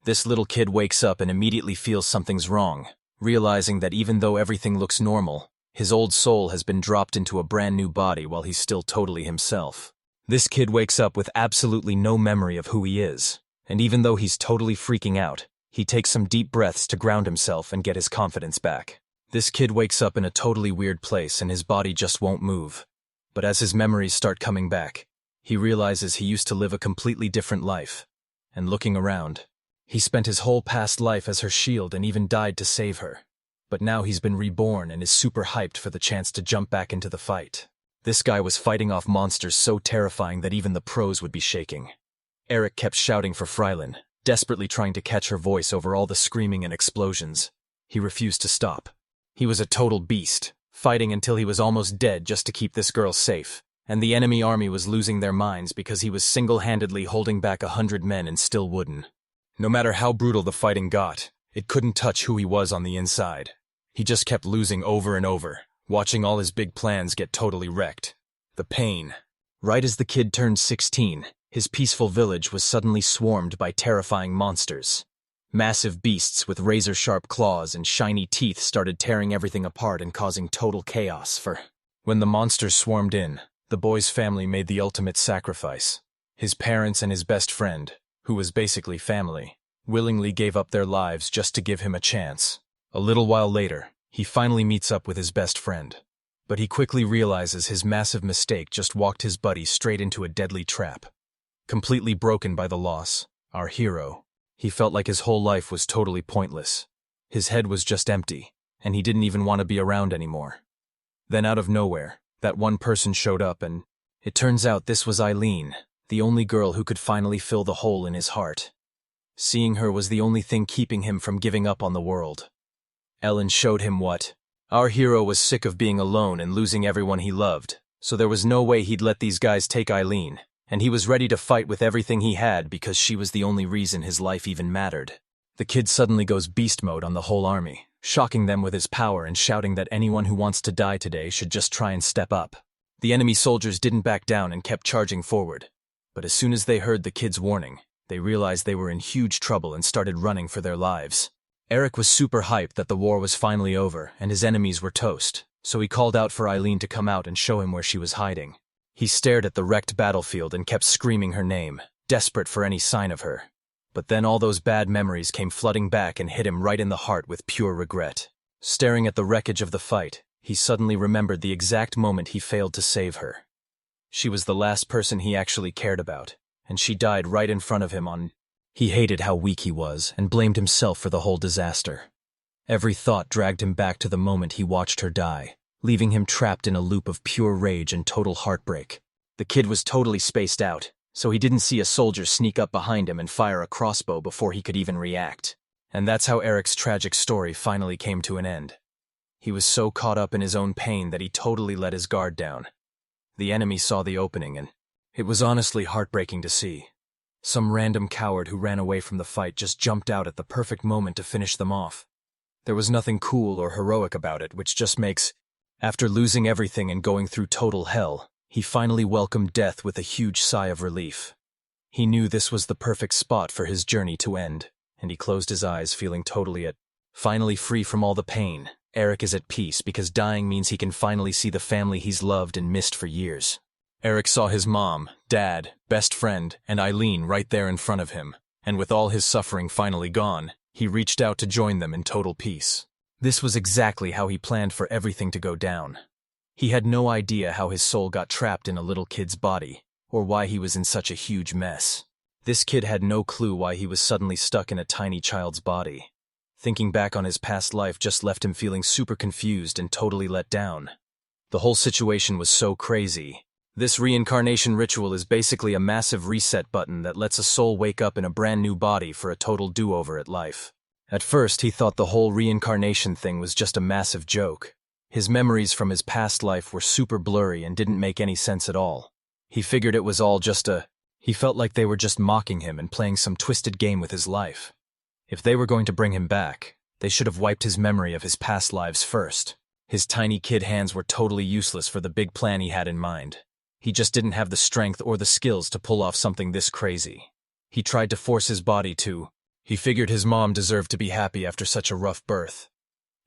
This little kid wakes up and immediately feels something's wrong, realizing that even though everything looks normal, his old soul has been dropped into a brand new body while he's still totally himself. This kid wakes up with absolutely no memory of who he is, and even though he's totally freaking out, he takes some deep breaths to ground himself and get his confidence back. This kid wakes up in a totally weird place and his body just won't move. But as his memories start coming back, he realizes he used to live a completely different life. And looking around, he spent his whole past life as her shield and even died to save her. But now he's been reborn and is super hyped for the chance to jump back into the fight. This guy was fighting off monsters so terrifying that even the pros would be shaking. Eric kept shouting for Frylin, desperately trying to catch her voice over all the screaming and explosions. He refused to stop. He was a total beast, fighting until he was almost dead just to keep this girl safe, and the enemy army was losing their minds because he was single-handedly holding back 100 men and still wouldn't. No matter how brutal the fighting got, it couldn't touch who he was on the inside. He just kept losing over and over, watching all his big plans get totally wrecked. The pain. Right as the kid turned 16, his peaceful village was suddenly swarmed by terrifying monsters. Massive beasts with razor-sharp claws and shiny teeth started tearing everything apart and causing total chaos. When the monsters swarmed in, the boy's family made the ultimate sacrifice. His parents and his best friend, who was basically family, willingly gave up their lives just to give him a chance. A little while later, he finally meets up with his best friend. But he quickly realizes his massive mistake just walked his buddy straight into a deadly trap. Completely broken by the loss, our hero, he felt like his whole life was totally pointless. His head was just empty, and he didn't even want to be around anymore. Then out of nowhere, that one person showed up and it turns out this was Irene, the only girl who could finally fill the hole in his heart. Seeing her was the only thing keeping him from giving up on the world. Ellen showed him what. Our hero was sick of being alone and losing everyone he loved, so there was no way he'd let these guys take Irene, and he was ready to fight with everything he had because she was the only reason his life even mattered. The kid suddenly goes beast mode on the whole army, shocking them with his power and shouting that anyone who wants to die today should just try and step up. The enemy soldiers didn't back down and kept charging forward. But as soon as they heard the kid's warning, they realized they were in huge trouble and started running for their lives. Eric was super hyped that the war was finally over and his enemies were toast, so he called out for Irene to come out and show him where she was hiding. He stared at the wrecked battlefield and kept screaming her name, desperate for any sign of her. But then all those bad memories came flooding back and hit him right in the heart with pure regret. Staring at the wreckage of the fight, he suddenly remembered the exact moment he failed to save her. She was the last person he actually cared about, and she died right in front of him on... He hated how weak he was and blamed himself for the whole disaster. Every thought dragged him back to the moment he watched her die, leaving him trapped in a loop of pure rage and total heartbreak. The kid was totally spaced out, so he didn't see a soldier sneak up behind him and fire a crossbow before he could even react. And that's how Eric's tragic story finally came to an end. He was so caught up in his own pain that he totally let his guard down. The enemy saw the opening, and it was honestly heartbreaking to see. Some random coward who ran away from the fight just jumped out at the perfect moment to finish them off. There was nothing cool or heroic about it, which just makes... After losing everything and going through total hell, he finally welcomed death with a huge sigh of relief. He knew this was the perfect spot for his journey to end, and he closed his eyes feeling totally finally free from all the pain. Eric is at peace because dying means he can finally see the family he's loved and missed for years. Eric saw his mom, dad, best friend, and Irene right there in front of him, and with all his suffering finally gone, he reached out to join them in total peace. This was exactly how he planned for everything to go down. He had no idea how his soul got trapped in a little kid's body, or why he was in such a huge mess. This kid had no clue why he was suddenly stuck in a tiny child's body. Thinking back on his past life just left him feeling super confused and totally let down. The whole situation was so crazy. This reincarnation ritual is basically a massive reset button that lets a soul wake up in a brand new body for a total do-over at life. At first, he thought the whole reincarnation thing was just a massive joke. His memories from his past life were super blurry and didn't make any sense at all. He figured it was all just he felt like they were just mocking him and playing some twisted game with his life. If they were going to bring him back, they should have wiped his memory of his past lives first. His tiny kid hands were totally useless for the big plan he had in mind. He just didn't have the strength or the skills to pull off something this crazy. He tried to force his body to... He figured his mom deserved to be happy after such a rough birth.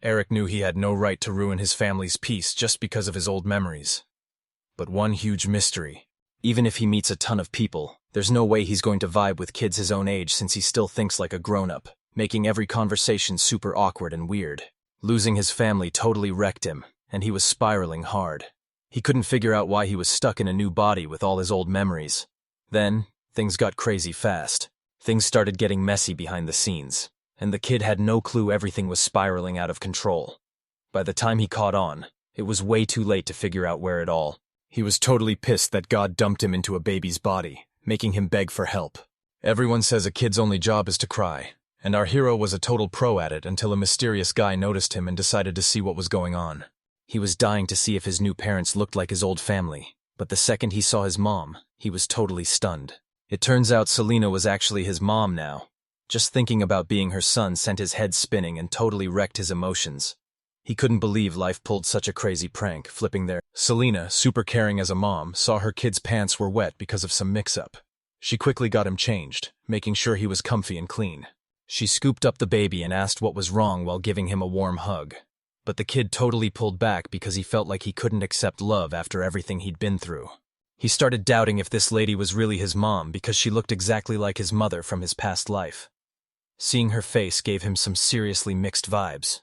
Eric knew he had no right to ruin his family's peace just because of his old memories. But one huge mystery. Even if he meets a ton of people, there's no way he's going to vibe with kids his own age since he still thinks like a grown-up, making every conversation super awkward and weird. Losing his family totally wrecked him, and he was spiraling hard. He couldn't figure out why he was stuck in a new body with all his old memories. Then, things got crazy fast. Things started getting messy behind the scenes, and the kid had no clue everything was spiraling out of control. By the time he caught on, it was way too late to figure out where it all. He was totally pissed that God dumped him into a baby's body, making him beg for help. Everyone says a kid's only job is to cry, and our hero was a total pro at it until a mysterious guy noticed him and decided to see what was going on. He was dying to see if his new parents looked like his old family, but the second he saw his mom, he was totally stunned. It turns out Selena was actually his mom now. Just thinking about being her son sent his head spinning and totally wrecked his emotions. He couldn't believe life pulled such a crazy prank, flipping their. Selena, super caring as a mom, saw her kid's pants were wet because of some mix-up. She quickly got him changed, making sure he was comfy and clean. She scooped up the baby and asked what was wrong while giving him a warm hug. But the kid totally pulled back because he felt like he couldn't accept love after everything he'd been through. He started doubting if this lady was really his mom because she looked exactly like his mother from his past life. Seeing her face gave him some seriously mixed vibes.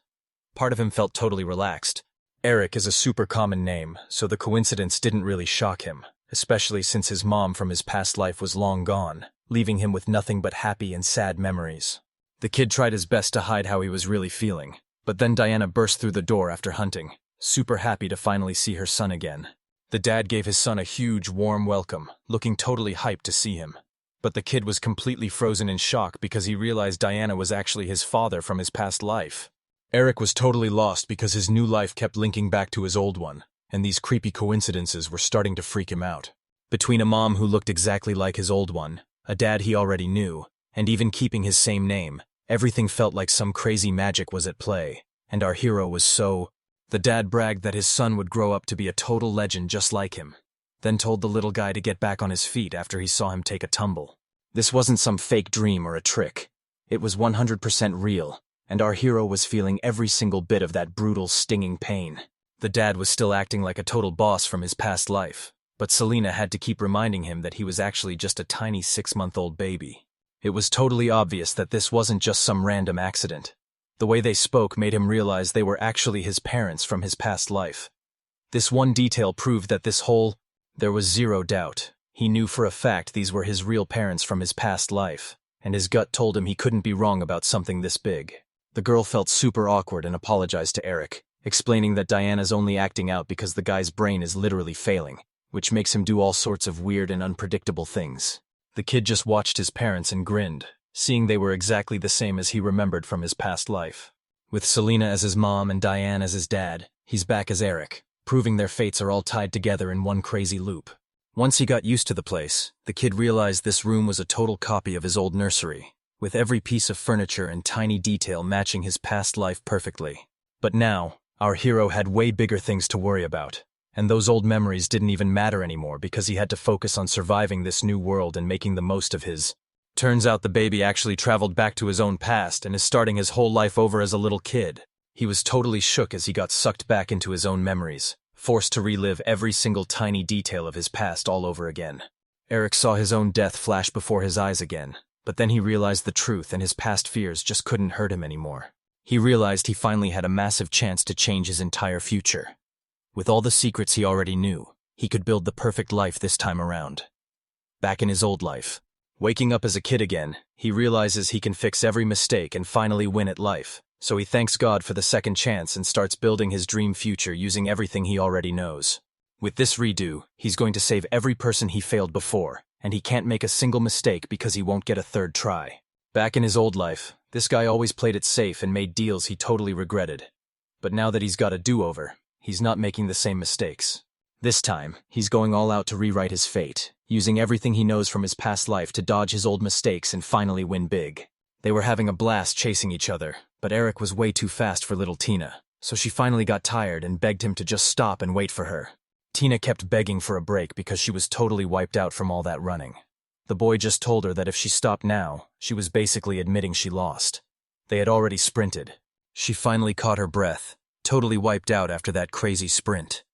Part of him felt totally relaxed. Eric is a super common name, so the coincidence didn't really shock him, especially since his mom from his past life was long gone, leaving him with nothing but happy and sad memories. The kid tried his best to hide how he was really feeling, but then Diana burst through the door after hunting, super happy to finally see her son again. The dad gave his son a huge, warm welcome, looking totally hyped to see him. But the kid was completely frozen in shock because he realized Diana was actually his father from his past life. Eric was totally lost because his new life kept linking back to his old one, and these creepy coincidences were starting to freak him out. Between a mom who looked exactly like his old one, a dad he already knew, and even keeping his same name, everything felt like some crazy magic was at play, and our hero was so. The dad bragged that his son would grow up to be a total legend just like him, then told the little guy to get back on his feet after he saw him take a tumble. This wasn't some fake dream or a trick. It was 100% real, and our hero was feeling every single bit of that brutal, stinging pain. The dad was still acting like a total boss from his past life, but Selena had to keep reminding him that he was actually just a tiny 6-month-old baby. It was totally obvious that this wasn't just some random accident. The way they spoke made him realize they were actually his parents from his past life. This one detail proved that there was zero doubt. He knew for a fact these were his real parents from his past life, and his gut told him he couldn't be wrong about something this big. The girl felt super awkward and apologized to Eric, explaining that Diana's only acting out because the guy's brain is literally failing, which makes him do all sorts of weird and unpredictable things. The kid just watched his parents and grinned, seeing they were exactly the same as he remembered from his past life. With Selena as his mom and Diane as his dad, he's back as Eric, proving their fates are all tied together in one crazy loop. Once he got used to the place, the kid realized this room was a total copy of his old nursery, with every piece of furniture and tiny detail matching his past life perfectly. But now, our hero had way bigger things to worry about, and those old memories didn't even matter anymore because he had to focus on surviving this new world and making the most of his. Turns out the baby actually traveled back to his own past and is starting his whole life over as a little kid. He was totally shook as he got sucked back into his own memories, forced to relive every single tiny detail of his past all over again. Eric saw his own death flash before his eyes again, but then he realized the truth and his past fears just couldn't hurt him anymore. He realized he finally had a massive chance to change his entire future. With all the secrets he already knew, he could build the perfect life this time around. Back in his old life, waking up as a kid again, he realizes he can fix every mistake and finally win at life, so he thanks God for the second chance and starts building his dream future using everything he already knows. With this redo, he's going to save every person he failed before, and he can't make a single mistake because he won't get a third try. Back in his old life, this guy always played it safe and made deals he totally regretted. But now that he's got a do-over, he's not making the same mistakes. This time, he's going all out to rewrite his fate, using everything he knows from his past life to dodge his old mistakes and finally win big. They were having a blast chasing each other, but Eric was way too fast for little Tina, so she finally got tired and begged him to just stop and wait for her. Tina kept begging for a break because she was totally wiped out from all that running. The boy just told her that if she stopped now, she was basically admitting she lost. They had already sprinted. She finally caught her breath, totally wiped out after that crazy sprint.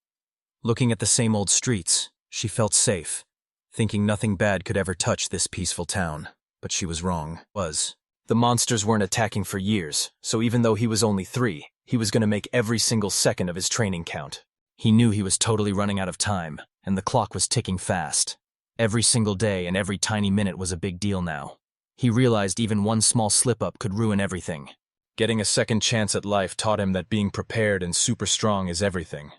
Looking at the same old streets, she felt safe, thinking nothing bad could ever touch this peaceful town. But she was wrong. The monsters weren't attacking for years, so even though he was only 3, he was going to make every single second of his training count. He knew he was totally running out of time, and the clock was ticking fast. Every single day and every tiny minute was a big deal now. He realized even one small slip-up could ruin everything. Getting a second chance at life taught him that being prepared and super strong is everything.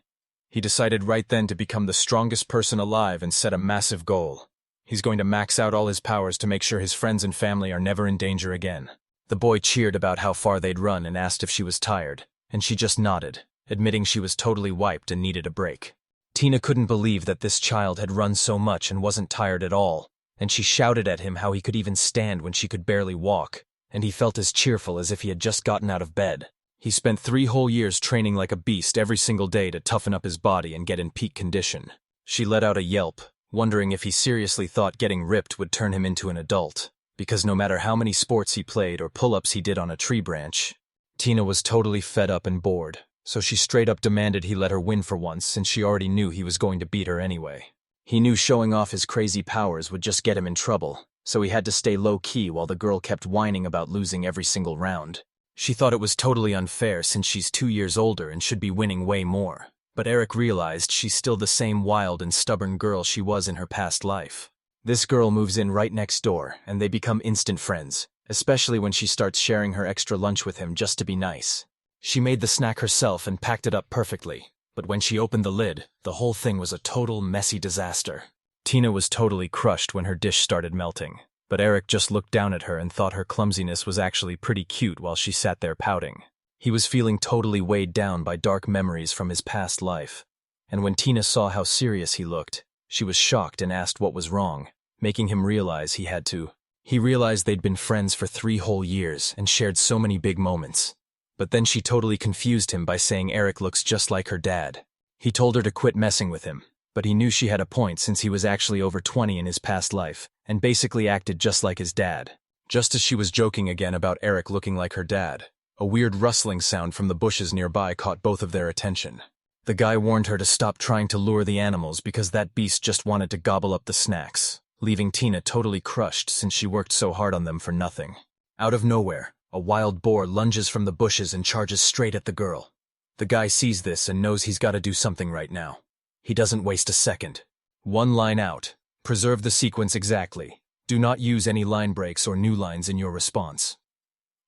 He decided right then to become the strongest person alive and set a massive goal. He's going to max out all his powers to make sure his friends and family are never in danger again. The boy cheered about how far they'd run and asked if she was tired, and she just nodded, admitting she was totally wiped and needed a break. Tina couldn't believe that this child had run so much and wasn't tired at all, and she shouted at him how he could even stand when she could barely walk, and he felt as cheerful as if he had just gotten out of bed. He spent 3 whole years training like a beast every single day to toughen up his body and get in peak condition. She let out a yelp, wondering if he seriously thought getting ripped would turn him into an adult, because no matter how many sports he played or pull-ups he did on a tree branch, Tina was totally fed up and bored, so she straight up demanded he let her win for once since she already knew he was going to beat her anyway. He knew showing off his crazy powers would just get him in trouble, so he had to stay low-key while the girl kept whining about losing every single round. She thought it was totally unfair since she's 2 years older and should be winning way more. But Eric realized she's still the same wild and stubborn girl she was in her past life. This girl moves in right next door, and they become instant friends, especially when she starts sharing her extra lunch with him just to be nice. She made the snack herself and packed it up perfectly, but when she opened the lid, the whole thing was a total messy disaster. Tina was totally crushed when her dish started melting, but Eric just looked down at her and thought her clumsiness was actually pretty cute while she sat there pouting. He was feeling totally weighed down by dark memories from his past life, and when Tina saw how serious he looked, she was shocked and asked what was wrong, making him realize he had to. He realized they'd been friends for 3 whole years and shared so many big moments. But then she totally confused him by saying Eric looks just like her dad. He told her to quit messing with him, but he knew she had a point since he was actually over 20 in his past life and basically acted just like his dad. Just as she was joking again about Eric looking like her dad, a weird rustling sound from the bushes nearby caught both of their attention. The guy warned her to stop trying to lure the animals because that beast just wanted to gobble up the snacks, leaving Tina totally crushed since she worked so hard on them for nothing. Out of nowhere, a wild boar lunges from the bushes and charges straight at the girl. The guy sees this and knows he's got to do something right now. He doesn't waste a second. One line out. Preserve the sequence exactly. Do not use any line breaks or new lines in your response.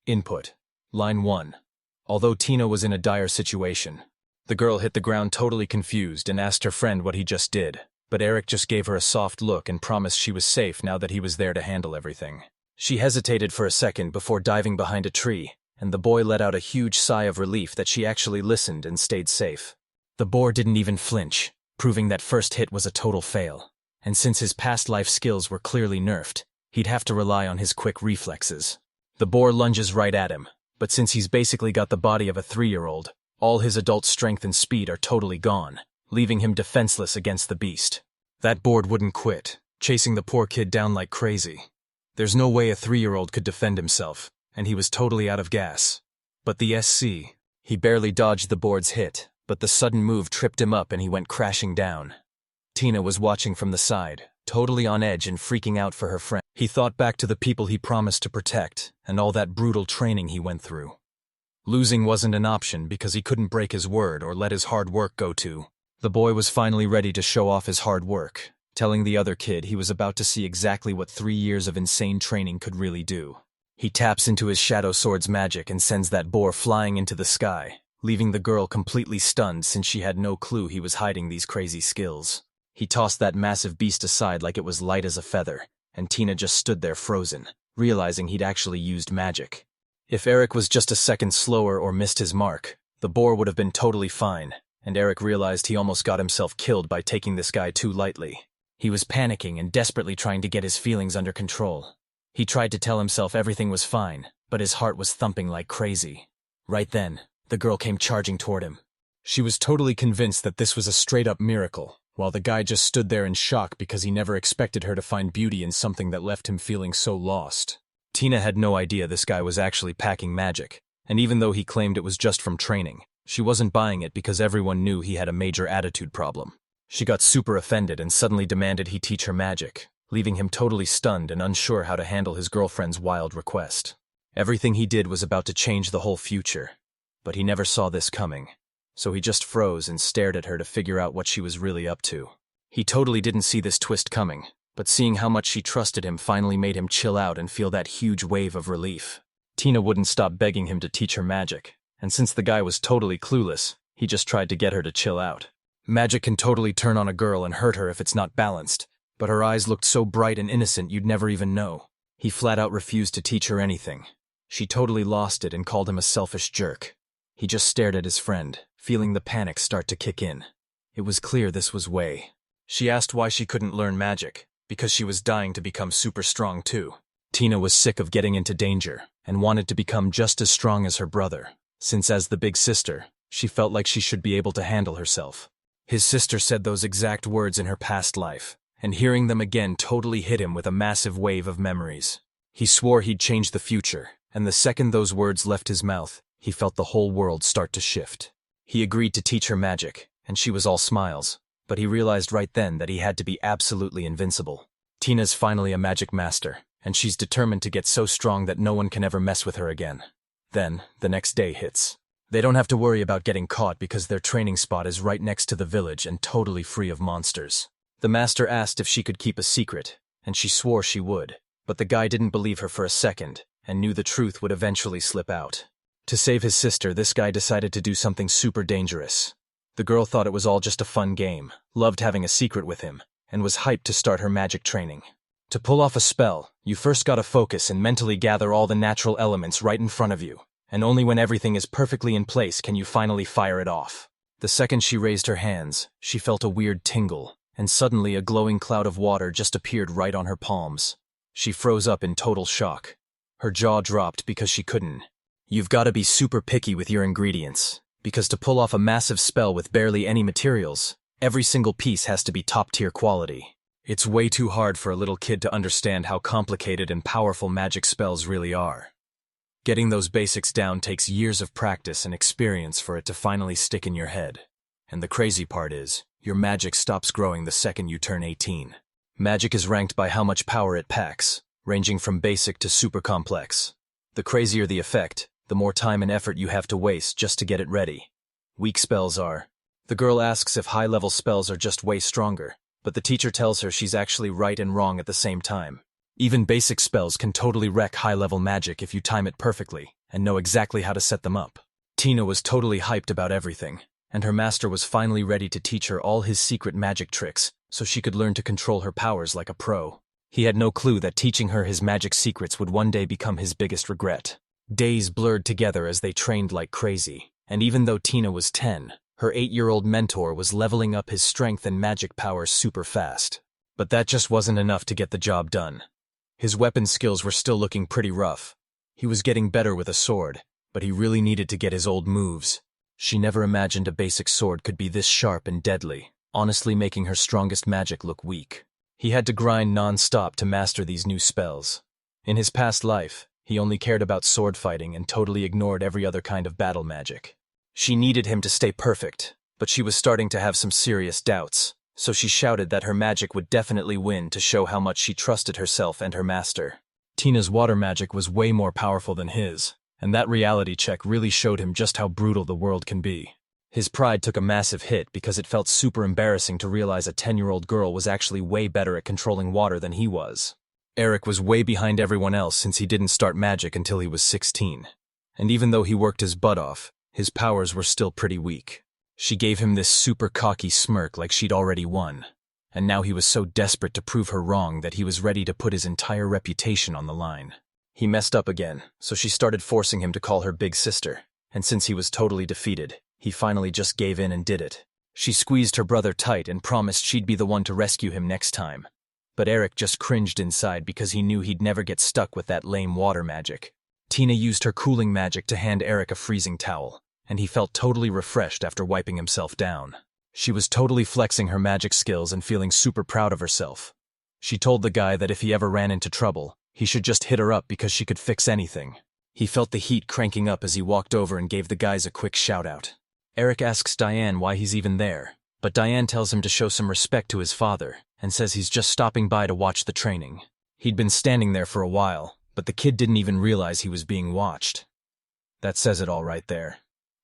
Input. Line 1. Although Tina was in a dire situation, the girl hit the ground totally confused and asked her friend what he just did, but Eric just gave her a soft look and promised she was safe now that he was there to handle everything. She hesitated for a second before diving behind a tree, and the boy let out a huge sigh of relief that she actually listened and stayed safe. The boar didn't even flinch, proving that first hit was a total fail, and since his past life skills were clearly nerfed, he'd have to rely on his quick reflexes. The boar lunges right at him, but since he's basically got the body of a 3-year-old, all his adult strength and speed are totally gone, leaving him defenseless against the beast. That boar wouldn't quit, chasing the poor kid down like crazy. There's no way a 3-year-old could defend himself, and he was totally out of gas. But the SC, he barely dodged the board's hit, but the sudden move tripped him up and he went crashing down. Tina was watching from the side, totally on edge and freaking out for her friend. He thought back to the people he promised to protect and all that brutal training he went through. Losing wasn't an option because he couldn't break his word or let his hard work go to. The boy was finally ready to show off his hard work, telling the other kid he was about to see exactly what 3 years of insane training could really do. He taps into his shadow sword's magic and sends that boar flying into the sky, leaving the girl completely stunned since she had no clue he was hiding these crazy skills. He tossed that massive beast aside like it was light as a feather, and Tina just stood there frozen, realizing he'd actually used magic. If Eric was just a second slower or missed his mark, the boar would have been totally fine, and Eric realized he almost got himself killed by taking this guy too lightly. He was panicking and desperately trying to get his feelings under control. He tried to tell himself everything was fine, but his heart was thumping like crazy. Right then, the girl came charging toward him. She was totally convinced that this was a straight-up miracle, while the guy just stood there in shock because he never expected her to find beauty in something that left him feeling so lost. Tina had no idea this guy was actually packing magic, and even though he claimed it was just from training, she wasn't buying it because everyone knew he had a major attitude problem. She got super offended and suddenly demanded he teach her magic, leaving him totally stunned and unsure how to handle his girlfriend's wild request. Everything he did was about to change the whole future, but he never saw this coming, so he just froze and stared at her to figure out what she was really up to. He totally didn't see this twist coming, but seeing how much she trusted him finally made him chill out and feel that huge wave of relief. Tina wouldn't stop begging him to teach her magic, and since the guy was totally clueless, he just tried to get her to chill out. Magic can totally turn on a girl and hurt her if it's not balanced, but her eyes looked so bright and innocent you'd never even know. He flat out refused to teach her anything. She totally lost it and called him a selfish jerk. He just stared at his friend, feeling the panic start to kick in. It was clear this was Wei. She asked why she couldn't learn magic, because she was dying to become super strong too. Tina was sick of getting into danger, and wanted to become just as strong as her brother, since as the big sister, she felt like she should be able to handle herself. His sister said those exact words in her past life, and hearing them again totally hit him with a massive wave of memories. He swore he'd change the future, and the second those words left his mouth, he felt the whole world start to shift. He agreed to teach her magic, and she was all smiles, but he realized right then that he had to be absolutely invincible. Tina's finally a magic master, and she's determined to get so strong that no one can ever mess with her again. Then, the next day hits. They don't have to worry about getting caught because their training spot is right next to the village and totally free of monsters. The master asked if she could keep a secret, and she swore she would, but the guy didn't believe her for a second, and knew the truth would eventually slip out. To save his sister, this guy decided to do something super dangerous. The girl thought it was all just a fun game, loved having a secret with him, and was hyped to start her magic training. To pull off a spell, you first gotta focus and mentally gather all the natural elements right in front of you, and only when everything is perfectly in place can you finally fire it off. The second she raised her hands, she felt a weird tingle, and suddenly a glowing cloud of water just appeared right on her palms. She froze up in total shock. Her jaw dropped because she couldn't. You've gotta be super picky with your ingredients, because to pull off a massive spell with barely any materials, every single piece has to be top-tier quality. It's way too hard for a little kid to understand how complicated and powerful magic spells really are. Getting those basics down takes years of practice and experience for it to finally stick in your head. And the crazy part is, your magic stops growing the second you turn 18. Magic is ranked by how much power it packs, ranging from basic to super complex. The crazier the effect, the more time and effort you have to waste just to get it ready. Weak spells are. The girl asks if high-level spells are just way stronger, but the teacher tells her she's actually right and wrong at the same time. Even basic spells can totally wreck high-level magic if you time it perfectly and know exactly how to set them up. Tina was totally hyped about everything, and her master was finally ready to teach her all his secret magic tricks so she could learn to control her powers like a pro. He had no clue that teaching her his magic secrets would one day become his biggest regret. Days blurred together as they trained like crazy, and even though Tina was 10, her 8-year-old mentor was leveling up his strength and magic power super fast. But that just wasn't enough to get the job done. His weapon skills were still looking pretty rough. He was getting better with a sword, but he really needed to get his old moves. She never imagined a basic sword could be this sharp and deadly, honestly making her strongest magic look weak. He had to grind non-stop to master these new spells. In his past life, he only cared about sword fighting and totally ignored every other kind of battle magic. She needed him to stay perfect, but she was starting to have some serious doubts, so she shouted that her magic would definitely win to show how much she trusted herself and her master. Tina's water magic was way more powerful than his, and that reality check really showed him just how brutal the world can be. His pride took a massive hit because it felt super embarrassing to realize a 10-year-old girl was actually way better at controlling water than he was. Eric was way behind everyone else since he didn't start magic until he was 16. And even though he worked his butt off, his powers were still pretty weak. She gave him this super cocky smirk like she'd already won. And now he was so desperate to prove her wrong that he was ready to put his entire reputation on the line. He messed up again, so she started forcing him to call her big sister. And since he was totally defeated, he finally just gave in and did it. She squeezed her brother tight and promised she'd be the one to rescue him next time. But Eric just cringed inside because he knew he'd never get stuck with that lame water magic. Tina used her cooling magic to hand Eric a freezing towel, and he felt totally refreshed after wiping himself down. She was totally flexing her magic skills and feeling super proud of herself. She told the guy that if he ever ran into trouble, he should just hit her up because she could fix anything. He felt the heat cranking up as he walked over and gave the guys a quick shout-out. Eric asks Diane why he's even there, but Diane tells him to show some respect to his father and says he's just stopping by to watch the training. He'd been standing there for a while, but the kid didn't even realize he was being watched. That says it all right there.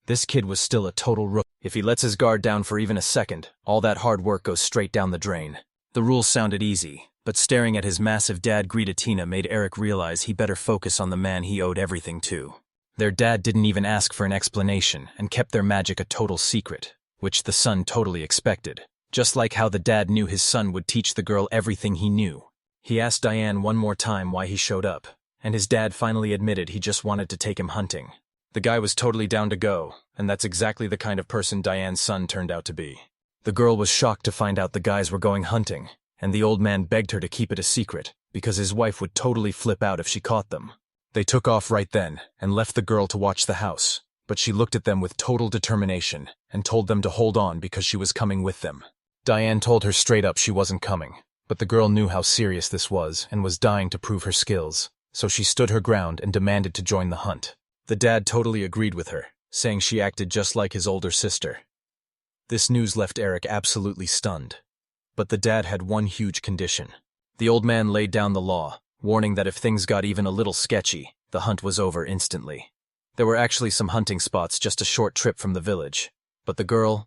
This kid was still a total rook. If he lets his guard down for even a second, all that hard work goes straight down the drain. The rules sounded easy, but staring at his massive dad greet Tina made Eric realize he better focus on the man he owed everything to. Their dad didn't even ask for an explanation and kept their magic a total secret, which the son totally expected, just like how the dad knew his son would teach the girl everything he knew. He asked Diane one more time why he showed up, and his dad finally admitted he just wanted to take him hunting. The guy was totally down to go, and that's exactly the kind of person Diane's son turned out to be. The girl was shocked to find out the guys were going hunting, and the old man begged her to keep it a secret, because his wife would totally flip out if she caught them. They took off right then, and left the girl to watch the house, but she looked at them with total determination, and told them to hold on because she was coming with them. Diane told her straight up she wasn't coming, but the girl knew how serious this was, and was dying to prove her skills, so she stood her ground and demanded to join the hunt. The dad totally agreed with her, saying she acted just like his older sister. This news left Eric absolutely stunned. But the dad had one huge condition. The old man laid down the law, warning that if things got even a little sketchy, the hunt was over instantly. There were actually some hunting spots just a short trip from the village, but the girl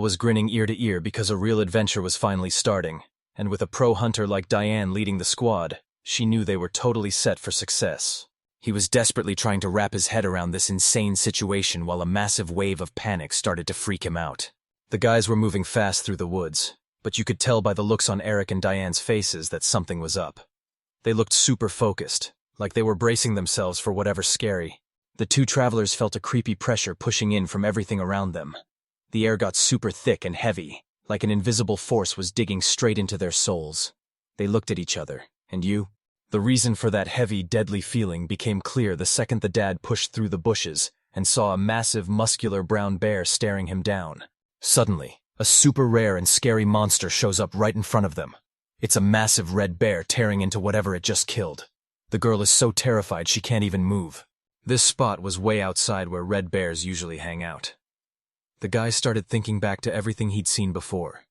was grinning ear to ear because a real adventure was finally starting, and with a pro hunter like Diane leading the squad, she knew they were totally set for success. He was desperately trying to wrap his head around this insane situation while a massive wave of panic started to freak him out. The guys were moving fast through the woods, but you could tell by the looks on Eric and Diane's faces that something was up. They looked super focused, like they were bracing themselves for whatever scary. The two travelers felt a creepy pressure pushing in from everything around them. The air got super thick and heavy, like an invisible force was digging straight into their souls. They looked at each other, and the reason for that heavy, deadly feeling became clear the second the dad pushed through the bushes and saw a massive, muscular brown bear staring him down. Suddenly, a super rare and scary monster shows up right in front of them. It's a massive red bear tearing into whatever it just killed. The girl is so terrified she can't even move. This spot was way outside where red bears usually hang out. The guy started thinking back to everything he'd seen before.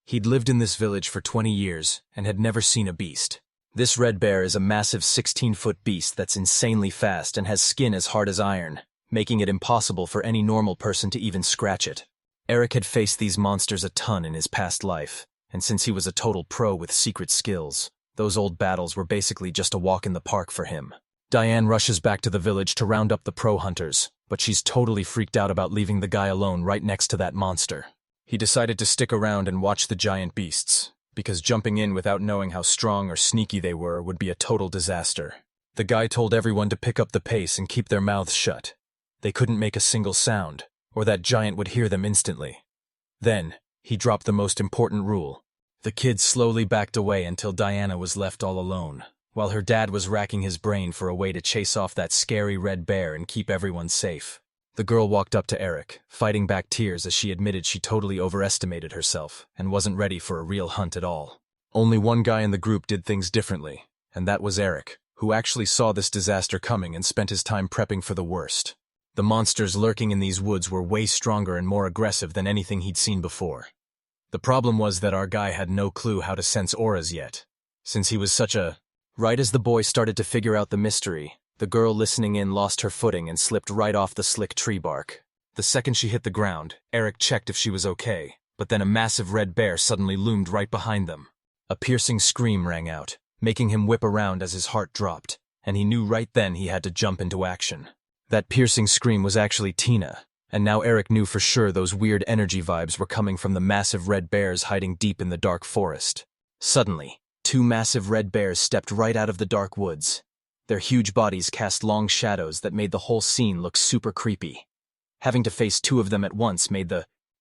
He'd lived in this village for 20 years and had never seen a beast. This red bear is a massive 16-foot beast that's insanely fast and has skin as hard as iron, making it impossible for any normal person to even scratch it. Eric had faced these monsters a ton in his past life, and since he was a total pro with secret skills, those old battles were basically just a walk in the park for him. Diane rushes back to the village to round up the pro hunters, but she's totally freaked out about leaving the guy alone right next to that monster. He decided to stick around and watch the giant beasts, because jumping in without knowing how strong or sneaky they were would be a total disaster. The guy told everyone to pick up the pace and keep their mouths shut. They couldn't make a single sound, or that giant would hear them instantly. Then, he dropped the most important rule. The kids slowly backed away until Diana was left all alone, while her dad was racking his brain for a way to chase off that scary red bear and keep everyone safe. The girl walked up to Eric, fighting back tears as she admitted she totally overestimated herself and wasn't ready for a real hunt at all. Only one guy in the group did things differently, and that was Eric, who actually saw this disaster coming and spent his time prepping for the worst. The monsters lurking in these woods were way stronger and more aggressive than anything he'd seen before. The problem was that our guy had no clue how to sense auras yet, since he was such a... Right as the boy started to figure out the mystery, the girl listening in lost her footing and slipped right off the slick tree bark. The second she hit the ground, Eric checked if she was okay, but then a massive red bear suddenly loomed right behind them. A piercing scream rang out, making him whip around as his heart dropped, and he knew right then he had to jump into action. That piercing scream was actually Tina, and now Eric knew for sure those weird energy vibes were coming from the massive red bears hiding deep in the dark forest. Suddenly, two massive red bears stepped right out of the dark woods. Their huge bodies cast long shadows that made the whole scene look super creepy. Having to face two of them at once made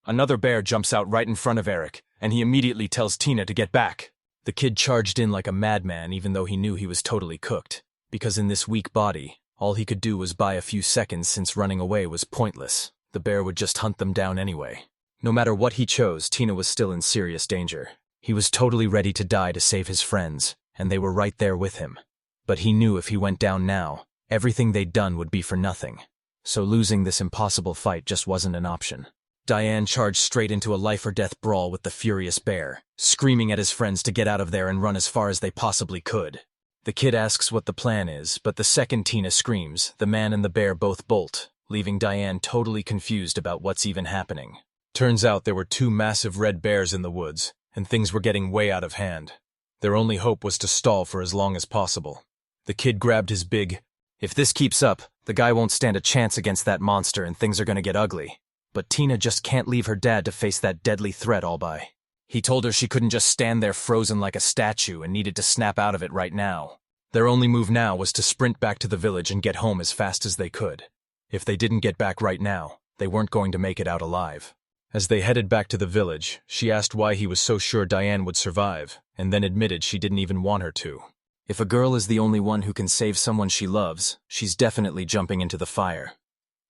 Another bear jumps out right in front of Eric, and he immediately tells Tina to get back. The kid charged in like a madman even though he knew he was totally cooked, because in this weak body, all he could do was buy a few seconds since running away was pointless. The bear would just hunt them down anyway. No matter what he chose, Tina was still in serious danger. He was totally ready to die to save his friends, and they were right there with him. But he knew if he went down now, everything they'd done would be for nothing. So losing this impossible fight just wasn't an option. Diane charged straight into a life-or-death brawl with the furious bear, screaming at his friends to get out of there and run as far as they possibly could. The kid asks what the plan is, but the second Tina screams, the man and the bear both bolt, leaving Diane totally confused about what's even happening. Turns out there were two massive red bears in the woods, and things were getting way out of hand. Their only hope was to stall for as long as possible. The kid grabbed his big, "If this keeps up, the guy won't stand a chance against that monster and things are gonna get ugly." But Tina just can't leave her dad to face that deadly threat all by. He told her she couldn't just stand there frozen like a statue and needed to snap out of it right now. Their only move now was to sprint back to the village and get home as fast as they could. If they didn't get back right now, they weren't going to make it out alive. As they headed back to the village, she asked why he was so sure Diane would survive, and then admitted she didn't even want her to. If a girl is the only one who can save someone she loves, she's definitely jumping into the fire.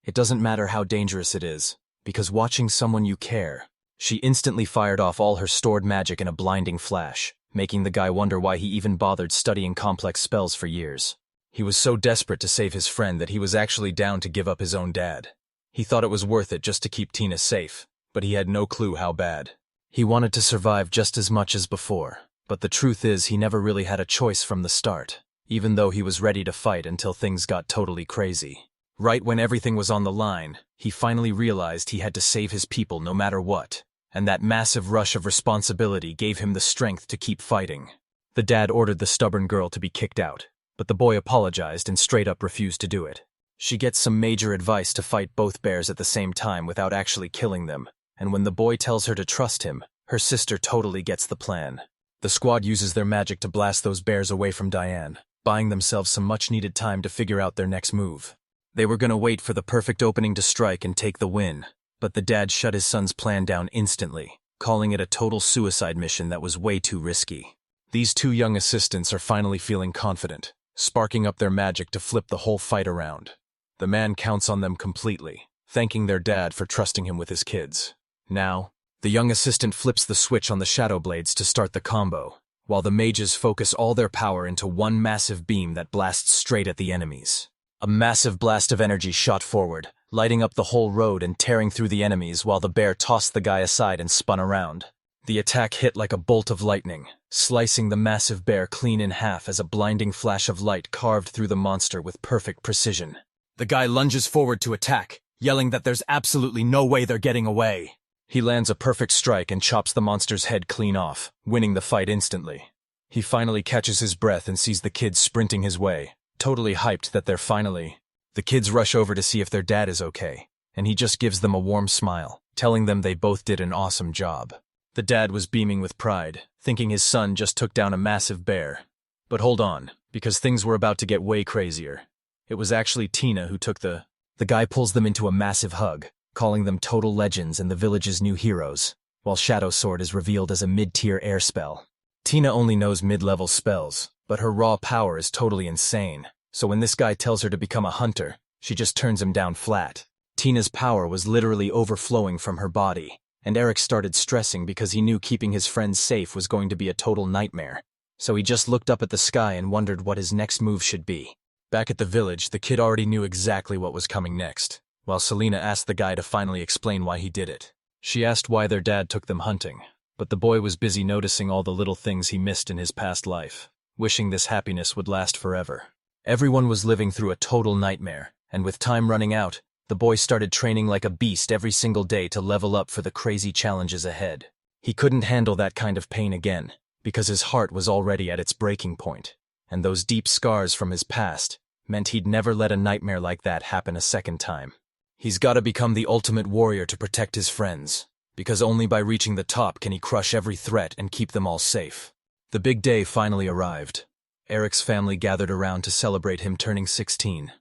It doesn't matter how dangerous it is, because watching someone you care. She instantly fired off all her stored magic in a blinding flash, making the guy wonder why he even bothered studying complex spells for years. He was so desperate to save his friend that he was actually down to give up his own dad. He thought it was worth it just to keep Tina safe, but he had no clue how bad. He wanted to survive just as much as before, but the truth is he never really had a choice from the start, even though he was ready to fight until things got totally crazy. Right when everything was on the line, he finally realized he had to save his people no matter what, and that massive rush of responsibility gave him the strength to keep fighting. The dad ordered the stubborn girl to be kicked out, but the boy apologized and straight up refused to do it. She gets some major advice to fight both bears at the same time without actually killing them, and when the boy tells her to trust him, her sister totally gets the plan. The squad uses their magic to blast those bears away from Diane, buying themselves some much-needed time to figure out their next move. They were gonna wait for the perfect opening to strike and take the win, but the dad shut his son's plan down instantly, calling it a total suicide mission that was way too risky. These two young assistants are finally feeling confident, sparking up their magic to flip the whole fight around. The man counts on them completely, thanking their dad for trusting him with his kids. Now, the young assistant flips the switch on the shadow blades to start the combo, while the mages focus all their power into one massive beam that blasts straight at the enemies. A massive blast of energy shot forward, lighting up the whole road and tearing through the enemies while the bear tossed the guy aside and spun around. The attack hit like a bolt of lightning, slicing the massive bear clean in half as a blinding flash of light carved through the monster with perfect precision. The guy lunges forward to attack, yelling that there's absolutely no way they're getting away. He lands a perfect strike and chops the monster's head clean off, winning the fight instantly. He finally catches his breath and sees the kids sprinting his way, totally hyped that they're finally. The kids rush over to see if their dad is okay, and he just gives them a warm smile, telling them they both did an awesome job. The dad was beaming with pride, thinking his son just took down a massive bear. But hold on, because things were about to get way crazier. It was actually Tina who took the guy pulls them into a massive hug, calling them total legends and the village's new heroes, while Shadow Sword is revealed as a mid-tier air spell. Tina only knows mid-level spells, but her raw power is totally insane, so when this guy tells her to become a hunter, she just turns him down flat. Tina's power was literally overflowing from her body, and Eric started stressing because he knew keeping his friends safe was going to be a total nightmare, so he just looked up at the sky and wondered what his next move should be. Back at the village, the kid already knew exactly what was coming next, while Selena asked the guy to finally explain why he did it. She asked why their dad took them hunting, but the boy was busy noticing all the little things he missed in his past life, wishing this happiness would last forever. Everyone was living through a total nightmare, and with time running out, the boy started training like a beast every single day to level up for the crazy challenges ahead. He couldn't handle that kind of pain again, because his heart was already at its breaking point, and those deep scars from his past meant he'd never let a nightmare like that happen a second time. He's gotta become the ultimate warrior to protect his friends, because only by reaching the top can he crush every threat and keep them all safe. The big day finally arrived. Eric's family gathered around to celebrate him turning 16.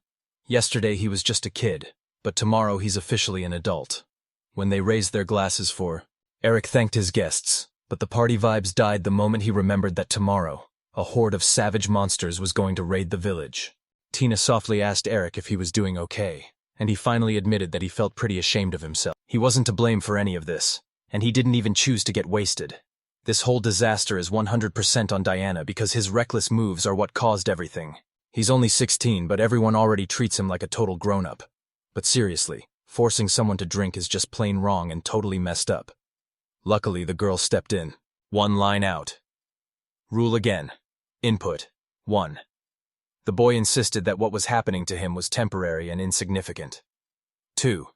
Yesterday he was just a kid, but tomorrow he's officially an adult. When they raised their glasses for, Eric thanked his guests, but the party vibes died the moment he remembered that tomorrow, a horde of savage monsters was going to raid the village. Tina softly asked Eric if he was doing okay, and he finally admitted that he felt pretty ashamed of himself. He wasn't to blame for any of this, and he didn't even choose to get wasted. This whole disaster is 100% on Diana because his reckless moves are what caused everything. He's only 16, but everyone already treats him like a total grown-up. But seriously, forcing someone to drink is just plain wrong and totally messed up. Luckily, the girl stepped in. 1 line out. Rule again. Input. 1. The boy insisted that what was happening to him was temporary and insignificant. 2.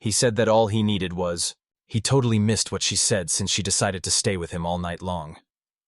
He said that all he needed was... He totally missed what she said since she decided to stay with him all night long.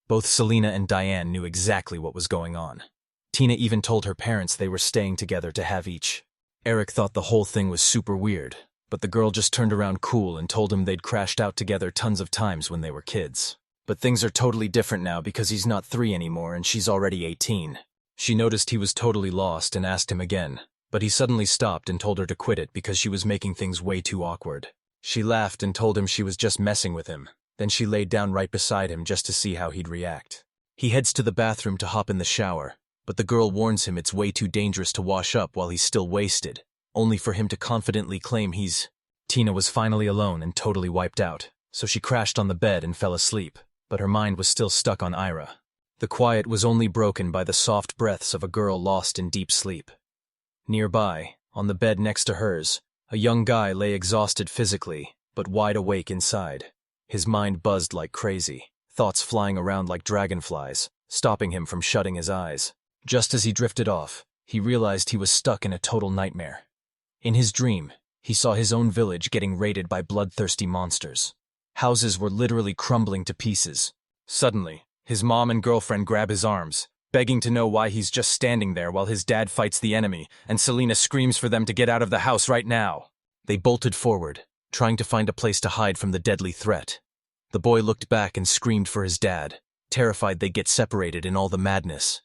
Both Selena and Diane knew exactly what was going on. Tina even told her parents they were staying together to have each. Eric thought the whole thing was super weird, but the girl just turned around cool and told him they'd crashed out together tons of times when they were kids. But things are totally different now because he's not 3 anymore and she's already 18. She noticed he was totally lost and asked him again, but he suddenly stopped and told her to quit it because she was making things way too awkward. She laughed and told him she was just messing with him. Then she laid down right beside him just to see how he'd react. He heads to the bathroom to hop in the shower, but the girl warns him it's way too dangerous to wash up while he's still wasted, only for him to confidently claim he's... Tina was finally alone and totally wiped out, so she crashed on the bed and fell asleep, but her mind was still stuck on Ira. The quiet was only broken by the soft breaths of a girl lost in deep sleep. Nearby, on the bed next to hers, a young guy lay exhausted physically, but wide awake inside. His mind buzzed like crazy, thoughts flying around like dragonflies, stopping him from shutting his eyes. Just as he drifted off, he realized he was stuck in a total nightmare. In his dream, he saw his own village getting raided by bloodthirsty monsters. Houses were literally crumbling to pieces. Suddenly, his mom and girlfriend grab his arms, begging to know why he's just standing there while his dad fights the enemy, and Selena screams for them to get out of the house right now. They bolted forward, trying to find a place to hide from the deadly threat. The boy looked back and screamed for his dad, terrified they'd get separated in all the madness.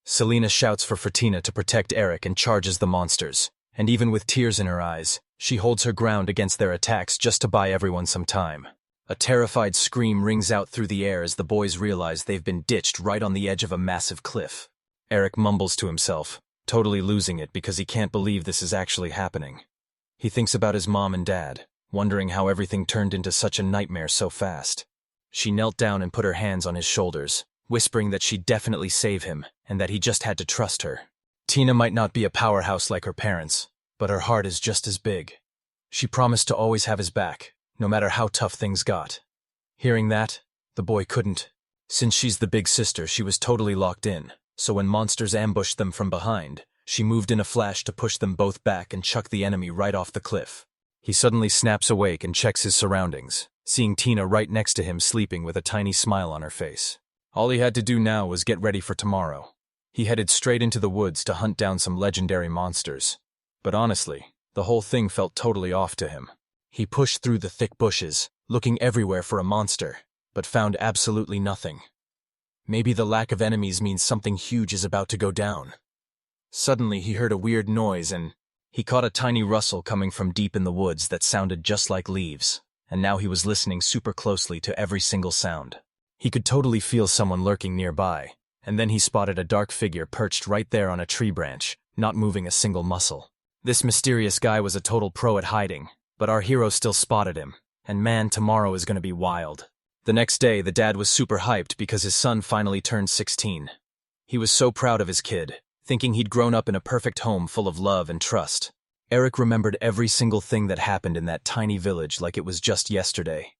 Selena shouts for Tina to protect Eric and charges the monsters, and even with tears in her eyes, she holds her ground against their attacks just to buy everyone some time. A terrified scream rings out through the air as the boys realize they've been ditched right on the edge of a massive cliff. Eric mumbles to himself, totally losing it because he can't believe this is actually happening. He thinks about his mom and dad, wondering how everything turned into such a nightmare so fast. She knelt down and put her hands on his shoulders, whispering that she'd definitely save him and that he just had to trust her. Tina might not be a powerhouse like her parents, but her heart is just as big. She promised to always have his back, no matter how tough things got. Hearing that, the boy couldn't. Since she's the big sister, she was totally locked in, so when monsters ambushed them from behind, she moved in a flash to push them both back and chuck the enemy right off the cliff. He suddenly snaps awake and checks his surroundings, seeing Tina right next to him sleeping with a tiny smile on her face. All he had to do now was get ready for tomorrow. He headed straight into the woods to hunt down some legendary monsters. But honestly, the whole thing felt totally off to him. He pushed through the thick bushes, looking everywhere for a monster, but found absolutely nothing. Maybe the lack of enemies means something huge is about to go down. Suddenly he heard a weird noise and he caught a tiny rustle coming from deep in the woods that sounded just like leaves, and now he was listening super closely to every single sound. He could totally feel someone lurking nearby, and then he spotted a dark figure perched right there on a tree branch, not moving a single muscle. This mysterious guy was a total pro at hiding, but our hero still spotted him, and man, tomorrow is going to be wild. The next day, the dad was super hyped because his son finally turned 16. He was so proud of his kid, thinking he'd grown up in a perfect home full of love and trust. Eric remembered every single thing that happened in that tiny village like it was just yesterday.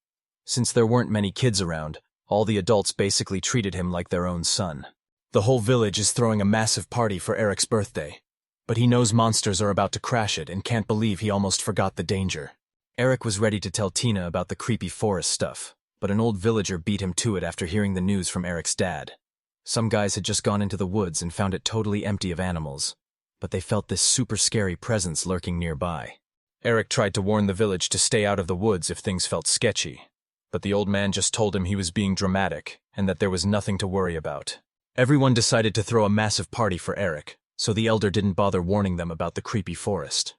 Since there weren't many kids around, all the adults basically treated him like their own son. The whole village is throwing a massive party for Eric's birthday, but he knows monsters are about to crash it and can't believe he almost forgot the danger. Eric was ready to tell Tina about the creepy forest stuff, but an old villager beat him to it after hearing the news from Eric's dad. Some guys had just gone into the woods and found it totally empty of animals, but they felt this super scary presence lurking nearby. Eric tried to warn the village to stay out of the woods if things felt sketchy, but the old man just told him he was being dramatic and that there was nothing to worry about. Everyone decided to throw a massive party for Eric, so the elder didn't bother warning them about the creepy forest.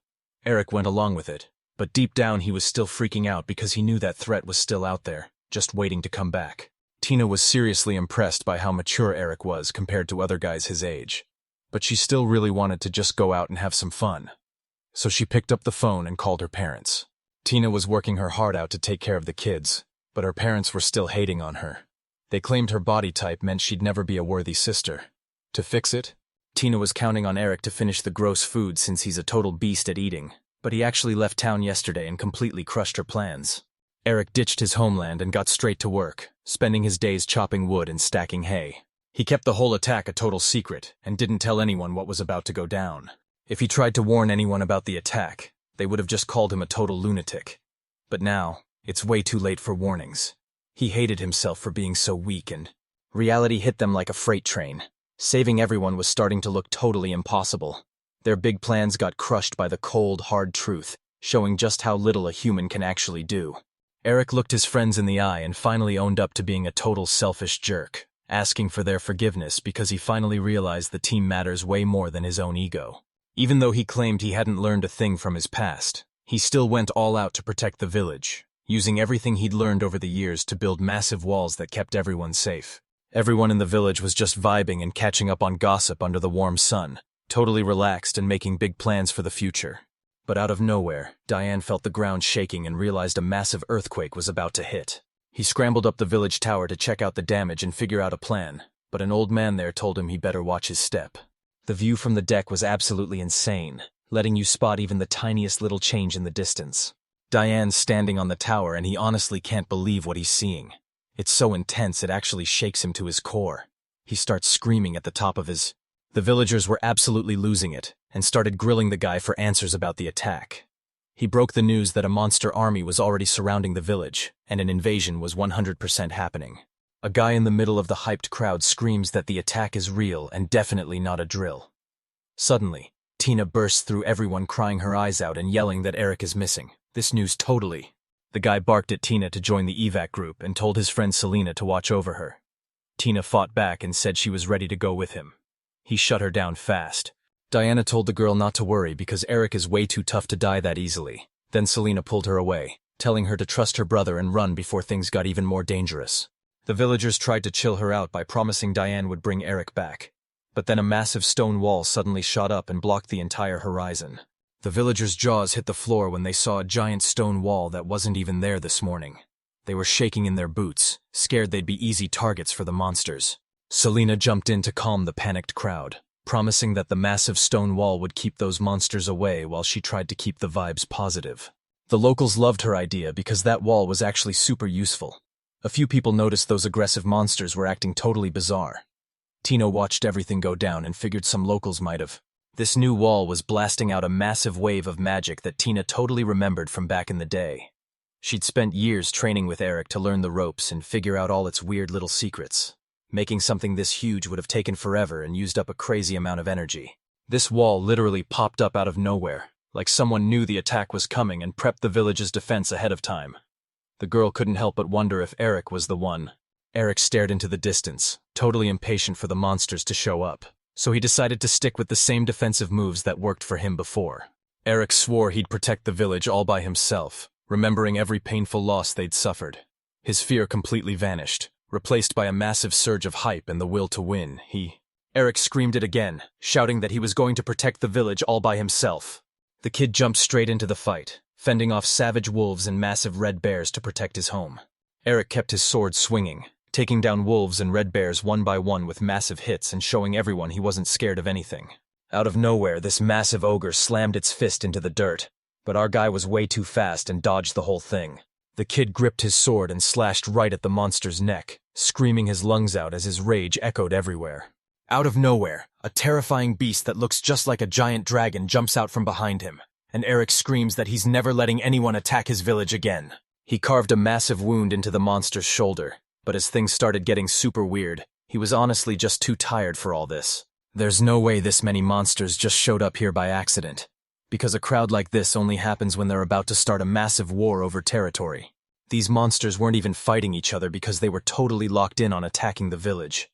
Eric went along with it, but deep down he was still freaking out because he knew that threat was still out there, just waiting to come back. Tina was seriously impressed by how mature Eric was compared to other guys his age, but she still really wanted to just go out and have some fun. So she picked up the phone and called her parents. Tina was working her heart out to take care of the kids, but her parents were still hating on her. They claimed her body type meant she'd never be a worthy sister. To fix it, Tina was counting on Eric to finish the gross food since he's a total beast at eating, but he actually left town yesterday and completely crushed her plans. Eric ditched his homeland and got straight to work, spending his days chopping wood and stacking hay. He kept the whole attack a total secret and didn't tell anyone what was about to go down. If he tried to warn anyone about the attack, they would have just called him a total lunatic. But now, it's way too late for warnings. He hated himself for being so weak, and reality hit them like a freight train. Saving everyone was starting to look totally impossible. Their big plans got crushed by the cold, hard truth, showing just how little a human can actually do. Eric looked his friends in the eye and finally owned up to being a total selfish jerk, asking for their forgiveness because he finally realized the team matters way more than his own ego. Even though he claimed he hadn't learned a thing from his past, he still went all out to protect the village, using everything he'd learned over the years to build massive walls that kept everyone safe. Everyone in the village was just vibing and catching up on gossip under the warm sun, totally relaxed and making big plans for the future. But out of nowhere, Diane felt the ground shaking and realized a massive earthquake was about to hit. He scrambled up the village tower to check out the damage and figure out a plan, but an old man there told him he better watch his step. The view from the deck was absolutely insane, letting you spot even the tiniest little change in the distance. Diane's standing on the tower and he honestly can't believe what he's seeing. It's so intense it actually shakes him to his core. He starts screaming at the top of his... The villagers were absolutely losing it and started grilling the guy for answers about the attack. He broke the news that a monster army was already surrounding the village and an invasion was 100% happening. A guy in the middle of the hyped crowd screams that the attack is real and definitely not a drill. Suddenly, Tina bursts through everyone crying her eyes out and yelling that Eric is missing. This news totally... The guy barked at Tina to join the evac group and told his friend Selena to watch over her. Tina fought back and said she was ready to go with him. He shut her down fast. Diana told the girl not to worry because Eric is way too tough to die that easily. Then Selena pulled her away, telling her to trust her brother and run before things got even more dangerous. The villagers tried to chill her out by promising Diane would bring Eric back. But then a massive stone wall suddenly shot up and blocked the entire horizon. The villagers' jaws hit the floor when they saw a giant stone wall that wasn't even there this morning. They were shaking in their boots, scared they'd be easy targets for the monsters. Selena jumped in to calm the panicked crowd, promising that the massive stone wall would keep those monsters away while she tried to keep the vibes positive. The locals loved her idea because that wall was actually super useful. A few people noticed those aggressive monsters were acting totally bizarre. Tina watched everything go down and figured some locals might have. This new wall was blasting out a massive wave of magic that Tina totally remembered from back in the day. She'd spent years training with Eric to learn the ropes and figure out all its weird little secrets. Making something this huge would have taken forever and used up a crazy amount of energy. This wall literally popped up out of nowhere, like someone knew the attack was coming and prepped the village's defense ahead of time. The girl couldn't help but wonder if Eric was the one. Eric stared into the distance, totally impatient for the monsters to show up. So he decided to stick with the same defensive moves that worked for him before. Eric swore he'd protect the village all by himself, remembering every painful loss they'd suffered. His fear completely vanished, replaced by a massive surge of hype and the will to win. Eric screamed it again, shouting that he was going to protect the village all by himself. The kid jumped straight into the fight, fending off savage wolves and massive red bears to protect his home. Eric kept his sword swinging, taking down wolves and red bears one by one with massive hits and showing everyone he wasn't scared of anything. Out of nowhere, this massive ogre slammed its fist into the dirt, but our guy was way too fast and dodged the whole thing. The kid gripped his sword and slashed right at the monster's neck, screaming his lungs out as his rage echoed everywhere. Out of nowhere, a terrifying beast that looks just like a giant dragon jumps out from behind him, and Eric screams that he's never letting anyone attack his village again. He carved a massive wound into the monster's shoulder, but as things started getting super weird, he was honestly just too tired for all this. There's no way this many monsters just showed up here by accident, because a crowd like this only happens when they're about to start a massive war over territory. These monsters weren't even fighting each other because they were totally locked in on attacking the village.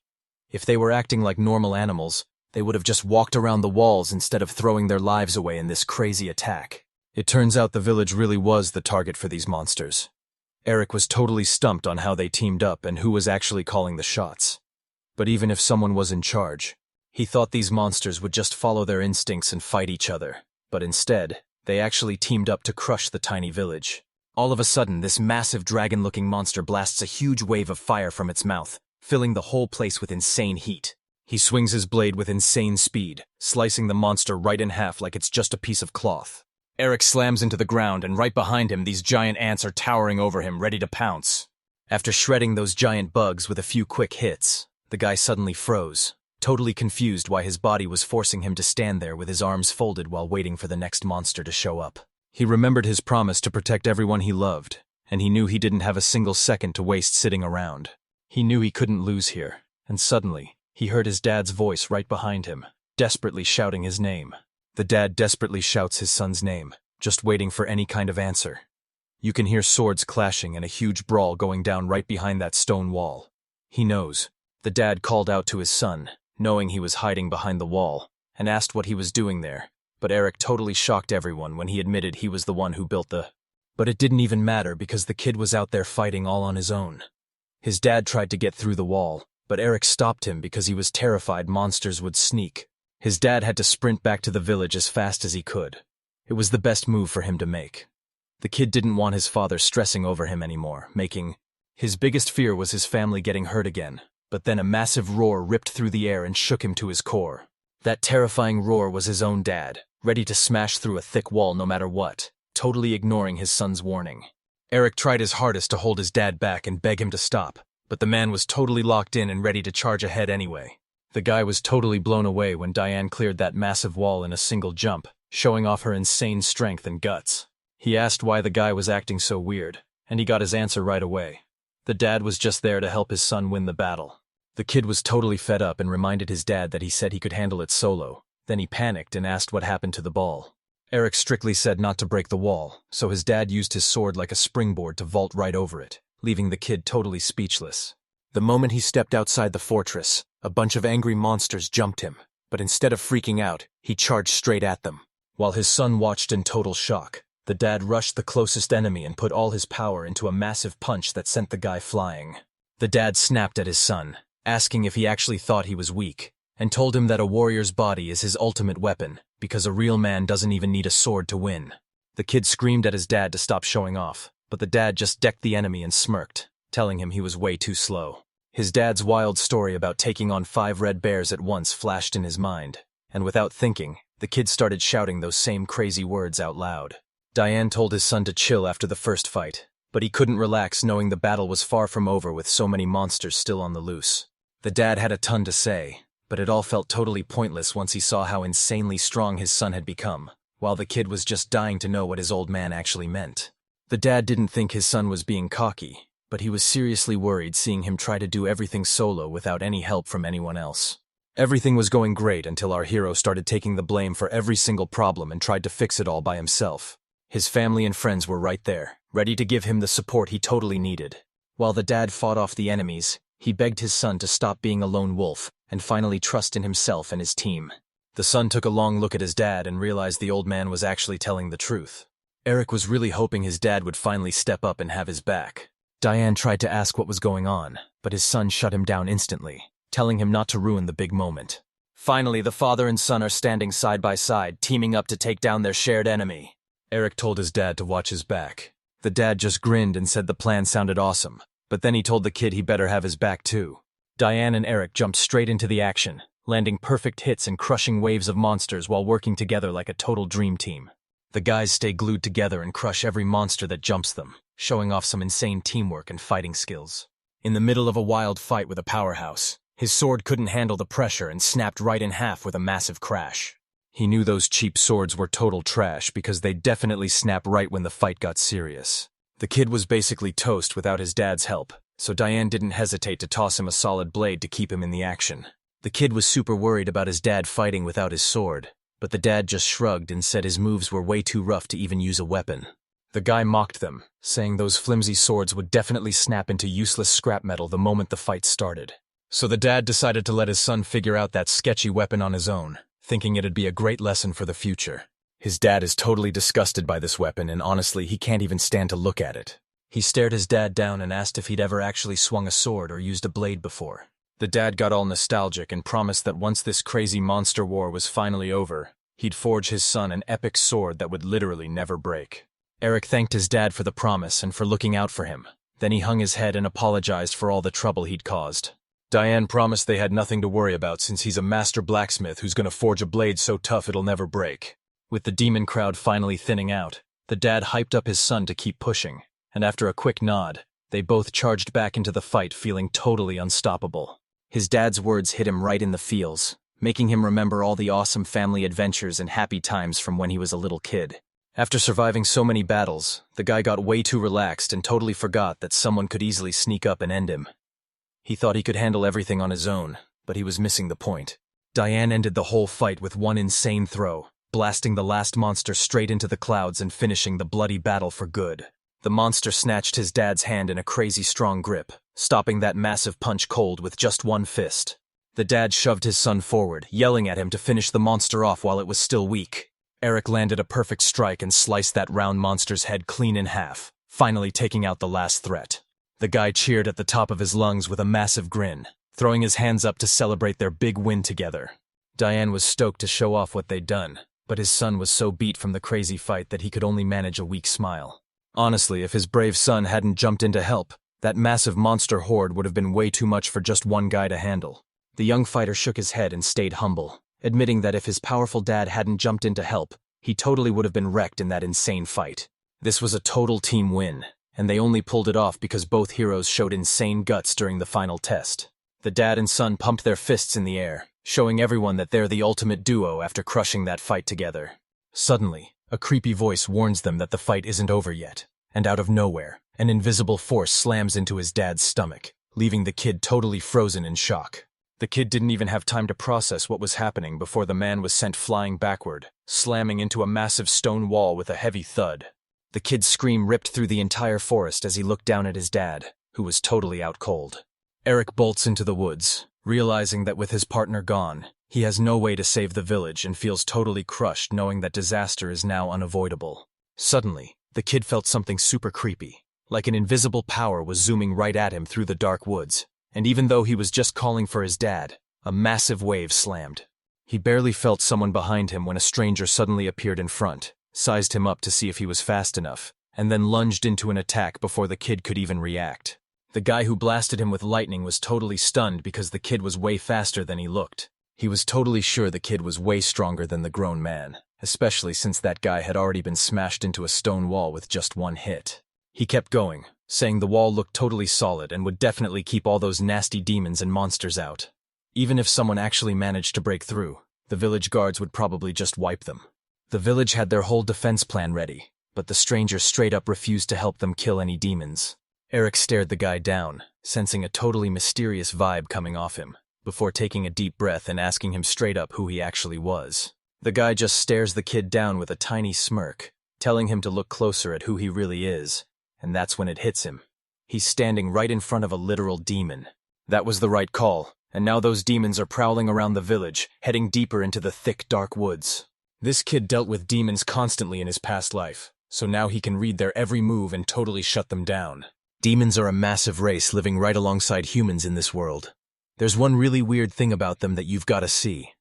If they were acting like normal animals, they would have just walked around the walls instead of throwing their lives away in this crazy attack. It turns out the village really was the target for these monsters. Eric was totally stumped on how they teamed up and who was actually calling the shots. But even if someone was in charge, he thought these monsters would just follow their instincts and fight each other. But instead, They actually teamed up to crush the tiny village. All of a sudden, this massive dragon-looking monster blasts a huge wave of fire from its mouth, filling the whole place with insane heat. He swings his blade with insane speed, slicing the monster right in half like it's just a piece of cloth. Eric slams into the ground, and right behind him, these giant ants are towering over him, ready to pounce. After shredding those giant bugs with a few quick hits, the guy suddenly froze, totally confused why his body was forcing him to stand there with his arms folded while waiting for the next monster to show up. He remembered his promise to protect everyone he loved, and he knew he didn't have a single second to waste sitting around. He knew he couldn't lose here, and suddenly, he heard his dad's voice right behind him, desperately shouting his name. The dad desperately shouts his son's name, just waiting for any kind of answer. You can hear swords clashing and a huge brawl going down right behind that stone wall. He knows. The dad called out to his son, knowing he was hiding behind the wall, and asked what he was doing there, but Eric totally shocked everyone when he admitted he was the one who built the... But it didn't even matter because the kid was out there fighting all on his own. His dad tried to get through the wall, but Eric stopped him because he was terrified monsters would sneak. His dad had to sprint back to the village as fast as he could. It was the best move for him to make. The kid didn't want his father stressing over him anymore, His biggest fear was his family getting hurt again, but then a massive roar ripped through the air and shook him to his core. That terrifying roar was his own dad, ready to smash through a thick wall no matter what, totally ignoring his son's warning. Eric tried his hardest to hold his dad back and beg him to stop, but the man was totally locked in and ready to charge ahead anyway. The guy was totally blown away when Diane cleared that massive wall in a single jump, showing off her insane strength and guts. He asked why the guy was acting so weird, and he got his answer right away. The dad was just there to help his son win the battle. The kid was totally fed up and reminded his dad that he said he could handle it solo. Then he panicked and asked what happened to the ball. Eric strictly said not to break the wall, so his dad used his sword like a springboard to vault right over it, leaving the kid totally speechless. The moment he stepped outside the fortress, a bunch of angry monsters jumped him, but instead of freaking out, he charged straight at them. While his son watched in total shock, the dad rushed the closest enemy and put all his power into a massive punch that sent the guy flying. The dad snapped at his son, asking if he actually thought he was weak, and told him that a warrior's body is his ultimate weapon, because a real man doesn't even need a sword to win. The kid screamed at his dad to stop showing off, but the dad just decked the enemy and smirked, telling him he was way too slow. His dad's wild story about taking on 5 red bears at once flashed in his mind, and without thinking, the kid started shouting those same crazy words out loud. Diane told his son to chill after the first fight, but he couldn't relax knowing the battle was far from over with so many monsters still on the loose. The dad had a ton to say, but it all felt totally pointless once he saw how insanely strong his son had become, while the kid was just dying to know what his old man actually meant. The dad didn't think his son was being cocky, but he was seriously worried seeing him try to do everything solo without any help from anyone else. Everything was going great until our hero started taking the blame for every single problem and tried to fix it all by himself. His family and friends were right there, ready to give him the support he totally needed. While the dad fought off the enemies, he begged his son to stop being a lone wolf and finally trust in himself and his team. The son took a long look at his dad and realized the old man was actually telling the truth. Eric was really hoping his dad would finally step up and have his back. Diane tried to ask what was going on, but his son shut him down instantly, telling him not to ruin the big moment. Finally, the father and son are standing side by side, teaming up to take down their shared enemy. Eric told his dad to watch his back. The dad just grinned and said the plan sounded awesome, but then he told the kid he better have his back too. Diane and Eric jumped straight into the action, landing perfect hits and crushing waves of monsters while working together like a total dream team. The guys stay glued together and crush every monster that jumps them, showing off some insane teamwork and fighting skills. In the middle of a wild fight with a powerhouse, his sword couldn't handle the pressure and snapped right in half with a massive crash. He knew those cheap swords were total trash because they'd definitely snap right when the fight got serious. The kid was basically toast without his dad's help, so Diane didn't hesitate to toss him a solid blade to keep him in the action. The kid was super worried about his dad fighting without his sword, but the dad just shrugged and said his moves were way too rough to even use a weapon. The guy mocked them, saying those flimsy swords would definitely snap into useless scrap metal the moment the fight started. So the dad decided to let his son figure out that sketchy weapon on his own, thinking it'd be a great lesson for the future. His dad is totally disgusted by this weapon, and honestly, he can't even stand to look at it. He stared his dad down and asked if he'd ever actually swung a sword or used a blade before. The dad got all nostalgic and promised that once this crazy monster war was finally over, He'd forge his son an epic sword that would literally never break. Eric thanked his dad for the promise and for looking out for him. Then he hung his head and apologized for all the trouble he'd caused. Diane promised they had nothing to worry about since he's a master blacksmith who's gonna forge a blade so tough it'll never break. With the demon crowd finally thinning out, the dad hyped up his son to keep pushing, and after a quick nod, they both charged back into the fight feeling totally unstoppable. His dad's words hit him right in the feels, making him remember all the awesome family adventures and happy times from when he was a little kid. After surviving so many battles, the guy got way too relaxed and totally forgot that someone could easily sneak up and end him. He thought he could handle everything on his own, but he was missing the point. Diane ended the whole fight with one insane throw, blasting the last monster straight into the clouds and finishing the bloody battle for good. The monster snatched his dad's hand in a crazy strong grip, stopping that massive punch cold with just one fist. The dad shoved his son forward, yelling at him to finish the monster off while it was still weak. Eric landed a perfect strike and sliced that round monster's head clean in half, finally taking out the last threat. The guy cheered at the top of his lungs with a massive grin, throwing his hands up to celebrate their big win together. Diane was stoked to show off what they'd done, but his son was so beat from the crazy fight that he could only manage a weak smile. Honestly, if his brave son hadn't jumped in to help, that massive monster horde would have been way too much for just one guy to handle. The young fighter shook his head and stayed humble, admitting that if his powerful dad hadn't jumped in to help, he totally would have been wrecked in that insane fight. This was a total team win, and they only pulled it off because both heroes showed insane guts during the final test. The dad and son pumped their fists in the air, showing everyone that they're the ultimate duo after crushing that fight together. Suddenly, a creepy voice warns them that the fight isn't over yet, and out of nowhere, an invisible force slams into his dad's stomach, leaving the kid totally frozen in shock. The kid didn't even have time to process what was happening before the man was sent flying backward, slamming into a massive stone wall with a heavy thud. The kid's scream ripped through the entire forest as he looked down at his dad, who was totally out cold. Eric bolts into the woods, realizing that with his partner gone, he has no way to save the village and feels totally crushed knowing that disaster is now unavoidable. Suddenly, the kid felt something super creepy, like an invisible power was zooming right at him through the dark woods, and even though he was just calling for his dad, a massive wave slammed. He barely felt someone behind him when a stranger suddenly appeared in front, sized him up to see if he was fast enough, and then lunged into an attack before the kid could even react. The guy who blasted him with lightning was totally stunned because the kid was way faster than he looked. He was totally sure the kid was way stronger than the grown man, especially since that guy had already been smashed into a stone wall with just one hit. He kept going, saying the wall looked totally solid and would definitely keep all those nasty demons and monsters out. Even if someone actually managed to break through, the village guards would probably just wipe them. The village had their whole defense plan ready, but the stranger straight up refused to help them kill any demons. Eric stared the guy down, sensing a totally mysterious vibe coming off him, before taking a deep breath and asking him straight up who he actually was. The guy just stares the kid down with a tiny smirk, telling him to look closer at who he really is, and that's when it hits him. He's standing right in front of a literal demon. That was the right call, and now those demons are prowling around the village, heading deeper into the thick, dark woods. This kid dealt with demons constantly in his past life, so now he can read their every move and totally shut them down. Demons are a massive race living right alongside humans in this world. There's one really weird thing about them that you've got to see.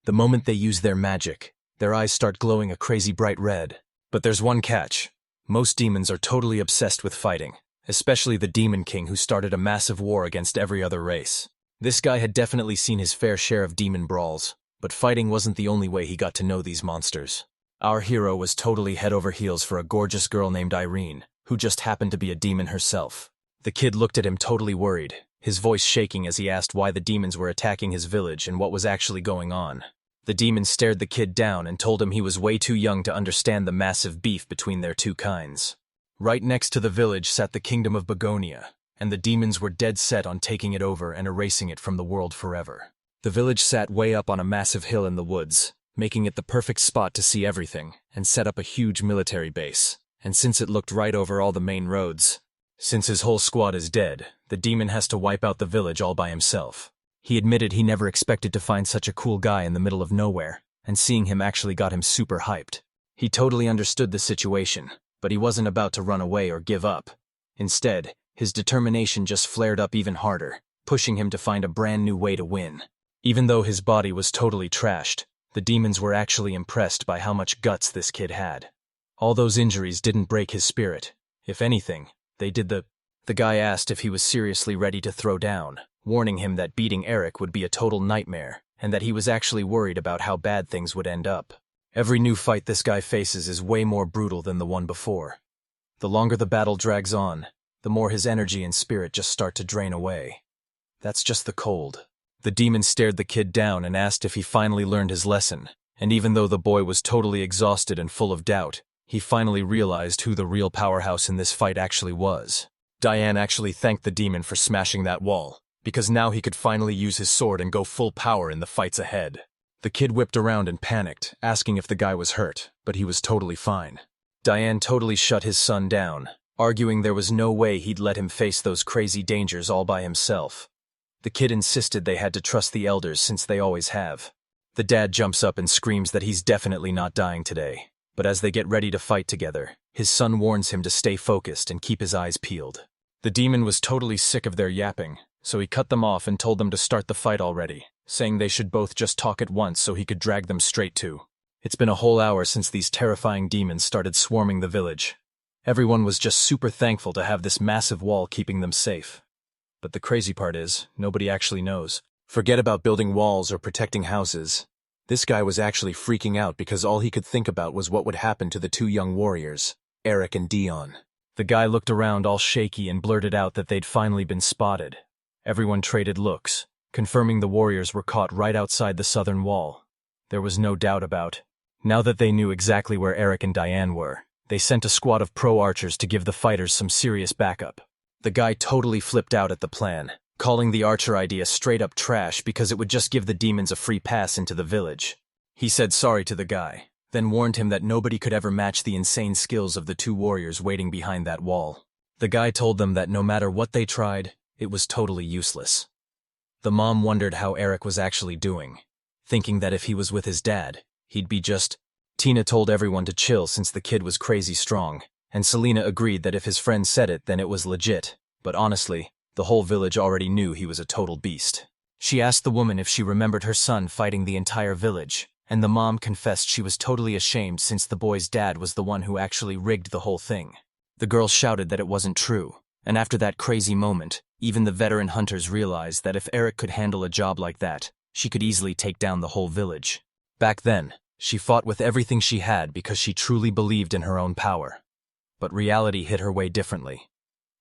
The moment they use their magic, their eyes start glowing a crazy bright red. But there's one catch. Most demons are totally obsessed with fighting, especially the Demon King who started a massive war against every other race. This guy had definitely seen his fair share of demon brawls, but fighting wasn't the only way he got to know these monsters. Our hero was totally head over heels for a gorgeous girl named Irene, who just happened to be a demon herself. The kid looked at him totally worried, his voice shaking as he asked why the demons were attacking his village and what was actually going on. The demon stared the kid down and told him he was way too young to understand the massive beef between their two kinds. Right next to the village sat the kingdom of Begonia, and the demons were dead set on taking it over and erasing it from the world forever. The village sat way up on a massive hill in the woods, making it the perfect spot to see everything, and set up a huge military base. And since it looked right over all the main roads, since his whole squad is dead, the demon has to wipe out the village all by himself. He admitted he never expected to find such a cool guy in the middle of nowhere, and seeing him actually got him super hyped. He totally understood the situation, but he wasn't about to run away or give up. Instead, his determination just flared up even harder, pushing him to find a brand new way to win. Even though his body was totally trashed, The demons were actually impressed by how much guts this kid had. All those injuries didn't break his spirit. If anything, they did. The guy asked if he was seriously ready to throw down, warning him that beating Eric would be a total nightmare, and that he was actually worried about how bad things would end up. Every new fight this guy faces is way more brutal than the one before. The longer the battle drags on, the more his energy and spirit just start to drain away. That's just the cold. The demon stared the kid down and asked if he finally learned his lesson, and even though the boy was totally exhausted and full of doubt, he finally realized who the real powerhouse in this fight actually was. Diane actually thanked the demon for smashing that wall, because now he could finally use his sword and go full power in the fights ahead. The kid whipped around and panicked, asking if the guy was hurt, but he was totally fine. Diane totally shut his son down, arguing there was no way he'd let him face those crazy dangers all by himself. The kid insisted they had to trust the elders since they always have. The dad jumps up and screams that he's definitely not dying today, but as they get ready to fight together, his son warns him to stay focused and keep his eyes peeled. The demon was totally sick of their yapping, so he cut them off and told them to start the fight already, saying they should both just talk at once so he could drag them straight to. It's been a whole hour since these terrifying demons started swarming the village. Everyone was just super thankful to have this massive wall keeping them safe. But the crazy part is, nobody actually knows. Forget about building walls or protecting houses. This guy was actually freaking out because all he could think about was what would happen to the two young warriors, Eric and Dion. The guy looked around all shaky and blurted out that they'd finally been spotted. Everyone traded looks, confirming the warriors were caught right outside the southern wall. There was no doubt about. Now that they knew exactly where Eric and Diane were, they sent a squad of pro archers to give the fighters some serious backup. The guy totally flipped out at the plan, calling the archer idea straight-up trash because it would just give the demons a free pass into the village. He said sorry to the guy, then warned him that nobody could ever match the insane skills of the two warriors waiting behind that wall. The guy told them that no matter what they tried, it was totally useless. The mom wondered how Eric was actually doing, thinking that if he was with his dad, he'd be just... Tina told everyone to chill since the kid was crazy strong, and Selena agreed that if his friend said it, then it was legit. But honestly, the whole village already knew he was a total beast. She asked the woman if she remembered her son fighting the entire village, and the mom confessed she was totally ashamed since the boy's dad was the one who actually rigged the whole thing. The girl shouted that it wasn't true, and after that crazy moment, even the veteran hunters realized that if Eric could handle a job like that, she could easily take down the whole village. Back then, she fought with everything she had because she truly believed in her own power. But reality hit her way differently.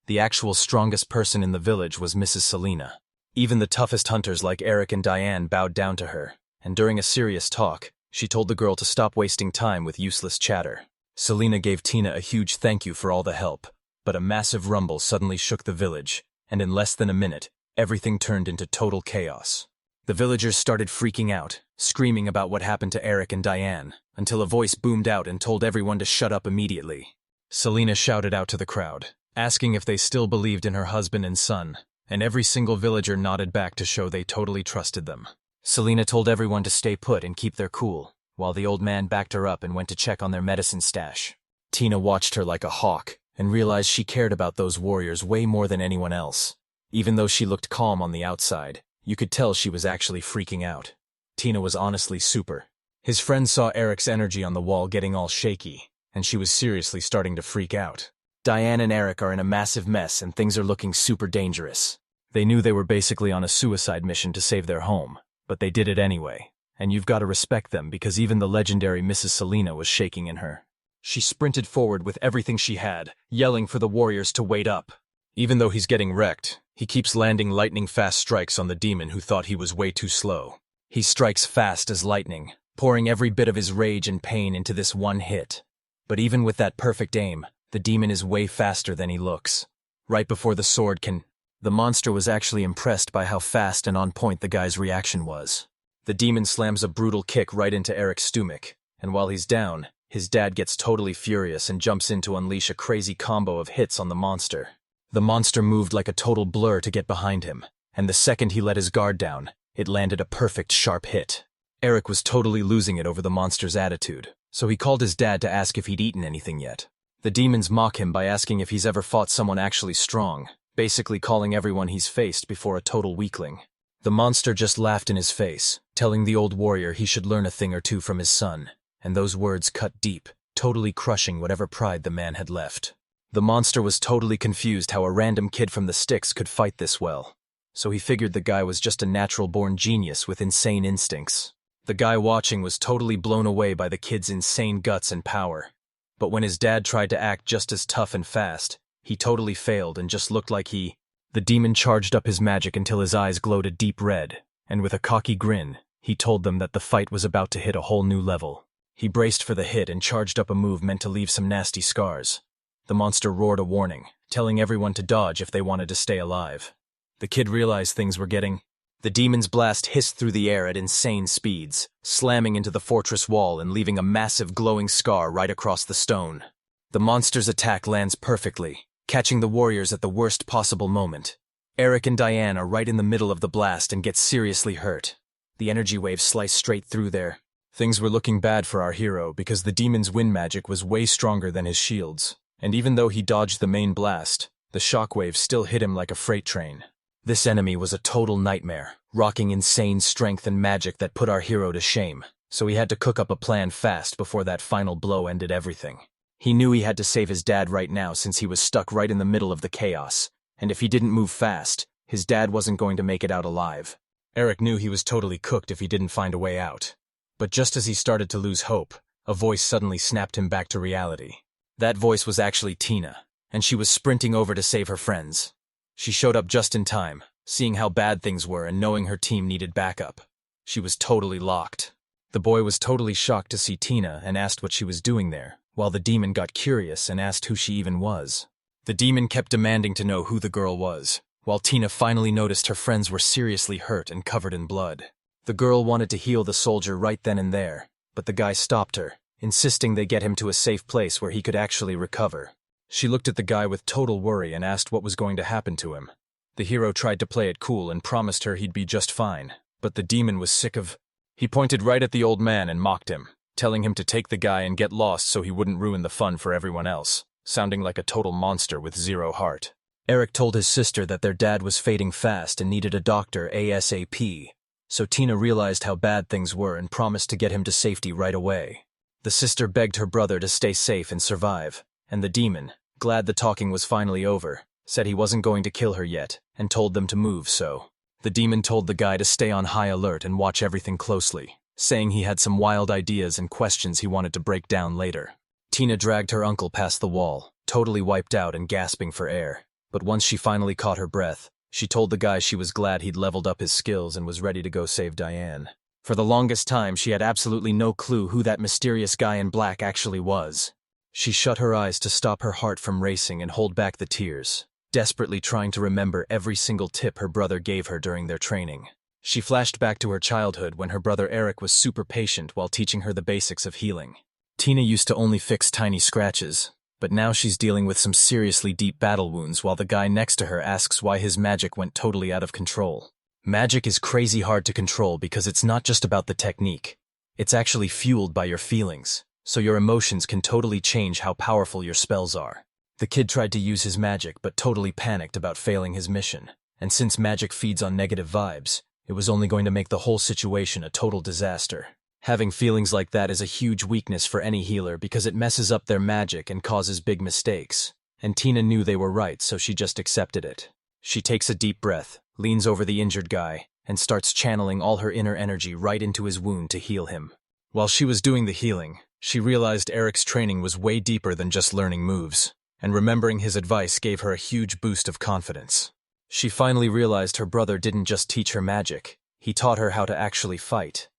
The actual strongest person in the village was Mrs. Selena. Even the toughest hunters like Eric and Diane bowed down to her, and during a serious talk, she told the girl to stop wasting time with useless chatter. Selena gave Tina a huge thank you for all the help, but a massive rumble suddenly shook the village, and in less than a minute, everything turned into total chaos. The villagers started freaking out, screaming about what happened to Eric and Diane, until a voice boomed out and told everyone to shut up immediately. Selena shouted out to the crowd, asking if they still believed in her husband and son, and every single villager nodded back to show they totally trusted them. Selena told everyone to stay put and keep their cool, while the old man backed her up and went to check on their medicine stash. Tina watched her like a hawk and realized she cared about those warriors way more than anyone else. Even though she looked calm on the outside, you could tell she was actually freaking out. Tina was honestly super. His friend saw Eric's energy on the wall getting all shaky, and she was seriously starting to freak out. Diane and Eric are in a massive mess and things are looking super dangerous. They knew they were basically on a suicide mission to save their home, but they did it anyway, and you've got to respect them because even the legendary Mrs. Selena was shaking in her. She sprinted forward with everything she had, yelling for the warriors to wait up. Even though he's getting wrecked, he keeps landing lightning-fast strikes on the demon who thought he was way too slow. He strikes fast as lightning, pouring every bit of his rage and pain into this one hit. But even with that perfect aim, the demon is way faster than he looks. Right before the sword can... The monster was actually impressed by how fast and on point the guy's reaction was. The demon slams a brutal kick right into Eric's stomach, and while he's down, his dad gets totally furious and jumps in to unleash a crazy combo of hits on the monster. The monster moved like a total blur to get behind him, and the second he let his guard down, it landed a perfect sharp hit. Eric was totally losing it over the monster's attitude, so he called his dad to ask if he'd eaten anything yet. The demons mock him by asking if he's ever fought someone actually strong, basically calling everyone he's faced before a total weakling. The monster just laughed in his face, telling the old warrior he should learn a thing or two from his son, and those words cut deep, totally crushing whatever pride the man had left. The monster was totally confused how a random kid from the sticks could fight this well, so he figured the guy was just a natural-born genius with insane instincts. The guy watching was totally blown away by the kid's insane guts and power. But when his dad tried to act just as tough and fast, he totally failed and just looked like The demon charged up his magic until his eyes glowed a deep red, and with a cocky grin, he told them that the fight was about to hit a whole new level. He braced for the hit and charged up a move meant to leave some nasty scars. The monster roared a warning, telling everyone to dodge if they wanted to stay alive. The kid realized things were getting. The demon's blast hissed through the air at insane speeds, slamming into the fortress wall and leaving a massive glowing scar right across the stone. The monster's attack lands perfectly, catching the warriors at the worst possible moment. Eric and Diane are right in the middle of the blast and get seriously hurt. The energy waves slice straight through there. Things were looking bad for our hero because the demon's wind magic was way stronger than his shields, and even though he dodged the main blast, the shockwave still hit him like a freight train. This enemy was a total nightmare, rocking insane strength and magic that put our hero to shame, so he had to cook up a plan fast before that final blow ended everything. He knew he had to save his dad right now since he was stuck right in the middle of the chaos, and if he didn't move fast, his dad wasn't going to make it out alive. Eric knew he was totally cooked if he didn't find a way out. But just as he started to lose hope, a voice suddenly snapped him back to reality. That voice was actually Nenah, and she was sprinting over to save her friends. She showed up just in time, seeing how bad things were and knowing her team needed backup. She was totally locked. The boy was totally shocked to see Nenah and asked what she was doing there, while the demon got curious and asked who she even was. The demon kept demanding to know who the girl was, while Nenah finally noticed her friends were seriously hurt and covered in blood. The girl wanted to heal the soldier right then and there, but the guy stopped her, insisting they get him to a safe place where he could actually recover. She looked at the guy with total worry and asked what was going to happen to him. The hero tried to play it cool and promised her he'd be just fine, but the demon was sick of... He pointed right at the old man and mocked him, telling him to take the guy and get lost so he wouldn't ruin the fun for everyone else, sounding like a total monster with zero heart. Eric told his sister that their dad was fading fast and needed a doctor ASAP, so Nenah realized how bad things were and promised to get him to safety right away. The sister begged her brother to stay safe and survive, and the demon, glad the talking was finally over, said he wasn't going to kill her yet, and told them to move so. The demon told the guy to stay on high alert and watch everything closely, saying he had some wild ideas and questions he wanted to break down later. Nenah dragged her uncle past the wall, totally wiped out and gasping for air, but once she finally caught her breath, she told the guy she was glad he'd leveled up his skills and was ready to go save Diane. For the longest time, she had absolutely no clue who that mysterious guy in black actually was. She shut her eyes to stop her heart from racing and hold back the tears, desperately trying to remember every single tip her brother gave her during their training. She flashed back to her childhood when her brother Eric was super patient while teaching her the basics of healing. Nenah used to only fix tiny scratches, but now she's dealing with some seriously deep battle wounds while the guy next to her asks why his magic went totally out of control. Magic is crazy hard to control because it's not just about the technique. It's actually fueled by your feelings, so your emotions can totally change how powerful your spells are. The kid tried to use his magic but totally panicked about failing his mission, and since magic feeds on negative vibes, it was only going to make the whole situation a total disaster. Having feelings like that is a huge weakness for any healer because it messes up their magic and causes big mistakes, and Nenah knew they were right, so she just accepted it. She takes a deep breath, leans over the injured guy, and starts channeling all her inner energy right into his wound to heal him. While she was doing the healing, she realized Eric's training was way deeper than just learning moves, and remembering his advice gave her a huge boost of confidence. She finally realized her brother didn't just teach her magic, he taught her how to actually fight.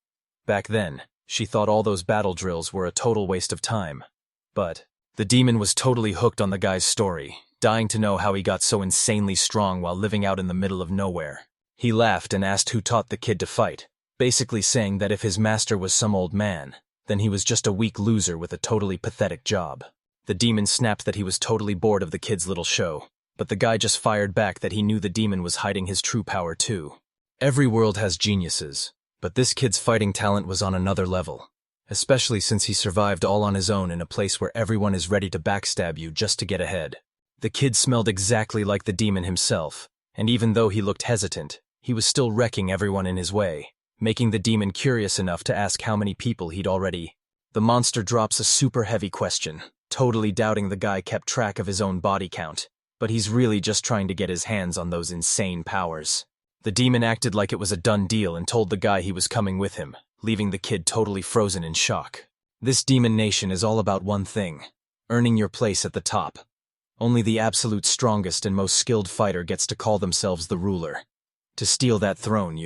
Back then, she thought all those battle drills were a total waste of time. But the demon was totally hooked on the guy's story, dying to know how he got so insanely strong while living out in the middle of nowhere. He laughed and asked who taught the kid to fight, basically saying that if his master was some old man, then he was just a weak loser with a totally pathetic job. The demon snapped that he was totally bored of the kid's little show, but the guy just fired back that he knew the demon was hiding his true power too. Every world has geniuses, but this kid's fighting talent was on another level, especially since he survived all on his own in a place where everyone is ready to backstab you just to get ahead. The kid smelled exactly like the demon himself, and even though he looked hesitant, he was still wrecking everyone in his way, making the demon curious enough to ask how many people he'd already. The monster drops a super heavy question, totally doubting the guy kept track of his own body count, but he's really just trying to get his hands on those insane powers. The demon acted like it was a done deal and told the guy he was coming with him, leaving the kid totally frozen in shock. This demon nation is all about one thing: earning your place at the top. Only the absolute strongest and most skilled fighter gets to call themselves the ruler. To steal that throne,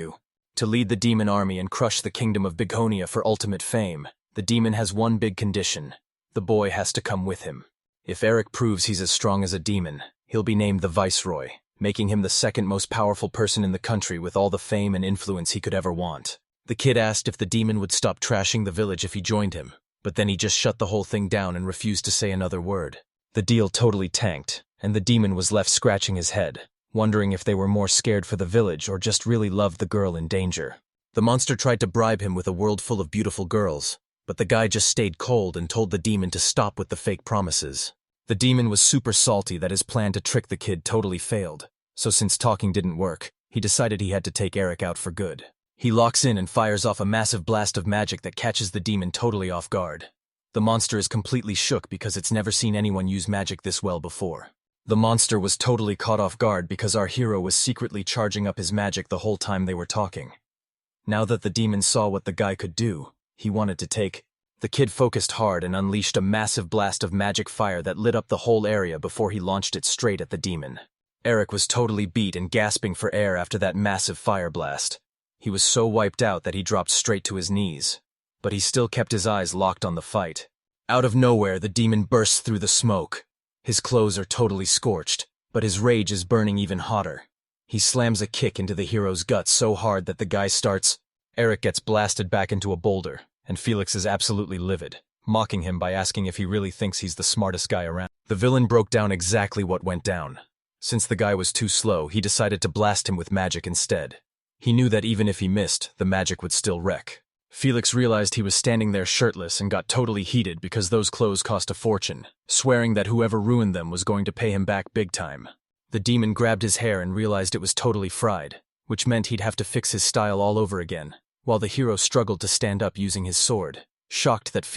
to lead the demon army and crush the kingdom of Bigonia for ultimate fame, the demon has one big condition: the boy has to come with him. If Eric proves he's as strong as a demon, he'll be named the Viceroy, making him the second most powerful person in the country with all the fame and influence he could ever want. The kid asked if the demon would stop trashing the village if he joined him, but then he just shut the whole thing down and refused to say another word. The deal totally tanked, and the demon was left scratching his head, wondering if they were more scared for the village or just really loved the girl in danger. The monster tried to bribe him with a world full of beautiful girls, but the guy just stayed cold and told the demon to stop with the fake promises. The demon was super salty that his plan to trick the kid totally failed, so since talking didn't work, he decided he had to take Eric out for good. He locks in and fires off a massive blast of magic that catches the demon totally off guard. The monster is completely shook because it's never seen anyone use magic this well before. The monster was totally caught off guard because our hero was secretly charging up his magic the whole time they were talking. Now that the demon saw what the guy could do, he wanted to take. The kid focused hard and unleashed a massive blast of magic fire that lit up the whole area before he launched it straight at the demon. Eric was totally beat and gasping for air after that massive fire blast. He was so wiped out that he dropped straight to his knees. But he still kept his eyes locked on the fight. Out of nowhere, the demon bursts through the smoke. His clothes are totally scorched, but his rage is burning even hotter. He slams a kick into the hero's gut so hard that the guy starts. Eric gets blasted back into a boulder, and Felix is absolutely livid, mocking him by asking if he really thinks he's the smartest guy around. The villain broke down exactly what went down. Since the guy was too slow, he decided to blast him with magic instead. He knew that even if he missed, the magic would still wreck. Felix realized he was standing there shirtless and got totally heated because those clothes cost a fortune, swearing that whoever ruined them was going to pay him back big time. The demon grabbed his hair and realized it was totally fried, which meant he'd have to fix his style all over again, while the hero struggled to stand up using his sword, shocked that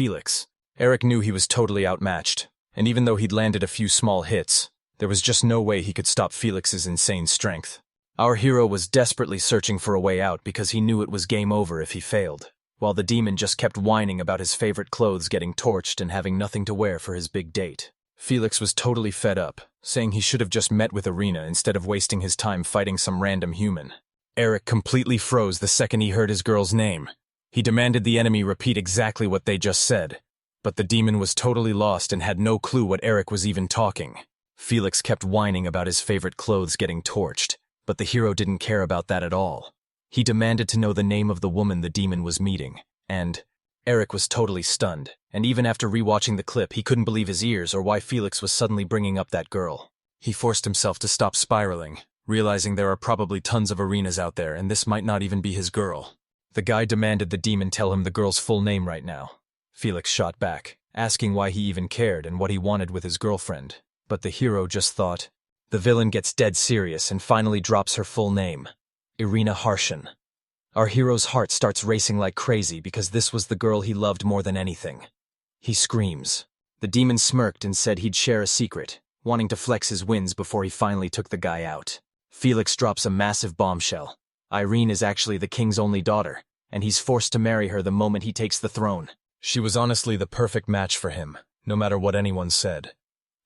Eric knew he was totally outmatched, and even though he'd landed a few small hits, there was just no way he could stop Felix's insane strength. Our hero was desperately searching for a way out because he knew it was game over if he failed, while the demon just kept whining about his favorite clothes getting torched and having nothing to wear for his big date. Felix was totally fed up, saying he should have just met with Irene instead of wasting his time fighting some random human. Eric completely froze the second he heard his girl's name. He demanded the enemy repeat exactly what they just said, but the demon was totally lost and had no clue what Eric was even talking. Felix kept whining about his favorite clothes getting torched, but the hero didn't care about that at all. He demanded to know the name of the woman the demon was meeting, and Eric was totally stunned, and even after rewatching the clip, he couldn't believe his ears or why Felix was suddenly bringing up that girl. He forced himself to stop spiraling, realizing there are probably tons of Irenes out there and this might not even be his girl. The guy demanded the demon tell him the girl's full name right now. Felix shot back, asking why he even cared and what he wanted with his girlfriend, but the hero just thought. The villain gets dead serious and finally drops her full name, Irene Harshen. Our hero's heart starts racing like crazy because this was the girl he loved more than anything. He screams. The demon smirked and said he'd share a secret, wanting to flex his wins before he finally took the guy out. Felix drops a massive bombshell. Irene is actually the king's only daughter, and he's forced to marry her the moment he takes the throne. She was honestly the perfect match for him, no matter what anyone said.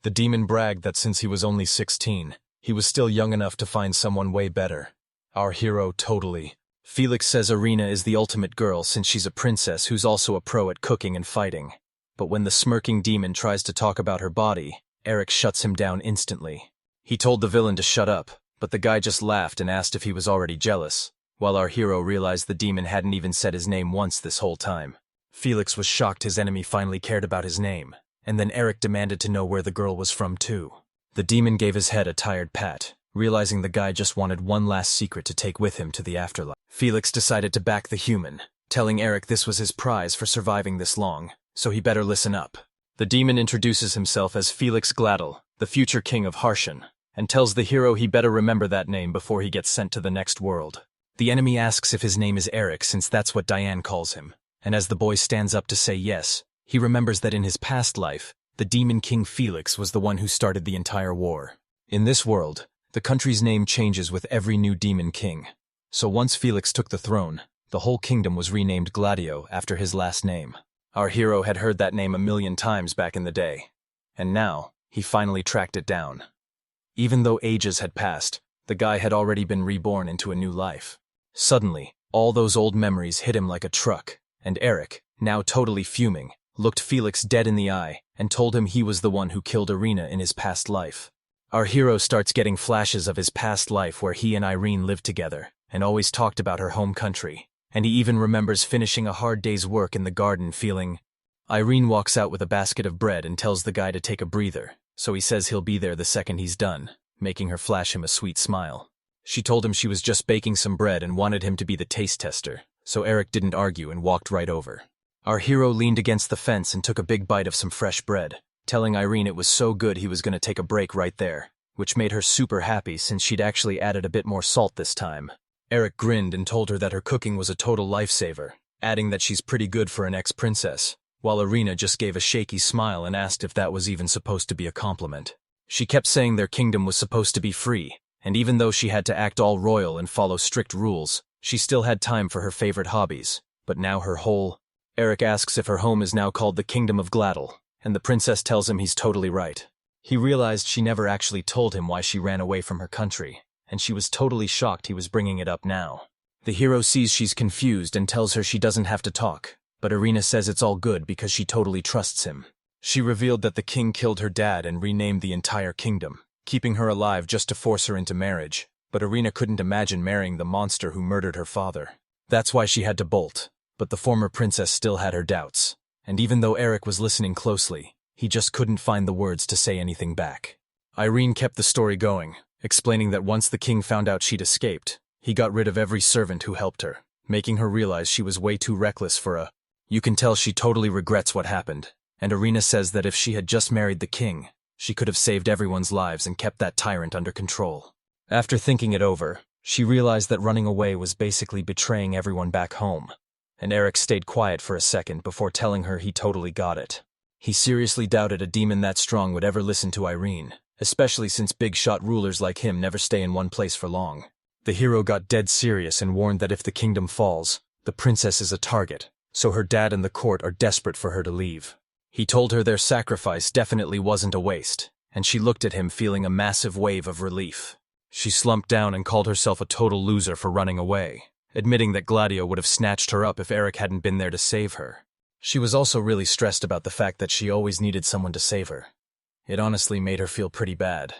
The demon bragged that since he was only 16, he was still young enough to find someone way better. Our hero totally. Felix says Irene is the ultimate girl since she's a princess who's also a pro at cooking and fighting. But when the smirking demon tries to talk about her body, Eric shuts him down instantly. He told the villain to shut up, but the guy just laughed and asked if he was already jealous, while our hero realized the demon hadn't even said his name once this whole time. Felix was shocked his enemy finally cared about his name, and then Eric demanded to know where the girl was from too. The demon gave his head a tired pat, realizing the guy just wanted one last secret to take with him to the afterlife. Felix decided to back the human, telling Eric this was his prize for surviving this long, so he better listen up. The demon introduces himself as Felix Gladel, the future king of Harshen, and tells the hero he better remember that name before he gets sent to the next world. The enemy asks if his name is Eric since that's what Diane calls him, and as the boy stands up to say yes, he remembers that in his past life, the demon king Felix was the one who started the entire war. In this world, the country's name changes with every new demon king. So once Felix took the throne, the whole kingdom was renamed Gladio after his last name. Our hero had heard that name 1,000,000 times back in the day, and now he finally tracked it down. Even though ages had passed, the guy had already been reborn into a new life. Suddenly, all those old memories hit him like a truck, and Eric, now totally fuming, looked Felix dead in the eye and told him he was the one who killed Irene in his past life. Our hero starts getting flashes of his past life where he and Irene lived together and always talked about her home country, and he even remembers finishing a hard day's work in the garden feeling. Irene walks out with a basket of bread and tells the guy to take a breather, so he says he'll be there the second he's done, making her flash him a sweet smile. She told him she was just baking some bread and wanted him to be the taste tester, so Eric didn't argue and walked right over. Our hero leaned against the fence and took a big bite of some fresh bread, telling Irene it was so good he was going to take a break right there, which made her super happy since she'd actually added a bit more salt this time. Eric grinned and told her that her cooking was a total lifesaver, adding that she's pretty good for an ex-princess, while Irene just gave a shaky smile and asked if that was even supposed to be a compliment. She kept saying their kingdom was supposed to be free, and even though she had to act all royal and follow strict rules, she still had time for her favorite hobbies, but now her whole... Eric asks if her home is now called the Kingdom of Gladdle, and the princess tells him he's totally right. He realized she never actually told him why she ran away from her country, and she was totally shocked he was bringing it up now. The hero sees she's confused and tells her she doesn't have to talk, but Irene says it's all good because she totally trusts him. She revealed that the king killed her dad and renamed the entire kingdom, keeping her alive just to force her into marriage, but Irene couldn't imagine marrying the monster who murdered her father. That's why she had to bolt, but the former princess still had her doubts, and even though Eric was listening closely, he just couldn't find the words to say anything back. Irene kept the story going, explaining that once the king found out she'd escaped, he got rid of every servant who helped her, making her realize she was way too reckless for a... You can tell she totally regrets what happened, and Irene says that if she had just married the king, she could have saved everyone's lives and kept that tyrant under control. After thinking it over, she realized that running away was basically betraying everyone back home, and Eric stayed quiet for a second before telling her he totally got it. He seriously doubted a demon that strong would ever listen to Irene, especially since big-shot rulers like him never stay in one place for long. The hero got dead serious and warned that if the kingdom falls, the princess is a target, so her dad and the court are desperate for her to leave. He told her their sacrifice definitely wasn't a waste, and she looked at him feeling a massive wave of relief. She slumped down and called herself a total loser for running away, admitting that Gladio would have snatched her up if Eric hadn't been there to save her. She was also really stressed about the fact that she always needed someone to save her. It honestly made her feel pretty bad.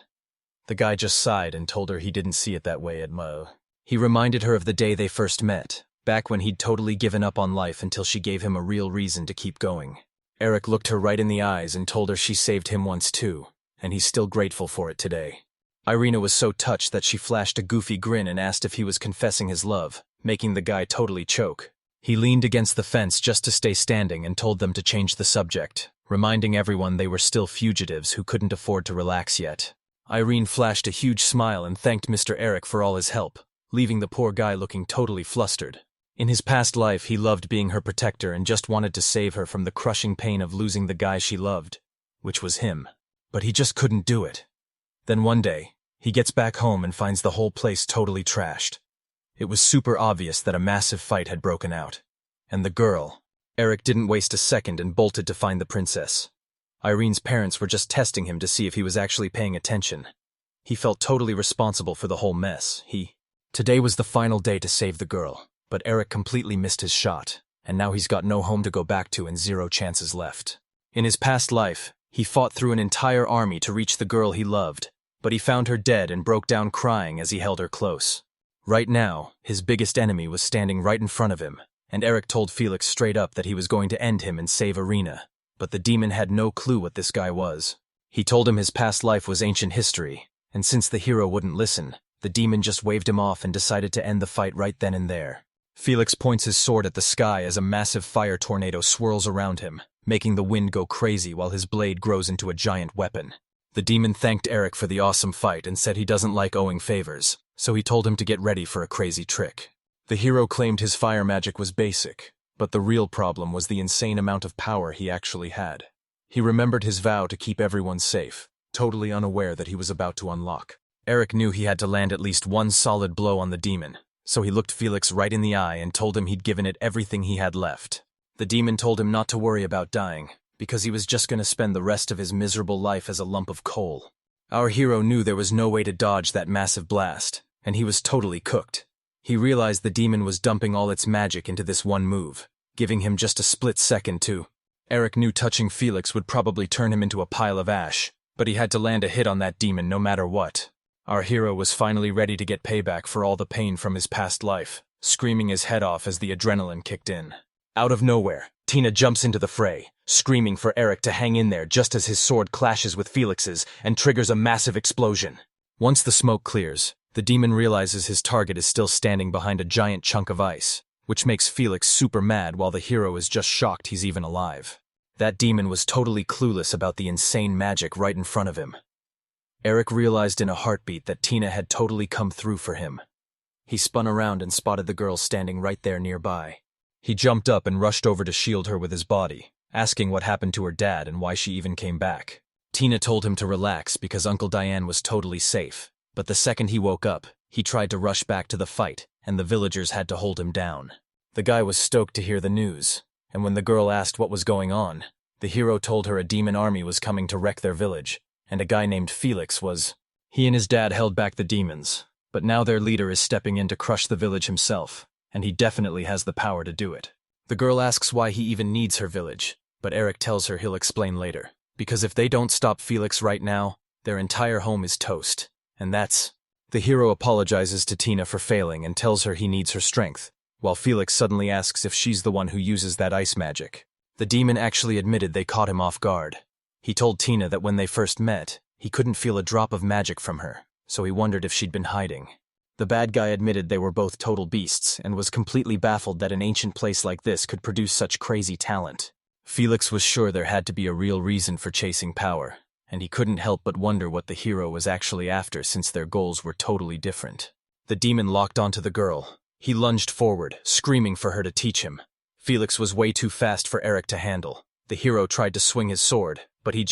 The guy just sighed and told her he didn't see it that way at Mo. He reminded her of the day they first met, back when he'd totally given up on life until she gave him a real reason to keep going. Eric looked her right in the eyes and told her she saved him once too, and he's still grateful for it today. Irene was so touched that she flashed a goofy grin and asked if he was confessing his love, making the guy totally choke. He leaned against the fence just to stay standing and told them to change the subject, reminding everyone they were still fugitives who couldn't afford to relax yet. Irene flashed a huge smile and thanked Mr. Eric for all his help, leaving the poor guy looking totally flustered. In his past life, he loved being her protector and just wanted to save her from the crushing pain of losing the guy she loved, which was him. But he just couldn't do it. Then one day, he gets back home and finds the whole place totally trashed. It was super obvious that a massive fight had broken out. And the girl... Eric didn't waste a second and bolted to find the princess. Irene's parents were just testing him to see if he was actually paying attention. He felt totally responsible for the whole mess. Today was the final day to save the girl, but Eric completely missed his shot, and now he's got no home to go back to and 0 chances left. In his past life, he fought through an entire army to reach the girl he loved, but he found her dead and broke down crying as he held her close. Right now, his biggest enemy was standing right in front of him, and Eric told Felix straight up that he was going to end him and save Irene, but the demon had no clue what this guy was. He told him his past life was ancient history, and since the hero wouldn't listen, the demon just waved him off and decided to end the fight right then and there. Felix points his sword at the sky as a massive fire tornado swirls around him, making the wind go crazy while his blade grows into a giant weapon. The demon thanked Eric for the awesome fight and said he doesn't like owing favors, so he told him to get ready for a crazy trick. The hero claimed his fire magic was basic, but the real problem was the insane amount of power he actually had. He remembered his vow to keep everyone safe, totally unaware that he was about to unlock. Eric knew he had to land at least one solid blow on the demon, so he looked Felix right in the eye and told him he'd given it everything he had left. The demon told him not to worry about dying, because he was just going to spend the rest of his miserable life as a lump of coal. Our hero knew there was no way to dodge that massive blast, and he was totally cooked. He realized the demon was dumping all its magic into this one move, giving him just a split second to. Eric knew touching Felix would probably turn him into a pile of ash, but he had to land a hit on that demon no matter what. Our hero was finally ready to get payback for all the pain from his past life, screaming his head off as the adrenaline kicked in. Out of nowhere, Nenah jumps into the fray, screaming for Eric to hang in there just as his sword clashes with Felix's and triggers a massive explosion. Once the smoke clears, the demon realizes his target is still standing behind a giant chunk of ice, which makes Felix super mad while the hero is just shocked he's even alive. That demon was totally clueless about the insane magic right in front of him. Eric realized in a heartbeat that Nenah had totally come through for him. He spun around and spotted the girl standing right there nearby. He jumped up and rushed over to shield her with his body, asking what happened to her dad and why she even came back. Nenah told him to relax because Uncle Diane was totally safe, but the second he woke up, he tried to rush back to the fight, and the villagers had to hold him down. The guy was stoked to hear the news, and when the girl asked what was going on, the hero told her a demon army was coming to wreck their village, and a guy named Felix was. He and his dad held back the demons, but now their leader is stepping in to crush the village himself, and he definitely has the power to do it. The girl asks why he even needs her village, but Eric tells her he'll explain later, because if they don't stop Felix right now, their entire home is toast, and that's. The hero apologizes to Nenah for failing and tells her he needs her strength, while Felix suddenly asks if she's the one who uses that ice magic. The demon actually admitted they caught him off guard. He told Nenah that when they first met, he couldn't feel a drop of magic from her, so he wondered if she'd been hiding. The bad guy admitted they were both total beasts and was completely baffled that an ancient place like this could produce such crazy talent. Felix was sure there had to be a real reason for chasing power, and he couldn't help but wonder what the hero was actually after since their goals were totally different. The demon locked onto the girl. He lunged forward, screaming for her to teach him. Felix was way too fast for Eric to handle. The hero tried to swing his sword, but he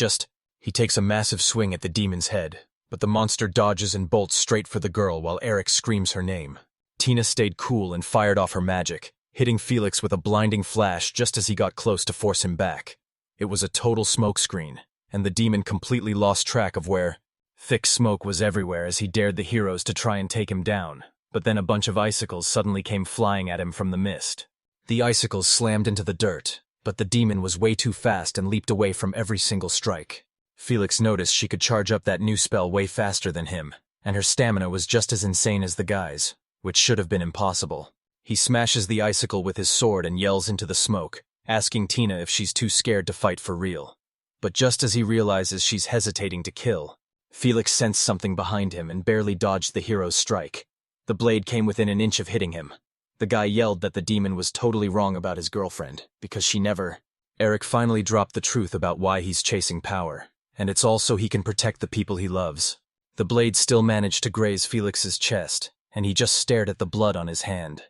takes a massive swing at the demon's head, but the monster dodges and bolts straight for the girl while Eric screams her name. Nenah stayed cool and fired off her magic, hitting Felix with a blinding flash just as he got close to force him back. It was a total smokescreen, and the demon completely lost track of where. Thick smoke was everywhere as he dared the heroes to try and take him down, but then a bunch of icicles suddenly came flying at him from the mist. The icicles slammed into the dirt, but the demon was way too fast and leaped away from every single strike. Felix noticed she could charge up that new spell way faster than him, and her stamina was just as insane as the guy's, which should have been impossible. He smashes the icicle with his sword and yells into the smoke, asking Nenah if she's too scared to fight for real. But just as he realizes she's hesitating to kill, Felix sensed something behind him and barely dodged the hero's strike. The blade came within an inch of hitting him. The guy yelled that the demon was totally wrong about his girlfriend, because she never. Eric finally dropped the truth about why he's chasing power, and it's all so he can protect the people he loves. The blade still managed to graze Felix's chest, and he just stared at the blood on his hand.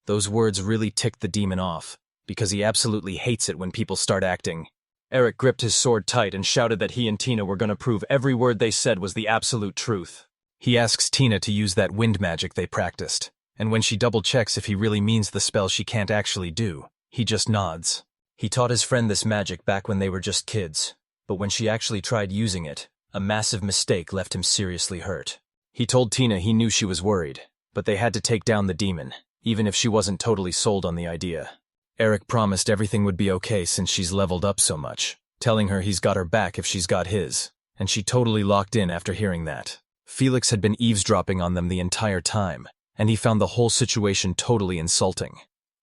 Those words really ticked the demon off, because he absolutely hates it when people start acting. Eric gripped his sword tight and shouted that he and Nenah were going to prove every word they said was the absolute truth. He asks Nenah to use that wind magic they practiced, and when she double-checks if he really means the spell she can't actually do, he just nods. He taught his friend this magic back when they were just kids, but when she actually tried using it, a massive mistake left him seriously hurt. He told Nenah he knew she was worried, but they had to take down the demon, even if she wasn't totally sold on the idea. Eric promised everything would be okay since she's leveled up so much, telling her he's got her back if she's got his, and she totally locked in after hearing that. Felix had been eavesdropping on them the entire time, and he found the whole situation totally insulting.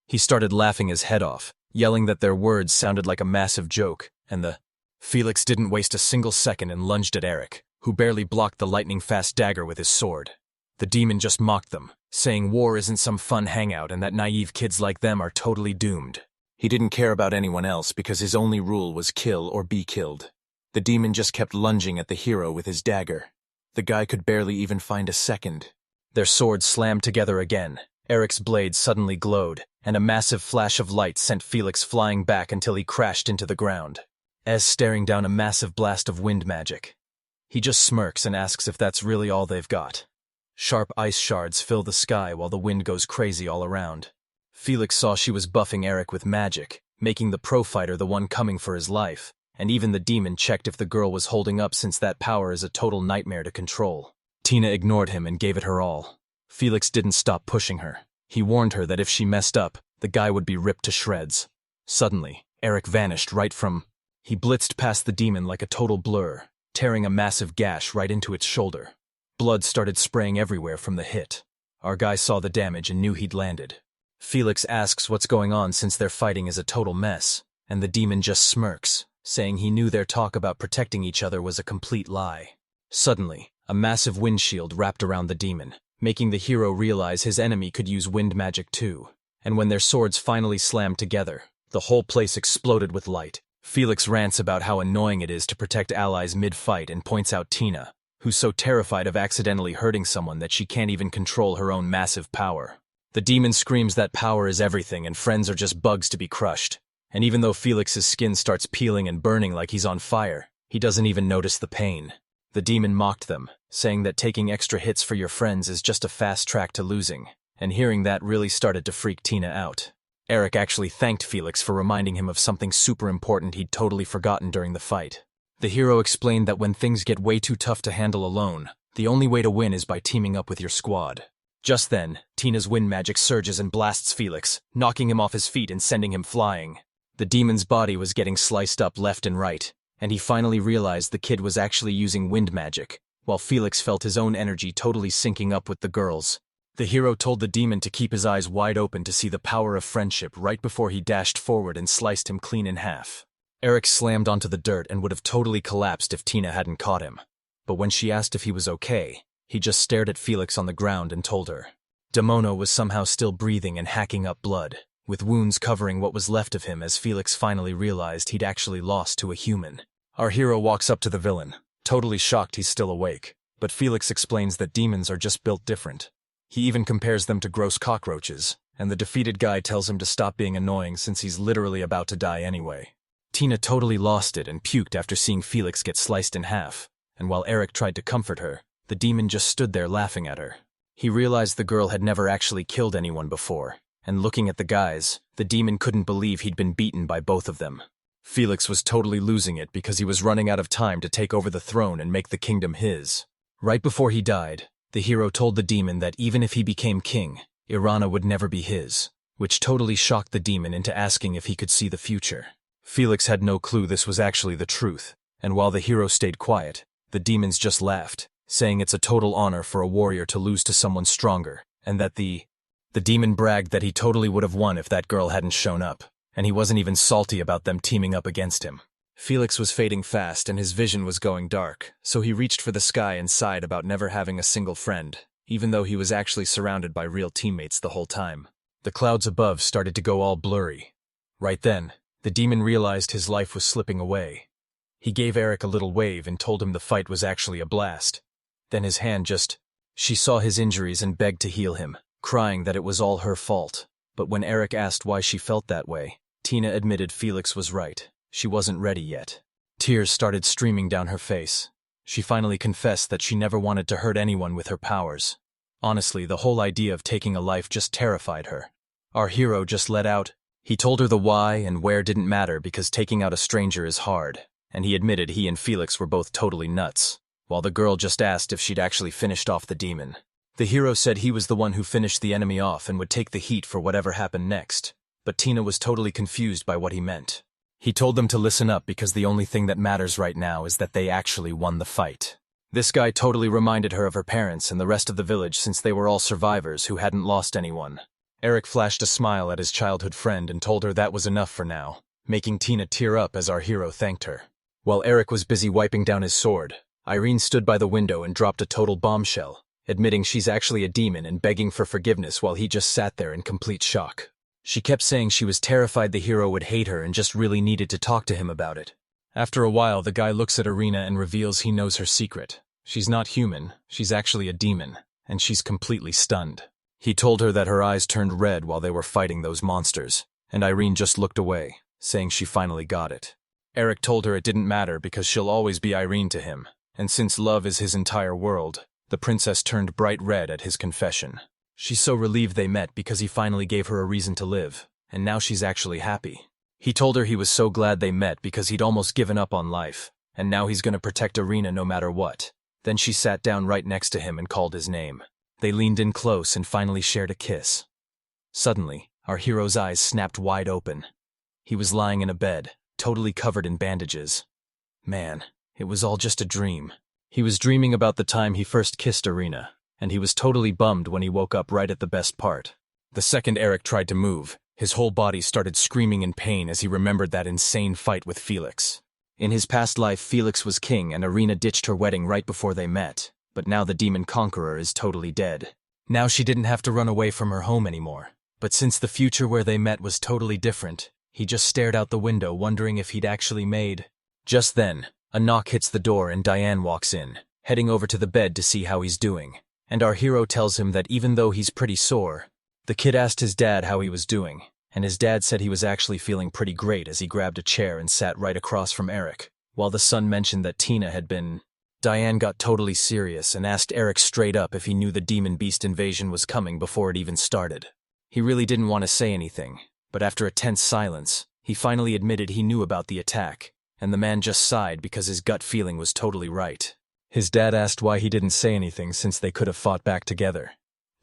He started laughing his head off, yelling that their words sounded like a massive joke, and Felix didn't waste a single second and lunged at Eric, who barely blocked the lightning-fast dagger with his sword. The demon just mocked them, saying war isn't some fun hangout and that naive kids like them are totally doomed. He didn't care about anyone else because his only rule was kill or be killed. The demon just kept lunging at the hero with his dagger. The guy could barely even find a second. Their swords slammed together again, Eric's blade suddenly glowed, and a massive flash of light sent Felix flying back until he crashed into the ground. Staring down a massive blast of wind magic. He just smirks and asks if that's really all they've got. Sharp ice shards fill the sky while the wind goes crazy all around. Felix saw she was buffing Eric with magic, making the pro fighter the one coming for his life, and even the demon checked if the girl was holding up since that power is a total nightmare to control. Tina ignored him and gave it her all. Felix didn't stop pushing her. He warned her that if she messed up, the guy would be ripped to shreds. Suddenly, Eric vanished right from... He blitzed past the demon like a total blur, tearing a massive gash right into its shoulder. Blood started spraying everywhere from the hit. Our guy saw the damage and knew he'd landed. Felix asks what's going on since their fighting is a total mess, and the demon just smirks, saying he knew their talk about protecting each other was a complete lie. Suddenly, a massive wind shield wrapped around the demon, making the hero realize his enemy could use wind magic too. And when their swords finally slammed together, the whole place exploded with light. Felix rants about how annoying it is to protect allies mid-fight and points out Tina, who's so terrified of accidentally hurting someone that she can't even control her own massive power. The demon screams that power is everything and friends are just bugs to be crushed. And even though Felix's skin starts peeling and burning like he's on fire, he doesn't even notice the pain. The demon mocked them, saying that taking extra hits for your friends is just a fast track to losing, and hearing that really started to freak Tina out. Eric actually thanked Felix for reminding him of something super important he'd totally forgotten during the fight. The hero explained that when things get way too tough to handle alone, the only way to win is by teaming up with your squad. Just then, Tina's wind magic surges and blasts Felix, knocking him off his feet and sending him flying. The demon's body was getting sliced up left and right, and he finally realized the kid was actually using wind magic, while Felix felt his own energy totally syncing up with the girl's. The hero told the demon to keep his eyes wide open to see the power of friendship right before he dashed forward and sliced him clean in half. Eric slammed onto the dirt and would have totally collapsed if Tina hadn't caught him. But when she asked if he was okay, he just stared at Felix on the ground and told her. Demono was somehow still breathing and hacking up blood, with wounds covering what was left of him as Felix finally realized he'd actually lost to a human. Our hero walks up to the villain, totally shocked he's still awake, but Felix explains that demons are just built different. He even compares them to gross cockroaches, and the defeated guy tells him to stop being annoying since he's literally about to die anyway. Tina totally lost it and puked after seeing Felix get sliced in half, and while Eric tried to comfort her, the demon just stood there laughing at her. He realized the girl had never actually killed anyone before, and looking at the guys, the demon couldn't believe he'd been beaten by both of them. Felix was totally losing it because he was running out of time to take over the throne and make the kingdom his. Right before he died, the hero told the demon that even if he became king, Irene would never be his, which totally shocked the demon into asking if he could see the future. Felix had no clue this was actually the truth, and while the hero stayed quiet, the demons just laughed, saying it's a total honor for a warrior to lose to someone stronger, and that the demon bragged that he totally would have won if that girl hadn't shown up, and he wasn't even salty about them teaming up against him. Felix was fading fast and his vision was going dark, so he reached for the sky and sighed about never having a single friend, even though he was actually surrounded by real teammates the whole time. The clouds above started to go all blurry. Right then, the demon realized his life was slipping away. He gave Eric a little wave and told him the fight was actually a blast. Then his hand just... She saw his injuries and begged to heal him, crying that it was all her fault. But when Eric asked why she felt that way, Tina admitted Felix was right. She wasn't ready yet. Tears started streaming down her face. She finally confessed that she never wanted to hurt anyone with her powers. Honestly, the whole idea of taking a life just terrified her. Our hero just let out. He told her the why and where didn't matter because taking out a stranger is hard, and he admitted he and Felix were both totally nuts, while the girl just asked if she'd actually finished off the demon. The hero said he was the one who finished the enemy off and would take the heat for whatever happened next, but Tina was totally confused by what he meant. He told them to listen up because the only thing that matters right now is that they actually won the fight. This guy totally reminded her of her parents and the rest of the village since they were all survivors who hadn't lost anyone. Eric flashed a smile at his childhood friend and told her that was enough for now, making Tina tear up as our hero thanked her. While Eric was busy wiping down his sword, Irene stood by the window and dropped a total bombshell, admitting she's actually a demon and begging for forgiveness while he just sat there in complete shock. She kept saying she was terrified the hero would hate her and just really needed to talk to him about it. After a while, the guy looks at Irene and reveals he knows her secret. She's not human, she's actually a demon, and she's completely stunned. He told her that her eyes turned red while they were fighting those monsters, and Irene just looked away, saying she finally got it. Eric told her it didn't matter because she'll always be Irene to him, and since love is his entire world, the princess turned bright red at his confession. She's so relieved they met because he finally gave her a reason to live, and now she's actually happy. He told her he was so glad they met because he'd almost given up on life, and now he's gonna protect Irene no matter what. Then she sat down right next to him and called his name. They leaned in close and finally shared a kiss. Suddenly, our hero's eyes snapped wide open. He was lying in a bed, totally covered in bandages. Man, it was all just a dream. He was dreaming about the time he first kissed Irene, and he was totally bummed when he woke up right at the best part. The second Eric tried to move, his whole body started screaming in pain as he remembered that insane fight with Felix. In his past life, Felix was king and Irene ditched her wedding right before they met, but now the demon conqueror is totally dead. Now she didn't have to run away from her home anymore, but since the future where they met was totally different, he just stared out the window wondering if he'd actually made. Just then, a knock hits the door and Diane walks in, heading over to the bed to see how he's doing, and our hero tells him that even though he's pretty sore, the kid asked his dad how he was doing, and his dad said he was actually feeling pretty great as he grabbed a chair and sat right across from Eric, while the son mentioned that Tina had been. Diane got totally serious and asked Eric straight up if he knew the demon beast invasion was coming before it even started. He really didn't want to say anything, but after a tense silence, he finally admitted he knew about the attack, and the man just sighed because his gut feeling was totally right. His dad asked why he didn't say anything since they could have fought back together,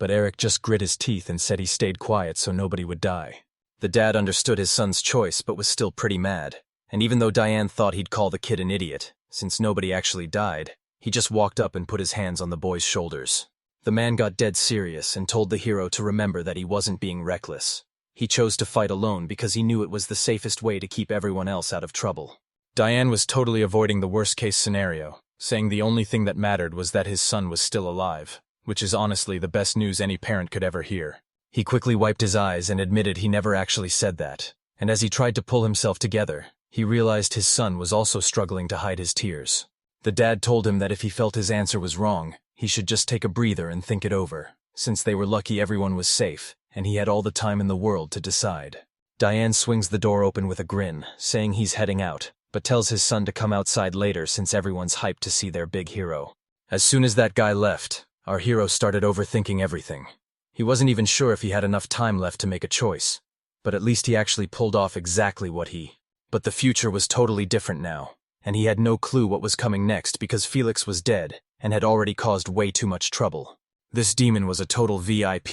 but Eric just grit his teeth and said he stayed quiet so nobody would die. The dad understood his son's choice but was still pretty mad, and even though Diane thought he'd call the kid an idiot, since nobody actually died, he just walked up and put his hands on the boy's shoulders. The man got dead serious and told the hero to remember that he wasn't being reckless. He chose to fight alone because he knew it was the safest way to keep everyone else out of trouble. Diane was totally avoiding the worst-case scenario, saying the only thing that mattered was that his son was still alive, which is honestly the best news any parent could ever hear. He quickly wiped his eyes and admitted he never actually said that, and as he tried to pull himself together, he realized his son was also struggling to hide his tears. The dad told him that if he felt his answer was wrong, he should just take a breather and think it over, since they were lucky everyone was safe, and he had all the time in the world to decide. Diane swings the door open with a grin, saying he's heading out, but tells his son to come outside later since everyone's hyped to see their big hero. As soon as that guy left, our hero started overthinking everything. He wasn't even sure if he had enough time left to make a choice, but at least he actually pulled off exactly what he. But the future was totally different now, and he had no clue what was coming next because Felix was dead and had already caused way too much trouble. This demon was a total VIP,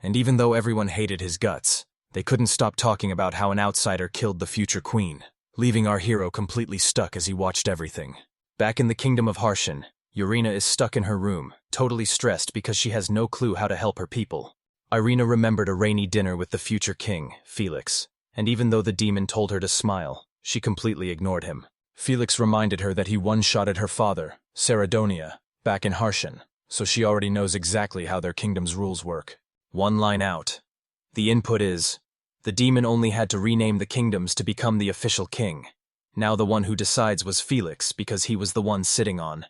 and even though everyone hated his guts, they couldn't stop talking about how an outsider killed the future queen, leaving our hero completely stuck as he watched everything. Back in the kingdom of Harshan, Irene is stuck in her room, totally stressed because she has no clue how to help her people. Irene remembered a rainy dinner with the future king, Felix, and even though the demon told her to smile, she completely ignored him. Felix reminded her that he one-shotted her father, Saradonia, back in Harshan, so she already knows exactly how their kingdom's rules work. One line out. The input is, the demon only had to rename the kingdoms to become the official king. Now the one who decides was Felix because he was the one sitting on.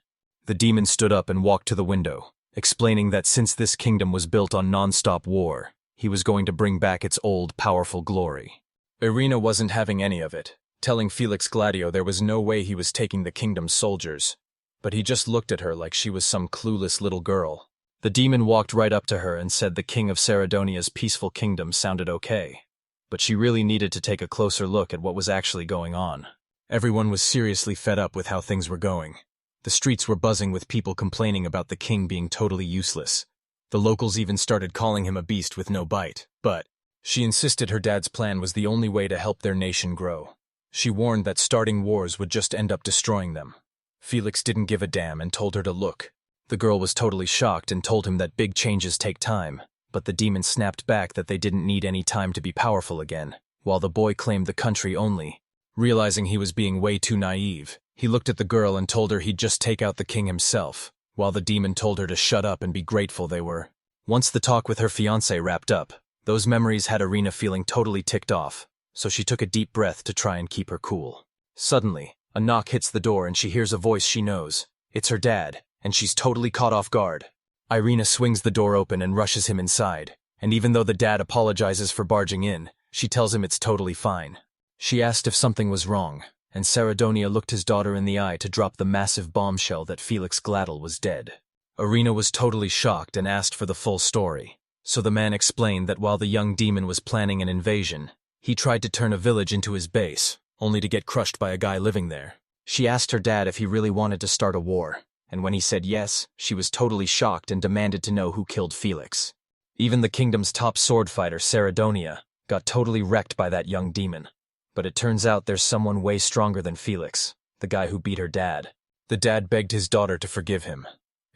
The demon stood up and walked to the window, explaining that since this kingdom was built on non-stop war, he was going to bring back its old, powerful glory. Irene wasn't having any of it, telling Felix Gladio there was no way he was taking the kingdom's soldiers, but he just looked at her like she was some clueless little girl. The demon walked right up to her and said the king of Saradonia's peaceful kingdom sounded okay, but she really needed to take a closer look at what was actually going on. Everyone was seriously fed up with how things were going. The streets were buzzing with people complaining about the king being totally useless. The locals even started calling him a beast with no bite, but she insisted her dad's plan was the only way to help their nation grow. She warned that starting wars would just end up destroying them. Felix didn't give a damn and told her to look. The girl was totally shocked and told him that big changes take time, but the demon snapped back that they didn't need any time to be powerful again, while the boy claimed the country only. Realizing he was being way too naive, he looked at the girl and told her he'd just take out the king himself, while the demon told her to shut up and be grateful they were. Once the talk with her fiancé wrapped up, those memories had Irene feeling totally ticked off, so she took a deep breath to try and keep her cool. Suddenly, a knock hits the door and she hears a voice she knows. It's her dad, and she's totally caught off guard. Irene swings the door open and rushes him inside, and even though the dad apologizes for barging in, she tells him it's totally fine. She asked if something was wrong, and Saradonia looked his daughter in the eye to drop the massive bombshell that Felix Gladel was dead. Irene was totally shocked and asked for the full story, so the man explained that while the young demon was planning an invasion, he tried to turn a village into his base, only to get crushed by a guy living there. She asked her dad if he really wanted to start a war, and when he said yes, she was totally shocked and demanded to know who killed Felix. Even the kingdom's top sword fighter, Saradonia, got totally wrecked by that young demon. But it turns out there's someone way stronger than Felix, the guy who beat her dad. The dad begged his daughter to forgive him.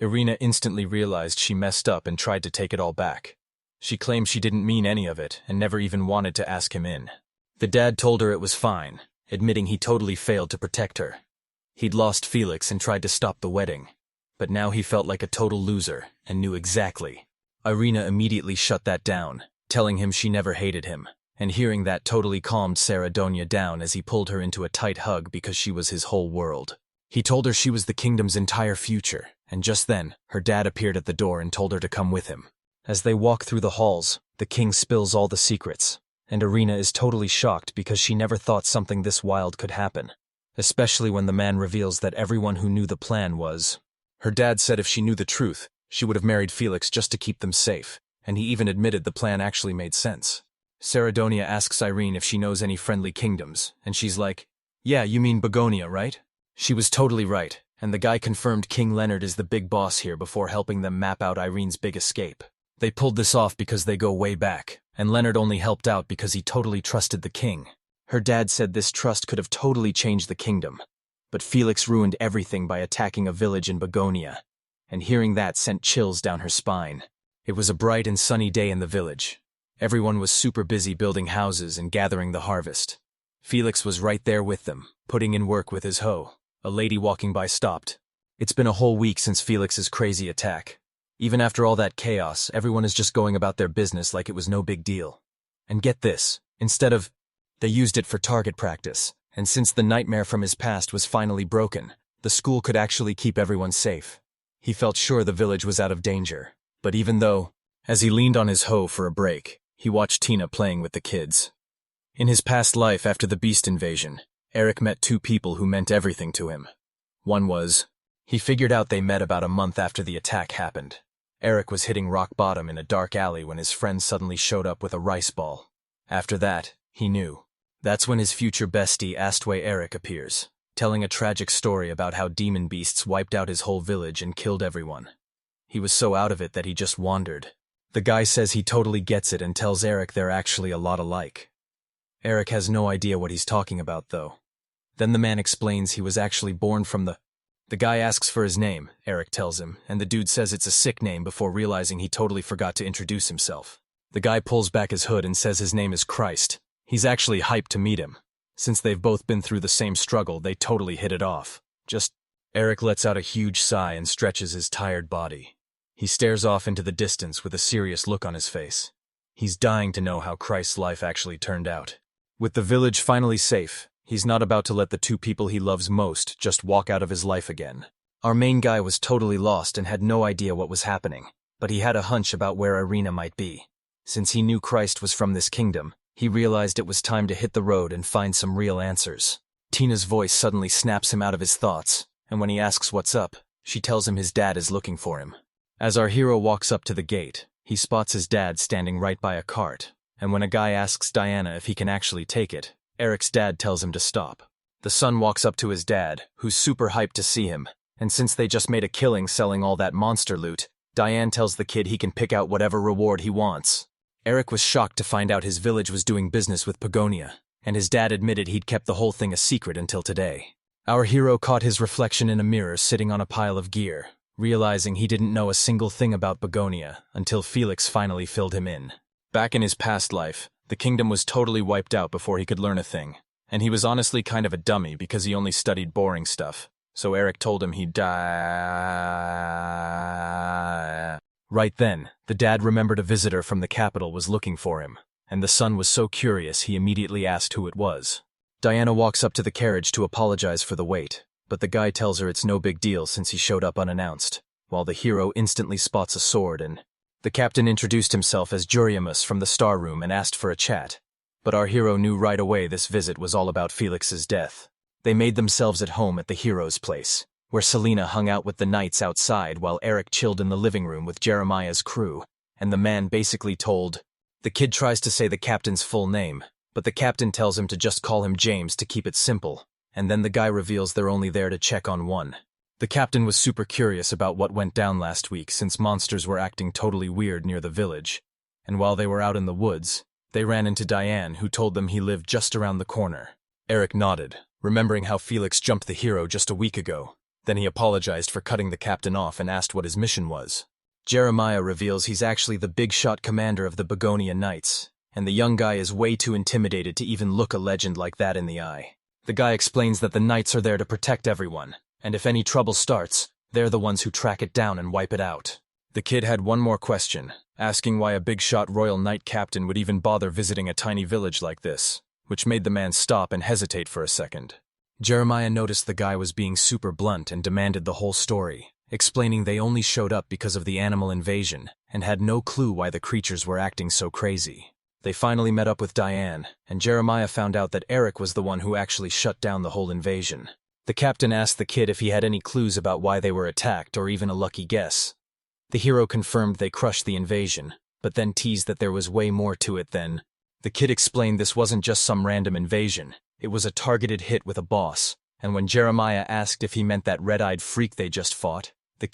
Irene instantly realized she messed up and tried to take it all back. She claimed she didn't mean any of it and never even wanted to ask him in. The dad told her it was fine, admitting he totally failed to protect her. He'd lost Felix and tried to stop the wedding, but now he felt like a total loser and knew exactly. Irene immediately shut that down, telling him she never hated him, and hearing that totally calmed Saradonia down as he pulled her into a tight hug because she was his whole world. He told her she was the kingdom's entire future, and just then, her dad appeared at the door and told her to come with him. As they walk through the halls, the king spills all the secrets, and Irene is totally shocked because she never thought something this wild could happen, especially when the man reveals that everyone who knew the plan was. Her dad said if she knew the truth, she would have married Felix just to keep them safe, and he even admitted the plan actually made sense. Saradonia asks Irene if she knows any friendly kingdoms, and she's like, "Yeah, you mean Begonia, right?" She was totally right, and the guy confirmed King Leonard is the big boss here before helping them map out Irene's big escape. They pulled this off because they go way back, and Leonard only helped out because he totally trusted the king. Her dad said this trust could have totally changed the kingdom, but Felix ruined everything by attacking a village in Begonia, and hearing that sent chills down her spine. It was a bright and sunny day in the village. Everyone was super busy building houses and gathering the harvest. Felix was right there with them, putting in work with his hoe. A lady walking by stopped. It's been a whole week since Felix's crazy attack. Even after all that chaos, everyone is just going about their business like it was no big deal. And get this, they used it for target practice, and since the nightmare from his past was finally broken, the school could actually keep everyone safe. He felt sure the village was out of danger, but even though, as he leaned on his hoe for a break, he watched Tina playing with the kids. In his past life after the beast invasion, Eric met two people who meant everything to him. One was, he figured out they met about a month after the attack happened. Eric was hitting rock bottom in a dark alley when his friend suddenly showed up with a rice ball. After that, he knew. That's when his future bestie Astway Eric appears, telling a tragic story about how demon beasts wiped out his whole village and killed everyone. He was so out of it that he just wandered. The guy says he totally gets it and tells Eric they're actually a lot alike. Eric has no idea what he's talking about, though. Then the man explains he was actually born from the guy asks for his name, Eric tells him, and the dude says it's a sick name before realizing he totally forgot to introduce himself. The guy pulls back his hood and says his name is Christ. He's actually hyped to meet him. Since they've both been through the same struggle, they totally hit it off. Eric lets out a huge sigh and stretches his tired body. He stares off into the distance with a serious look on his face. He's dying to know how Christ's life actually turned out. With the village finally safe, he's not about to let the two people he loves most just walk out of his life again. Our main guy was totally lost and had no idea what was happening, but he had a hunch about where Irene might be. Since he knew Christ was from this kingdom, he realized it was time to hit the road and find some real answers. Tina's voice suddenly snaps him out of his thoughts, and when he asks what's up, she tells him his dad is looking for him. As our hero walks up to the gate, he spots his dad standing right by a cart, and when a guy asks Diana if he can actually take it, Eric's dad tells him to stop. The son walks up to his dad, who's super hyped to see him, and since they just made a killing selling all that monster loot, Diane tells the kid he can pick out whatever reward he wants. Eric was shocked to find out his village was doing business with Begonia, and his dad admitted he'd kept the whole thing a secret until today. Our hero caught his reflection in a mirror sitting on a pile of gear, realizing he didn't know a single thing about Begonia until Felix finally filled him in. Back in his past life, the kingdom was totally wiped out before he could learn a thing, and he was honestly kind of a dummy because he only studied boring stuff, so Eric told him he'd die. Right then, the dad remembered a visitor from the capital was looking for him, and the son was so curious he immediately asked who it was. Diana walks up to the carriage to apologize for the wait, but the guy tells her it's no big deal since he showed up unannounced. while the hero instantly spots a sword and... The captain introduced himself as Juriamus from the Star Room and asked for a chat. But our hero knew right away this visit was all about Felix's death. They made themselves at home at the hero's place, where Selena hung out with the knights outside while Eric chilled in the living room with Jeremiah's crew, and the man basically told... The kid tries to say the captain's full name, but the captain tells him to just call him James to keep it simple, and then the guy reveals they're only there to check on one. The captain was super curious about what went down last week since monsters were acting totally weird near the village, and while they were out in the woods, they ran into Diane, who told them he lived just around the corner. Eric nodded, remembering how Felix jumped the hero just a week ago. Then he apologized for cutting the captain off and asked what his mission was. Jeremiah reveals he's actually the big-shot commander of the Begonia Knights, and the young guy is way too intimidated to even look a legend like that in the eye. The guy explains that the Knights are there to protect everyone, and if any trouble starts, they're the ones who track it down and wipe it out. The kid had one more question, asking why a big-shot Royal Knight captain would even bother visiting a tiny village like this, which made the man stop and hesitate for a second. Jeremiah noticed the guy was being super blunt and demanded the whole story, explaining they only showed up because of the animal invasion and had no clue why the creatures were acting so crazy. They finally met up with Diane, and Jeremiah found out that Eric was the one who actually shut down the whole invasion. The captain asked the kid if he had any clues about why they were attacked or even a lucky guess. The hero confirmed they crushed the invasion, but then teased that there was way more to it than... The kid explained this wasn't just some random invasion, it was a targeted hit with a boss, and when Jeremiah asked if he meant that red-eyed freak they just fought, the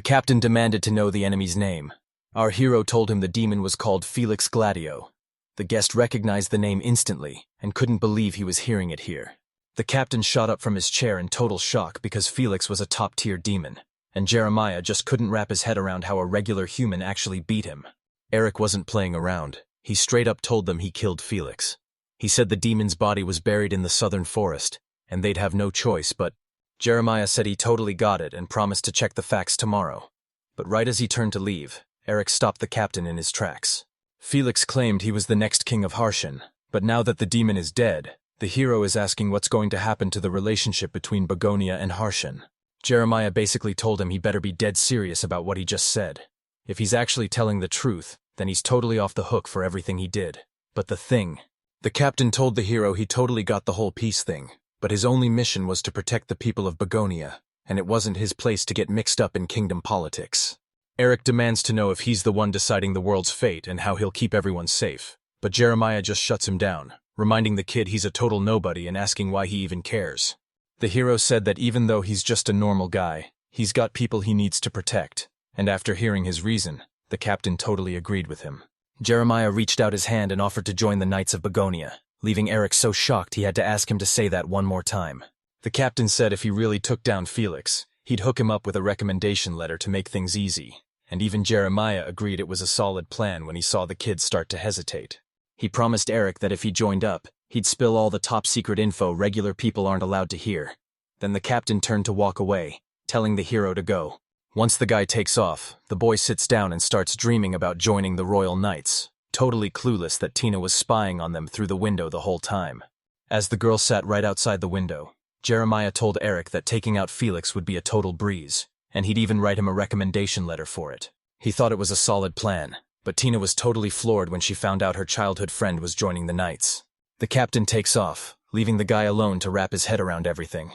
captain demanded to know the enemy's name. Our hero told him the demon was called Felix Gladio. The guest recognized the name instantly and couldn't believe he was hearing it here. The captain shot up from his chair in total shock because Felix was a top-tier demon, and Jeremiah just couldn't wrap his head around how a regular human actually beat him. Eric wasn't playing around. He straight up told them he killed Felix. He said the demon's body was buried in the southern forest, and they'd have no choice, but Jeremiah said he totally got it and promised to check the facts tomorrow. But right as he turned to leave, Eric stopped the captain in his tracks. Felix claimed he was the next king of Harshan, but now that the demon is dead, the hero is asking what's going to happen to the relationship between Begonia and Harshan. Jeremiah basically told him he better be dead serious about what he just said. If he's actually telling the truth, then he's totally off the hook for everything he did. But the captain told the hero he totally got the whole peace thing, but his only mission was to protect the people of Begonia, and it wasn't his place to get mixed up in kingdom politics. Eric demands to know if he's the one deciding the world's fate and how he'll keep everyone safe, but Jeremiah just shuts him down, reminding the kid he's a total nobody and asking why he even cares. The hero said that even though he's just a normal guy, he's got people he needs to protect, and after hearing his reason, the captain totally agreed with him. Jeremiah reached out his hand and offered to join the Knights of Begonia, leaving Eric so shocked he had to ask him to say that one more time. The captain said if he really took down Felix, he'd hook him up with a recommendation letter to make things easy, and even Jeremiah agreed it was a solid plan when he saw the kid start to hesitate. He promised Eric that if he joined up, he'd spill all the top-secret info regular people aren't allowed to hear. Then the captain turned to walk away, telling the hero to go. Once the guy takes off, the boy sits down and starts dreaming about joining the Royal Knights, totally clueless that Tina was spying on them through the window the whole time. As the girl sat right outside the window, Jeremiah told Eric that taking out Felix would be a total breeze, and he'd even write him a recommendation letter for it. He thought it was a solid plan, but Tina was totally floored when she found out her childhood friend was joining the Knights. The captain takes off, leaving the guy alone to wrap his head around everything.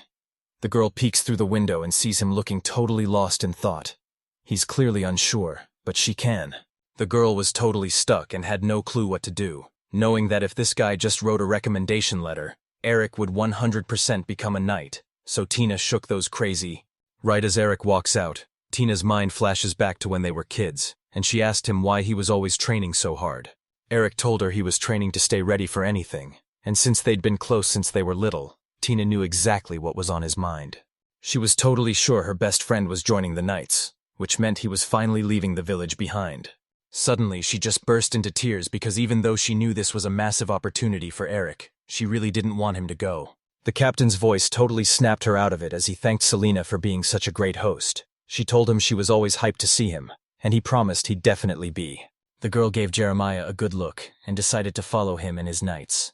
The girl peeks through the window and sees him looking totally lost in thought. He's clearly unsure, but she can. The girl was totally stuck and had no clue what to do, knowing that if this guy just wrote a recommendation letter, Eric would 100% become a knight, so Tina shook those crazy. Right as Eric walks out, Tina's mind flashes back to when they were kids, and she asked him why he was always training so hard. Eric told her he was training to stay ready for anything, and since they'd been close since they were little, Tina knew exactly what was on his mind. She was totally sure her best friend was joining the Knights, which meant he was finally leaving the village behind. Suddenly, she just burst into tears because even though she knew this was a massive opportunity for Eric, she really didn't want him to go. The captain's voice totally snapped her out of it as he thanked Selena for being such a great host. She told him she was always hyped to see him, and he promised he'd definitely be. The girl gave Jeremiah a good look and decided to follow him and his knights.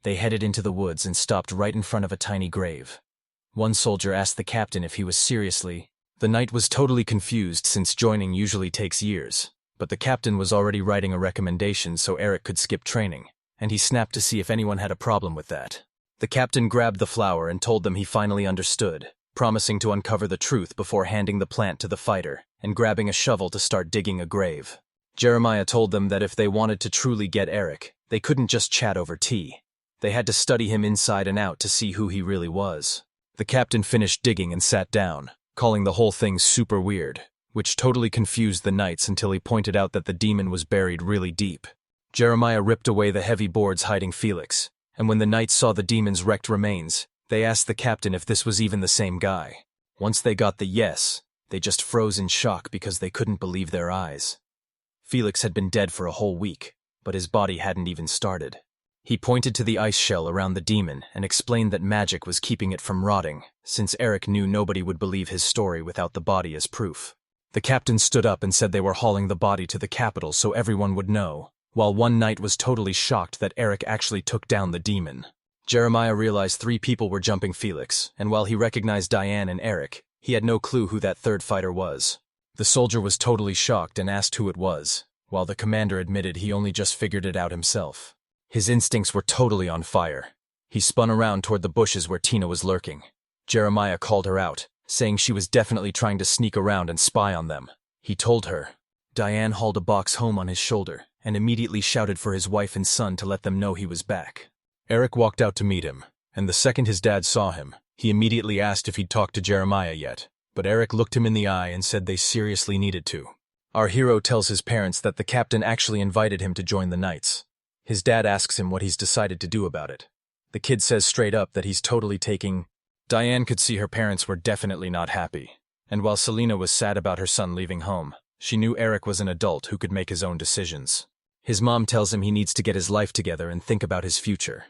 They headed into the woods and stopped right in front of a tiny grave. One soldier asked the captain if he was seriously The knight was totally confused since joining usually takes years, but the captain was already writing a recommendation so Eric could skip training, and he snapped to see if anyone had a problem with that. The captain grabbed the flower and told them he finally understood, promising to uncover the truth before handing the plant to the fighter and grabbing a shovel to start digging a grave. Jeremiah told them that if they wanted to truly get Eric, they couldn't just chat over tea. They had to study him inside and out to see who he really was. The captain finished digging and sat down, calling the whole thing super weird, which totally confused the knights until he pointed out that the demon was buried really deep. Jeremiah ripped away the heavy boards hiding Felix, and when the knights saw the demon's wrecked remains, they asked the captain if this was even the same guy. Once they got the yes, they just froze in shock because they couldn't believe their eyes. Felix had been dead for a whole week, but his body hadn't even started. He pointed to the ice shell around the demon and explained that magic was keeping it from rotting, since Eric knew nobody would believe his story without the body as proof. The captain stood up and said they were hauling the body to the capital so everyone would know, while one knight was totally shocked that Eric actually took down the demon. Jeremiah realized 3 people were jumping Felix, and while he recognized Diane and Eric, he had no clue who that third fighter was. The soldier was totally shocked and asked who it was, while the commander admitted he only just figured it out himself. His instincts were totally on fire. He spun around toward the bushes where Tina was lurking. Jeremiah called her out, saying she was definitely trying to sneak around and spy on them. He told her. Diane hauled a box home on his shoulder and immediately shouted for his wife and son to let them know he was back. Eric walked out to meet him, and the second his dad saw him, he immediately asked if he'd talked to Jeremiah yet, but Eric looked him in the eye and said they seriously needed to. Our hero tells his parents that the captain actually invited him to join the Knights. His dad asks him what he's decided to do about it. The kid says straight up that he's totally taking. Diane could see her parents were definitely not happy, and while Selena was sad about her son leaving home, she knew Eric was an adult who could make his own decisions. His mom tells him he needs to get his life together and think about his future.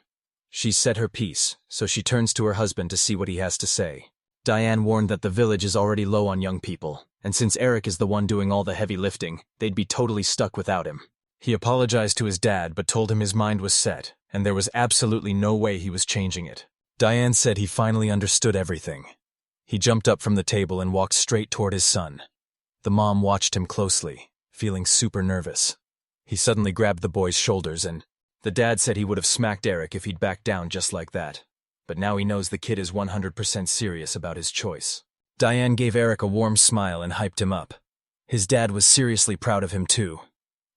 She's said her piece, so she turns to her husband to see what he has to say. Diane warned that the village is already low on young people, and since Eric is the one doing all the heavy lifting, they'd be totally stuck without him. He apologized to his dad but told him his mind was set, and there was absolutely no way he was changing it. Diane said he finally understood everything. He jumped up from the table and walked straight toward his son. The mom watched him closely, feeling super nervous. He suddenly grabbed the boy's shoulders and the dad said he would have smacked Eric if he'd backed down just like that. But now he knows the kid is 100% serious about his choice. Diane gave Eric a warm smile and hyped him up. His dad was seriously proud of him too.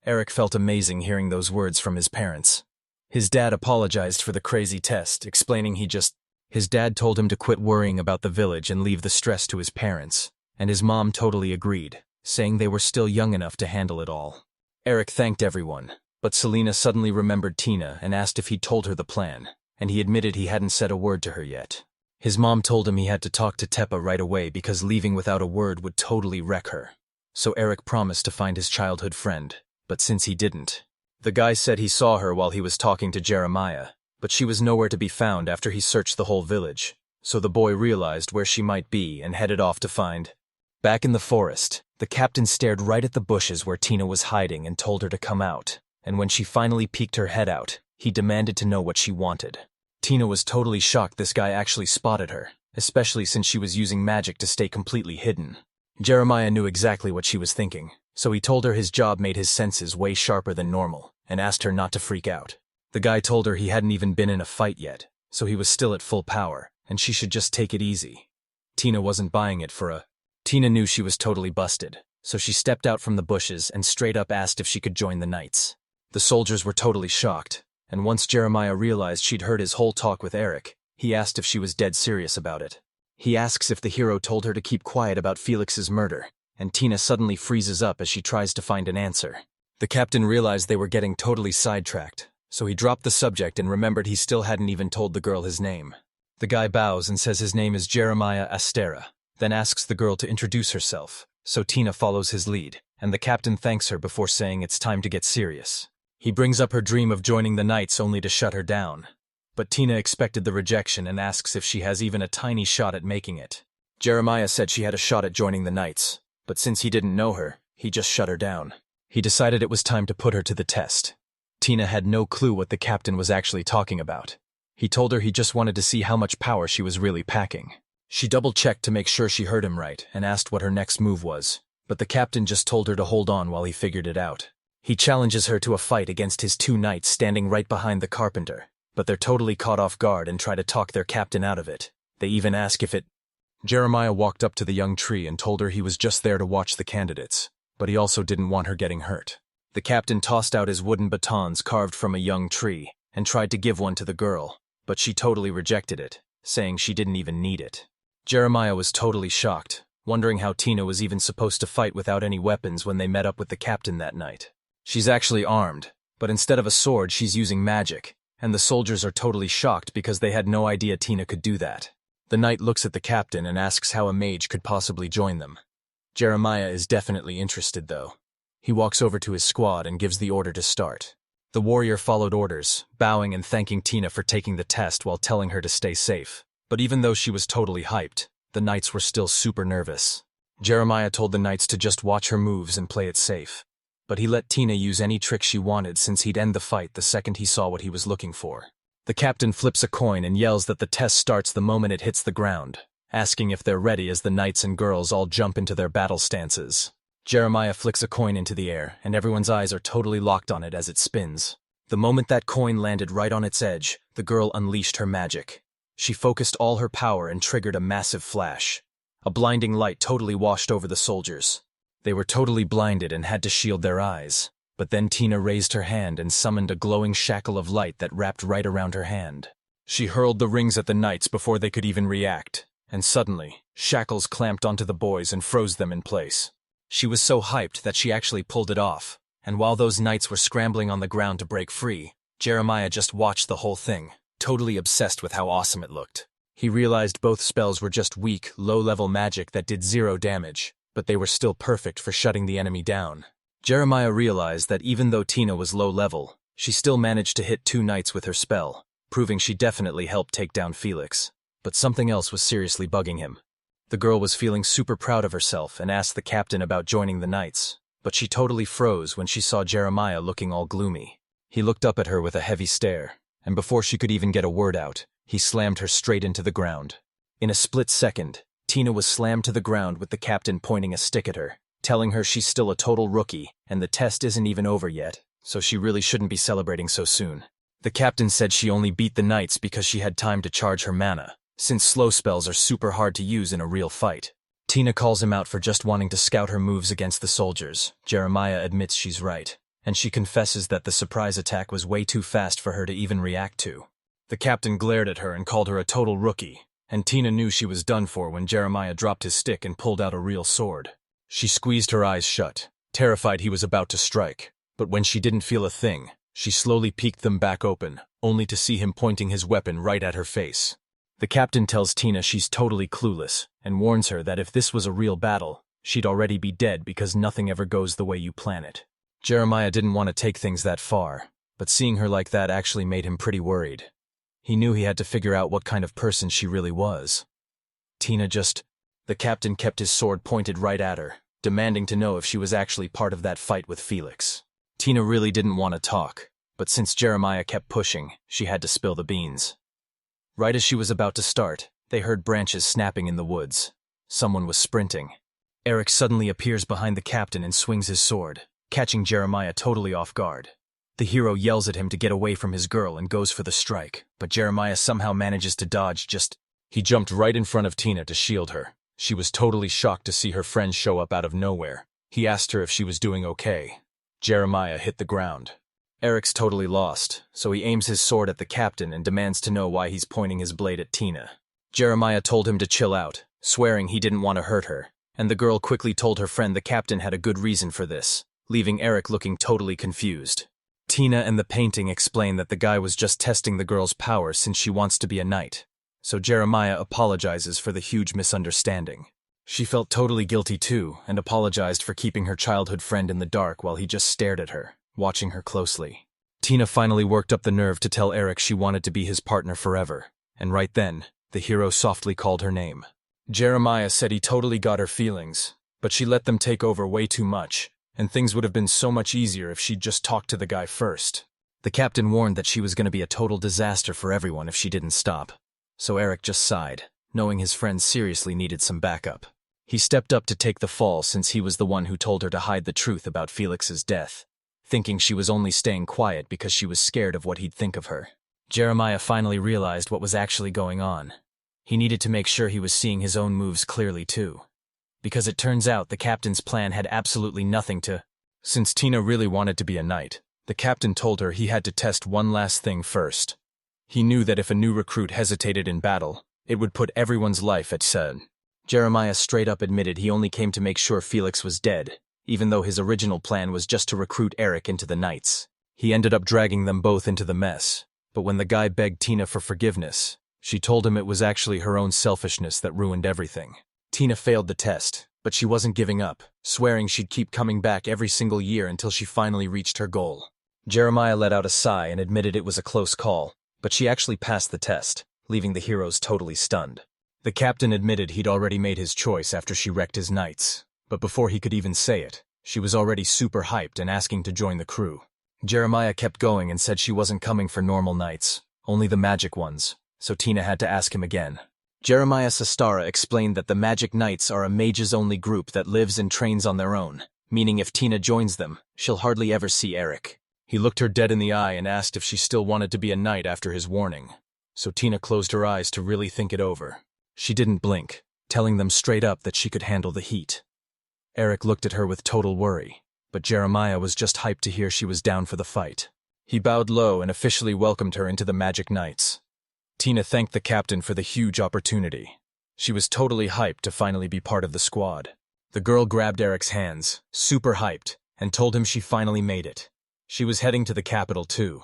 Eric felt amazing hearing those words from his parents. His dad apologized for the crazy test, explaining his dad told him to quit worrying about the village and leave the stress to his parents, and his mom totally agreed, saying they were still young enough to handle it all. Eric thanked everyone, but Selena suddenly remembered Tina and asked if he'd told her the plan, and he admitted he hadn't said a word to her yet. His mom told him he had to talk to Teppa right away because leaving without a word would totally wreck her. So Eric promised to find his childhood friend, but since he didn't, the guy said he saw her while he was talking to Jeremiah, but she was nowhere to be found after he searched the whole village, so the boy realized where she might be and headed off to find. Back in the forest, the captain stared right at the bushes where Tina was hiding and told her to come out, and when she finally peeked her head out, he demanded to know what she wanted. Tina was totally shocked this guy actually spotted her, especially since she was using magic to stay completely hidden. Jeremiah knew exactly what she was thinking, so he told her his job made his senses way sharper than normal, and asked her not to freak out. The guy told her he hadn't even been in a fight yet, so he was still at full power, and she should just take it easy. Tina wasn't buying it for a... Tina knew she was totally busted, so she stepped out from the bushes and straight up asked if she could join the Knights. The soldiers were totally shocked, and once Jeremiah realized she'd heard his whole talk with Eric, he asked if she was dead serious about it. He asks if the hero told her to keep quiet about Felix's murder, and Tina suddenly freezes up as she tries to find an answer. The captain realized they were getting totally sidetracked, so he dropped the subject and remembered he still hadn't even told the girl his name. The guy bows and says his name is Jeremiah Astera, then asks the girl to introduce herself, so Tina follows his lead, and the captain thanks her before saying it's time to get serious. He brings up her dream of joining the Knights only to shut her down. But Tina expected the rejection and asks if she has even a tiny shot at making it. Jeremiah said she had a shot at joining the Knights, but since he didn't know her, he just shut her down. He decided it was time to put her to the test. Tina had no clue what the captain was actually talking about. He told her he just wanted to see how much power she was really packing. She double-checked to make sure she heard him right and asked what her next move was, but the captain just told her to hold on while he figured it out. He challenges her to a fight against his 2 knights standing right behind the carpenter, but they're totally caught off guard and try to talk their captain out of it. They even ask if it... Jeremiah walked up to the young tree and told her he was just there to watch the candidates, but he also didn't want her getting hurt. The captain tossed out his wooden batons carved from a young tree and tried to give one to the girl, but she totally rejected it, saying she didn't even need it. Jeremiah was totally shocked, wondering how Tina was even supposed to fight without any weapons when they met up with the captain that night. She's actually armed, but instead of a sword she's using magic, and the soldiers are totally shocked because they had no idea Tina could do that. The knight looks at the captain and asks how a mage could possibly join them. Jeremiah is definitely interested though. He walks over to his squad and gives the order to start. The warrior followed orders, bowing and thanking Tina for taking the test while telling her to stay safe. But even though she was totally hyped, the knights were still super nervous. Jeremiah told the knights to just watch her moves and play it safe. But he let Tina use any trick she wanted since he'd end the fight the second he saw what he was looking for. The captain flips a coin and yells that the test starts the moment it hits the ground, asking if they're ready as the knights and girls all jump into their battle stances. Jeremiah flicks a coin into the air, and everyone's eyes are totally locked on it as it spins. The moment that coin landed right on its edge, the girl unleashed her magic. She focused all her power and triggered a massive flash. A blinding light totally washed over the soldiers. They were totally blinded and had to shield their eyes. But then Tina raised her hand and summoned a glowing shackle of light that wrapped right around her hand. She hurled the rings at the knights before they could even react, and suddenly, shackles clamped onto the boys and froze them in place. She was so hyped that she actually pulled it off, and while those knights were scrambling on the ground to break free, Jeremiah just watched the whole thing, totally obsessed with how awesome it looked. He realized both spells were just weak, low-level magic that did 0 damage, but they were still perfect for shutting the enemy down. Jeremiah realized that even though Tina was low-level, she still managed to hit 2 knights with her spell, proving she definitely helped take down Felix. But something else was seriously bugging him. The girl was feeling super proud of herself and asked the captain about joining the knights, but she totally froze when she saw Jeremiah looking all gloomy. He looked up at her with a heavy stare, and before she could even get a word out, he slammed her straight into the ground. In a split second, Tina was slammed to the ground with the captain pointing a stick at her, telling her she's still a total rookie and the test isn't even over yet, so she really shouldn't be celebrating so soon. The captain said she only beat the knights because she had time to charge her mana, since slow spells are super hard to use in a real fight. Tina calls him out for just wanting to scout her moves against the soldiers. Jeremiah admits she's right, and she confesses that the surprise attack was way too fast for her to even react to. The captain glared at her and called her a total rookie, and Tina knew she was done for when Jeremiah dropped his stick and pulled out a real sword. She squeezed her eyes shut, terrified he was about to strike, but when she didn't feel a thing, she slowly peeked them back open, only to see him pointing his weapon right at her face. The captain tells Tina she's totally clueless, and warns her that if this was a real battle, she'd already be dead because nothing ever goes the way you plan it. Jeremiah didn't want to take things that far, but seeing her like that actually made him pretty worried. He knew he had to figure out what kind of person she really was. Tina just... The captain kept his sword pointed right at her, demanding to know if she was actually part of that fight with Felix. Tina really didn't want to talk, but since Jeremiah kept pushing, she had to spill the beans. Right as she was about to start, they heard branches snapping in the woods. Someone was sprinting. Eric suddenly appears behind the captain and swings his sword, catching Jeremiah totally off guard. The hero yells at him to get away from his girl and goes for the strike, but Jeremiah somehow manages to dodge He jumped right in front of Tina to shield her. She was totally shocked to see her friend show up out of nowhere. He asked her if she was doing okay. Jeremiah hit the ground. Eric's totally lost, so he aims his sword at the captain and demands to know why he's pointing his blade at Tina. Jeremiah told him to chill out, swearing he didn't want to hurt her, and the girl quickly told her friend the captain had a good reason for this, leaving Eric looking totally confused. Tina and the painting explain that the guy was just testing the girl's power since she wants to be a knight. So Jeremiah apologizes for the huge misunderstanding. She felt totally guilty too, and apologized for keeping her childhood friend in the dark while he just stared at her, watching her closely. Tina finally worked up the nerve to tell Eric she wanted to be his partner forever, and right then, the hero softly called her name. Jeremiah said he totally got her feelings, but she let them take over way too much, and things would have been so much easier if she'd just talked to the guy first. The captain warned that she was going to be a total disaster for everyone if she didn't stop. So Eric just sighed, knowing his friend seriously needed some backup. He stepped up to take the fall since he was the one who told her to hide the truth about Felix's death, thinking she was only staying quiet because she was scared of what he'd think of her. Jeremiah finally realized what was actually going on. He needed to make sure he was seeing his own moves clearly too. Because it turns out the captain's plan had absolutely nothing to. Since Tina really wanted to be a knight, the captain told her he had to test one last thing first. He knew that if a new recruit hesitated in battle, it would put everyone's life at stake. Jeremiah straight up admitted he only came to make sure Felix was dead, even though his original plan was just to recruit Eric into the Knights. He ended up dragging them both into the mess, but when the guy begged Tina for forgiveness, she told him it was actually her own selfishness that ruined everything. Tina failed the test, but she wasn't giving up, swearing she'd keep coming back every single year until she finally reached her goal. Jeremiah let out a sigh and admitted it was a close call, but she actually passed the test, leaving the heroes totally stunned. The captain admitted he'd already made his choice after she wrecked his knights, but before he could even say it, she was already super hyped and asking to join the crew. Jeremiah kept going and said she wasn't coming for normal knights, only the magic ones, so Tina had to ask him again. Jeremiah Sestara explained that the Magic Knights are a mages-only group that lives and trains on their own, meaning if Tina joins them, she'll hardly ever see Eric. He looked her dead in the eye and asked if she still wanted to be a knight after his warning, so Tina closed her eyes to really think it over. She didn't blink, telling them straight up that she could handle the heat. Eric looked at her with total worry, but Jeremiah was just hyped to hear she was down for the fight. He bowed low and officially welcomed her into the Magic Knights. Tina thanked the captain for the huge opportunity. She was totally hyped to finally be part of the squad. The girl grabbed Eric's hands, super hyped, and told him she finally made it. She was heading to the capital too.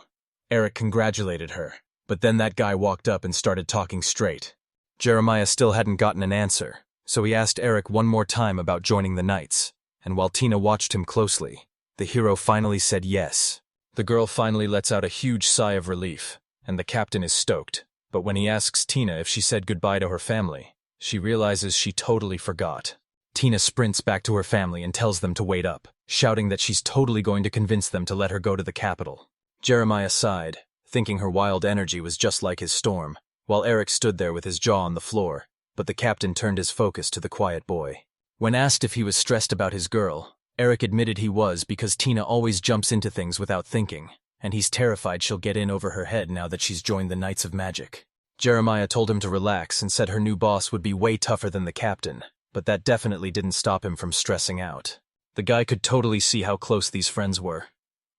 Eric congratulated her, but then that guy walked up and started talking straight. Jeremiah still hadn't gotten an answer, so he asked Eric one more time about joining the Knights, and while Tina watched him closely, the hero finally said yes. The girl finally lets out a huge sigh of relief, and the captain is stoked, but when he asks Tina if she said goodbye to her family, she realizes she totally forgot. Tina sprints back to her family and tells them to wait up, shouting that she's totally going to convince them to let her go to the capital. Jeremiah sighed, thinking her wild energy was just like his storm, while Eric stood there with his jaw on the floor, but the captain turned his focus to the quiet boy. When asked if he was stressed about his girl, Eric admitted he was because Tina always jumps into things without thinking, and he's terrified she'll get in over her head now that she's joined the Knights of Magic. Jeremiah told him to relax and said her new boss would be way tougher than the captain, but that definitely didn't stop him from stressing out. The guy could totally see how close these friends were.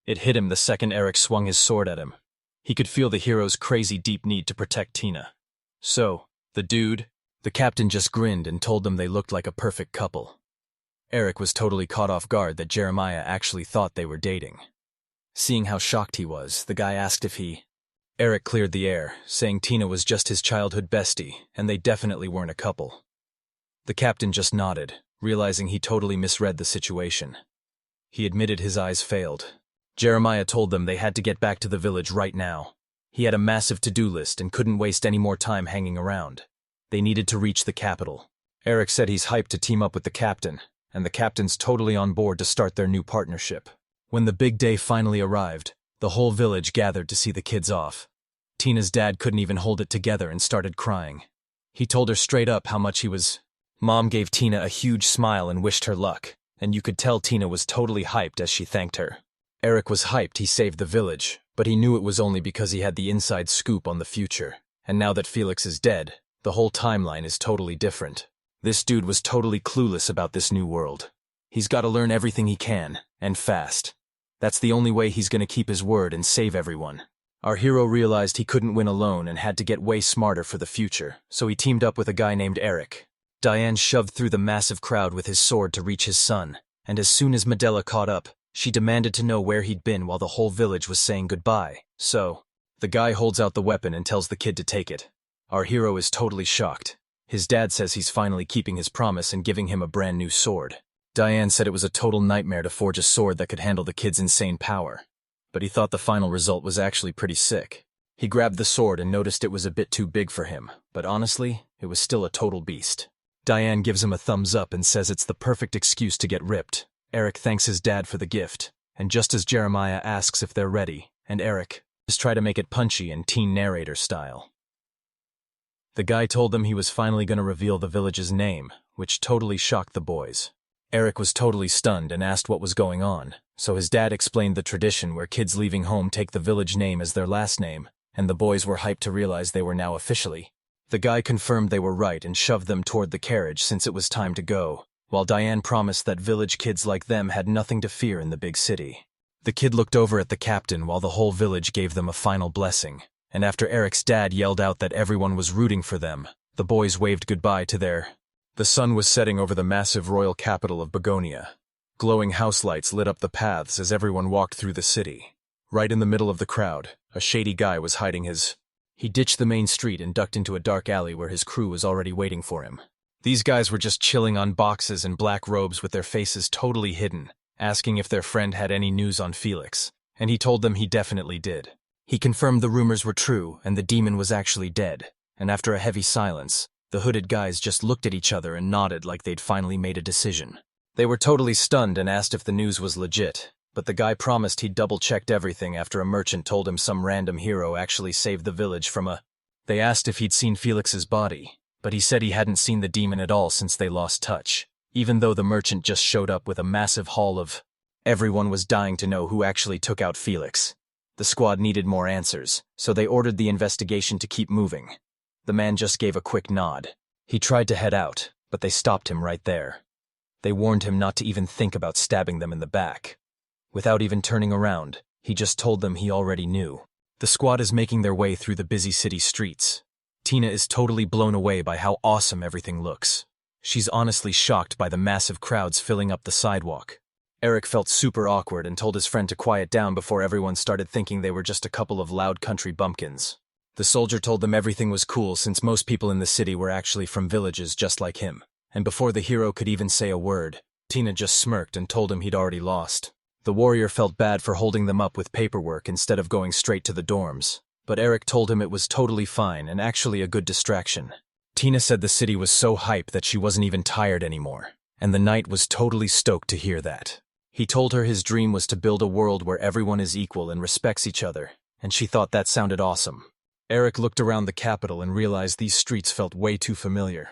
It hit him the second Eric swung his sword at him. He could feel the hero's crazy deep need to protect Tina. So, the captain just grinned and told them they looked like a perfect couple. Eric was totally caught off guard that Jeremiah actually thought they were dating. Seeing how shocked he was, the guy asked if Eric cleared the air, saying Tina was just his childhood bestie, and they definitely weren't a couple. The captain just nodded, realizing he totally misread the situation. He admitted his eyes failed. Jeremiah told them they had to get back to the village right now. He had a massive to-do list and couldn't waste any more time hanging around. They needed to reach the capital. Eric said he's hyped to team up with the captain, and the captain's totally on board to start their new partnership. When the big day finally arrived, the whole village gathered to see the kids off. Tina's dad couldn't even hold it together and started crying. He told her straight up how much he was. Mom gave Tina a huge smile and wished her luck, and you could tell Tina was totally hyped as she thanked her. Eric was hyped he saved the village, but he knew it was only because he had the inside scoop on the future, and now that Felix is dead, the whole timeline is totally different. This dude was totally clueless about this new world. He's got to learn everything he can, and fast. That's the only way he's going to keep his word and save everyone. Our hero realized he couldn't win alone and had to get way smarter for the future, so he teamed up with a guy named Eric. Diane shoved through the massive crowd with his sword to reach his son, and as soon as Medela caught up, she demanded to know where he'd been while the whole village was saying goodbye. So, the guy holds out the weapon and tells the kid to take it. Our hero is totally shocked. His dad says he's finally keeping his promise and giving him a brand new sword. Diane said it was a total nightmare to forge a sword that could handle the kid's insane power, but he thought the final result was actually pretty sick. He grabbed the sword and noticed it was a bit too big for him, but honestly, it was still a total beast. Diane gives him a thumbs up and says it's the perfect excuse to get ripped. Eric thanks his dad for the gift, and just as Jeremiah asks if they're ready, and Eric just try to make it punchy and teen narrator style. The guy told them he was finally going to reveal the village's name, which totally shocked the boys. Eric was totally stunned and asked what was going on, so his dad explained the tradition where kids leaving home take the village name as their last name, and the boys were hyped to realize they were now officially. The guy confirmed they were right and shoved them toward the carriage since it was time to go, while Diane promised that village kids like them had nothing to fear in the big city. The kid looked over at the captain while the whole village gave them a final blessing, and after Eric's dad yelled out that everyone was rooting for them, the boys waved goodbye to their... The sun was setting over the massive royal capital of Begonia. Glowing house lights lit up the paths as everyone walked through the city. Right in the middle of the crowd, a shady guy was hiding his... He ditched the main street and ducked into a dark alley where his crew was already waiting for him. These guys were just chilling on boxes and black robes with their faces totally hidden, asking if their friend had any news on Felix, and he told them he definitely did. He confirmed the rumors were true and the demon was actually dead, and after a heavy silence, the hooded guys just looked at each other and nodded like they'd finally made a decision. They were totally stunned and asked if the news was legit, but the guy promised he'd double-checked everything after a merchant told him some random hero actually saved the village from a... They asked if he'd seen Felix's body, but he said he hadn't seen the demon at all since they lost touch, even though the merchant just showed up with a massive haul of... Everyone was dying to know who actually took out Felix. The squad needed more answers, so they ordered the investigation to keep moving. The man just gave a quick nod. He tried to head out, but they stopped him right there. They warned him not to even think about stabbing them in the back. Without even turning around, he just told them he already knew. The squad is making their way through the busy city streets. Tina is totally blown away by how awesome everything looks. She's honestly shocked by the massive crowds filling up the sidewalk. Eric felt super awkward and told his friend to quiet down before everyone started thinking they were just a couple of loud country bumpkins. The soldier told them everything was cool since most people in the city were actually from villages just like him. And before the hero could even say a word, Tina just smirked and told him he'd already lost. The warrior felt bad for holding them up with paperwork instead of going straight to the dorms, but Eric told him it was totally fine and actually a good distraction. Tina said the city was so hype that she wasn't even tired anymore, and the knight was totally stoked to hear that. He told her his dream was to build a world where everyone is equal and respects each other, and she thought that sounded awesome. Eric looked around the capital and realized these streets felt way too familiar.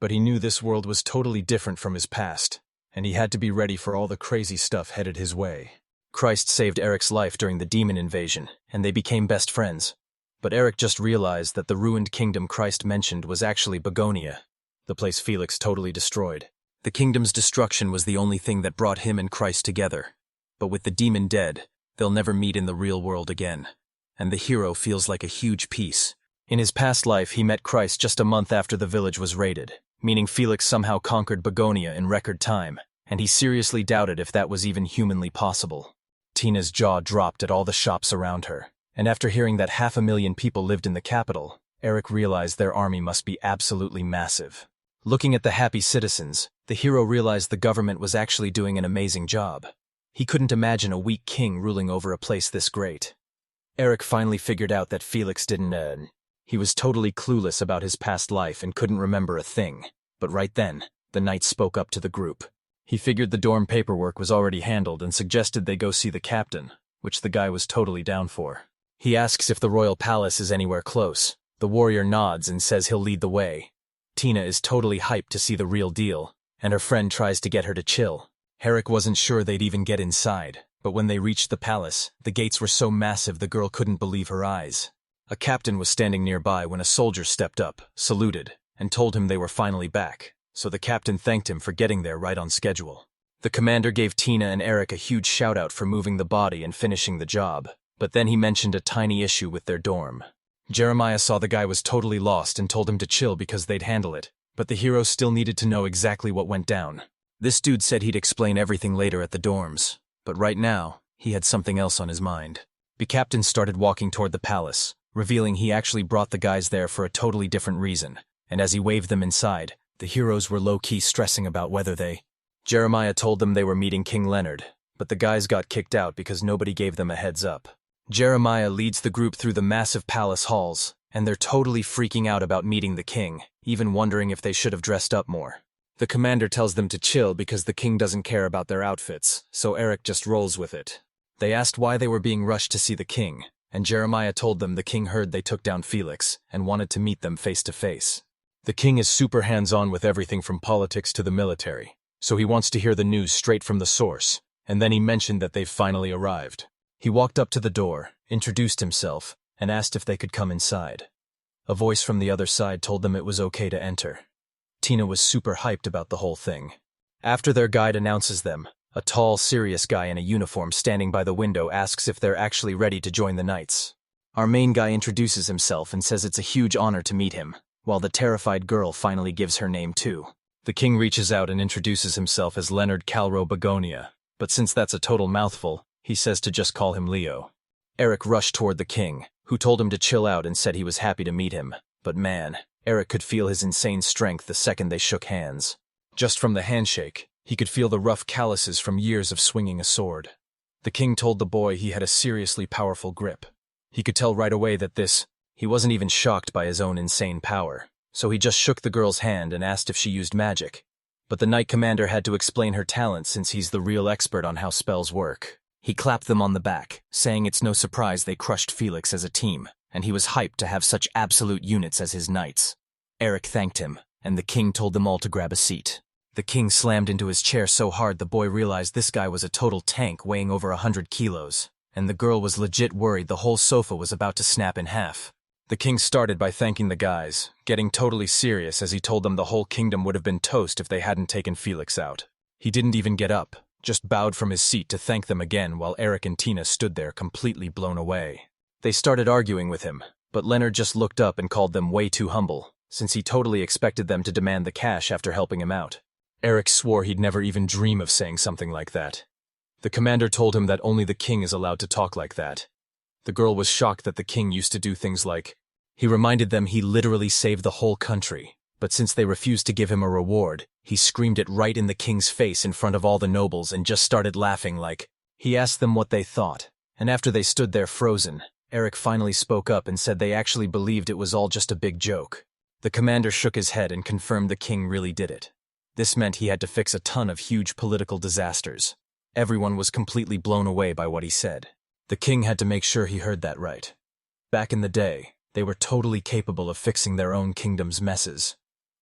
But he knew this world was totally different from his past, and he had to be ready for all the crazy stuff headed his way. Christ saved Eric's life during the demon invasion, and they became best friends. But Eric just realized that the ruined kingdom Christ mentioned was actually Begonia, the place Felix totally destroyed. The kingdom's destruction was the only thing that brought him and Christ together. But with the demon dead, they'll never meet in the real world again. And the hero feels like a huge piece. In his past life, he met Christ just a month after the village was raided, meaning Felix somehow conquered Begonia in record time, and he seriously doubted if that was even humanly possible. Tina's jaw dropped at all the shops around her, and after hearing that 500,000 people lived in the capital, Eric realized their army must be absolutely massive. Looking at the happy citizens, the hero realized the government was actually doing an amazing job. He couldn't imagine a weak king ruling over a place this great. Eric finally figured out that Felix didn't. He was totally clueless about his past life and couldn't remember a thing. But right then, the knight spoke up to the group. He figured the dorm paperwork was already handled and suggested they go see the captain, which the guy was totally down for. He asks if the royal palace is anywhere close. The warrior nods and says he'll lead the way. Tina is totally hyped to see the real deal, and her friend tries to get her to chill. Eric wasn't sure they'd even get inside. But when they reached the palace, the gates were so massive the girl couldn't believe her eyes. A captain was standing nearby when a soldier stepped up, saluted, and told him they were finally back, so the captain thanked him for getting there right on schedule. The commander gave Tina and Eric a huge shout-out for moving the body and finishing the job, but then he mentioned a tiny issue with their dorm. Jeremiah saw the guy was totally lost and told him to chill because they'd handle it, but the hero still needed to know exactly what went down. This dude said he'd explain everything later at the dorms. But right now, he had something else on his mind. The captain started walking toward the palace, revealing he actually brought the guys there for a totally different reason, and as he waved them inside, the heroes were low-key stressing about whether they... Jeremiah told them they were meeting King Leonard, but the guys got kicked out because nobody gave them a heads up. Jeremiah leads the group through the massive palace halls, and they're totally freaking out about meeting the king, even wondering if they should have dressed up more. The commander tells them to chill because the king doesn't care about their outfits, so Eric just rolls with it. They asked why they were being rushed to see the king, and Jeremiah told them the king heard they took down Felix and wanted to meet them face to face. The king is super hands-on with everything from politics to the military, so he wants to hear the news straight from the source, and then he mentioned that they've finally arrived. He walked up to the door, introduced himself, and asked if they could come inside. A voice from the other side told them it was okay to enter. Tina was super hyped about the whole thing. After their guide announces them, a tall, serious guy in a uniform standing by the window asks if they're actually ready to join the knights. Our main guy introduces himself and says it's a huge honor to meet him, while the terrified girl finally gives her name too. The king reaches out and introduces himself as Leonard Calro Begonia, but since that's a total mouthful, he says to just call him Leo. Eric rushed toward the king, who told him to chill out and said he was happy to meet him, but man, Eric could feel his insane strength the second they shook hands. Just from the handshake, he could feel the rough calluses from years of swinging a sword. The king told the boy he had a seriously powerful grip. He could tell right away that he wasn't even shocked by his own insane power, so he just shook the girl's hand and asked if she used magic. But the knight commander had to explain her talent since he's the real expert on how spells work. He clapped them on the back, saying it's no surprise they crushed Felix as a team, and he was hyped to have such absolute units as his knights. Eric thanked him, and the king told them all to grab a seat. The king slammed into his chair so hard the boy realized this guy was a total tank weighing over 100 kilos, and the girl was legit worried the whole sofa was about to snap in half. The king started by thanking the guys, getting totally serious as he told them the whole kingdom would have been toast if they hadn't taken Felix out. He didn't even get up, just bowed from his seat to thank them again while Eric and Tina stood there completely blown away. They started arguing with him, but Leonard just looked up and called them way too humble, since he totally expected them to demand the cash after helping him out. Eric swore he'd never even dream of saying something like that. The commander told him that only the king is allowed to talk like that. The girl was shocked that the king used to do things like, he reminded them he literally saved the whole country, but since they refused to give him a reward, he screamed it right in the king's face in front of all the nobles and just started laughing like, he asked them what they thought, and after they stood there frozen, Eric finally spoke up and said they actually believed it was all just a big joke. The commander shook his head and confirmed the king really did it. This meant he had to fix a ton of huge political disasters. Everyone was completely blown away by what he said. The king had to make sure he heard that right. Back in the day, they were totally capable of fixing their own kingdom's messes.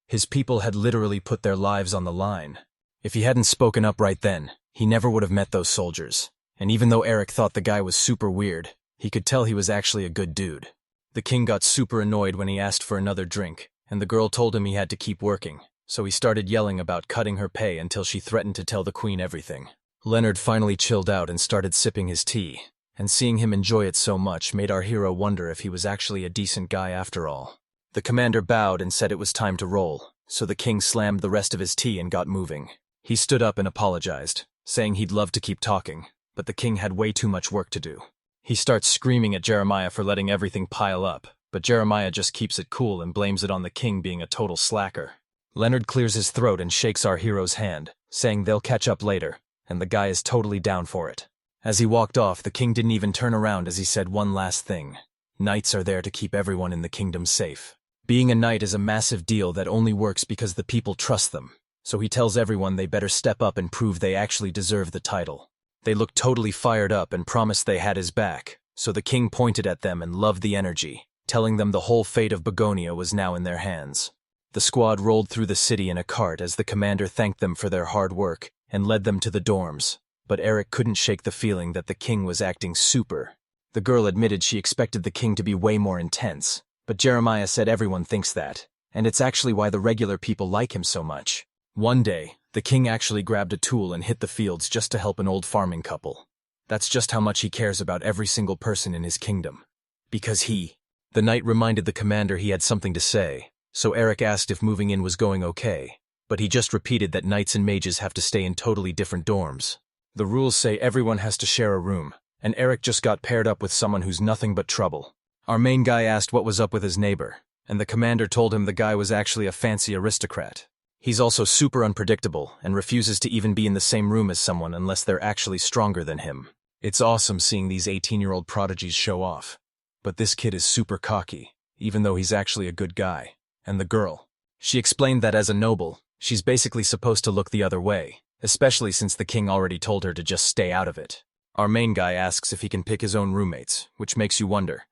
His people had literally put their lives on the line. If he hadn't spoken up right then, he never would have met those soldiers. And even though Eric thought the guy was super weird, he could tell he was actually a good dude. The king got super annoyed when he asked for another drink, and the girl told him he had to keep working, so he started yelling about cutting her pay until she threatened to tell the queen everything. Leonard finally chilled out and started sipping his tea, and seeing him enjoy it so much made our hero wonder if he was actually a decent guy after all. The commander bowed and said it was time to roll, so the king slammed the rest of his tea and got moving. He stood up and apologized, saying he'd love to keep talking, but the king had way too much work to do. He starts screaming at Jeremiah for letting everything pile up, but Jeremiah just keeps it cool and blames it on the king being a total slacker. Leonard clears his throat and shakes our hero's hand, saying they'll catch up later, and the guy is totally down for it. As he walked off, the king didn't even turn around as he said one last thing. Knights are there to keep everyone in the kingdom safe. Being a knight is a massive deal that only works because the people trust them, so he tells everyone they better step up and prove they actually deserve the title. They looked totally fired up and promised they had his back, so the king pointed at them and loved the energy, telling them the whole fate of Begonia was now in their hands. The squad rolled through the city in a cart as the commander thanked them for their hard work and led them to the dorms, but Eric couldn't shake the feeling that the king was acting super. The girl admitted she expected the king to be way more intense, but Jeremiah said everyone thinks that, and it's actually why the regular people like him so much. One day, the king actually grabbed a tool and hit the fields just to help an old farming couple. That's just how much he cares about every single person in his kingdom. Because the knight reminded the commander he had something to say, so Eric asked if moving in was going okay, but he just repeated that knights and mages have to stay in totally different dorms. The rules say everyone has to share a room, and Eric just got paired up with someone who's nothing but trouble. Our main guy asked what was up with his neighbor, and the commander told him the guy was actually a fancy aristocrat. He's also super unpredictable and refuses to even be in the same room as someone unless they're actually stronger than him. It's awesome seeing these 18-year-old prodigies show off. But this kid is super cocky, even though he's actually a good guy. And the girl. She explained that as a noble, she's basically supposed to look the other way, especially since the king already told her to just stay out of it. Our main guy asks if he can pick his own roommates, which makes you wonder,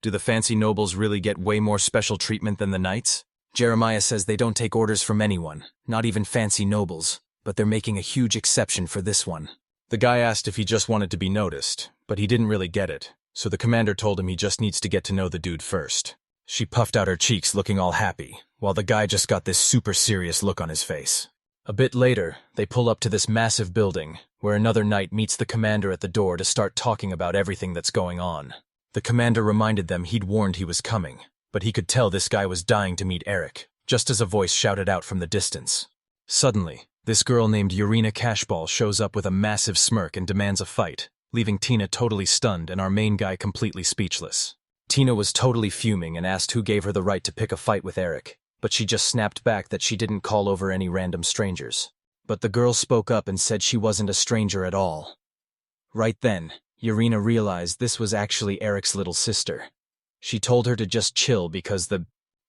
do the fancy nobles really get way more special treatment than the knights? Jeremiah says they don't take orders from anyone, not even fancy nobles, but they're making a huge exception for this one. The guy asked if he just wanted to be noticed, but he didn't really get it, so the commander told him he just needs to get to know the dude first. She puffed out her cheeks looking all happy, while the guy just got this super serious look on his face. A bit later, they pull up to this massive building, where another knight meets the commander at the door to start talking about everything that's going on. The commander reminded them he'd warned he was coming, but he could tell this guy was dying to meet Eric, just as a voice shouted out from the distance. Suddenly, this girl named Irene Cashball shows up with a massive smirk and demands a fight, leaving Tina totally stunned and our main guy completely speechless. Tina was totally fuming and asked who gave her the right to pick a fight with Eric, but she just snapped back that she didn't call over any random strangers. But the girl spoke up and said she wasn't a stranger at all. Right then, Irene realized this was actually Eric's little sister. She told her to just chill because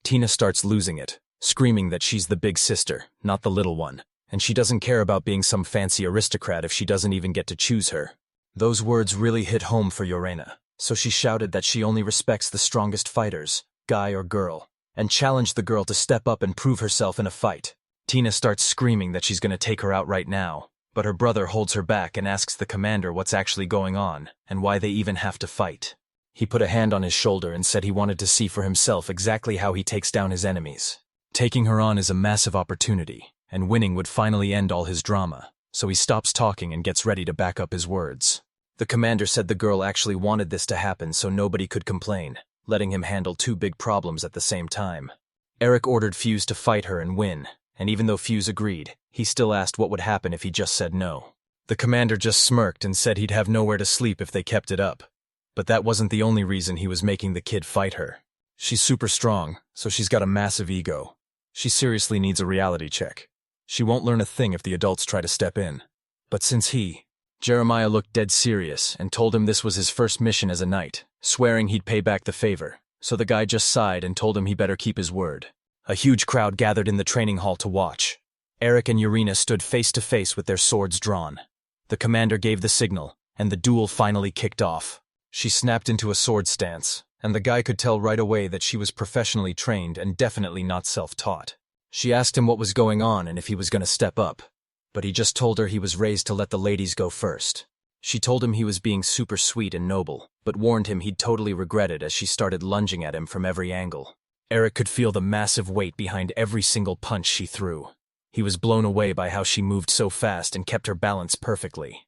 Tina starts losing it, screaming that she's the big sister, not the little one, and she doesn't care about being some fancy aristocrat if she doesn't even get to choose her. Those words really hit home for Irene, so she shouted that she only respects the strongest fighters, guy or girl, and challenged the girl to step up and prove herself in a fight. Tina starts screaming that she's going to take her out right now, but her brother holds her back and asks the commander what's actually going on and why they even have to fight. He put a hand on his shoulder and said he wanted to see for himself exactly how he takes down his enemies. Taking her on is a massive opportunity, and winning would finally end all his drama, so he stops talking and gets ready to back up his words. The commander said the girl actually wanted this to happen so nobody could complain, letting him handle two big problems at the same time. Eric ordered Fuse to fight her and win, and even though Fuse agreed, he still asked what would happen if he just said no. The commander just smirked and said he'd have nowhere to sleep if they kept it up. But that wasn't the only reason he was making the kid fight her. She's super strong, so she's got a massive ego. She seriously needs a reality check. She won't learn a thing if the adults try to step in. But since Jeremiah looked dead serious and told him this was his first mission as a knight, swearing he'd pay back the favor, so the guy just sighed and told him he better keep his word. A huge crowd gathered in the training hall to watch. Eric and Irene stood face to face with their swords drawn. The commander gave the signal, and the duel finally kicked off. She snapped into a sword stance, and the guy could tell right away that she was professionally trained and definitely not self-taught. She asked him what was going on and if he was going to step up, but he just told her he was raised to let the ladies go first. She told him he was being super sweet and noble, but warned him he'd totally regret it as she started lunging at him from every angle. Eric could feel the massive weight behind every single punch she threw. He was blown away by how she moved so fast and kept her balance perfectly.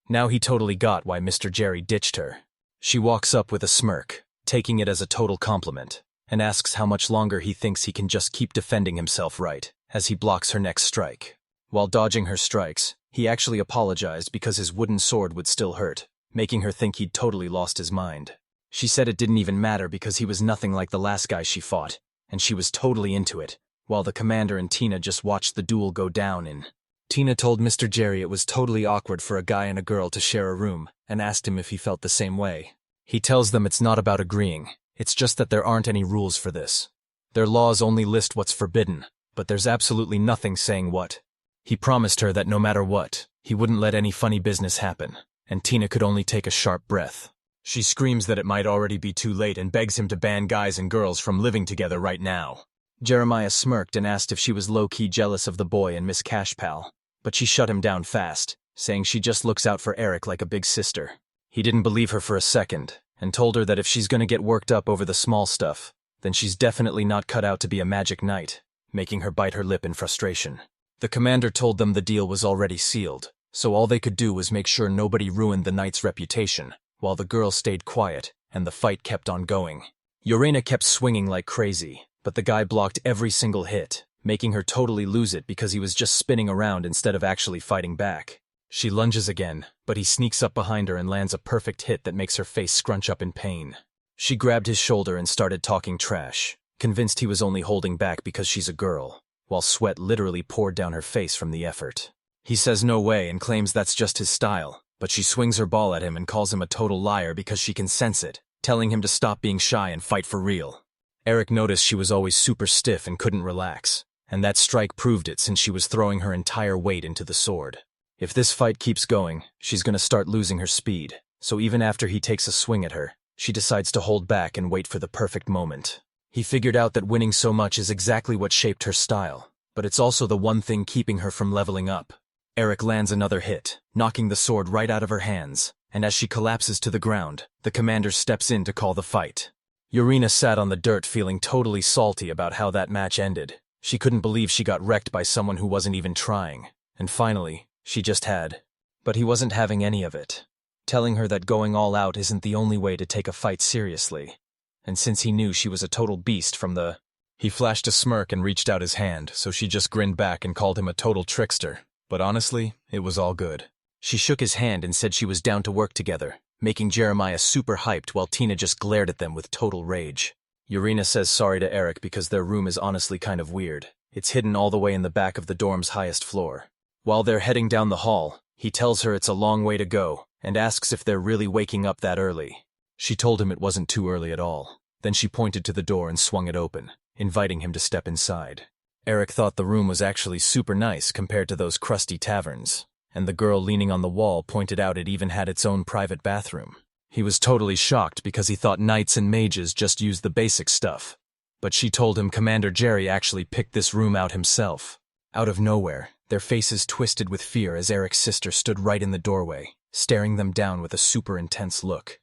Now he totally got why Mr. Jerry ditched her. She walks up with a smirk, taking it as a total compliment, and asks how much longer he thinks he can just keep defending himself right, as he blocks her next strike. While dodging her strikes, he actually apologized because his wooden sword would still hurt, making her think he'd totally lost his mind. She said it didn't even matter because he was nothing like the last guy she fought, and she was totally into it, while the commander and Tina just watched the duel go down in. Tina told Mr. Jerry it was totally awkward for a guy and a girl to share a room, and asked him if he felt the same way. He tells them it's not about agreeing, it's just that there aren't any rules for this. Their laws only list what's forbidden, but there's absolutely nothing saying what. He promised her that no matter what, he wouldn't let any funny business happen, and Tina could only take a sharp breath. She screams that it might already be too late and begs him to ban guys and girls from living together right now. Jeremiah smirked and asked if she was low-key jealous of the boy and Miss Cashpal, but she shut him down fast, saying she just looks out for Eric like a big sister. He didn't believe her for a second, and told her that if she's gonna get worked up over the small stuff, then she's definitely not cut out to be a magic knight, making her bite her lip in frustration. The commander told them the deal was already sealed, so all they could do was make sure nobody ruined the knight's reputation, while the girl stayed quiet, and the fight kept on going. Irene kept swinging like crazy, but the guy blocked every single hit, making her totally lose it because he was just spinning around instead of actually fighting back. She lunges again, but he sneaks up behind her and lands a perfect hit that makes her face scrunch up in pain. She grabbed his shoulder and started talking trash, convinced he was only holding back because she's a girl, while sweat literally poured down her face from the effort. He says no way and claims that's just his style, but she swings her ball at him and calls him a total liar because she can sense it, telling him to stop being shy and fight for real. Eric noticed she was always super stiff and couldn't relax, and that strike proved it since she was throwing her entire weight into the sword. If this fight keeps going, she's gonna start losing her speed, so even after he takes a swing at her, she decides to hold back and wait for the perfect moment. He figured out that winning so much is exactly what shaped her style, but it's also the one thing keeping her from leveling up. Eric lands another hit, knocking the sword right out of her hands, and as she collapses to the ground, the commander steps in to call the fight. Irene sat on the dirt feeling totally salty about how that match ended. She couldn't believe she got wrecked by someone who wasn't even trying, and finally, she just had. But he wasn't having any of it, telling her that going all out isn't the only way to take a fight seriously. And since he knew she was a total beast from the... He flashed a smirk and reached out his hand, so she just grinned back and called him a total trickster. But honestly, it was all good. She shook his hand and said she was down to work together, making Jeremiah super hyped while Tina just glared at them with total rage. Irene says sorry to Eric because their room is honestly kind of weird. It's hidden all the way in the back of the dorm's highest floor. While they're heading down the hall, he tells her it's a long way to go and asks if they're really waking up that early. She told him it wasn't too early at all. Then she pointed to the door and swung it open, inviting him to step inside. Eric thought the room was actually super nice compared to those crusty taverns, and the girl leaning on the wall pointed out it even had its own private bathroom. He was totally shocked because he thought knights and mages just used the basic stuff. But she told him Commander Jerry actually picked this room out himself. Out of nowhere, their faces twisted with fear as Eric's sister stood right in the doorway, staring them down with a super intense look.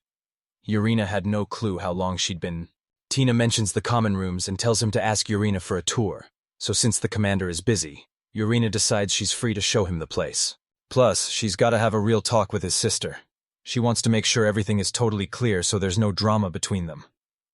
Irene had no clue how long she'd been. Tina mentions the common rooms and tells him to ask Irene for a tour, so since the commander is busy, Irene decides she's free to show him the place. Plus, she's gotta have a real talk with his sister. She wants to make sure everything is totally clear so there's no drama between them.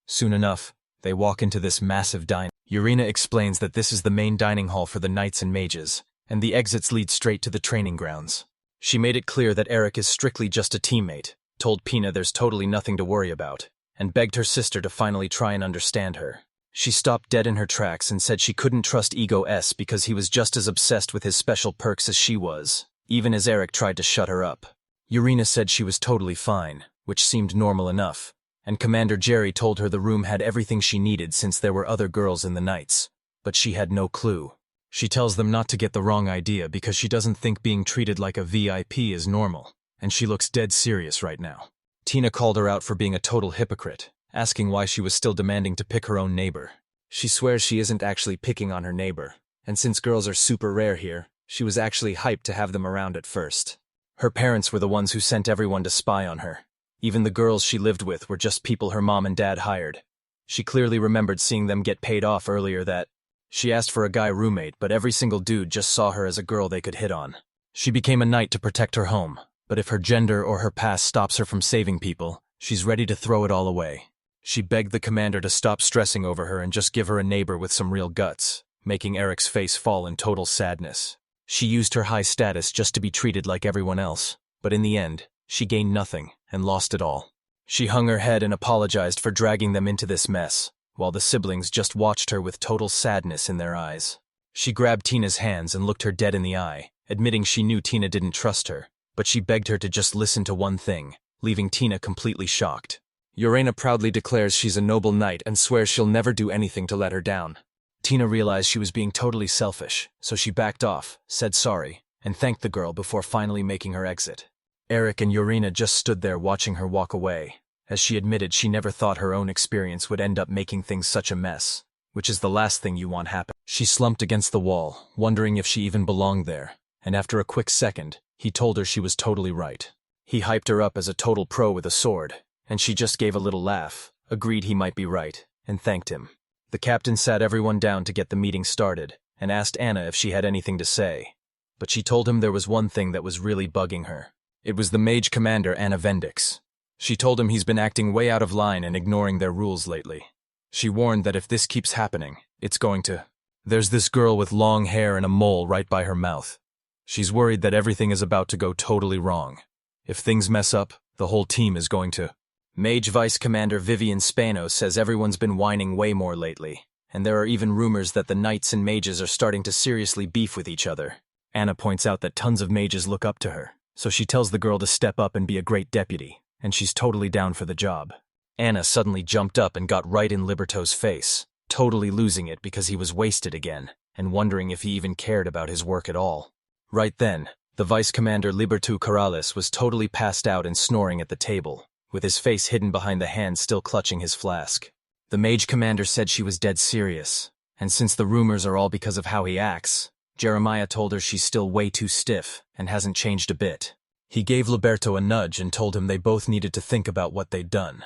Soon enough, they walk into this massive dining. Irene explains that this is the main dining hall for the knights and mages, and the exits lead straight to the training grounds. She made it clear that Eric is strictly just a teammate, told Pina there's totally nothing to worry about, and begged her sister to finally try and understand her. She stopped dead in her tracks and said she couldn't trust Ego S because he was just as obsessed with his special perks as she was, even as Eric tried to shut her up. Irene said she was totally fine, which seemed normal enough, and Commander Jerry told her the room had everything she needed since there were other girls in the Knights, but she had no clue. She tells them not to get the wrong idea because she doesn't think being treated like a VIP is normal, and she looks dead serious right now. Tina called her out for being a total hypocrite, asking why she was still demanding to pick her own neighbor. She swears she isn't actually picking on her neighbor, and since girls are super rare here, she was actually hyped to have them around at first. Her parents were the ones who sent everyone to spy on her. Even the girls she lived with were just people her mom and dad hired. She clearly remembered seeing them get paid off earlier that. She asked for a guy roommate, but every single dude just saw her as a girl they could hit on. She became a knight to protect her home, but if her gender or her past stops her from saving people, she's ready to throw it all away. She begged the commander to stop stressing over her and just give her a neighbor with some real guts, making Eric's face fall in total sadness. She used her high status just to be treated like everyone else, but in the end, she gained nothing and lost it all. She hung her head and apologized for dragging them into this mess, while the siblings just watched her with total sadness in their eyes. She grabbed Tina's hands and looked her dead in the eye, admitting she knew Tina didn't trust her, but she begged her to just listen to one thing, leaving Tina completely shocked. Irene proudly declares she's a noble knight and swears she'll never do anything to let her down. Tina realized she was being totally selfish, so she backed off, said sorry, and thanked the girl before finally making her exit. Eric and Irene just stood there watching her walk away, as she admitted she never thought her own experience would end up making things such a mess, which is the last thing you want happen. She slumped against the wall, wondering if she even belonged there, and after a quick second, he told her she was totally right. He hyped her up as a total pro with a sword, and she just gave a little laugh, agreed he might be right, and thanked him. The captain sat everyone down to get the meeting started, and asked Anna if she had anything to say. But she told him there was one thing that was really bugging her. It was the mage commander Anna Vendix. She told him he's been acting way out of line and ignoring their rules lately. She warned that if this keeps happening, it's going to... There's this girl with long hair and a mole right by her mouth. She's worried that everything is about to go totally wrong. If things mess up, the whole team is going to... Mage Vice Commander Vivian Spano says everyone's been whining way more lately, and there are even rumors that the knights and mages are starting to seriously beef with each other. Anna points out that tons of mages look up to her, so she tells the girl to step up and be a great deputy, and she's totally down for the job. Anna suddenly jumped up and got right in Liberto's face, totally losing it because he was wasted again, and wondering if he even cared about his work at all. Right then, The vice commander Liberto was totally passed out and snoring at the table, with his face hidden behind the hand still clutching his flask. The mage commander said she was dead serious, and since the rumors are all because of how he acts, Jeremiah told her she's still way too stiff and hasn't changed a bit. He gave Liberto a nudge and told him they both needed to think about what they'd done.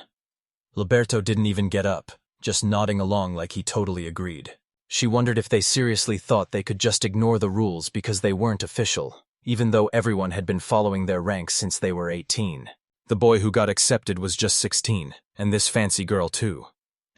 Liberto didn't even get up, just nodding along like he totally agreed. She wondered if they seriously thought they could just ignore the rules because they weren't official, even though everyone had been following their ranks since they were 18. The boy who got accepted was just 16, and this fancy girl too.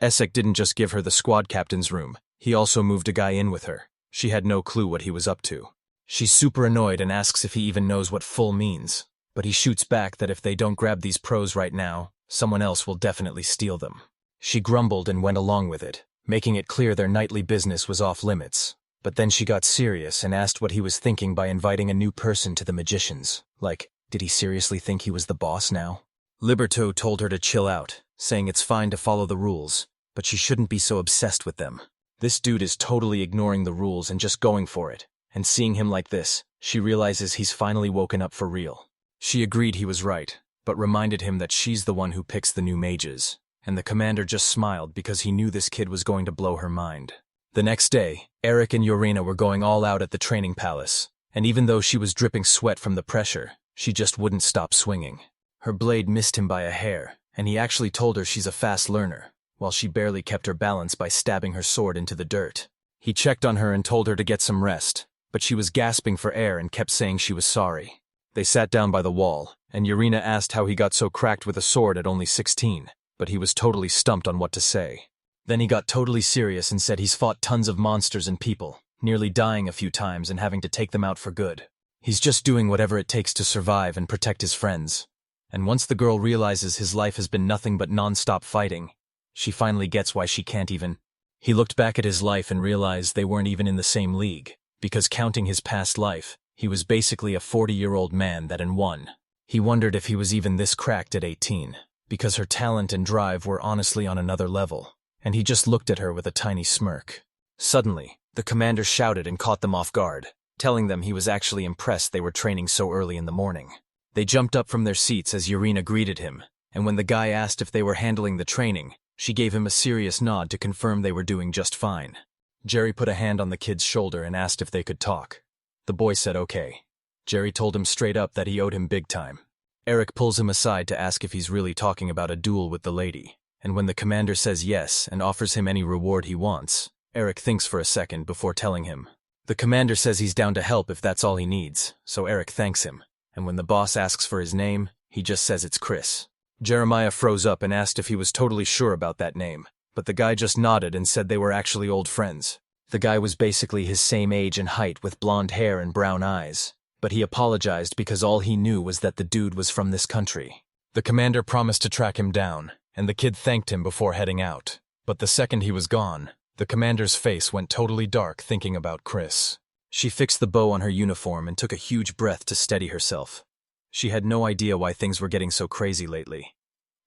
Essek didn't just give her the squad captain's room, he also moved a guy in with her. She had no clue what he was up to. She's super annoyed and asks if he even knows what full means, but he shoots back that if they don't grab these pros right now, someone else will definitely steal them. She grumbled and went along with it, making it clear their nightly business was off limits. But then she got serious and asked what he was thinking by inviting a new person to the magicians. Like, did he seriously think he was the boss now? Liberto told her to chill out, saying it's fine to follow the rules, but she shouldn't be so obsessed with them. This dude is totally ignoring the rules and just going for it, and seeing him like this, she realizes he's finally woken up for real. She agreed he was right, but reminded him that she's the one who picks the new mages, and the commander just smiled because he knew this kid was going to blow her mind. The next day, Eric and Irene were going all out at the training palace, and even though she was dripping sweat from the pressure, she just wouldn't stop swinging. Her blade missed him by a hair, and he actually told her she's a fast learner, while she barely kept her balance by stabbing her sword into the dirt. He checked on her and told her to get some rest, but she was gasping for air and kept saying she was sorry. They sat down by the wall, and Irene asked how he got so cracked with a sword at only 16, but he was totally stumped on what to say. Then he got totally serious and said he's fought tons of monsters and people, nearly dying a few times and having to take them out for good. He's just doing whatever it takes to survive and protect his friends. And once the girl realizes his life has been nothing but non-stop fighting, she finally gets why she can't even. He looked back at his life and realized they weren't even in the same league, because counting his past life, he was basically a 40-year-old man that had won. He wondered if he was even this cracked at 18, because her talent and drive were honestly on another level, and he just looked at her with a tiny smirk. Suddenly, the commander shouted and caught them off guard, telling them he was actually impressed they were training so early in the morning. They jumped up from their seats as Irene greeted him, and when the guy asked if they were handling the training, she gave him a serious nod to confirm they were doing just fine. Jerry put a hand on the kid's shoulder and asked if they could talk. The boy said okay. Jerry told him straight up that he owed him big time. Eric pulls him aside to ask if he's really talking about a duel with the lady, and when the commander says yes and offers him any reward he wants, Eric thinks for a second before telling him. The commander says he's down to help if that's all he needs, so Eric thanks him, and when the boss asks for his name, he just says it's Chris. Jeremiah froze up and asked if he was totally sure about that name, but the guy just nodded and said they were actually old friends. The guy was basically his same age and height with blonde hair and brown eyes, but he apologized because all he knew was that the dude was from this country. The commander promised to track him down, and the kid thanked him before heading out. But the second he was gone, the commander's face went totally dark thinking about Chris. She fixed the bow on her uniform and took a huge breath to steady herself. She had no idea why things were getting so crazy lately.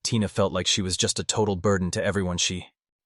Tina felt like she was just a total burden to everyone.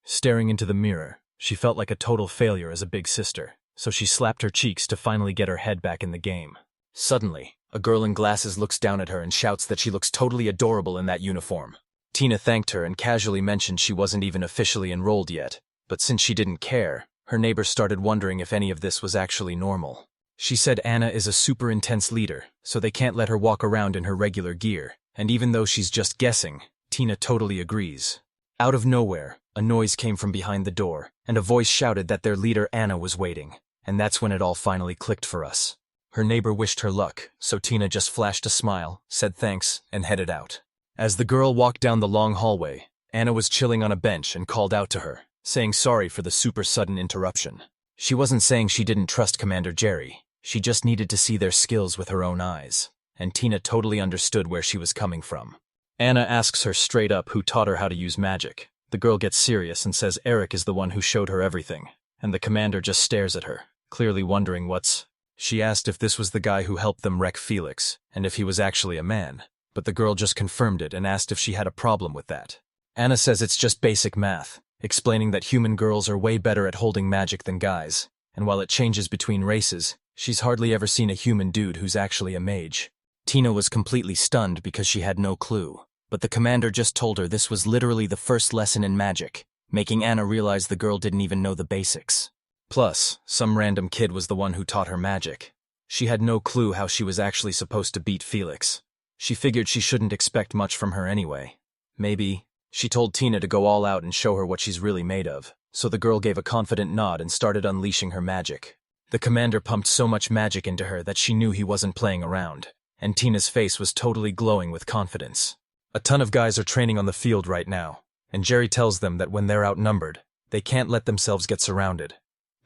Staring into the mirror, she felt like a total failure as a big sister, so she slapped her cheeks to finally get her head back in the game. Suddenly, a girl in glasses looks down at her and shouts that she looks totally adorable in that uniform. Tina thanked her and casually mentioned she wasn't even officially enrolled yet, but since she didn't care, her neighbor started wondering if any of this was actually normal. She said Anna is a super intense leader, so they can't let her walk around in her regular gear, and even though she's just guessing, Tina totally agrees. Out of nowhere, a noise came from behind the door, and a voice shouted that their leader Anna was waiting, and that's when it all finally clicked for us. Her neighbor wished her luck, so Tina just flashed a smile, said thanks, and headed out. As the girl walked down the long hallway, Anna was chilling on a bench and called out to her, saying sorry for the super sudden interruption. She wasn't saying she didn't trust Commander Jerry. She just needed to see their skills with her own eyes, and Tina totally understood where she was coming from. Anna asks her straight up who taught her how to use magic. The girl gets serious and says Eric is the one who showed her everything, and the commander just stares at her, clearly wondering what's. She asked if this was the guy who helped them wreck Felix, and if he was actually a man, but the girl just confirmed it and asked if she had a problem with that. Anna says it's just basic math, explaining that human girls are way better at holding magic than guys, and while it changes between races, She's hardly ever seen a human dude who's actually a mage. Tina was completely stunned because she had no clue, but the commander just told her this was literally the first lesson in magic, making Anna realize the girl didn't even know the basics. Plus, some random kid was the one who taught her magic. She had no clue how she was actually supposed to beat Felix. She figured she shouldn't expect much from her anyway. Maybe. She told Tina to go all out and show her what she's really made of, so the girl gave a confident nod and started unleashing her magic. The commander pumped so much magic into her that she knew he wasn't playing around, and Tina's face was totally glowing with confidence. A ton of guys are training on the field right now, and Jerry tells them that when they're outnumbered, they can't let themselves get surrounded.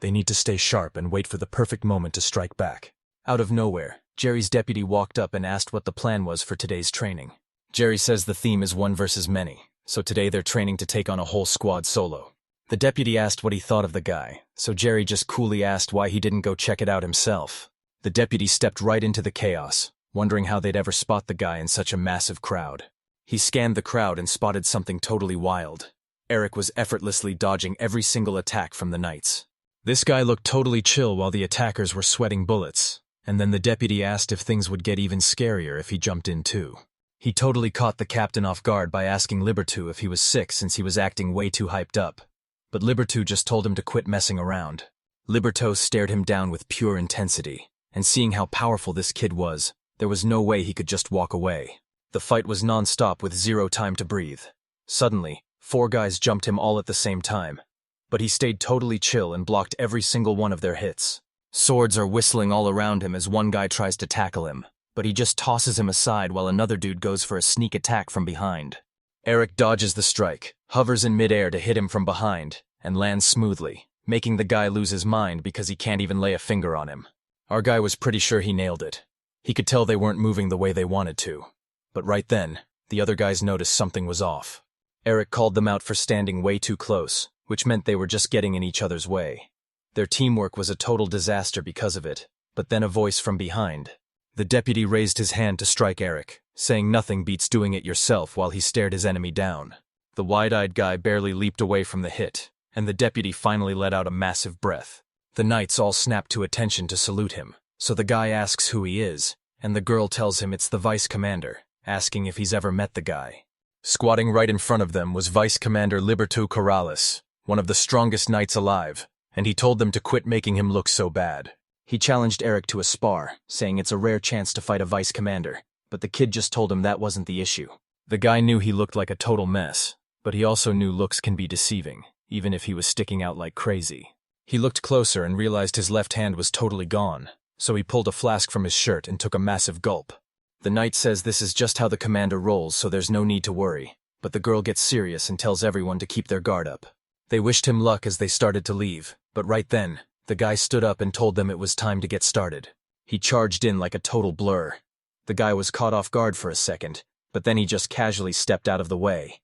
They need to stay sharp and wait for the perfect moment to strike back. Out of nowhere, Jerry's deputy walked up and asked what the plan was for today's training. Jerry says the theme is one versus many, so today they're training to take on a whole squad solo. The deputy asked what he thought of the guy, so Jerry just coolly asked why he didn't go check it out himself. The deputy stepped right into the chaos, wondering how they'd ever spot the guy in such a massive crowd. He scanned the crowd and spotted something totally wild. Eric was effortlessly dodging every single attack from the knights. This guy looked totally chill while the attackers were sweating bullets, and then the deputy asked if things would get even scarier if he jumped in too. He totally caught the captain off guard by asking Liberto if he was sick since he was acting way too hyped up. But Liberto just told him to quit messing around. Liberto stared him down with pure intensity, and seeing how powerful this kid was, there was no way he could just walk away. The fight was non-stop with zero time to breathe. Suddenly, 4 guys jumped him all at the same time. But he stayed totally chill and blocked every single one of their hits. Swords are whistling all around him as one guy tries to tackle him, but he just tosses him aside while another dude goes for a sneak attack from behind. Eric dodges the strike, hovers in midair to hit him from behind, and lands smoothly, making the guy lose his mind because he can't even lay a finger on him. Our guy was pretty sure he nailed it. He could tell they weren't moving the way they wanted to. But right then, the other guys noticed something was off. Eric called them out for standing way too close, which meant they were just getting in each other's way. Their teamwork was a total disaster because of it, but then a voice from behind. The deputy raised his hand to strike Eric, saying nothing beats doing it yourself while he stared his enemy down. The wide-eyed guy barely leaped away from the hit, and the deputy finally let out a massive breath. The knights all snapped to attention to salute him, so the guy asks who he is, and the girl tells him it's the vice commander, asking if he's ever met the guy. Squatting right in front of them was Vice Commander Liberto Corrales, one of the strongest knights alive, and he told them to quit making him look so bad. He challenged Eric to a spar, saying it's a rare chance to fight a vice commander, but the kid just told him that wasn't the issue. The guy knew he looked like a total mess, but he also knew looks can be deceiving, even if he was sticking out like crazy. He looked closer and realized his left hand was totally gone, so he pulled a flask from his shirt and took a massive gulp. The knight says this is just how the commander rolls, so there's no need to worry, but the girl gets serious and tells everyone to keep their guard up. They wished him luck as they started to leave, but right then, the guy stood up and told them it was time to get started. He charged in like a total blur. The guy was caught off guard for a second, but then he just casually stepped out of the way.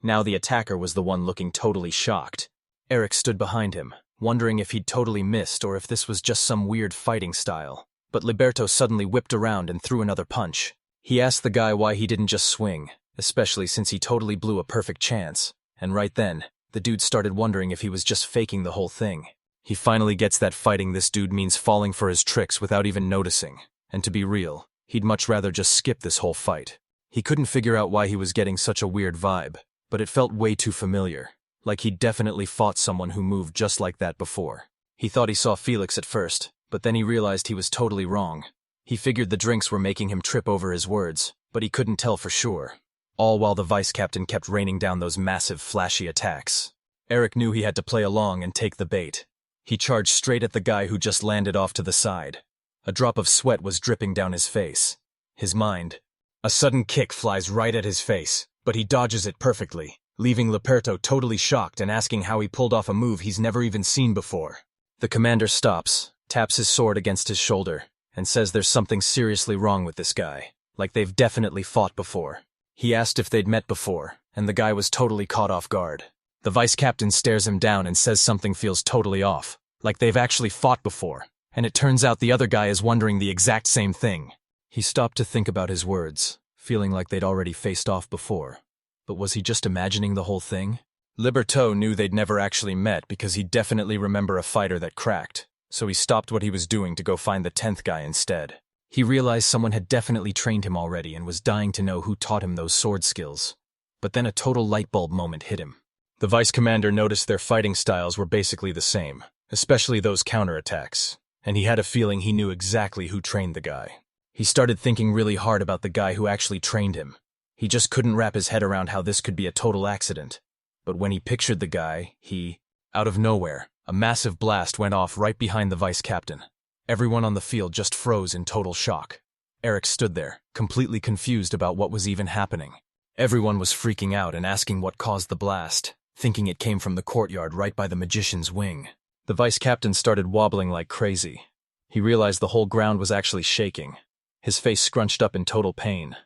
Now the attacker was the one looking totally shocked. Eric stood behind him, wondering if he'd totally missed or if this was just some weird fighting style. But Liberto suddenly whipped around and threw another punch. He asked the guy why he didn't just swing, especially since he totally blew a perfect chance, and right then, the dude started wondering if he was just faking the whole thing. He finally gets that fighting this dude means falling for his tricks without even noticing, and to be real, he'd much rather just skip this whole fight. He couldn't figure out why he was getting such a weird vibe, but it felt way too familiar, like he'd definitely fought someone who moved just like that before. He thought he saw Felix at first, but then he realized he was totally wrong. He figured the drinks were making him trip over his words, but he couldn't tell for sure. All while the vice captain kept raining down those massive, flashy attacks. Eric knew he had to play along and take the bait. He charged straight at the guy who just landed off to the side. A drop of sweat was dripping down his face. His mind. A sudden kick flies right at his face, but he dodges it perfectly, leaving Liberto totally shocked and asking how he pulled off a move he's never even seen before. The commander stops, taps his sword against his shoulder, and says there's something seriously wrong with this guy, like they've definitely fought before. He asked if they'd met before, and the guy was totally caught off guard. The vice captain stares him down and says something feels totally off, like they've actually fought before, and it turns out the other guy is wondering the exact same thing. He stopped to think about his words, feeling like they'd already faced off before. But was he just imagining the whole thing? Liberto knew they'd never actually met because he'd definitely remember a fighter that cracked, so he stopped what he was doing to go find the 10th guy instead. He realized someone had definitely trained him already and was dying to know who taught him those sword skills. But then a total light bulb moment hit him. The vice commander noticed their fighting styles were basically the same, especially those counterattacks, and he had a feeling he knew exactly who trained the guy. He started thinking really hard about the guy who actually trained him. He just couldn't wrap his head around how this could be a total accident. But when he pictured the guy, out of nowhere, a massive blast went off right behind the vice captain. Everyone on the field just froze in total shock. Eric stood there, completely confused about what was even happening. Everyone was freaking out and asking what caused the blast, thinking it came from the courtyard right by the magician's wing. The vice captain started wobbling like crazy. He realized the whole ground was actually shaking. His face scrunched up in total pain.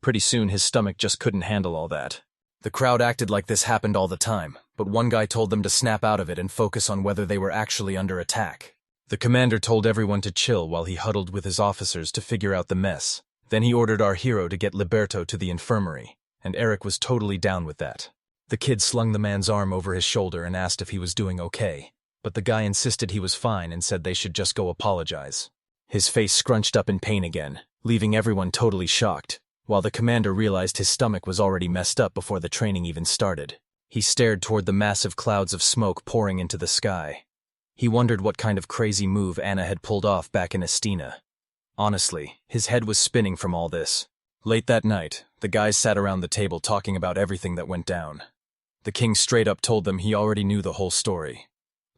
Pretty soon his stomach just couldn't handle all that. The crowd acted like this happened all the time, but one guy told them to snap out of it and focus on whether they were actually under attack. The commander told everyone to chill while he huddled with his officers to figure out the mess. Then he ordered our hero to get Liberto to the infirmary, and Eric was totally down with that. The kid slung the man's arm over his shoulder and asked if he was doing okay, but the guy insisted he was fine and said they should just go apologize. His face scrunched up in pain again, leaving everyone totally shocked, while the commander realized his stomach was already messed up before the training even started. He stared toward the massive clouds of smoke pouring into the sky. He wondered what kind of crazy move Anna had pulled off back in Estina. Honestly, his head was spinning from all this. Late that night, the guys sat around the table talking about everything that went down. The king straight up told them he already knew the whole story.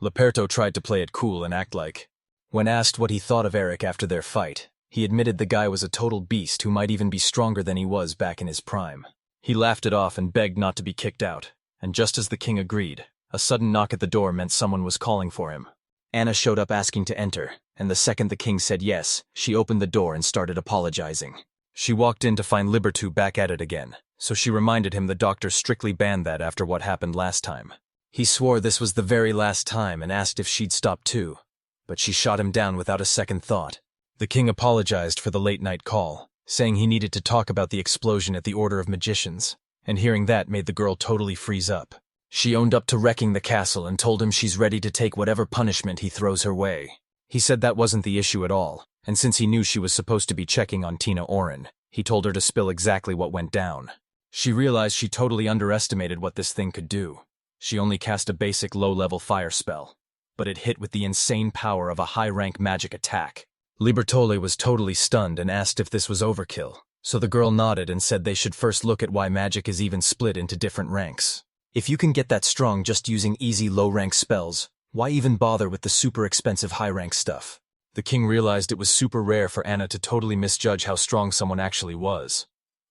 Liberto tried to play it cool and act like. When asked what he thought of Eric after their fight, he admitted the guy was a total beast who might even be stronger than he was back in his prime. He laughed it off and begged not to be kicked out, and just as the king agreed, a sudden knock at the door meant someone was calling for him. Anna showed up asking to enter, and the second the king said yes, she opened the door and started apologizing. She walked in to find Liberto back at it again, so she reminded him the doctor strictly banned that after what happened last time. He swore this was the very last time and asked if she'd stop too, but she shot him down without a second thought. The king apologized for the late-night call, saying he needed to talk about the explosion at the Order of Magicians, and hearing that made the girl totally freeze up. She owned up to wrecking the castle and told him she's ready to take whatever punishment he throws her way. He said that wasn't the issue at all, and since he knew she was supposed to be checking on Tina Oren, he told her to spill exactly what went down. She realized she totally underestimated what this thing could do. She only cast a basic low-level fire spell, but it hit with the insane power of a high-rank magic attack. Libertole was totally stunned and asked if this was overkill, so the girl nodded and said they should first look at why magic is even split into different ranks. If you can get that strong just using easy low-rank spells, why even bother with the super expensive high-rank stuff? The king realized it was super rare for Anna to totally misjudge how strong someone actually was.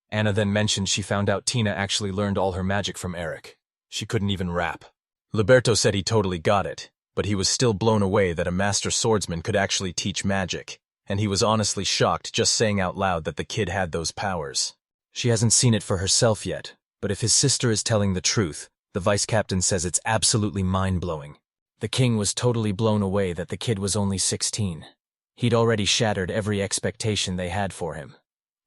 Anna then mentioned she found out Tina actually learned all her magic from Eric. She couldn't even rap. Liberto said he totally got it, but he was still blown away that a master swordsman could actually teach magic, and he was honestly shocked just saying out loud that the kid had those powers. She hasn't seen it for herself yet, but if his sister is telling the truth, the vice captain says it's absolutely mind-blowing. The king was totally blown away that the kid was only 16. He'd already shattered every expectation they had for him.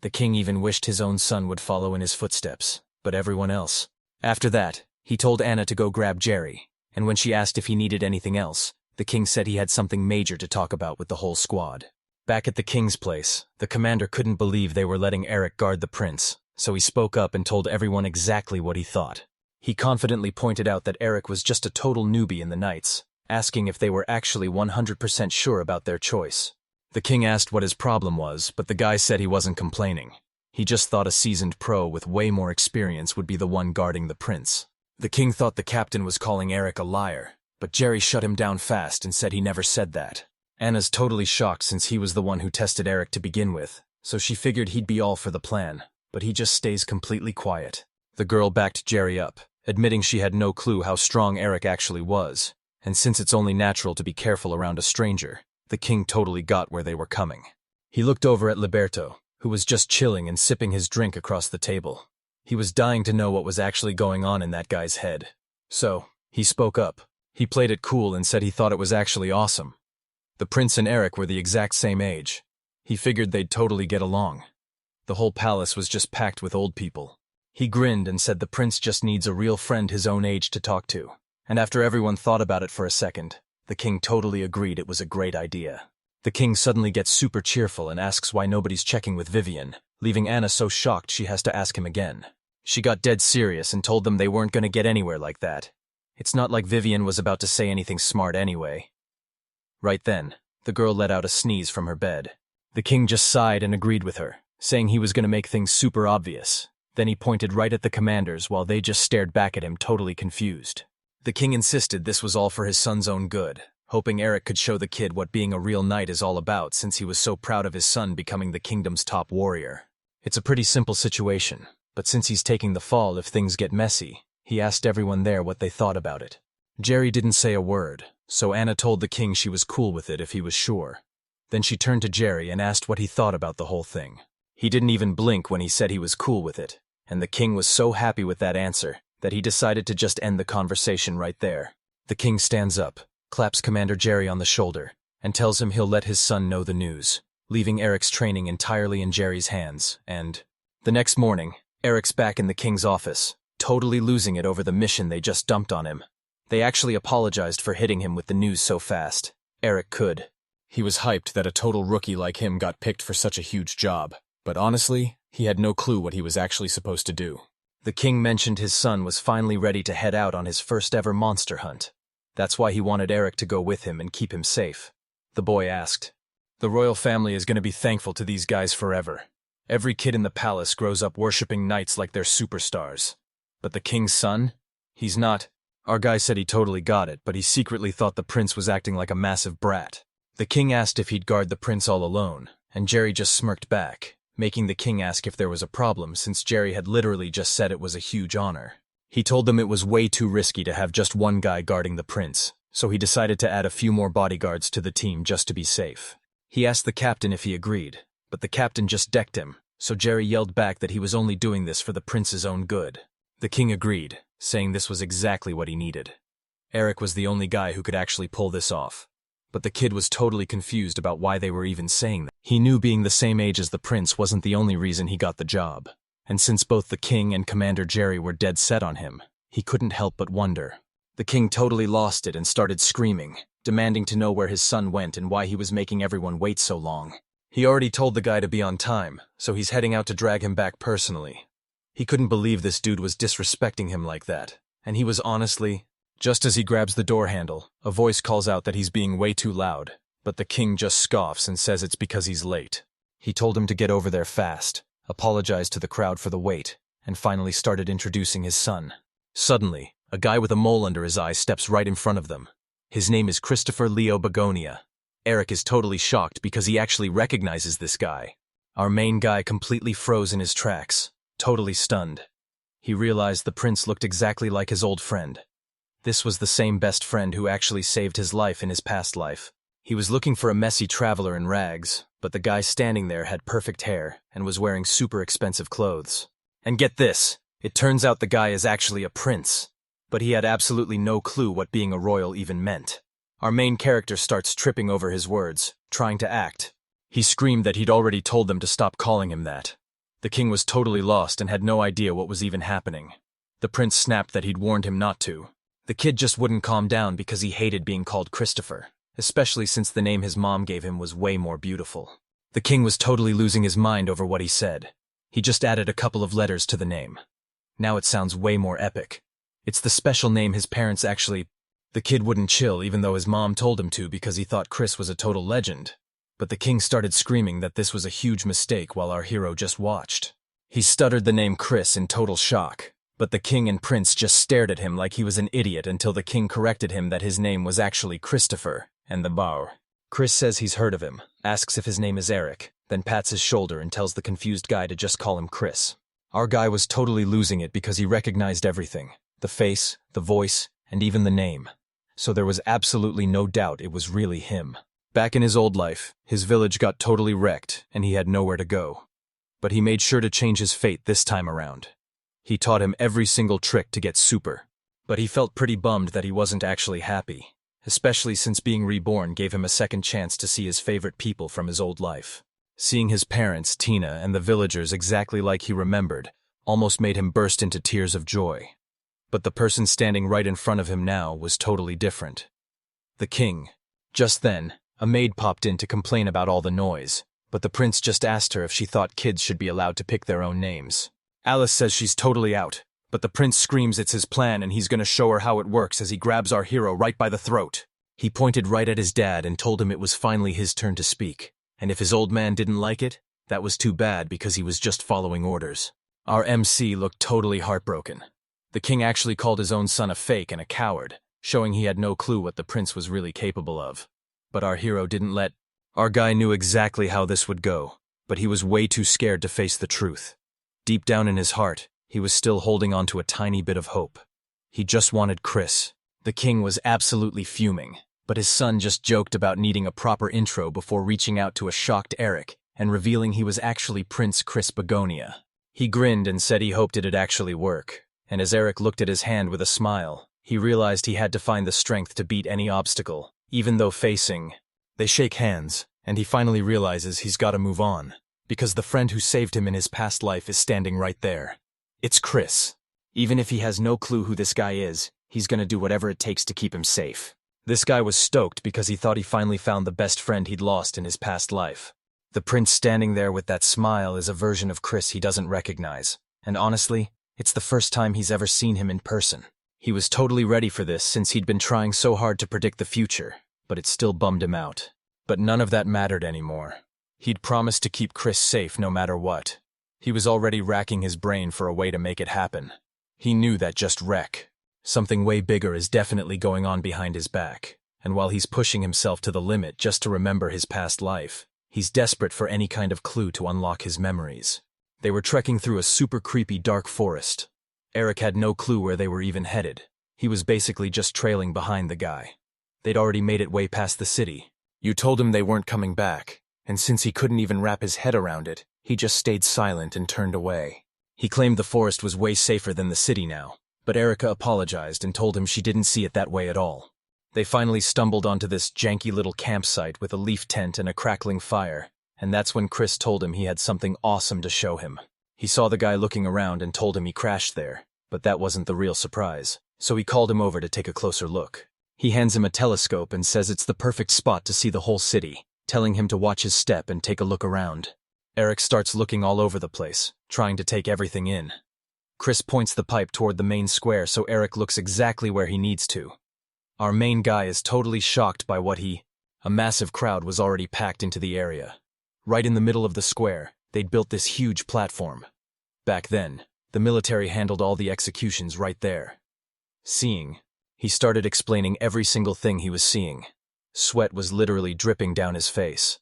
The king even wished his own son would follow in his footsteps, but everyone else. After that, he told Anna to go grab Jerry, and when she asked if he needed anything else, the king said he had something major to talk about with the whole squad. Back at the king's place, the commander couldn't believe they were letting Eric guard the prince, so he spoke up and told everyone exactly what he thought. He confidently pointed out that Eric was just a total newbie in the Knights, asking if they were actually 100% sure about their choice. The king asked what his problem was, but the guy said he wasn't complaining. He just thought a seasoned pro with way more experience would be the one guarding the prince. The king thought the captain was calling Eric a liar, but Jerry shut him down fast and said he never said that. Anna's totally shocked since he was the one who tested Eric to begin with, so she figured he'd be all for the plan, but he just stays completely quiet. The girl backed Jerry up, admitting she had no clue how strong Eric actually was, and since it's only natural to be careful around a stranger, the king totally got where they were coming. He looked over at Liberto, who was just chilling and sipping his drink across the table. He was dying to know what was actually going on in that guy's head. So, he spoke up. He played it cool and said he thought it was actually awesome. The prince and Eric were the exact same age. He figured they'd totally get along. The whole palace was just packed with old people. He grinned and said the prince just needs a real friend his own age to talk to. And after everyone thought about it for a second, The king totally agreed it was a great idea. The king suddenly gets super cheerful and asks why nobody's checking with Vivian, leaving Anna so shocked she has to ask him again. She got dead serious and told them they weren't going to get anywhere like that. It's not like Vivian was about to say anything smart anyway. Right then, the girl let out a sneeze from her bed. The king just sighed and agreed with her, saying he was going to make things super obvious. Then he pointed right at the commanders while they just stared back at him totally confused. The king insisted this was all for his son's own good, hoping Eric could show the kid what being a real knight is all about since he was so proud of his son becoming the kingdom's top warrior. It's a pretty simple situation, but since he's taking the fall if things get messy, he asked everyone there what they thought about it. Jerry didn't say a word, so Anna told the king she was cool with it if he was sure. Then she turned to Jerry and asked what he thought about the whole thing. He didn't even blink when he said he was cool with it, and the king was so happy with that answer that he decided to just end the conversation right there. The king stands up, claps Commander Jerry on the shoulder, and tells him he'll let his son know the news, leaving Eric's training entirely in Jerry's hands, and the next morning, Eric's back in the king's office, totally losing it over the mission they just dumped on him. They actually apologized for hitting him with the news so fast. Eric could. He was hyped that a total rookie like him got picked for such a huge job, but honestly, he had no clue what he was actually supposed to do. The king mentioned his son was finally ready to head out on his first ever monster hunt. That's why he wanted Eric to go with him and keep him safe. The boy asked, "The royal family is going to be thankful to these guys forever. Every kid in the palace grows up worshipping knights like they're superstars. But the king's son? He's not." Our guy said he totally got it, but he secretly thought the prince was acting like a massive brat. The king asked if he'd guard the prince all alone, and Jerry just smirked back, making the king ask if there was a problem since Jerry had literally just said it was a huge honor. He told them it was way too risky to have just one guy guarding the prince, so he decided to add a few more bodyguards to the team just to be safe. He asked the captain if he agreed, but the captain just decked him, so Jerry yelled back that he was only doing this for the prince's own good. The king agreed, saying this was exactly what he needed. Eric was the only guy who could actually pull this off. But the kid was totally confused about why they were even saying that. He knew being the same age as the prince wasn't the only reason he got the job. And since both the king and Commander Jerry were dead set on him, he couldn't help but wonder. The king totally lost it and started screaming, demanding to know where his son went and why he was making everyone wait so long. He already told the guy to be on time, so he's heading out to drag him back personally. He couldn't believe this dude was disrespecting him like that, and he was honestly... Just as he grabs the door handle, a voice calls out that he's being way too loud, but the king just scoffs and says it's because he's late. He told him to get over there fast, apologized to the crowd for the wait, and finally started introducing his son. Suddenly, a guy with a mole under his eye steps right in front of them. His name is Christopher Leo Begonia. Eric is totally shocked because he actually recognizes this guy. Our main guy completely froze in his tracks, totally stunned. He realized the prince looked exactly like his old friend. This was the same best friend who actually saved his life in his past life. He was looking for a messy traveler in rags, but the guy standing there had perfect hair and was wearing super expensive clothes. And get this, it turns out the guy is actually a prince, but he had absolutely no clue what being a royal even meant. Our main character starts tripping over his words, trying to act. He screamed that he'd already told them to stop calling him that. The king was totally lost and had no idea what was even happening. The prince snapped that he'd warned him not to. The kid just wouldn't calm down because he hated being called Christopher, especially since the name his mom gave him was way more beautiful. The king was totally losing his mind over what he said. He just added a couple of letters to the name. Now it sounds way more epic. It's the special name his parents actually... The kid wouldn't chill even though his mom told him to because he thought Chris was a total legend. But the king started screaming that this was a huge mistake while our hero just watched. He stuttered the name Chris in total shock. But the king and prince just stared at him like he was an idiot until the king corrected him that his name was actually Christopher, and the bar. Chris says he's heard of him, asks if his name is Eric, then pats his shoulder and tells the confused guy to just call him Chris. Our guy was totally losing it because he recognized everything, the face, the voice, and even the name. So there was absolutely no doubt it was really him. Back in his old life, his village got totally wrecked and he had nowhere to go. But he made sure to change his fate this time around. He taught him every single trick to get super, but he felt pretty bummed that he wasn't actually happy, especially since being reborn gave him a second chance to see his favorite people from his old life. Seeing his parents, Tina, and the villagers exactly like he remembered almost made him burst into tears of joy. But the person standing right in front of him now was totally different. The king. Just then, a maid popped in to complain about all the noise, but the prince just asked her if she thought kids should be allowed to pick their own names. Alice says she's totally out, but the prince screams it's his plan and he's gonna show her how it works as he grabs our hero right by the throat. He pointed right at his dad and told him it was finally his turn to speak, and if his old man didn't like it, that was too bad because he was just following orders. Our MC looked totally heartbroken. The king actually called his own son a fake and a coward, showing he had no clue what the prince was really capable of. But our hero didn't let. Our guy knew exactly how this would go, but he was way too scared to face the truth. Deep down in his heart, he was still holding on to a tiny bit of hope. He just wanted Chris. The king was absolutely fuming, but his son just joked about needing a proper intro before reaching out to a shocked Eric and revealing he was actually Prince Chris Begonia. He grinned and said he hoped it'd actually work, and as Eric looked at his hand with a smile, he realized he had to find the strength to beat any obstacle, even though facing. They shake hands, and he finally realizes he's gotta move on, because the friend who saved him in his past life is standing right there. It's Chris. Even if he has no clue who this guy is, he's gonna do whatever it takes to keep him safe. This guy was stoked because he thought he finally found the best friend he'd lost in his past life. The prince standing there with that smile is a version of Chris he doesn't recognize, and honestly, it's the first time he's ever seen him in person. He was totally ready for this since he'd been trying so hard to predict the future, but it still bummed him out. But none of that mattered anymore. He'd promised to keep Chris safe no matter what. He was already racking his brain for a way to make it happen. He knew that just wreck. Something way bigger is definitely going on behind his back, and while he's pushing himself to the limit just to remember his past life, he's desperate for any kind of clue to unlock his memories. They were trekking through a super creepy dark forest. Eric had no clue where they were even headed. He was basically just trailing behind the guy. They'd already made it way past the city. You told him they weren't coming back, and since he couldn't even wrap his head around it, he just stayed silent and turned away. He claimed the forest was way safer than the city now, but Erica apologized and told him she didn't see it that way at all. They finally stumbled onto this janky little campsite with a leaf tent and a crackling fire, and that's when Chris told him he had something awesome to show him. He saw the guy looking around and told him he crashed there, but that wasn't the real surprise, so he called him over to take a closer look. He hands him a telescope and says it's the perfect spot to see the whole city, telling him to watch his step and take a look around. Eric starts looking all over the place, trying to take everything in. Chris points the pipe toward the main square so Eric looks exactly where he needs to. Our main guy is totally shocked by a massive crowd was already packed into the area. Right in the middle of the square, they'd built this huge platform. Back then, the military handled all the executions right there. He started explaining every single thing he was seeing. Sweat was literally dripping down his face.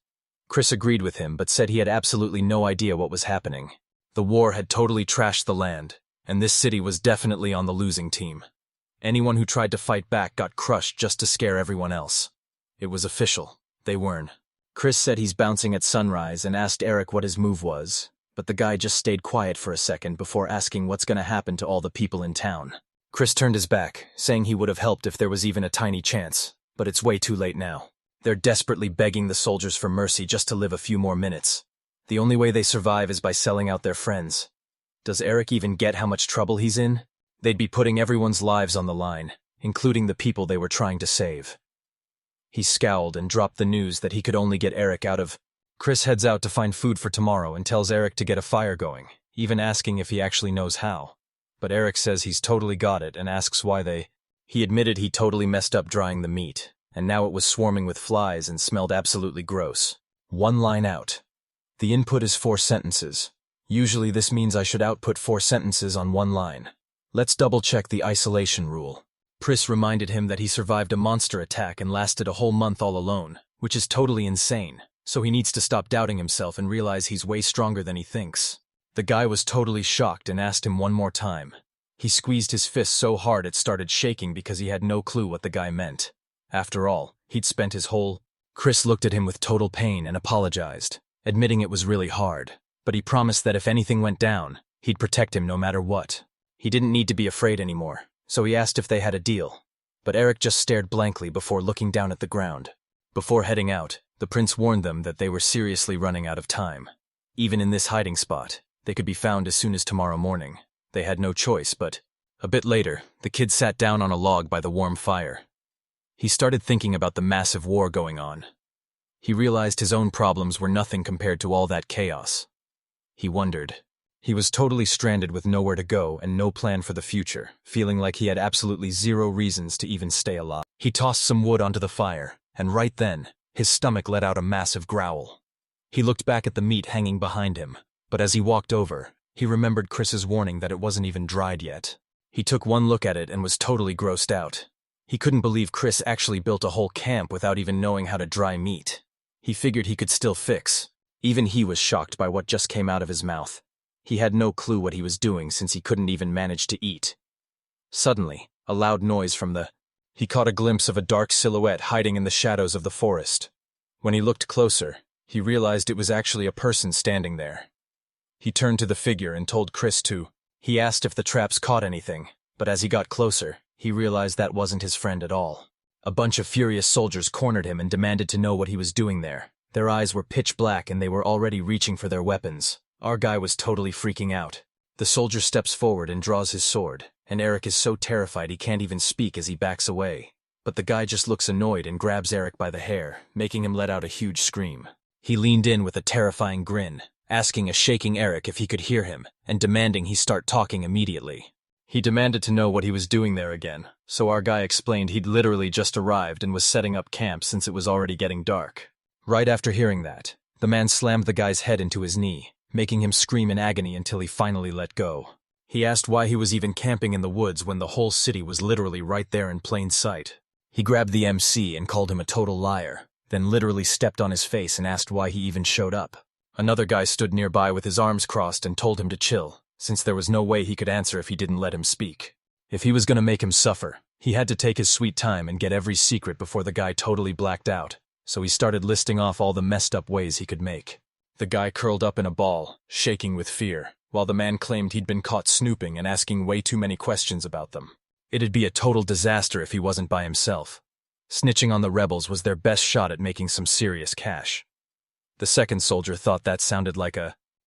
Chris agreed with him but said he had absolutely no idea what was happening. The war had totally trashed the land, and this city was definitely on the losing team. Anyone who tried to fight back got crushed just to scare everyone else. It was official. They weren't. Chris said he's bouncing at sunrise and asked Eric what his move was, but the guy just stayed quiet for a second before asking what's gonna happen to all the people in town. Chris turned his back, saying he would have helped if there was even a tiny chance, but it's way too late now. They're desperately begging the soldiers for mercy just to live a few more minutes. The only way they survive is by selling out their friends. Does Eric even get how much trouble he's in? They'd be putting everyone's lives on the line, including the people they were trying to save. He scowled and dropped the news that he could only get Eric out of. Chris heads out to find food for tomorrow and tells Eric to get a fire going, even asking if he actually knows how. But Eric says he's totally got it and asks why He admitted he totally messed up drying the meat, and now it was swarming with flies and smelled absolutely gross. One line out. The input is 4 sentences. Usually this means I should output 4 sentences on one line. Let's double-check the isolation rule. Chris reminded him that he survived a monster attack and lasted a whole month all alone, which is totally insane, so he needs to stop doubting himself and realize he's way stronger than he thinks. The guy was totally shocked and asked him one more time. He squeezed his fist so hard it started shaking because he had no clue what the guy meant. After all, he'd spent his whole... Chris looked at him with total pain and apologized, admitting it was really hard, but he promised that if anything went down, he'd protect him no matter what. He didn't need to be afraid anymore, so he asked if they had a deal. But Eric just stared blankly before looking down at the ground. Before heading out, the prince warned them that they were seriously running out of time. Even in this hiding spot, they could be found as soon as tomorrow morning. They had no choice, but... A bit later, the kid sat down on a log by the warm fire. He started thinking about the massive war going on. He realized his own problems were nothing compared to all that chaos. He wondered. He was totally stranded with nowhere to go and no plan for the future, feeling like he had absolutely zero reasons to even stay alive. He tossed some wood onto the fire, and right then, his stomach let out a massive growl. He looked back at the meat hanging behind him, but as he walked over, he remembered Chris's warning that it wasn't even dried yet. He took one look at it and was totally grossed out. He couldn't believe Chris actually built a whole camp without even knowing how to dry meat. He figured he could still fix. Even he was shocked by what just came out of his mouth. He had no clue what he was doing since he couldn't even manage to eat. Suddenly, a loud noise from He caught a glimpse of a dark silhouette hiding in the shadows of the forest. When he looked closer, he realized it was actually a person standing there. He turned to the figure and told Chris to. He asked if the traps caught anything, but as he got closer, he realized that wasn't his friend at all. A bunch of furious soldiers cornered him and demanded to know what he was doing there. Their eyes were pitch black and they were already reaching for their weapons. Our guy was totally freaking out. The soldier steps forward and draws his sword, and Eric is so terrified he can't even speak as he backs away. But the guy just looks annoyed and grabs Eric by the hair, making him let out a huge scream. He leaned in with a terrifying grin, asking a shaking Eric if he could hear him, and demanding he start talking immediately. He demanded to know what he was doing there again, so our guy explained he'd literally just arrived and was setting up camp since it was already getting dark. Right after hearing that, the man slammed the guy's head into his knee, making him scream in agony until he finally let go. He asked why he was even camping in the woods when the whole city was literally right there in plain sight. He grabbed the MC and called him a total liar, then literally stepped on his face and asked why he even showed up. Another guy stood nearby with his arms crossed and told him to chill, since there was no way he could answer if he didn't let him speak. If he was going to make him suffer, he had to take his sweet time and get every secret before the guy totally blacked out, so he started listing off all the messed up ways he could make. The guy curled up in a ball, shaking with fear, while the man claimed he'd been caught snooping and asking way too many questions about them. It'd be a total disaster if he wasn't by himself. Snitching on the rebels was their best shot at making some serious cash. The second soldier thought that sounded like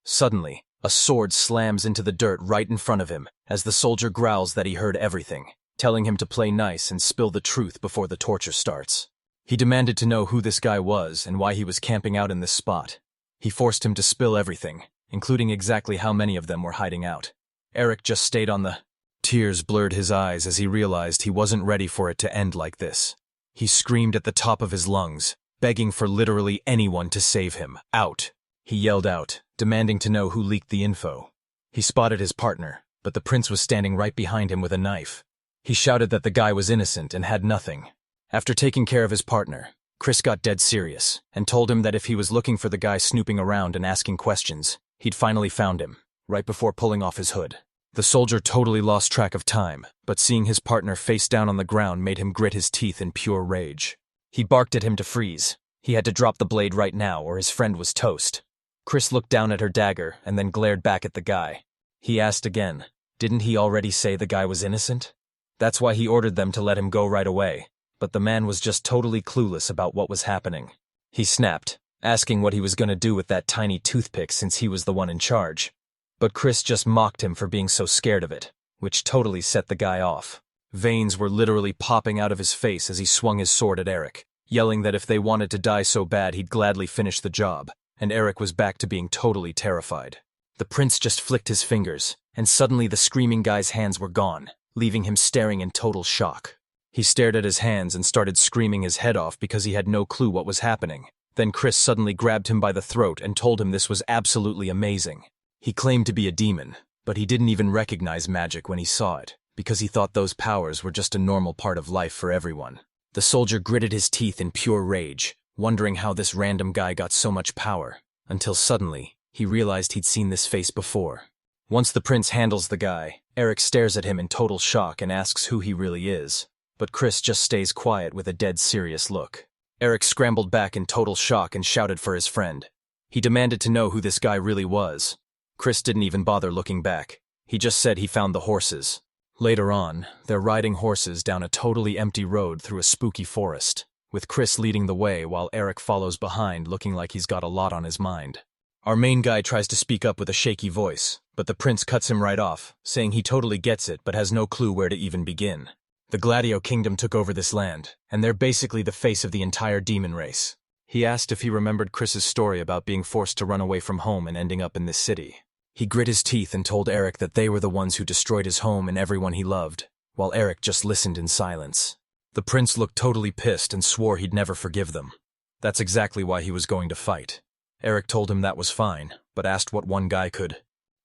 Suddenly, a sword slams into the dirt right in front of him as the soldier growls that he heard everything, telling him to play nice and spill the truth before the torture starts. He demanded to know who this guy was and why he was camping out in this spot. He forced him to spill everything, including exactly how many of them were hiding out. Eric just stayed on the. Tears blurred his eyes as he realized he wasn't ready for it to end like this. He screamed at the top of his lungs, begging for literally anyone to save him. Out! He yelled out, demanding to know who leaked the info. He spotted his partner, but the prince was standing right behind him with a knife. He shouted that the guy was innocent and had nothing. After taking care of his partner, Chris got dead serious and told him that if he was looking for the guy snooping around and asking questions, he'd finally found him, right before pulling off his hood. The soldier totally lost track of time, but seeing his partner face down on the ground made him grit his teeth in pure rage. He barked at him to freeze. He had to drop the blade right now or his friend was toast. Chris looked down at her dagger and then glared back at the guy. He asked again, didn't he already say the guy was innocent? That's why he ordered them to let him go right away, but the man was just totally clueless about what was happening. He snapped, asking what he was going to do with that tiny toothpick since he was the one in charge. But Chris just mocked him for being so scared of it, which totally set the guy off. Veins were literally popping out of his face as he swung his sword at Eric, yelling that if they wanted to die so bad he'd gladly finish the job, and Eric was back to being totally terrified. The prince just flicked his fingers, and suddenly the screaming guy's hands were gone, leaving him staring in total shock. He stared at his hands and started screaming his head off because he had no clue what was happening. Then Chris suddenly grabbed him by the throat and told him this was absolutely amazing. He claimed to be a demon, but he didn't even recognize magic when he saw it, because he thought those powers were just a normal part of life for everyone. The soldier gritted his teeth in pure rage, wondering how this random guy got so much power, until suddenly, he realized he'd seen this face before. Once the prince handles the guy, Eric stares at him in total shock and asks who he really is, but Chris just stays quiet with a dead serious look. Eric scrambled back in total shock and shouted for his friend. He demanded to know who this guy really was. Chris didn't even bother looking back. He just said he found the horses. Later on, they're riding horses down a totally empty road through a spooky forest, with Chris leading the way while Eric follows behind looking like he's got a lot on his mind. Our main guy tries to speak up with a shaky voice, but the prince cuts him right off, saying he totally gets it but has no clue where to even begin. The Gladio kingdom took over this land, and they're basically the face of the entire demon race. He asked if he remembered Chris's story about being forced to run away from home and ending up in this city. He grit his teeth and told Eric that they were the ones who destroyed his home and everyone he loved, while Eric just listened in silence. The prince looked totally pissed and swore he'd never forgive them. That's exactly why he was going to fight. Eric told him that was fine, but asked what one guy could.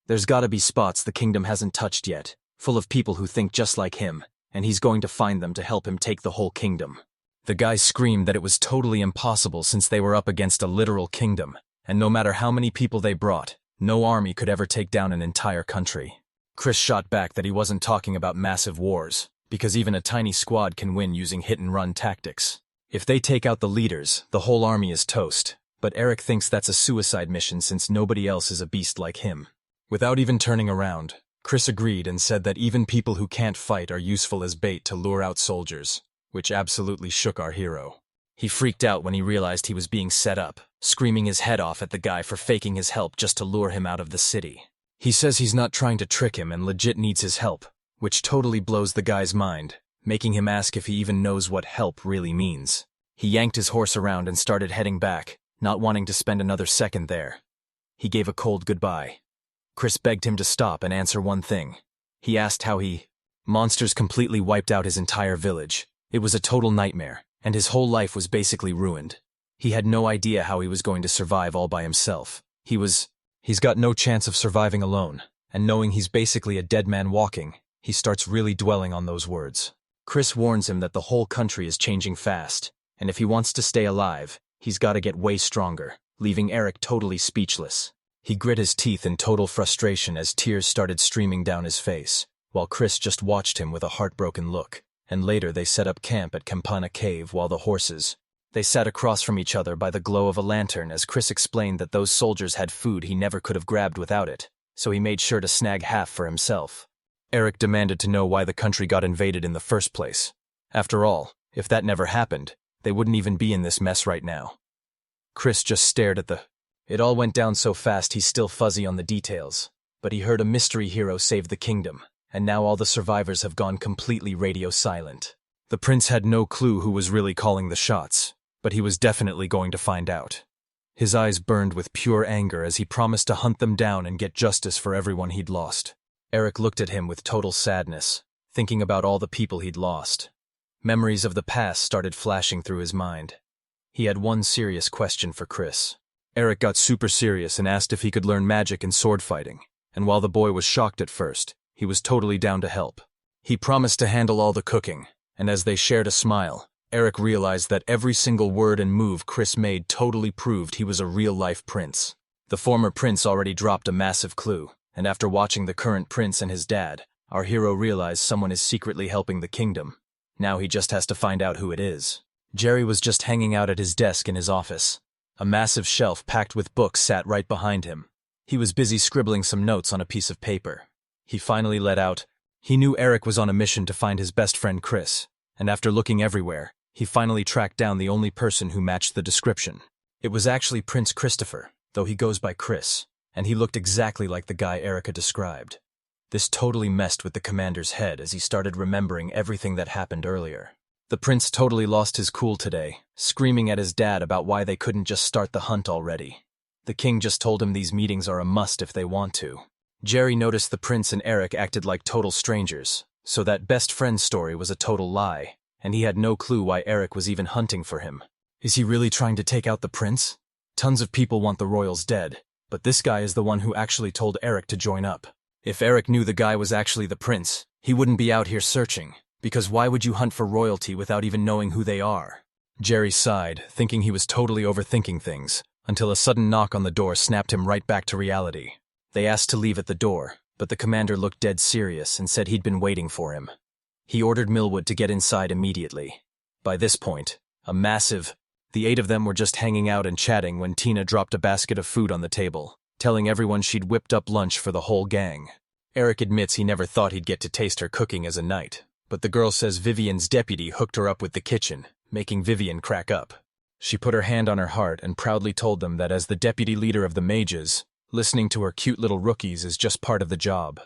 There's gotta be spots the kingdom hasn't touched yet, full of people who think just like him, and he's going to find them to help him take the whole kingdom. The guy screamed that it was totally impossible since they were up against a literal kingdom, and no matter how many people they brought, no army could ever take down an entire country. Chris shot back that he wasn't talking about massive wars, because even a tiny squad can win using hit-and-run tactics. If they take out the leaders, the whole army is toast, but Eric thinks that's a suicide mission since nobody else is a beast like him. Without even turning around, Chris agreed and said that even people who can't fight are useful as bait to lure out soldiers, which absolutely shook our hero. He freaked out when he realized he was being set up, screaming his head off at the guy for faking his help just to lure him out of the city. He says he's not trying to trick him and legit needs his help, which totally blows the guy's mind, making him ask if he even knows what help really means. He yanked his horse around and started heading back, not wanting to spend another second there. He gave a cold goodbye. Chris begged him to stop and answer one thing. He asked how monsters completely wiped out his entire village. It was a total nightmare, and his whole life was basically ruined. He had no idea how he was going to survive all by himself. He's got no chance of surviving alone, and knowing he's basically a dead man walking, he starts really dwelling on those words. Chris warns him that the whole country is changing fast, and if he wants to stay alive, he's got to get way stronger, leaving Eric totally speechless. He grit his teeth in total frustration as tears started streaming down his face, while Chris just watched him with a heartbroken look, and later they set up camp at Campana Cave while the horses. They sat across from each other by the glow of a lantern as Chris explained that those soldiers had food he never could have grabbed without it, so he made sure to snag half for himself. Eric demanded to know why the country got invaded in the first place. After all, if that never happened, they wouldn't even be in this mess right now. Chris just stared at It all went down so fast he's still fuzzy on the details, but he heard a mystery hero save the kingdom, and now all the survivors have gone completely radio silent. The prince had no clue who was really calling the shots, but he was definitely going to find out. His eyes burned with pure anger as he promised to hunt them down and get justice for everyone he'd lost. Eric looked at him with total sadness, thinking about all the people he'd lost. Memories of the past started flashing through his mind. He had one serious question for Chris. Eric got super serious and asked if he could learn magic and sword fighting, and while the boy was shocked at first, he was totally down to help. He promised to handle all the cooking, and as they shared a smile, Eric realized that every single word and move Chris made totally proved he was a real-life prince. The former prince already dropped a massive clue, and after watching the current prince and his dad, our hero realized someone is secretly helping the kingdom. Now he just has to find out who it is. Jerry was just hanging out at his desk in his office. A massive shelf packed with books sat right behind him. He was busy scribbling some notes on a piece of paper. He finally let out, he knew Eric was on a mission to find his best friend Chris, and after looking everywhere, he finally tracked down the only person who matched the description. It was actually Prince Christopher, though he goes by Chris, and he looked exactly like the guy Erica described. This totally messed with the commander's head as he started remembering everything that happened earlier. The prince totally lost his cool today, screaming at his dad about why they couldn't just start the hunt already. The king just told him these meetings are a must if they want to. Jerry noticed the prince and Eric acted like total strangers, so that best friend story was a total lie, and he had no clue why Eric was even hunting for him. Is he really trying to take out the prince? Tons of people want the royals dead, but this guy is the one who actually told Eric to join up. If Eric knew the guy was actually the prince, he wouldn't be out here searching, because why would you hunt for royalty without even knowing who they are? Jerry sighed, thinking he was totally overthinking things, until a sudden knock on the door snapped him right back to reality. They asked to leave at the door, but the commander looked dead serious and said he'd been waiting for him. He ordered Millwood to get inside immediately. By this point, the 8 of them were just hanging out and chatting when Tina dropped a basket of food on the table, telling everyone she'd whipped up lunch for the whole gang. Eric admits he never thought he'd get to taste her cooking as a knight, but the girl says Vivian's deputy hooked her up with the kitchen, making Vivian crack up. She put her hand on her heart and proudly told them that as the deputy leader of the mages, listening to her cute little rookies is just part of the job.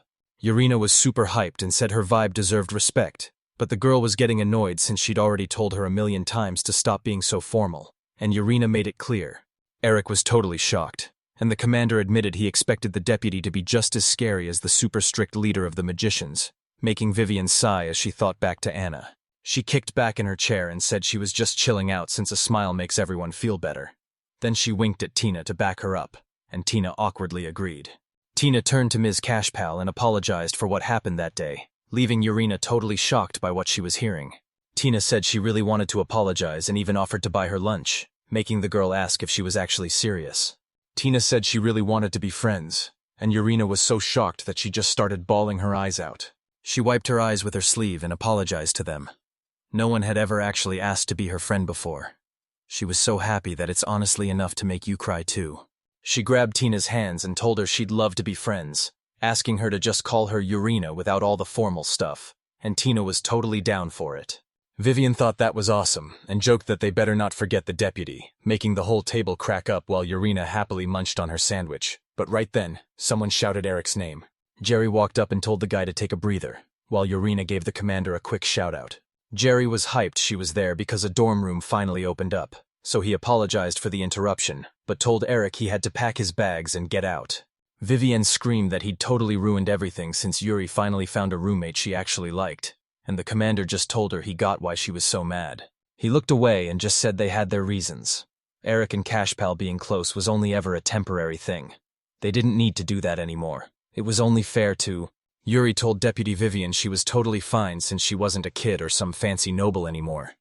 Irene was super hyped and said her vibe deserved respect, But the girl was getting annoyed since she'd already told her a million times to stop being so formal, and Irene made it clear. Eric was totally shocked, and the commander admitted he expected the deputy to be just as scary as the super strict leader of the magicians, making Vivian sigh as she thought back to Anna. She kicked back in her chair and said she was just chilling out since a smile makes everyone feel better. Then she winked at Tina to back her up, and Tina awkwardly agreed. Tina turned to Ms. Cashpal and apologized for what happened that day, leaving Irene totally shocked by what she was hearing. Tina said she really wanted to apologize and even offered to buy her lunch, making the girl ask if she was actually serious. Tina said she really wanted to be friends, and Irene was so shocked that she just started bawling her eyes out. She wiped her eyes with her sleeve and apologized to them. No one had ever actually asked to be her friend before. She was so happy that it's honestly enough to make you cry too. She grabbed Tina's hands and told her she'd love to be friends, asking her to just call her Irene without all the formal stuff, and Tina was totally down for it. Vivian thought that was awesome, and joked that they better not forget the deputy, making the whole table crack up while Irene happily munched on her sandwich. But right then, someone shouted Eric's name. Jerry walked up and told the guy to take a breather, while Irene gave the commander a quick shout-out. Jerry was hyped she was there because a dorm room finally opened up, so he apologized for the interruption, but told Eric he had to pack his bags and get out. Vivian screamed that he'd totally ruined everything since Yuri finally found a roommate she actually liked, and the commander just told her he got why she was so mad. He looked away and just said they had their reasons. Eric and Cashpal being close was only ever a temporary thing. They didn't need to do that anymore. It was only fair to... Yuri told Deputy Vivian she was totally fine since she wasn't a kid or some fancy noble anymore.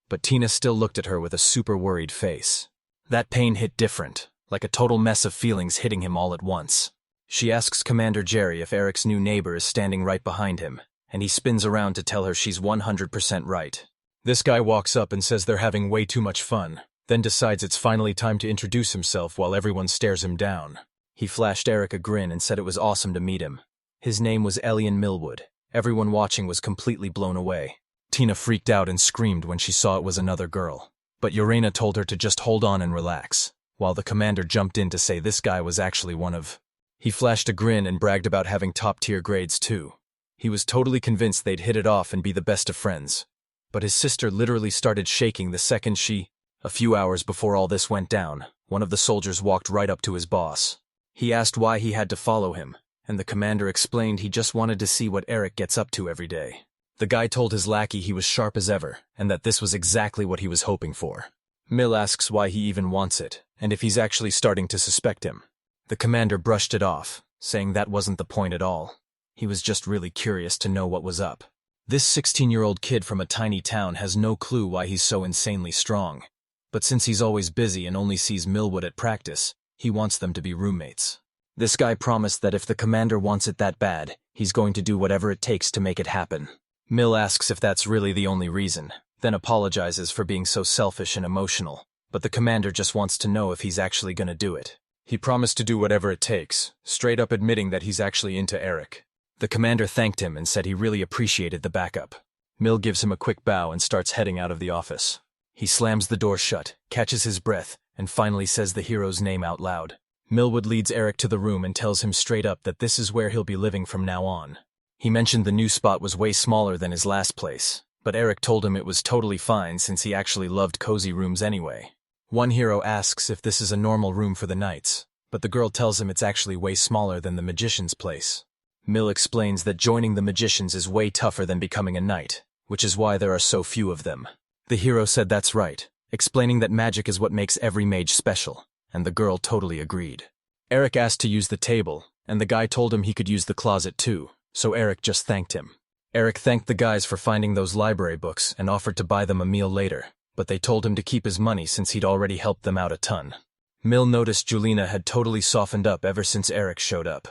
But Tina still looked at her with a super worried face. That pain hit different, like a total mess of feelings hitting him all at once. She asks Commander Jerry if Eric's new neighbor is standing right behind him, and he spins around to tell her she's 100% right. This guy walks up and says they're having way too much fun, then decides it's finally time to introduce himself while everyone stares him down. He flashed Eric a grin and said it was awesome to meet him. His name was Elian Millwood. Everyone watching was completely blown away. Tina freaked out and screamed when she saw it was another girl. But Irene told her to just hold on and relax, while the commander jumped in to say this guy was actually one of... He flashed a grin and bragged about having top-tier grades too. He was totally convinced they'd hit it off and be the best of friends. But his sister literally started shaking the second she... A few hours before all this went down, one of the soldiers walked right up to his boss. He asked why he had to follow him, and the commander explained he just wanted to see what Eric gets up to every day. The guy told his lackey he was sharp as ever, and that this was exactly what he was hoping for. Mill asks why he even wants it, and if he's actually starting to suspect him. The commander brushed it off, saying that wasn't the point at all. He was just really curious to know what was up. This 16-year-old kid from a tiny town has no clue why he's so insanely strong. But since he's always busy and only sees Millwood at practice, he wants them to be roommates. This guy promised that if the commander wants it that bad, he's going to do whatever it takes to make it happen. Mill asks if that's really the only reason, then apologizes for being so selfish and emotional, but the commander just wants to know if he's actually gonna do it. He promised to do whatever it takes, straight up admitting that he's actually into Eric. The commander thanked him and said he really appreciated the backup. Mill gives him a quick bow and starts heading out of the office. He slams the door shut, catches his breath, and finally says the hero's name out loud. Millwood leads Eric to the room and tells him straight up that this is where he'll be living from now on. He mentioned the new spot was way smaller than his last place, but Eric told him it was totally fine since he actually loved cozy rooms anyway. One hero asks if this is a normal room for the knights, but the girl tells him it's actually way smaller than the magician's place. Mill explains that joining the magicians is way tougher than becoming a knight, which is why there are so few of them. The hero said that's right, explaining that magic is what makes every mage special, and the girl totally agreed. Eric asked to use the table, and the guy told him he could use the closet too, so Eric just thanked him. Eric thanked the guys for finding those library books and offered to buy them a meal later, but they told him to keep his money since he'd already helped them out a ton. Mill noticed Julina had totally softened up ever since Eric showed up.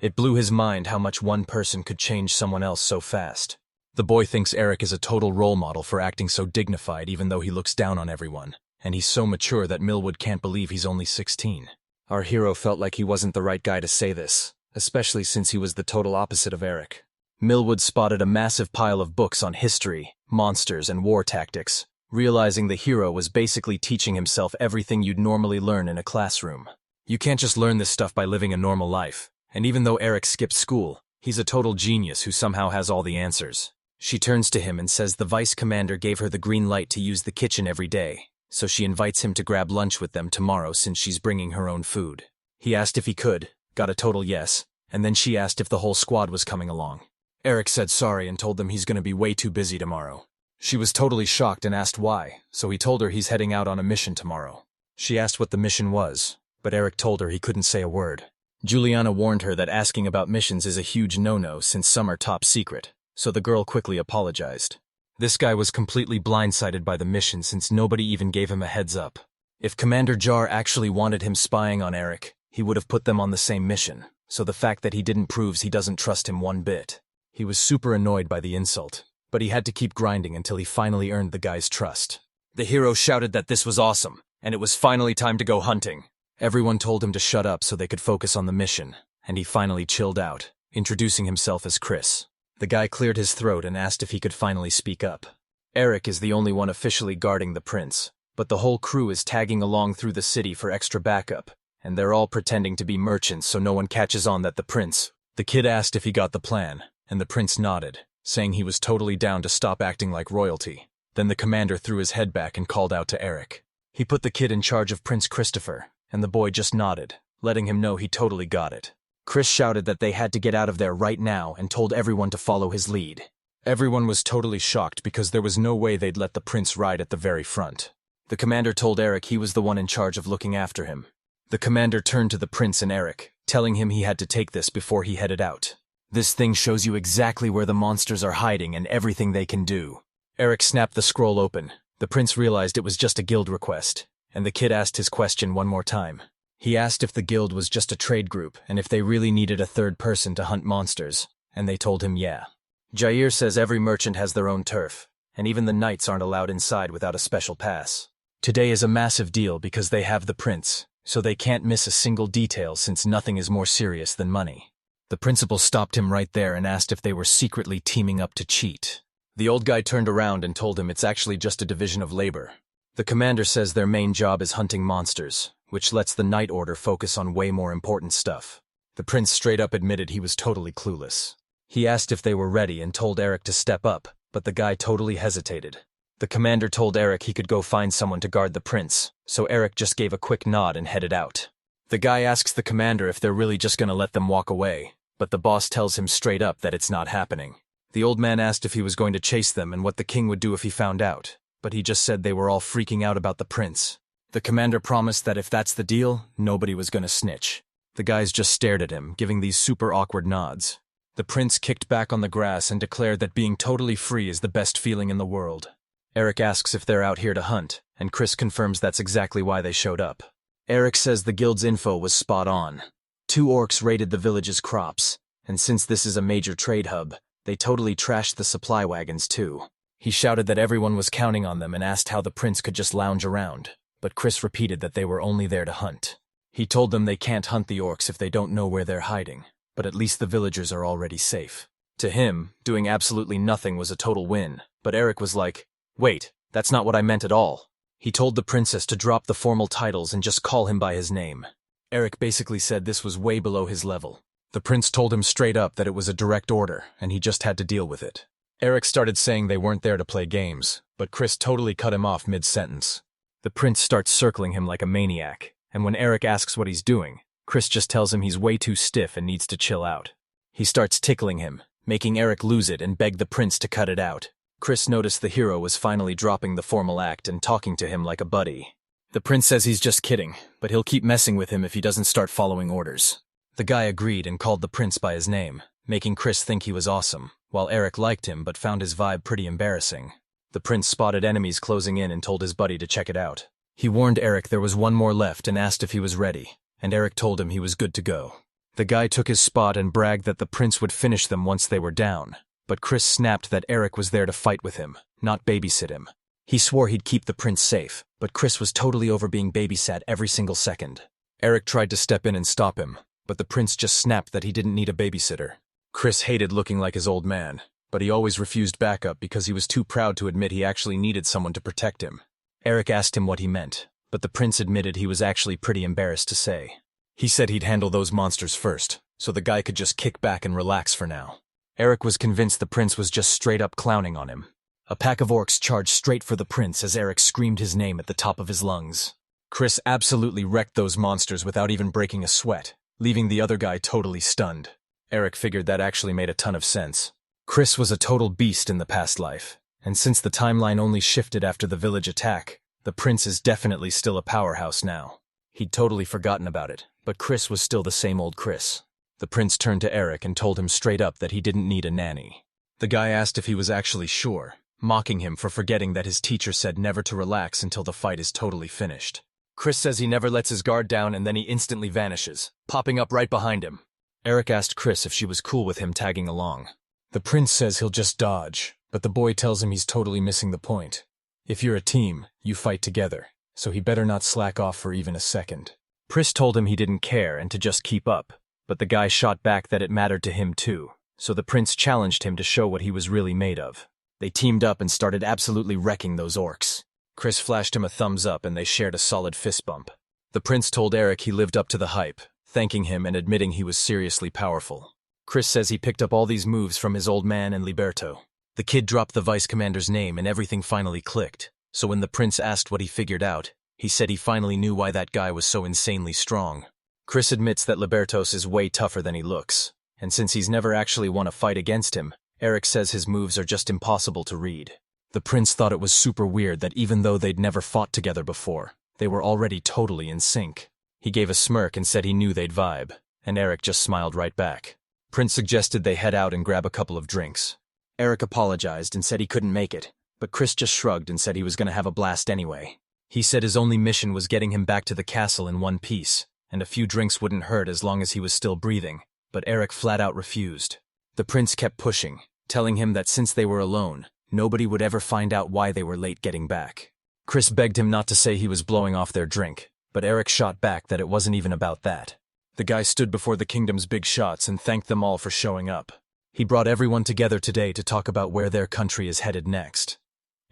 It blew his mind how much one person could change someone else so fast. The boy thinks Eric is a total role model for acting so dignified even though he looks down on everyone, and he's so mature that Millwood can't believe he's only 16. Our hero felt like he wasn't the right guy to say this, especially since he was the total opposite of Eric. Millwood spotted a massive pile of books on history, monsters, and war tactics, realizing the hero was basically teaching himself everything you'd normally learn in a classroom. You can't just learn this stuff by living a normal life, and even though Eric skipped school, he's a total genius who somehow has all the answers. She turns to him and says the vice commander gave her the green light to use the kitchen every day, so she invites him to grab lunch with them tomorrow since she's bringing her own food. He asked if he could, got a total yes, and then she asked if the whole squad was coming along. Eric said sorry and told them he's gonna be way too busy tomorrow. She was totally shocked and asked why, so he told her he's heading out on a mission tomorrow. She asked what the mission was, but Eric told her he couldn't say a word. Juliana warned her that asking about missions is a huge no-no since some are top secret, so the girl quickly apologized. This guy was completely blindsided by the mission since nobody even gave him a heads up. If Commander Jar actually wanted him spying on Eric, he would have put them on the same mission, so the fact that he didn't proves he doesn't trust him one bit. He was super annoyed by the insult, but he had to keep grinding until he finally earned the guy's trust. The hero shouted that this was awesome, and it was finally time to go hunting. Everyone told him to shut up so they could focus on the mission, and he finally chilled out, introducing himself as Chris. The guy cleared his throat and asked if he could finally speak up. Eric is the only one officially guarding the prince, but the whole crew is tagging along through the city for extra backup, and they're all pretending to be merchants so no one catches on that the prince. The kid asked if he got the plan, and the prince nodded, saying he was totally down to stop acting like royalty. Then the commander threw his head back and called out to Eric. He put the kid in charge of Prince Christopher, and the boy just nodded, letting him know he totally got it. Chris shouted that they had to get out of there right now and told everyone to follow his lead. Everyone was totally shocked because there was no way they'd let the prince ride at the very front. The commander told Eric he was the one in charge of looking after him. The commander turned to the prince and Eric, telling him he had to take this before he headed out. This thing shows you exactly where the monsters are hiding and everything they can do. Eric snapped the scroll open. The prince realized it was just a guild request, and the kid asked his question one more time. He asked if the guild was just a trade group and if they really needed a third person to hunt monsters, and they told him yeah. Jair says every merchant has their own turf, and even the knights aren't allowed inside without a special pass. Today is a massive deal because they have the prince, so they can't miss a single detail since nothing is more serious than money. The principal stopped him right there and asked if they were secretly teaming up to cheat. The old guy turned around and told him it's actually just a division of labor. The commander says their main job is hunting monsters, which lets the Knight Order focus on way more important stuff. The prince straight up admitted he was totally clueless. He asked if they were ready and told Eric to step up, but the guy totally hesitated. The commander told Eric he could go find someone to guard the prince, so Eric just gave a quick nod and headed out. The guy asks the commander if they're really just gonna let them walk away, but the boss tells him straight up that it's not happening. The old man asked if he was going to chase them and what the king would do if he found out, but he just said they were all freaking out about the prince. The commander promised that if that's the deal, nobody was gonna snitch. The guys just stared at him, giving these super awkward nods. The prince kicked back on the grass and declared that being totally free is the best feeling in the world. Eric asks if they're out here to hunt, and Chris confirms that's exactly why they showed up. Eric says the guild's info was spot on. 2 orcs raided the village's crops, and since this is a major trade hub, they totally trashed the supply wagons too. He shouted that everyone was counting on them and asked how the prince could just lounge around, but Chris repeated that they were only there to hunt. He told them they can't hunt the orcs if they don't know where they're hiding, but at least the villagers are already safe. To him, doing absolutely nothing was a total win, but Eric was like, "Wait, that's not what I meant at all." He told the princess to drop the formal titles and just call him by his name. Eric basically said this was way below his level. The prince told him straight up that it was a direct order, and he just had to deal with it. Eric started saying they weren't there to play games, but Chris totally cut him off mid-sentence. The prince starts circling him like a maniac, and when Eric asks what he's doing, Chris just tells him he's way too stiff and needs to chill out. He starts tickling him, making Eric lose it and beg the prince to cut it out. Chris noticed the hero was finally dropping the formal act and talking to him like a buddy. The prince says he's just kidding, but he'll keep messing with him if he doesn't start following orders. The guy agreed and called the prince by his name, making Chris think he was awesome, while Eric liked him but found his vibe pretty embarrassing. The prince spotted enemies closing in and told his buddy to check it out. He warned Eric there was one more left and asked if he was ready, and Eric told him he was good to go. The guy took his spot and bragged that the prince would finish them once they were down, but Chris snapped that Eric was there to fight with him, not babysit him. He swore he'd keep the prince safe, but Chris was totally over being babysat every single second. Eric tried to step in and stop him, but the prince just snapped that he didn't need a babysitter. Chris hated looking like his old man, but he always refused backup because he was too proud to admit he actually needed someone to protect him. Eric asked him what he meant, but the prince admitted he was actually pretty embarrassed to say. He said he'd handle those monsters first, so the guy could just kick back and relax for now. Eric was convinced the prince was just straight up clowning on him. A pack of orcs charged straight for the prince as Eric screamed his name at the top of his lungs. Chris absolutely wrecked those monsters without even breaking a sweat, leaving the other guy totally stunned. Eric figured that actually made a ton of sense. Chris was a total beast in the past life, and since the timeline only shifted after the village attack, the prince is definitely still a powerhouse now. He'd totally forgotten about it, but Chris was still the same old Chris. The prince turned to Eric and told him straight up that he didn't need a nanny. The guy asked if he was actually sure, mocking him for forgetting that his teacher said never to relax until the fight is totally finished. Chris says he never lets his guard down and then he instantly vanishes, popping up right behind him. Eric asked Chris if she was cool with him tagging along. The prince says he'll just dodge, but the boy tells him he's totally missing the point. If you're a team, you fight together, so he better not slack off for even a second. Chris told him he didn't care and to just keep up, but the guy shot back that it mattered to him too, so the prince challenged him to show what he was really made of. They teamed up and started absolutely wrecking those orcs. Chris flashed him a thumbs up and they shared a solid fist bump. The prince told Eric he lived up to the hype, thanking him and admitting he was seriously powerful. Chris says he picked up all these moves from his old man and Liberto. The kid dropped the vice commander's name and everything finally clicked, so when the prince asked what he figured out, he said he finally knew why that guy was so insanely strong. Chris admits that Libertos is way tougher than he looks, and since he's never actually won a fight against him, Eric says his moves are just impossible to read. The prince thought it was super weird that even though they'd never fought together before, they were already totally in sync. He gave a smirk and said he knew they'd vibe, and Eric just smiled right back. Prince suggested they head out and grab a couple of drinks. Eric apologized and said he couldn't make it, but Chris just shrugged and said he was going to have a blast anyway. He said his only mission was getting him back to the castle in one piece, and a few drinks wouldn't hurt as long as he was still breathing, but Eric flat out refused. The prince kept pushing, telling him that since they were alone, nobody would ever find out why they were late getting back. Chris begged him not to say he was blowing off their drink, but Eric shot back that it wasn't even about that. The guy stood before the kingdom's big shots and thanked them all for showing up. He brought everyone together today to talk about where their country is headed next.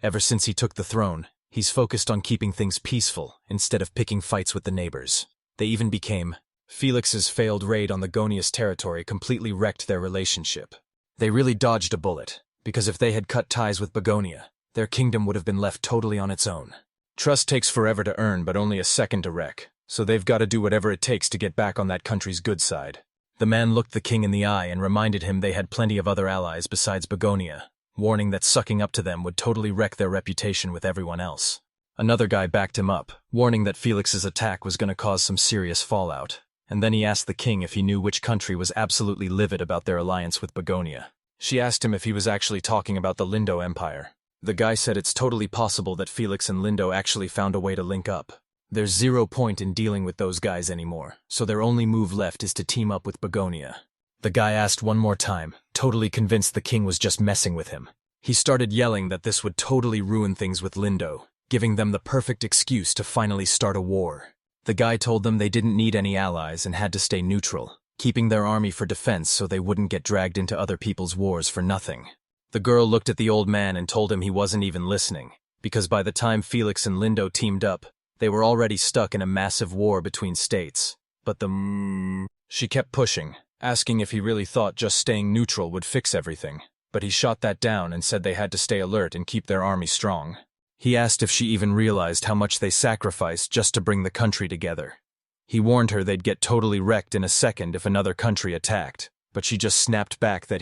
Ever since he took the throne, he's focused on keeping things peaceful instead of picking fights with the neighbors. They even became. Felix's failed raid on the Gonius territory completely wrecked their relationship. They really dodged a bullet, because if they had cut ties with Begonia, their kingdom would have been left totally on its own. Trust takes forever to earn but only a second to wreck, so they've got to do whatever it takes to get back on that country's good side. The man looked the king in the eye and reminded him they had plenty of other allies besides Begonia, warning that sucking up to them would totally wreck their reputation with everyone else. Another guy backed him up, warning that Felix's attack was going to cause some serious fallout, and then he asked the king if he knew which country was absolutely livid about their alliance with Begonia. She asked him if he was actually talking about the Lindo Empire. The guy said it's totally possible that Felix and Lindo actually found a way to link up. There's zero point in dealing with those guys anymore, so their only move left is to team up with Begonia. The guy asked one more time, totally convinced the king was just messing with him. He started yelling that this would totally ruin things with Lindo, giving them the perfect excuse to finally start a war. The guy told them they didn't need any allies and had to stay neutral, keeping their army for defense so they wouldn't get dragged into other people's wars for nothing. The girl looked at the old man and told him he wasn't even listening, because by the time Felix and Lindo teamed up, they were already stuck in a massive war between states. But she kept pushing, asking if he really thought just staying neutral would fix everything, but he shot that down and said they had to stay alert and keep their army strong. He asked if she even realized how much they sacrificed just to bring the country together. He warned her they'd get totally wrecked in a second if another country attacked, but she just snapped back that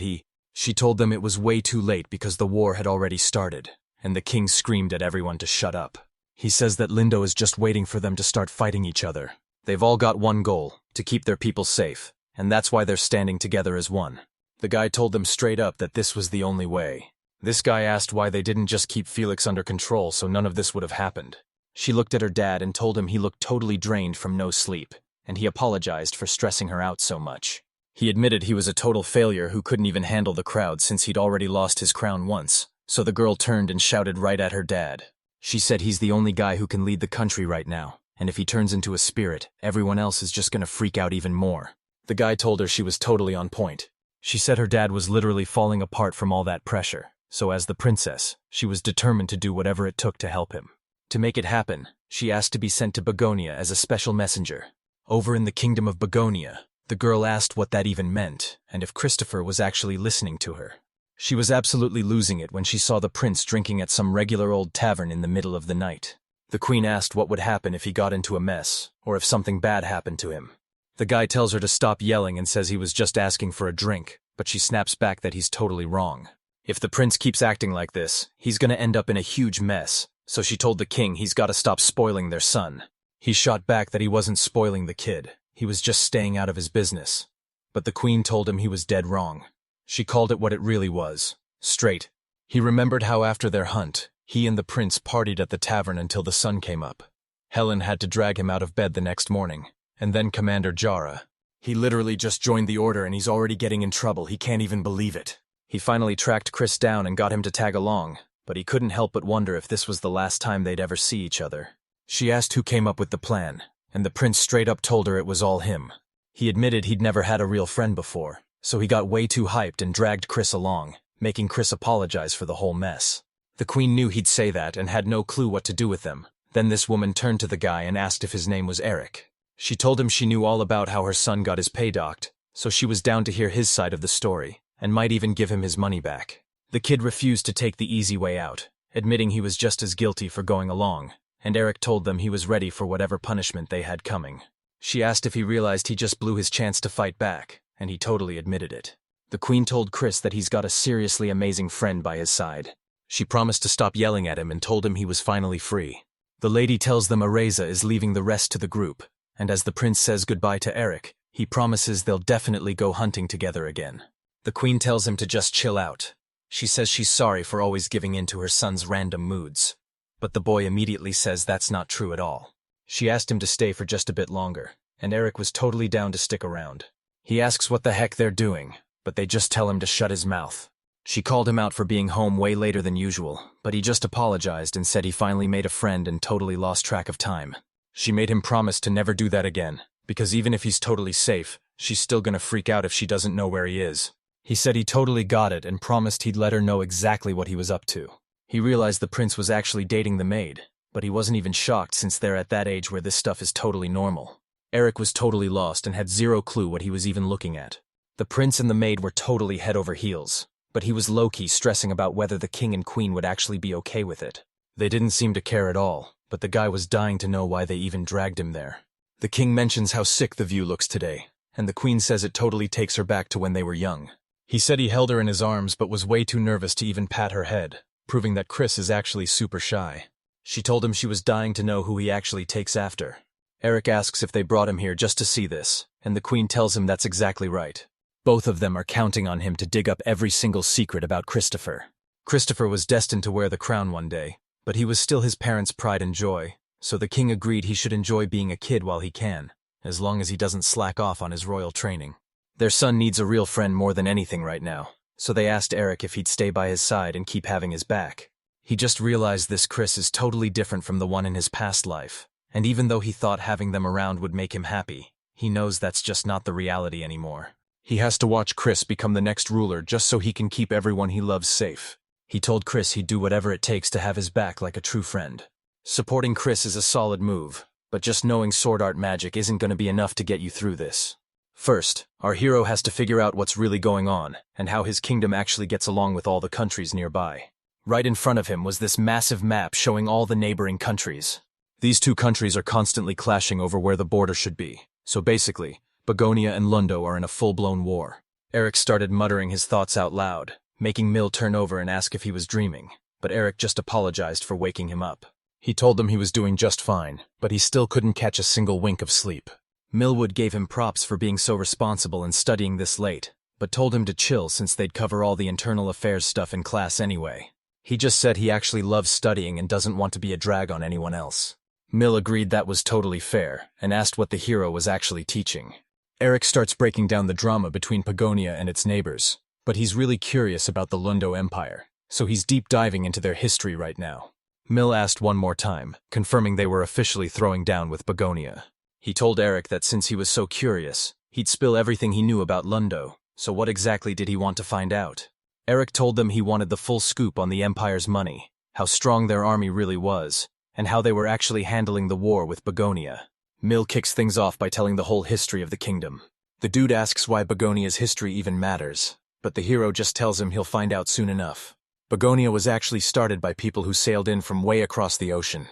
she told them it was way too late because the war had already started, and the king screamed at everyone to shut up. He says that Lindo is just waiting for them to start fighting each other. They've all got one goal, to keep their people safe, and that's why they're standing together as one. The guy told them straight up that this was the only way. This guy asked why they didn't just keep Felix under control so none of this would have happened. She looked at her dad and told him he looked totally drained from no sleep, and he apologized for stressing her out so much. He admitted he was a total failure who couldn't even handle the crowd since he'd already lost his crown once, so the girl turned and shouted right at her dad. She said he's the only guy who can lead the country right now, and if he turns into a spirit, everyone else is just going to freak out even more. The guy told her she was totally on point. She said her dad was literally falling apart from all that pressure, so as the princess, she was determined to do whatever it took to help him. To make it happen, she asked to be sent to Begonia as a special messenger. Over in the kingdom of Begonia, The girl asked what that even meant, and if Christopher was actually listening to her. She was absolutely losing it when she saw the prince drinking at some regular old tavern in the middle of the night. The queen asked what would happen if he got into a mess, or if something bad happened to him. The guy tells her to stop yelling and says he was just asking for a drink, but she snaps back that he's totally wrong. If the prince keeps acting like this, he's gonna end up in a huge mess, so she told the king he's gotta stop spoiling their son. He shot back that he wasn't spoiling the kid, he was just staying out of his business. But the queen told him he was dead wrong. She called it what it really was, straight. He remembered how after their hunt, he and the prince partied at the tavern until the sun came up. Helen had to drag him out of bed the next morning, and then Commander Jara. He literally just joined the order and he's already getting in trouble, he can't even believe it. He finally tracked Chris down and got him to tag along, but he couldn't help but wonder if this was the last time they'd ever see each other. She asked who came up with the plan, and the prince straight up told her it was all him. He admitted he'd never had a real friend before, so he got way too hyped and dragged Chris along, making Chris apologize for the whole mess. The queen knew he'd say that and had no clue what to do with them. Then this woman turned to the guy and asked if his name was Eric. She told him she knew all about how her son got his pay docked, so she was down to hear his side of the story, and might even give him his money back. The kid refused to take the easy way out, admitting he was just as guilty for going along, and Eric told them he was ready for whatever punishment they had coming. She asked if he realized he just blew his chance to fight back, and he totally admitted it. The queen told Chris that he's got a seriously amazing friend by his side. She promised to stop yelling at him and told him he was finally free. The lady tells them Areza is leaving the rest to the group, and as the prince says goodbye to Eric, he promises they'll definitely go hunting together again. The queen tells him to just chill out. She says she's sorry for always giving in to her son's random moods. But the boy immediately says that's not true at all. She asked him to stay for just a bit longer, and Eric was totally down to stick around. He asks what the heck they're doing, but they just tell him to shut his mouth. She called him out for being home way later than usual, but he just apologized and said he finally made a friend and totally lost track of time. She made him promise to never do that again, because even if he's totally safe, she's still gonna freak out if she doesn't know where he is. He said he totally got it and promised he'd let her know exactly what he was up to. He realized the prince was actually dating the maid, but he wasn't even shocked since they're at that age where this stuff is totally normal. Eric was totally lost and had zero clue what he was even looking at. The prince and the maid were totally head over heels, but he was low-key stressing about whether the king and queen would actually be okay with it. They didn't seem to care at all, but the guy was dying to know why they even dragged him there. The king mentions how sick the view looks today, and the queen says it totally takes her back to when they were young. He said he held her in his arms but was way too nervous to even pat her head, proving that Chris is actually super shy. She told him she was dying to know who he actually takes after. Eric asks if they brought him here just to see this, and the queen tells him that's exactly right. Both of them are counting on him to dig up every single secret about Christopher. Christopher was destined to wear the crown one day, but he was still his parents' pride and joy, so the king agreed he should enjoy being a kid while he can, as long as he doesn't slack off on his royal training. Their son needs a real friend more than anything right now, so they asked Eric if he'd stay by his side and keep having his back. He just realized this Chris is totally different from the one in his past life, and even though he thought having them around would make him happy, he knows that's just not the reality anymore. He has to watch Chris become the next ruler just so he can keep everyone he loves safe. He told Chris he'd do whatever it takes to have his back like a true friend. Supporting Chris is a solid move, but just knowing sword art magic isn't going to be enough to get you through this. First, our hero has to figure out what's really going on, and how his kingdom actually gets along with all the countries nearby. Right in front of him was this massive map showing all the neighboring countries. These two countries are constantly clashing over where the border should be, so basically, Begonia and Lundo are in a full-blown war. Eric started muttering his thoughts out loud, making Mill turn over and ask if he was dreaming, but Eric just apologized for waking him up. He told them he was doing just fine, but he still couldn't catch a single wink of sleep. Millwood gave him props for being so responsible and studying this late, but told him to chill since they'd cover all the internal affairs stuff in class anyway. He just said he actually loves studying and doesn't want to be a drag on anyone else. Mill agreed that was totally fair, and asked what the hero was actually teaching. Eric starts breaking down the drama between Pagonia and its neighbors, but he's really curious about the Lundo Empire, so he's deep diving into their history right now. Mill asked one more time, confirming they were officially throwing down with Begonia. He told Eric that since he was so curious, he'd spill everything he knew about Lundo, so what exactly did he want to find out? Eric told them he wanted the full scoop on the Empire's money, how strong their army really was, and how they were actually handling the war with Begonia. Mill kicks things off by telling the whole history of the kingdom. The dude asks why Begonia's history even matters, but the hero just tells him he'll find out soon enough. Begonia was actually started by people who sailed in from way across the ocean.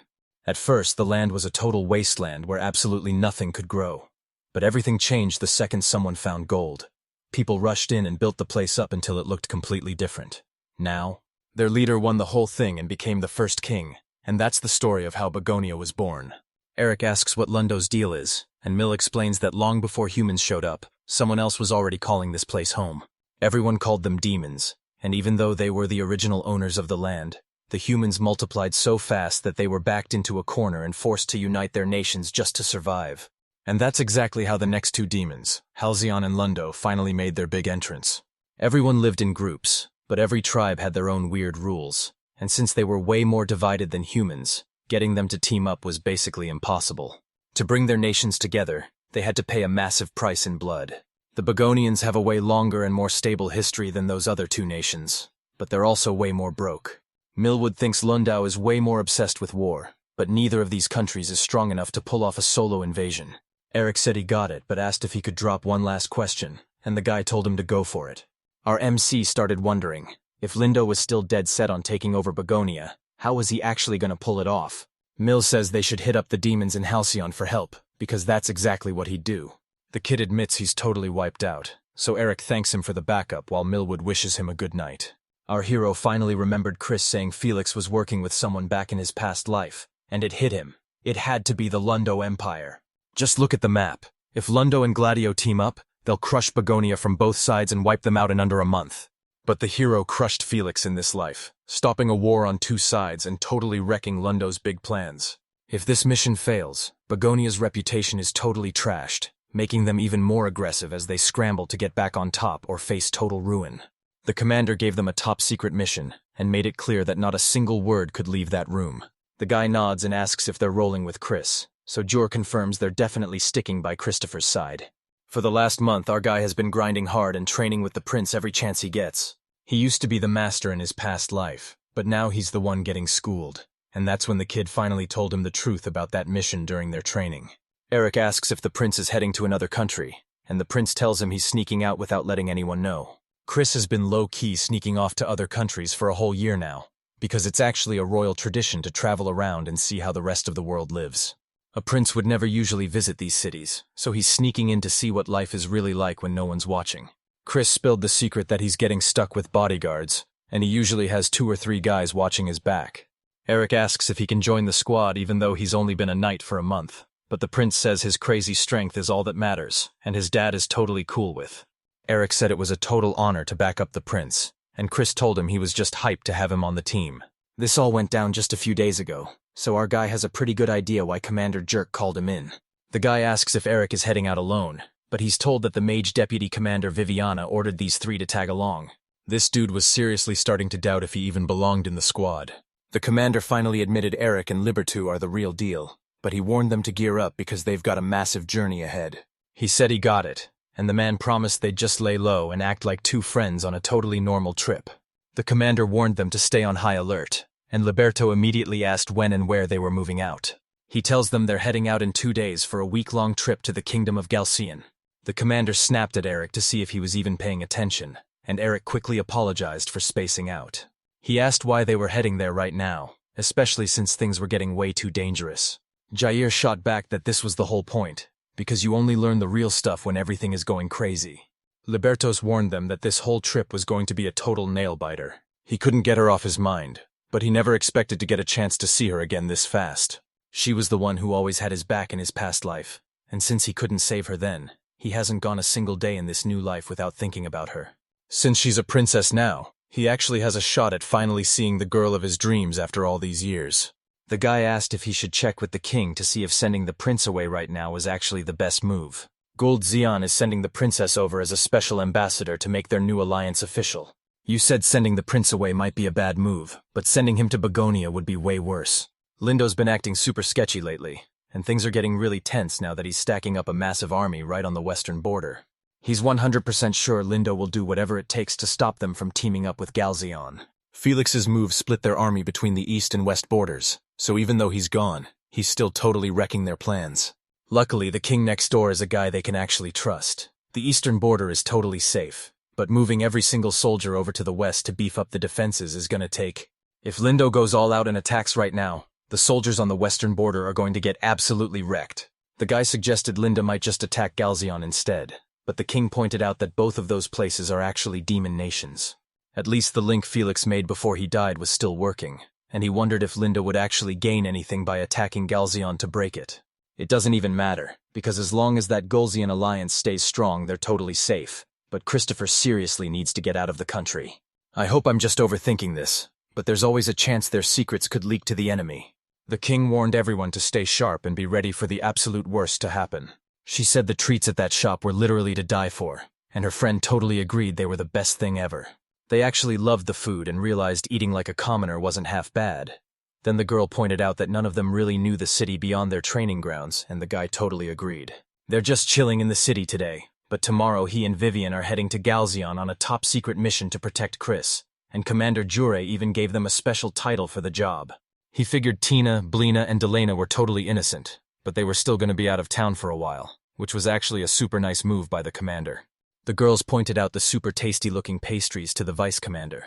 At first, the land was a total wasteland where absolutely nothing could grow. But everything changed the second someone found gold. People rushed in and built the place up until it looked completely different. Now, their leader won the whole thing and became the first king, and that's the story of how Begonia was born. Eric asks what Lundo's deal is, and Mill explains that long before humans showed up, someone else was already calling this place home. Everyone called them demons, and even though they were the original owners of the land, the humans multiplied so fast that they were backed into a corner and forced to unite their nations just to survive. And that's exactly how the next two demons, Halcyon and Lundo, finally made their big entrance. Everyone lived in groups, but every tribe had their own weird rules, and since they were way more divided than humans, getting them to team up was basically impossible. To bring their nations together, they had to pay a massive price in blood. The Begonians have a way longer and more stable history than those other two nations, but they're also way more broke. Millwood thinks Lundau is way more obsessed with war, but neither of these countries is strong enough to pull off a solo invasion. Eric said he got it, but asked if he could drop one last question, and the guy told him to go for it. Our MC started wondering, if Lindo was still dead set on taking over Begonia, how was he actually going to pull it off? Mill says they should hit up the demons in Halcyon for help, because that's exactly what he'd do. The kid admits he's totally wiped out, so Eric thanks him for the backup while Millwood wishes him a good night. Our hero finally remembered Chris saying Felix was working with someone back in his past life, and it hit him. It had to be the Lundo Empire. Just look at the map. If Lundo and Gladio team up, they'll crush Begonia from both sides and wipe them out in under a month. But the hero crushed Felix in this life, stopping a war on two sides and totally wrecking Lundo's big plans. If this mission fails, Begonia's reputation is totally trashed, making them even more aggressive as they scramble to get back on top or face total ruin. The commander gave them a top-secret mission and made it clear that not a single word could leave that room. The guy nods and asks if they're rolling with Chris, so Jor confirms they're definitely sticking by Christopher's side. For the last month, our guy has been grinding hard and training with the prince every chance he gets. He used to be the master in his past life, but now he's the one getting schooled, and that's when the kid finally told him the truth about that mission during their training. Eric asks if the prince is heading to another country, and the prince tells him he's sneaking out without letting anyone know. Chris has been low-key sneaking off to other countries for a whole year now, because it's actually a royal tradition to travel around and see how the rest of the world lives. A prince would never usually visit these cities, so he's sneaking in to see what life is really like when no one's watching. Chris spilled the secret that he's getting stuck with bodyguards, and he usually has 2 or 3 guys watching his back. Eric asks if he can join the squad even though he's only been a knight for a month, but the prince says his crazy strength is all that matters, and his dad is totally cool with. Eric said it was a total honor to back up the prince, and Chris told him he was just hyped to have him on the team. This all went down just a few days ago, so our guy has a pretty good idea why Commander Jerk called him in. The guy asks if Eric is heading out alone, but he's told that the mage deputy commander Viviana ordered these 3 to tag along. This dude was seriously starting to doubt if he even belonged in the squad. The commander finally admitted Eric and Liberto are the real deal, but he warned them to gear up because they've got a massive journey ahead. He said he got it, and the man promised they'd just lay low and act like 2 friends on a totally normal trip. The commander warned them to stay on high alert, and Liberto immediately asked when and where they were moving out. He tells them they're heading out in 2 days for a week-long trip to the kingdom of Galion. The commander snapped at Eric to see if he was even paying attention, and Eric quickly apologized for spacing out. He asked why they were heading there right now, especially since things were getting way too dangerous. Jair shot back that this was the whole point, because you only learn the real stuff when everything is going crazy. Libertos warned them that this whole trip was going to be a total nail-biter. He couldn't get her off his mind, but he never expected to get a chance to see her again this fast. She was the one who always had his back in his past life, and since he couldn't save her then, he hasn't gone a single day in this new life without thinking about her. Since she's a princess now, he actually has a shot at finally seeing the girl of his dreams after all these years. The guy asked if he should check with the king to see if sending the prince away right now was actually the best move. Gold Xian is sending the princess over as a special ambassador to make their new alliance official. You said sending the prince away might be a bad move, but sending him to Begonia would be way worse. Lindo's been acting super sketchy lately, and things are getting really tense now that he's stacking up a massive army right on the western border. He's 100% sure Lindo will do whatever it takes to stop them from teaming up with Galion. Felix's move split their army between the east and west borders, so even though he's gone, he's still totally wrecking their plans. Luckily, the king next door is a guy they can actually trust. The eastern border is totally safe, but moving every single soldier over to the west to beef up the defenses is gonna take. If Lindo goes all out and attacks right now, the soldiers on the western border are going to get absolutely wrecked. The guy suggested Linda might just attack Galion instead, but the king pointed out that both of those places are actually demon nations. At least the link Felix made before he died was still working, and he wondered if Linda would actually gain anything by attacking Galion to break it. It doesn't even matter, because as long as that Galion alliance stays strong, they're totally safe, but Christopher seriously needs to get out of the country. I hope I'm just overthinking this, but there's always a chance their secrets could leak to the enemy. The king warned everyone to stay sharp and be ready for the absolute worst to happen. She said the treats at that shop were literally to die for, and her friend totally agreed they were the best thing ever. They actually loved the food and realized eating like a commoner wasn't half bad. Then the girl pointed out that none of them really knew the city beyond their training grounds, and the guy totally agreed. They're just chilling in the city today, but tomorrow he and Vivian are heading to Galion on a top-secret mission to protect Chris, and Commander Jure even gave them a special title for the job. He figured Tina, Blina, and Delena were totally innocent, but they were still going to be out of town for a while, which was actually a super nice move by the commander. The girls pointed out the super tasty-looking pastries to the vice commander.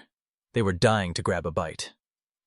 They were dying to grab a bite.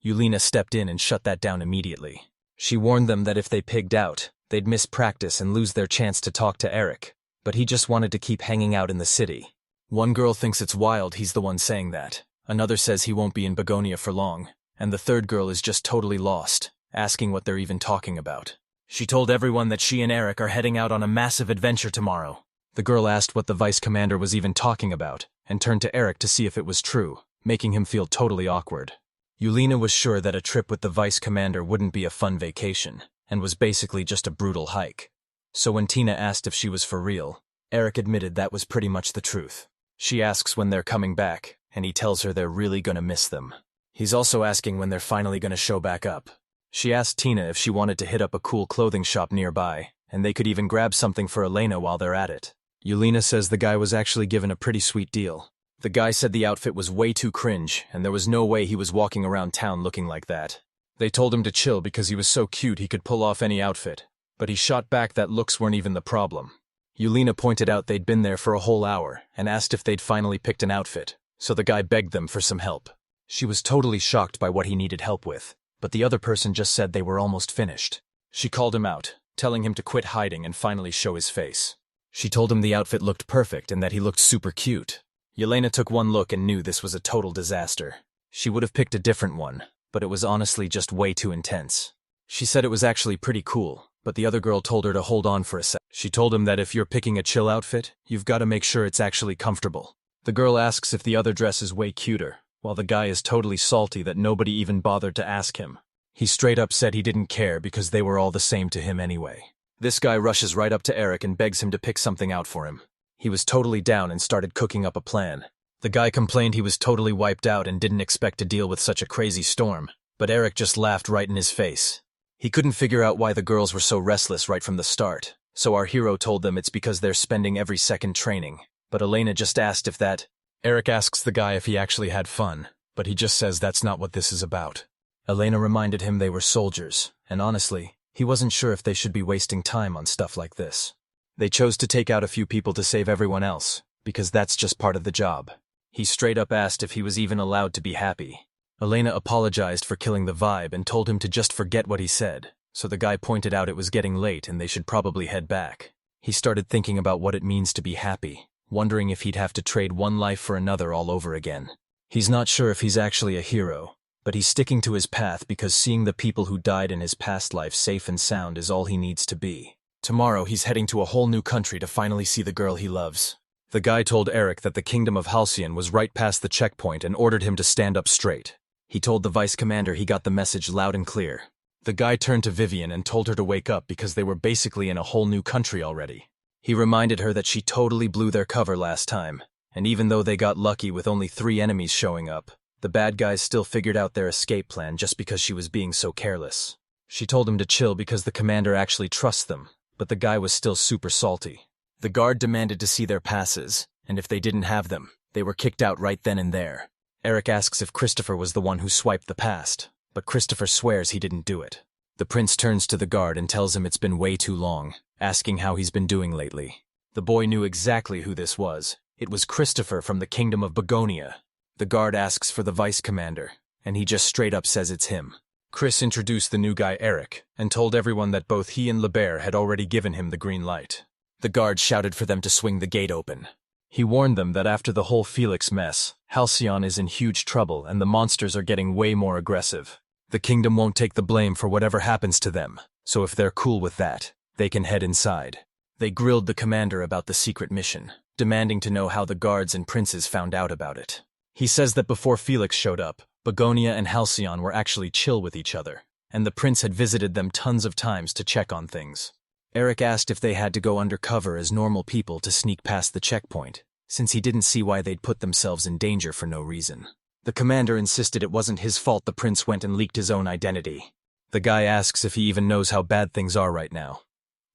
Yulina stepped in and shut that down immediately. She warned them that if they pigged out, they'd miss practice and lose their chance to talk to Eric, but he just wanted to keep hanging out in the city. One girl thinks it's wild he's the one saying that, another says he won't be in Begonia for long, and the third girl is just totally lost, asking what they're even talking about. She told everyone that she and Eric are heading out on a massive adventure tomorrow. The girl asked what the vice commander was even talking about, and turned to Eric to see if it was true, making him feel totally awkward. Yulina was sure that a trip with the vice commander wouldn't be a fun vacation, and was basically just a brutal hike. So when Tina asked if she was for real, Eric admitted that was pretty much the truth. She asks when they're coming back, and he tells her they're really gonna miss them. He's also asking when they're finally gonna show back up. She asked Tina if she wanted to hit up a cool clothing shop nearby, and they could even grab something for Elena while they're at it. Yulina says the guy was actually given a pretty sweet deal. The guy said the outfit was way too cringe, and there was no way he was walking around town looking like that. They told him to chill because he was so cute he could pull off any outfit, but he shot back that looks weren't even the problem. Yulina pointed out they'd been there for a whole hour, and asked if they'd finally picked an outfit, so the guy begged them for some help. She was totally shocked by what he needed help with, but the other person just said they were almost finished. She called him out, telling him to quit hiding and finally show his face. She told him the outfit looked perfect and that he looked super cute. Yelena took one look and knew this was a total disaster. She would have picked a different one, but it was honestly just way too intense. She said it was actually pretty cool, but the other girl told her to hold on for a sec. She told him that if you're picking a chill outfit, you've got to make sure it's actually comfortable. The girl asks if the other dress is way cuter, while the guy is totally salty that nobody even bothered to ask him. He straight up said he didn't care because they were all the same to him anyway. This guy rushes right up to Eric and begs him to pick something out for him. He was totally down and started cooking up a plan. The guy complained he was totally wiped out and didn't expect to deal with such a crazy storm, but Eric just laughed right in his face. He couldn't figure out why the girls were so restless right from the start, so our hero told them it's because they're spending every second training, but Elena just asked if that. Eric asks the guy if he actually had fun, but he just says that's not what this is about. Elena reminded him they were soldiers, and honestly, he wasn't sure if they should be wasting time on stuff like this. They chose to take out a few people to save everyone else, because that's just part of the job. He straight up asked if he was even allowed to be happy. Elena apologized for killing the vibe and told him to just forget what he said, so the guy pointed out it was getting late and they should probably head back. He started thinking about what it means to be happy, wondering if he'd have to trade one life for another all over again. He's not sure if he's actually a hero, but he's sticking to his path because seeing the people who died in his past life safe and sound is all he needs to be. Tomorrow he's heading to a whole new country to finally see the girl he loves. The guy told Eric that the kingdom of Halcyon was right past the checkpoint and ordered him to stand up straight. He told the vice commander he got the message loud and clear. The guy turned to Vivian and told her to wake up because they were basically in a whole new country already. He reminded her that she totally blew their cover last time, and even though they got lucky with only 3 enemies showing up, the bad guys still figured out their escape plan just because she was being so careless. She told him to chill because the commander actually trusts them, but the guy was still super salty. The guard demanded to see their passes, and if they didn't have them, they were kicked out right then and there. Eric asks if Christopher was the one who swiped the past, but Christopher swears he didn't do it. The prince turns to the guard and tells him it's been way too long, asking how he's been doing lately. The boy knew exactly who this was. It was Christopher from the Kingdom of Begonia. The guard asks for the vice commander, and he just straight up says it's him. Chris introduced the new guy Eric, and told everyone that both he and Liberto had already given him the green light. The guard shouted for them to swing the gate open. He warned them that after the whole Felix mess, Halcyon is in huge trouble and the monsters are getting way more aggressive. The kingdom won't take the blame for whatever happens to them, so if they're cool with that, they can head inside. They grilled the commander about the secret mission, demanding to know how the guards and princes found out about it. He says that before Felix showed up, Begonia and Halcyon were actually chill with each other, and the prince had visited them tons of times to check on things. Eric asked if they had to go undercover as normal people to sneak past the checkpoint, since he didn't see why they'd put themselves in danger for no reason. The commander insisted it wasn't his fault the prince went and leaked his own identity. The guy asks if he even knows how bad things are right now.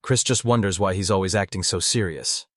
Chris just wonders why he's always acting so serious.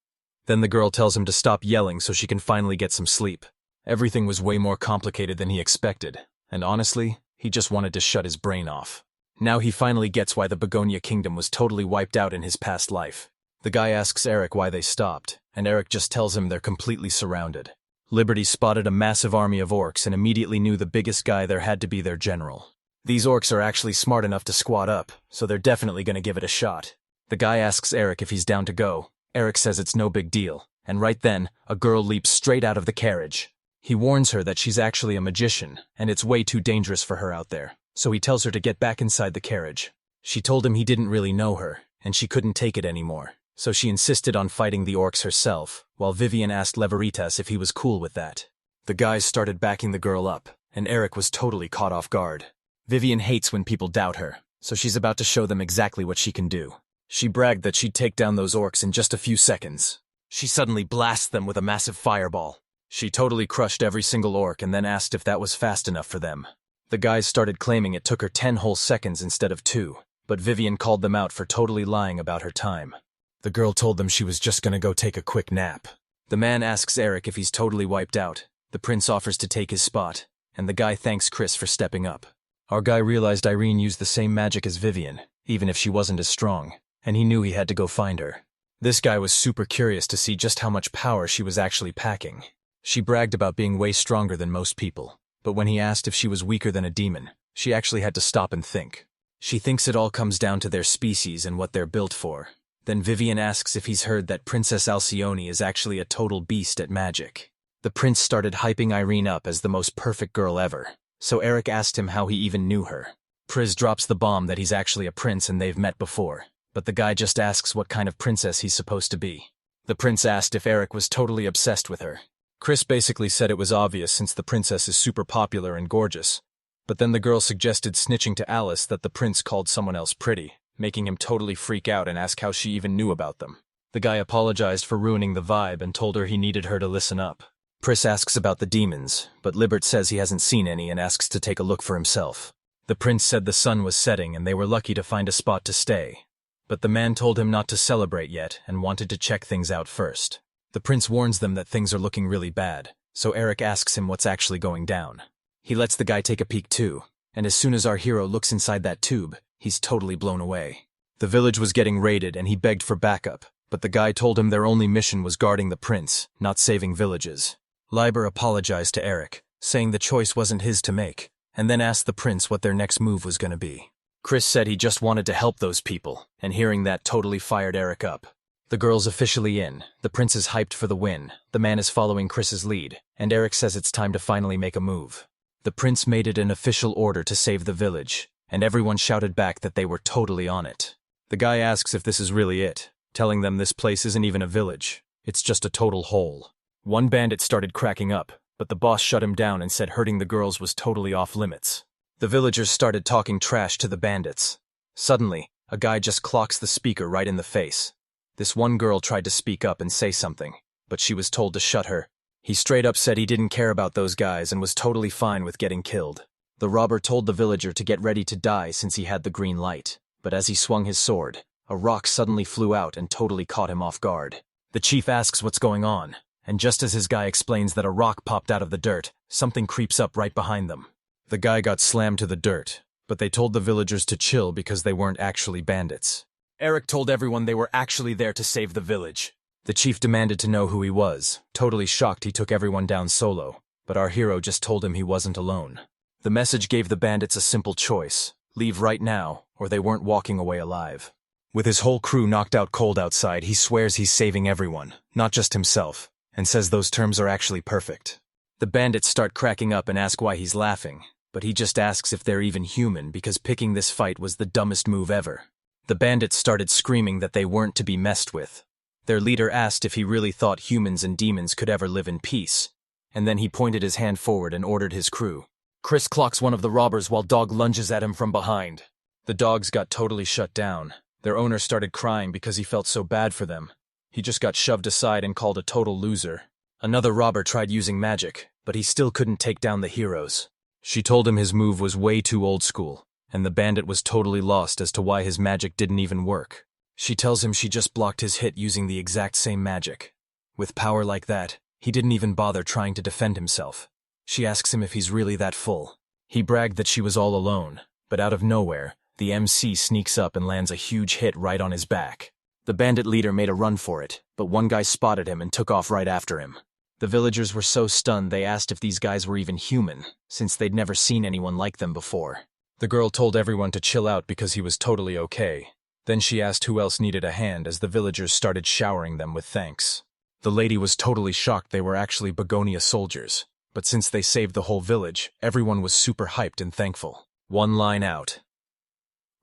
Then the girl tells him to stop yelling so she can finally get some sleep. Everything was way more complicated than he expected, and honestly, he just wanted to shut his brain off. Now he finally gets why the Begonia kingdom was totally wiped out in his past life. The guy asks Eric why they stopped, and Eric just tells him they're completely surrounded. Liberty spotted a massive army of orcs and immediately knew the biggest guy there had to be their general. These orcs are actually smart enough to squat up, so they're definitely gonna give it a shot. The guy asks Eric if he's down to go. Eric says it's no big deal, and right then, a girl leaps straight out of the carriage. He warns her that she's actually a magician, and it's way too dangerous for her out there, so he tells her to get back inside the carriage. She told him he didn't really know her, and she couldn't take it anymore, so she insisted on fighting the orcs herself, while Vivian asked Leveritas if he was cool with that. The guys started backing the girl up, and Eric was totally caught off guard. Vivian hates when people doubt her, so she's about to show them exactly what she can do. She bragged that she'd take down those orcs in just a few seconds. She suddenly blasts them with a massive fireball. She totally crushed every single orc and then asked if that was fast enough for them. The guys started claiming it took her 10 whole seconds instead of 2, but Vivian called them out for totally lying about her time. The girl told them she was just gonna go take a quick nap. The man asks Eric if he's totally wiped out. The prince offers to take his spot, and the guy thanks Chris for stepping up. Our guy realized Irene used the same magic as Vivian, even if she wasn't as strong, and he knew he had to go find her. This guy was super curious to see just how much power she was actually packing. She bragged about being way stronger than most people, but when he asked if she was weaker than a demon, she actually had to stop and think. She thinks it all comes down to their species and what they're built for. Then Vivian asks if he's heard that Princess Alcyone is actually a total beast at magic. The prince started hyping Irene up as the most perfect girl ever, so Eric asked him how he even knew her. Priz drops the bomb that he's actually a prince and they've met before, but the guy just asks what kind of princess he's supposed to be. The prince asked if Eric was totally obsessed with her. Chris basically said it was obvious since the princess is super popular and gorgeous, but then the girl suggested snitching to Alice that the prince called someone else pretty, making him totally freak out and ask how she even knew about them. The guy apologized for ruining the vibe and told her he needed her to listen up. Pris asks about the demons, but Libert says he hasn't seen any and asks to take a look for himself. The prince said the sun was setting and they were lucky to find a spot to stay, but the man told him not to celebrate yet and wanted to check things out first. The prince warns them that things are looking really bad, so Eric asks him what's actually going down. He lets the guy take a peek too, and as soon as our hero looks inside that tube, he's totally blown away. The village was getting raided and he begged for backup, but the guy told him their only mission was guarding the prince, not saving villages. Liber apologized to Eric, saying the choice wasn't his to make, and then asked the prince what their next move was gonna be. Chris said he just wanted to help those people, and hearing that totally fired Eric up. The girl's officially in, the prince is hyped for the win, the man is following Chris's lead, and Eric says it's time to finally make a move. The prince made it an official order to save the village, and everyone shouted back that they were totally on it. The guy asks if this is really it, telling them this place isn't even a village, it's just a total hole. One bandit started cracking up, but the boss shut him down and said hurting the girls was totally off limits. The villagers started talking trash to the bandits. Suddenly, a guy just clocks the speaker right in the face. This one girl tried to speak up and say something, but she was told to shut her. He straight up said he didn't care about those guys and was totally fine with getting killed. The robber told the villager to get ready to die since he had the green light, but as he swung his sword, a rock suddenly flew out and totally caught him off guard. The chief asks what's going on, and just as his guy explains that a rock popped out of the dirt, something creeps up right behind them. The guy got slammed to the dirt, but they told the villagers to chill because they weren't actually bandits. Eric told everyone they were actually there to save the village. The chief demanded to know who he was. Totally shocked, he took everyone down solo, but our hero just told him he wasn't alone. The message gave the bandits a simple choice: leave right now, or they weren't walking away alive. With his whole crew knocked out cold outside, he swears he's saving everyone, not just himself, and says those terms are actually perfect. The bandits start cracking up and ask why he's laughing, but he just asks if they're even human because picking this fight was the dumbest move ever. The bandits started screaming that they weren't to be messed with. Their leader asked if he really thought humans and demons could ever live in peace, and then he pointed his hand forward and ordered his crew. Chris clocks one of the robbers while Dog lunges at him from behind. The dogs got totally shut down. Their owner started crying because he felt so bad for them. He just got shoved aside and called a total loser. Another robber tried using magic, but he still couldn't take down the heroes. She told him his move was way too old school, and the bandit was totally lost as to why his magic didn't even work. She tells him she just blocked his hit using the exact same magic. With power like that, he didn't even bother trying to defend himself. She asks him if he's really that full. He bragged that she was all alone, but out of nowhere, the MC sneaks up and lands a huge hit right on his back. The bandit leader made a run for it, but one guy spotted him and took off right after him. The villagers were so stunned they asked if these guys were even human, since they'd never seen anyone like them before. The girl told everyone to chill out because he was totally okay. Then she asked who else needed a hand as the villagers started showering them with thanks. The lady was totally shocked they were actually Begonia soldiers, but since they saved the whole village, everyone was super hyped and thankful. One line out.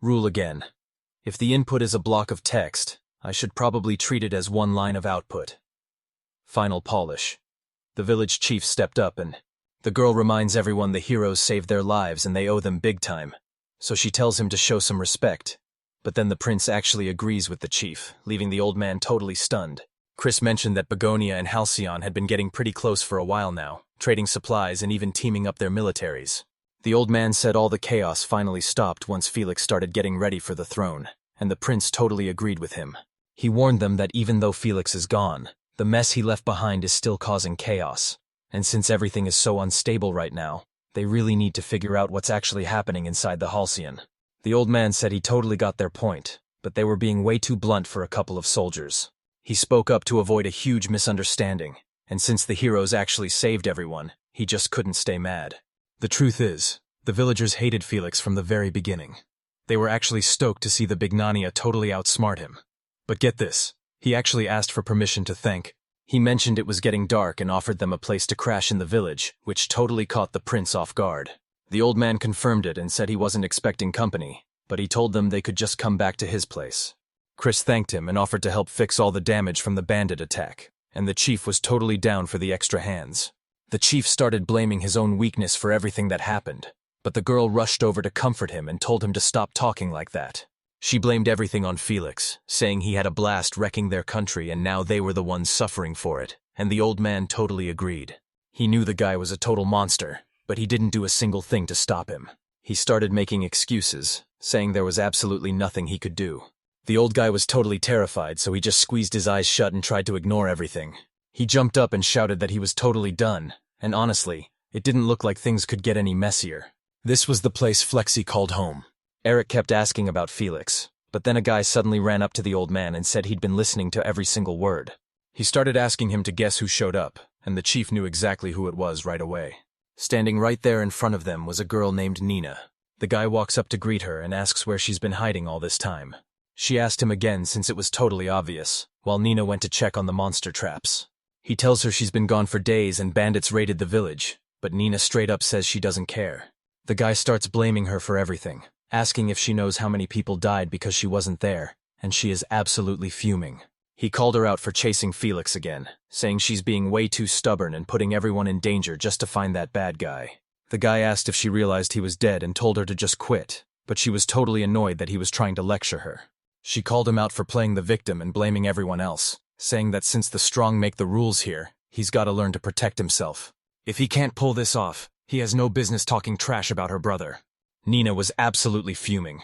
Rule again. If the input is a block of text, I should probably treat it as one line of output. Final polish. The village chief stepped up and the girl reminds everyone the heroes saved their lives and they owe them big time. So she tells him to show some respect. But then the prince actually agrees with the chief, leaving the old man totally stunned. Chris mentioned that Begonia and Halcyon had been getting pretty close for a while now, trading supplies and even teaming up their militaries. The old man said all the chaos finally stopped once Felix started getting ready for the throne, and the prince totally agreed with him. He warned them that even though Felix is gone, the mess he left behind is still causing chaos, and since everything is so unstable right now, they really need to figure out what's actually happening inside the Halcyon. The old man said he totally got their point, but they were being way too blunt for a couple of soldiers. He spoke up to avoid a huge misunderstanding, and since the heroes actually saved everyone, he just couldn't stay mad. The truth is, the villagers hated Felix from the very beginning. They were actually stoked to see the Bignania totally outsmart him. But get this, he actually asked for permission to thank. He mentioned it was getting dark and offered them a place to crash in the village, which totally caught the prince off guard. The old man confirmed it and said he wasn't expecting company, but he told them they could just come back to his place. Chris thanked him and offered to help fix all the damage from the bandit attack, and the chief was totally down for the extra hands. The chief started blaming his own weakness for everything that happened, but the girl rushed over to comfort him and told him to stop talking like that. She blamed everything on Felix, saying he had a blast wrecking their country and now they were the ones suffering for it, and the old man totally agreed. He knew the guy was a total monster, but he didn't do a single thing to stop him. He started making excuses, saying there was absolutely nothing he could do. The old guy was totally terrified, so he just squeezed his eyes shut and tried to ignore everything. He jumped up and shouted that he was totally done, and honestly, it didn't look like things could get any messier. This was the place Flexi called home. Eric kept asking about Felix, but then a guy suddenly ran up to the old man and said he'd been listening to every single word. He started asking him to guess who showed up, and the chief knew exactly who it was right away. Standing right there in front of them was a girl named Nenah. The guy walks up to greet her and asks where she's been hiding all this time. She asked him again since it was totally obvious, while Nenah went to check on the monster traps. He tells her she's been gone for days and bandits raided the village, but Nenah straight up says she doesn't care. The guy starts blaming her for everything, asking if she knows how many people died because she wasn't there, and she is absolutely fuming. He called her out for chasing Felix again, saying she's being way too stubborn and putting everyone in danger just to find that bad guy. The guy asked if she realized he was dead and told her to just quit, but she was totally annoyed that he was trying to lecture her. She called him out for playing the victim and blaming everyone else, saying that since the strong make the rules here, he's got to learn to protect himself. If he can't pull this off, he has no business talking trash about her brother. Nenah was absolutely fuming.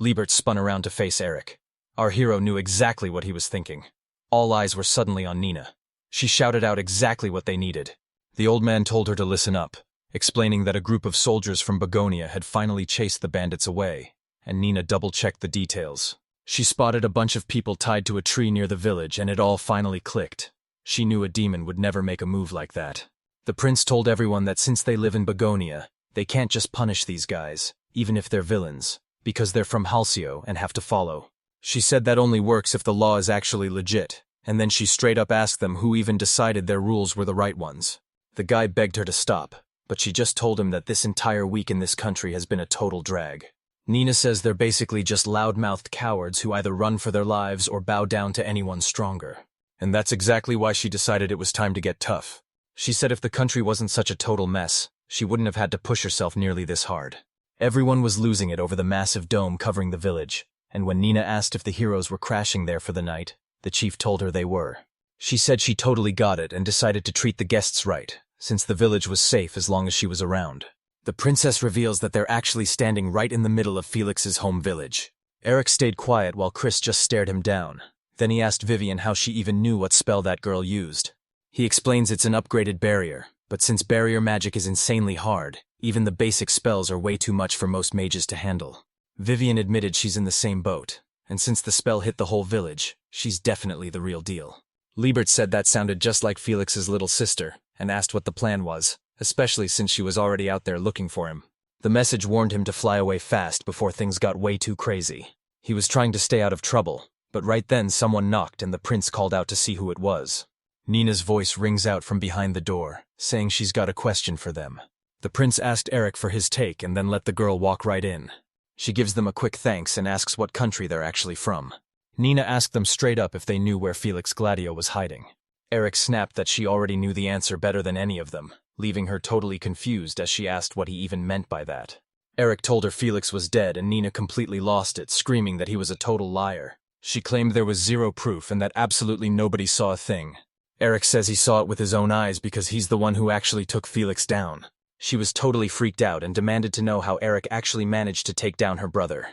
Liberto spun around to face Eric. Our hero knew exactly what he was thinking. All eyes were suddenly on Nenah. She shouted out exactly what they needed. The old man told her to listen up, explaining that a group of soldiers from Begonia had finally chased the bandits away, and Nenah double-checked the details. She spotted a bunch of people tied to a tree near the village, and it all finally clicked. She knew a demon would never make a move like that. The prince told everyone that since they live in Begonia, they can't just punish these guys, even if they're villains, because they're from Halcyon and have to follow. She said that only works if the law is actually legit, and then she straight up asked them who even decided their rules were the right ones. The guy begged her to stop, but she just told him that this entire week in this country has been a total drag. Nenah says they're basically just loud-mouthed cowards who either run for their lives or bow down to anyone stronger. And that's exactly why she decided it was time to get tough. She said if the country wasn't such a total mess, she wouldn't have had to push herself nearly this hard. Everyone was losing it over the massive dome covering the village, and when Nenah asked if the heroes were crashing there for the night, the chief told her they were. She said she totally got it and decided to treat the guests right, since the village was safe as long as she was around. The princess reveals that they're actually standing right in the middle of Felix's home village. Eric stayed quiet while Chris just stared him down. Then he asked Vivian how she even knew what spell that girl used. He explains it's an upgraded barrier, but since barrier magic is insanely hard, even the basic spells are way too much for most mages to handle. Vivian admitted she's in the same boat, and since the spell hit the whole village, she's definitely the real deal. Liberto said that sounded just like Felix's little sister, and asked what the plan was, especially since she was already out there looking for him. The message warned him to fly away fast before things got way too crazy. He was trying to stay out of trouble, but right then someone knocked and the prince called out to see who it was. Nenah's voice rings out from behind the door, saying she's got a question for them. The prince asked Eric for his take and then let the girl walk right in. She gives them a quick thanks and asks what country they're actually from. Nenah asked them straight up if they knew where Felix Gladio was hiding. Eric snapped that she already knew the answer better than any of them, leaving her totally confused as she asked what he even meant by that. Eric told her Felix was dead and Nenah completely lost it, screaming that he was a total liar. She claimed there was zero proof and that absolutely nobody saw a thing. Eric says he saw it with his own eyes because he's the one who actually took Felix down. She was totally freaked out and demanded to know how Eric actually managed to take down her brother.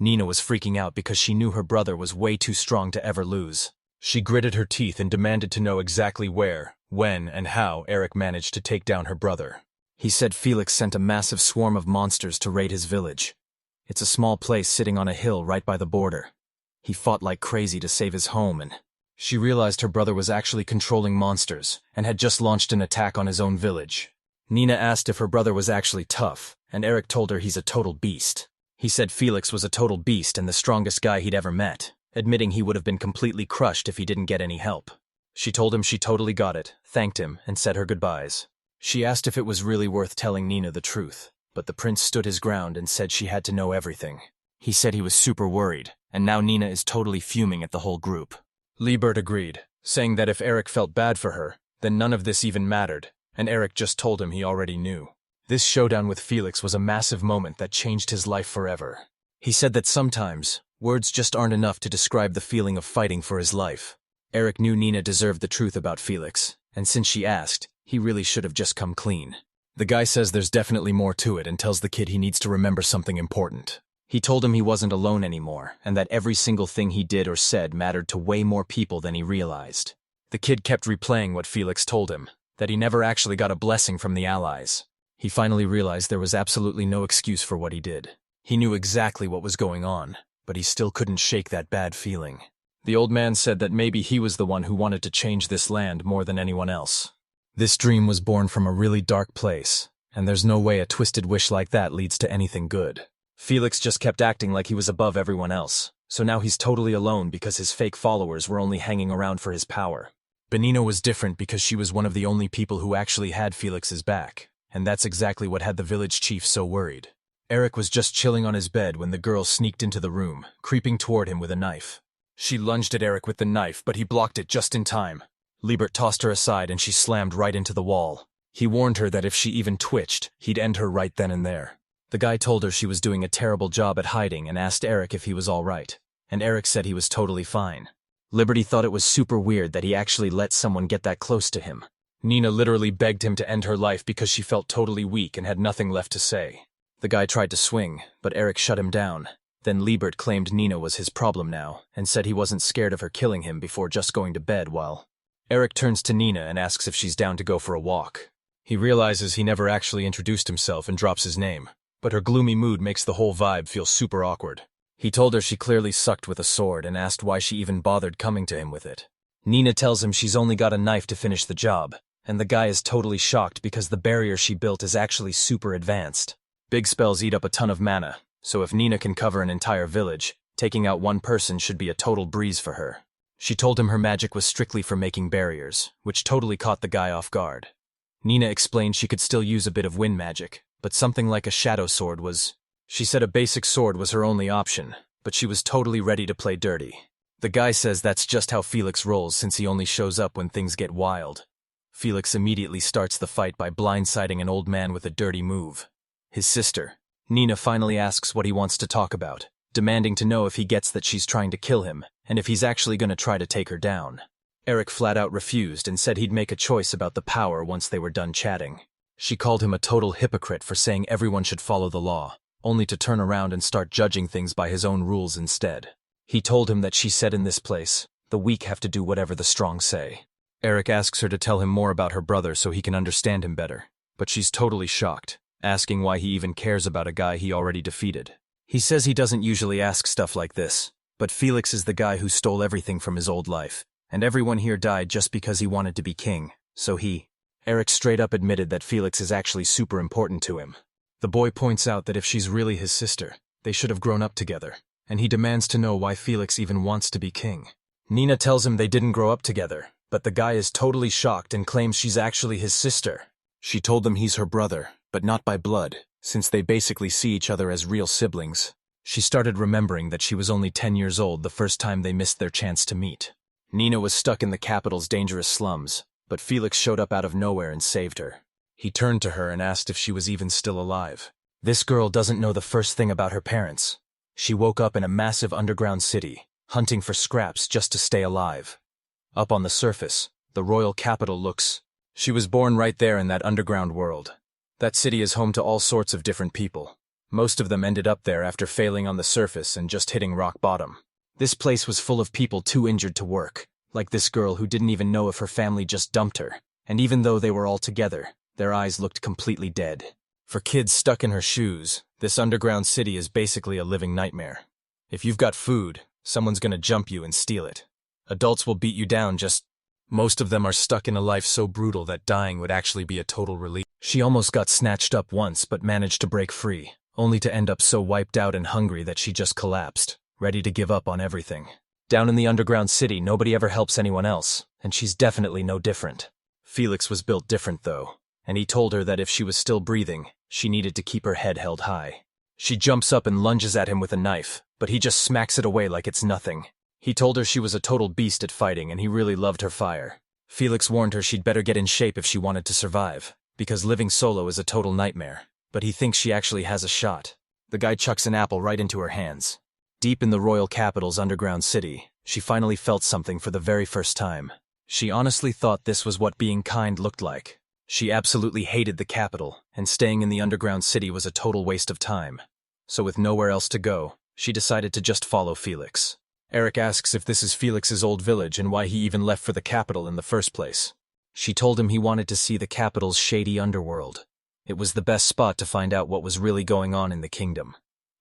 Nenah was freaking out because she knew her brother was way too strong to ever lose. She gritted her teeth and demanded to know exactly where, when, and how Eric managed to take down her brother. He said Felix sent a massive swarm of monsters to raid his village. It's a small place sitting on a hill right by the border. He fought like crazy to save his home, and she realized her brother was actually controlling monsters and had just launched an attack on his own village. Nenah asked if her brother was actually tough, and Eric told her he's a total beast. He said Felix was a total beast and the strongest guy he'd ever met, admitting he would have been completely crushed if he didn't get any help. She told him she totally got it, thanked him, and said her goodbyes. She asked if it was really worth telling Nenah the truth, but the prince stood his ground and said she had to know everything. He said he was super worried, and now Nenah is totally fuming at the whole group. Liberto agreed, saying that if Eric felt bad for her, then none of this even mattered, and Eric just told him he already knew. This showdown with Felix was a massive moment that changed his life forever. He said that sometimes, words just aren't enough to describe the feeling of fighting for his life. Eric knew Nenah deserved the truth about Felix, and since she asked, he really should have just come clean. The guy says there's definitely more to it and tells the kid he needs to remember something important. He told him he wasn't alone anymore, and that every single thing he did or said mattered to way more people than he realized. The kid kept replaying what Felix told him, that he never actually got a blessing from the allies. He finally realized there was absolutely no excuse for what he did. He knew exactly what was going on, but he still couldn't shake that bad feeling. The old man said that maybe he was the one who wanted to change this land more than anyone else. This dream was born from a really dark place, and there's no way a twisted wish like that leads to anything good. Felix just kept acting like he was above everyone else, so now he's totally alone because his fake followers were only hanging around for his power. Benina was different because she was one of the only people who actually had Felix's back, and that's exactly what had the village chief so worried. Eric was just chilling on his bed when the girl sneaked into the room, creeping toward him with a knife. She lunged at Eric with the knife, but he blocked it just in time. Liberto tossed her aside and she slammed right into the wall. He warned her that if she even twitched, he'd end her right then and there. The guy told her she was doing a terrible job at hiding and asked Eric if he was all right, and Eric said he was totally fine. Liberty thought it was super weird that he actually let someone get that close to him. Nenah literally begged him to end her life because she felt totally weak and had nothing left to say. The guy tried to swing, but Eric shut him down. Then Liberto claimed Nenah was his problem now, and said he wasn't scared of her killing him before just going to bed while Eric turns to Nenah and asks if she's down to go for a walk. He realizes he never actually introduced himself and drops his name, but her gloomy mood makes the whole vibe feel super awkward. He told her she clearly sucked with a sword and asked why she even bothered coming to him with it. Nenah tells him she's only got a knife to finish the job, and the guy is totally shocked because the barrier she built is actually super advanced. Big spells eat up a ton of mana, so if Nenah can cover an entire village, taking out one person should be a total breeze for her. She told him her magic was strictly for making barriers, which totally caught the guy off guard. Nenah explained she could still use a bit of wind magic, but something like a shadow sword was... She said a basic sword was her only option, but she was totally ready to play dirty. The guy says that's just how Felix rolls since he only shows up when things get wild. Felix immediately starts the fight by blindsiding an old man with a dirty move. His sister, Nenah, finally asks what he wants to talk about, demanding to know if he gets that she's trying to kill him and if he's actually going to try to take her down. Eric flat out refused and said he'd make a choice about the power once they were done chatting. She called him a total hypocrite for saying everyone should follow the law, only to turn around and start judging things by his own rules instead. He told him that she said in this place, the weak have to do whatever the strong say. Eric asks her to tell him more about her brother so he can understand him better, but she's totally shocked, asking why he even cares about a guy he already defeated. He says he doesn't usually ask stuff like this, but Felix is the guy who stole everything from his old life, and everyone here died just because he wanted to be king, so Eric straight up admitted that Felix is actually super important to him. The boy points out that if she's really his sister, they should have grown up together, and he demands to know why Felix even wants to be king. Nenah tells him they didn't grow up together, but the guy is totally shocked and claims she's actually his sister. She told them he's her brother, but not by blood, since they basically see each other as real siblings. She started remembering that she was only 10 years old the first time they missed their chance to meet. Nenah was stuck in the capital's dangerous slums, but Felix showed up out of nowhere and saved her. He turned to her and asked if she was even still alive. This girl doesn't know the first thing about her parents. She woke up in a massive underground city, hunting for scraps just to stay alive. Up on the surface, the royal capital looks... She was born right there in that underground world. That city is home to all sorts of different people. Most of them ended up there after failing on the surface and just hitting rock bottom. This place was full of people too injured to work, like this girl who didn't even know if her family just dumped her, and even though they were all together, their eyes looked completely dead. For kids stuck in her shoes, this underground city is basically a living nightmare. If you've got food, someone's gonna jump you and steal it. Adults will beat you down Most of them are stuck in a life so brutal that dying would actually be a total relief. She almost got snatched up once but managed to break free, only to end up so wiped out and hungry that she just collapsed, ready to give up on everything. Down in the underground city, nobody ever helps anyone else, and she's definitely no different. Felix was built different though, and he told her that if she was still breathing, she needed to keep her head held high. She jumps up and lunges at him with a knife, but he just smacks it away like it's nothing. He told her she was a total beast at fighting and he really loved her fire. Felix warned her she'd better get in shape if she wanted to survive, because living solo is a total nightmare, but he thinks she actually has a shot. The guy chucks an apple right into her hands. Deep in the royal capital's underground city, she finally felt something for the very first time. She honestly thought this was what being kind looked like. She absolutely hated the capital, and staying in the underground city was a total waste of time. So with nowhere else to go, she decided to just follow Felix. Eric asks if this is Felix's old village and why he even left for the capital in the first place. She told him he wanted to see the capital's shady underworld. It was the best spot to find out what was really going on in the kingdom.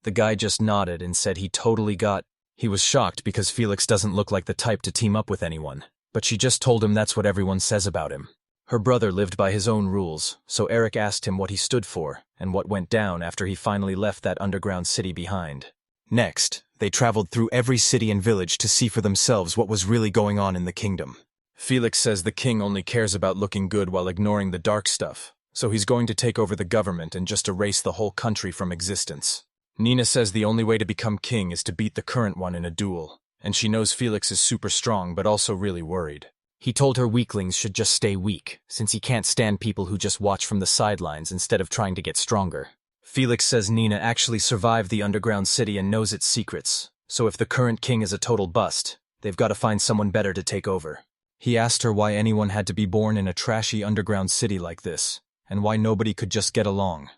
The guy just nodded and said he totally got... He was shocked because Felix doesn't look like the type to team up with anyone, but she just told him that's what everyone says about him. Her brother lived by his own rules, so Eric asked him what he stood for and what went down after he finally left that underground city behind. Next, they traveled through every city and village to see for themselves what was really going on in the kingdom. Felix says the king only cares about looking good while ignoring the dark stuff, so he's going to take over the government and just erase the whole country from existence. Nenah says the only way to become king is to beat the current one in a duel, and she knows Felix is super strong but also really worried. He told her weaklings should just stay weak, since he can't stand people who just watch from the sidelines instead of trying to get stronger. Felix says Nenah actually survived the underground city and knows its secrets, so if the current king is a total bust, they've got to find someone better to take over. He asked her why anyone had to be born in a trashy underground city like this, and why nobody could just get along.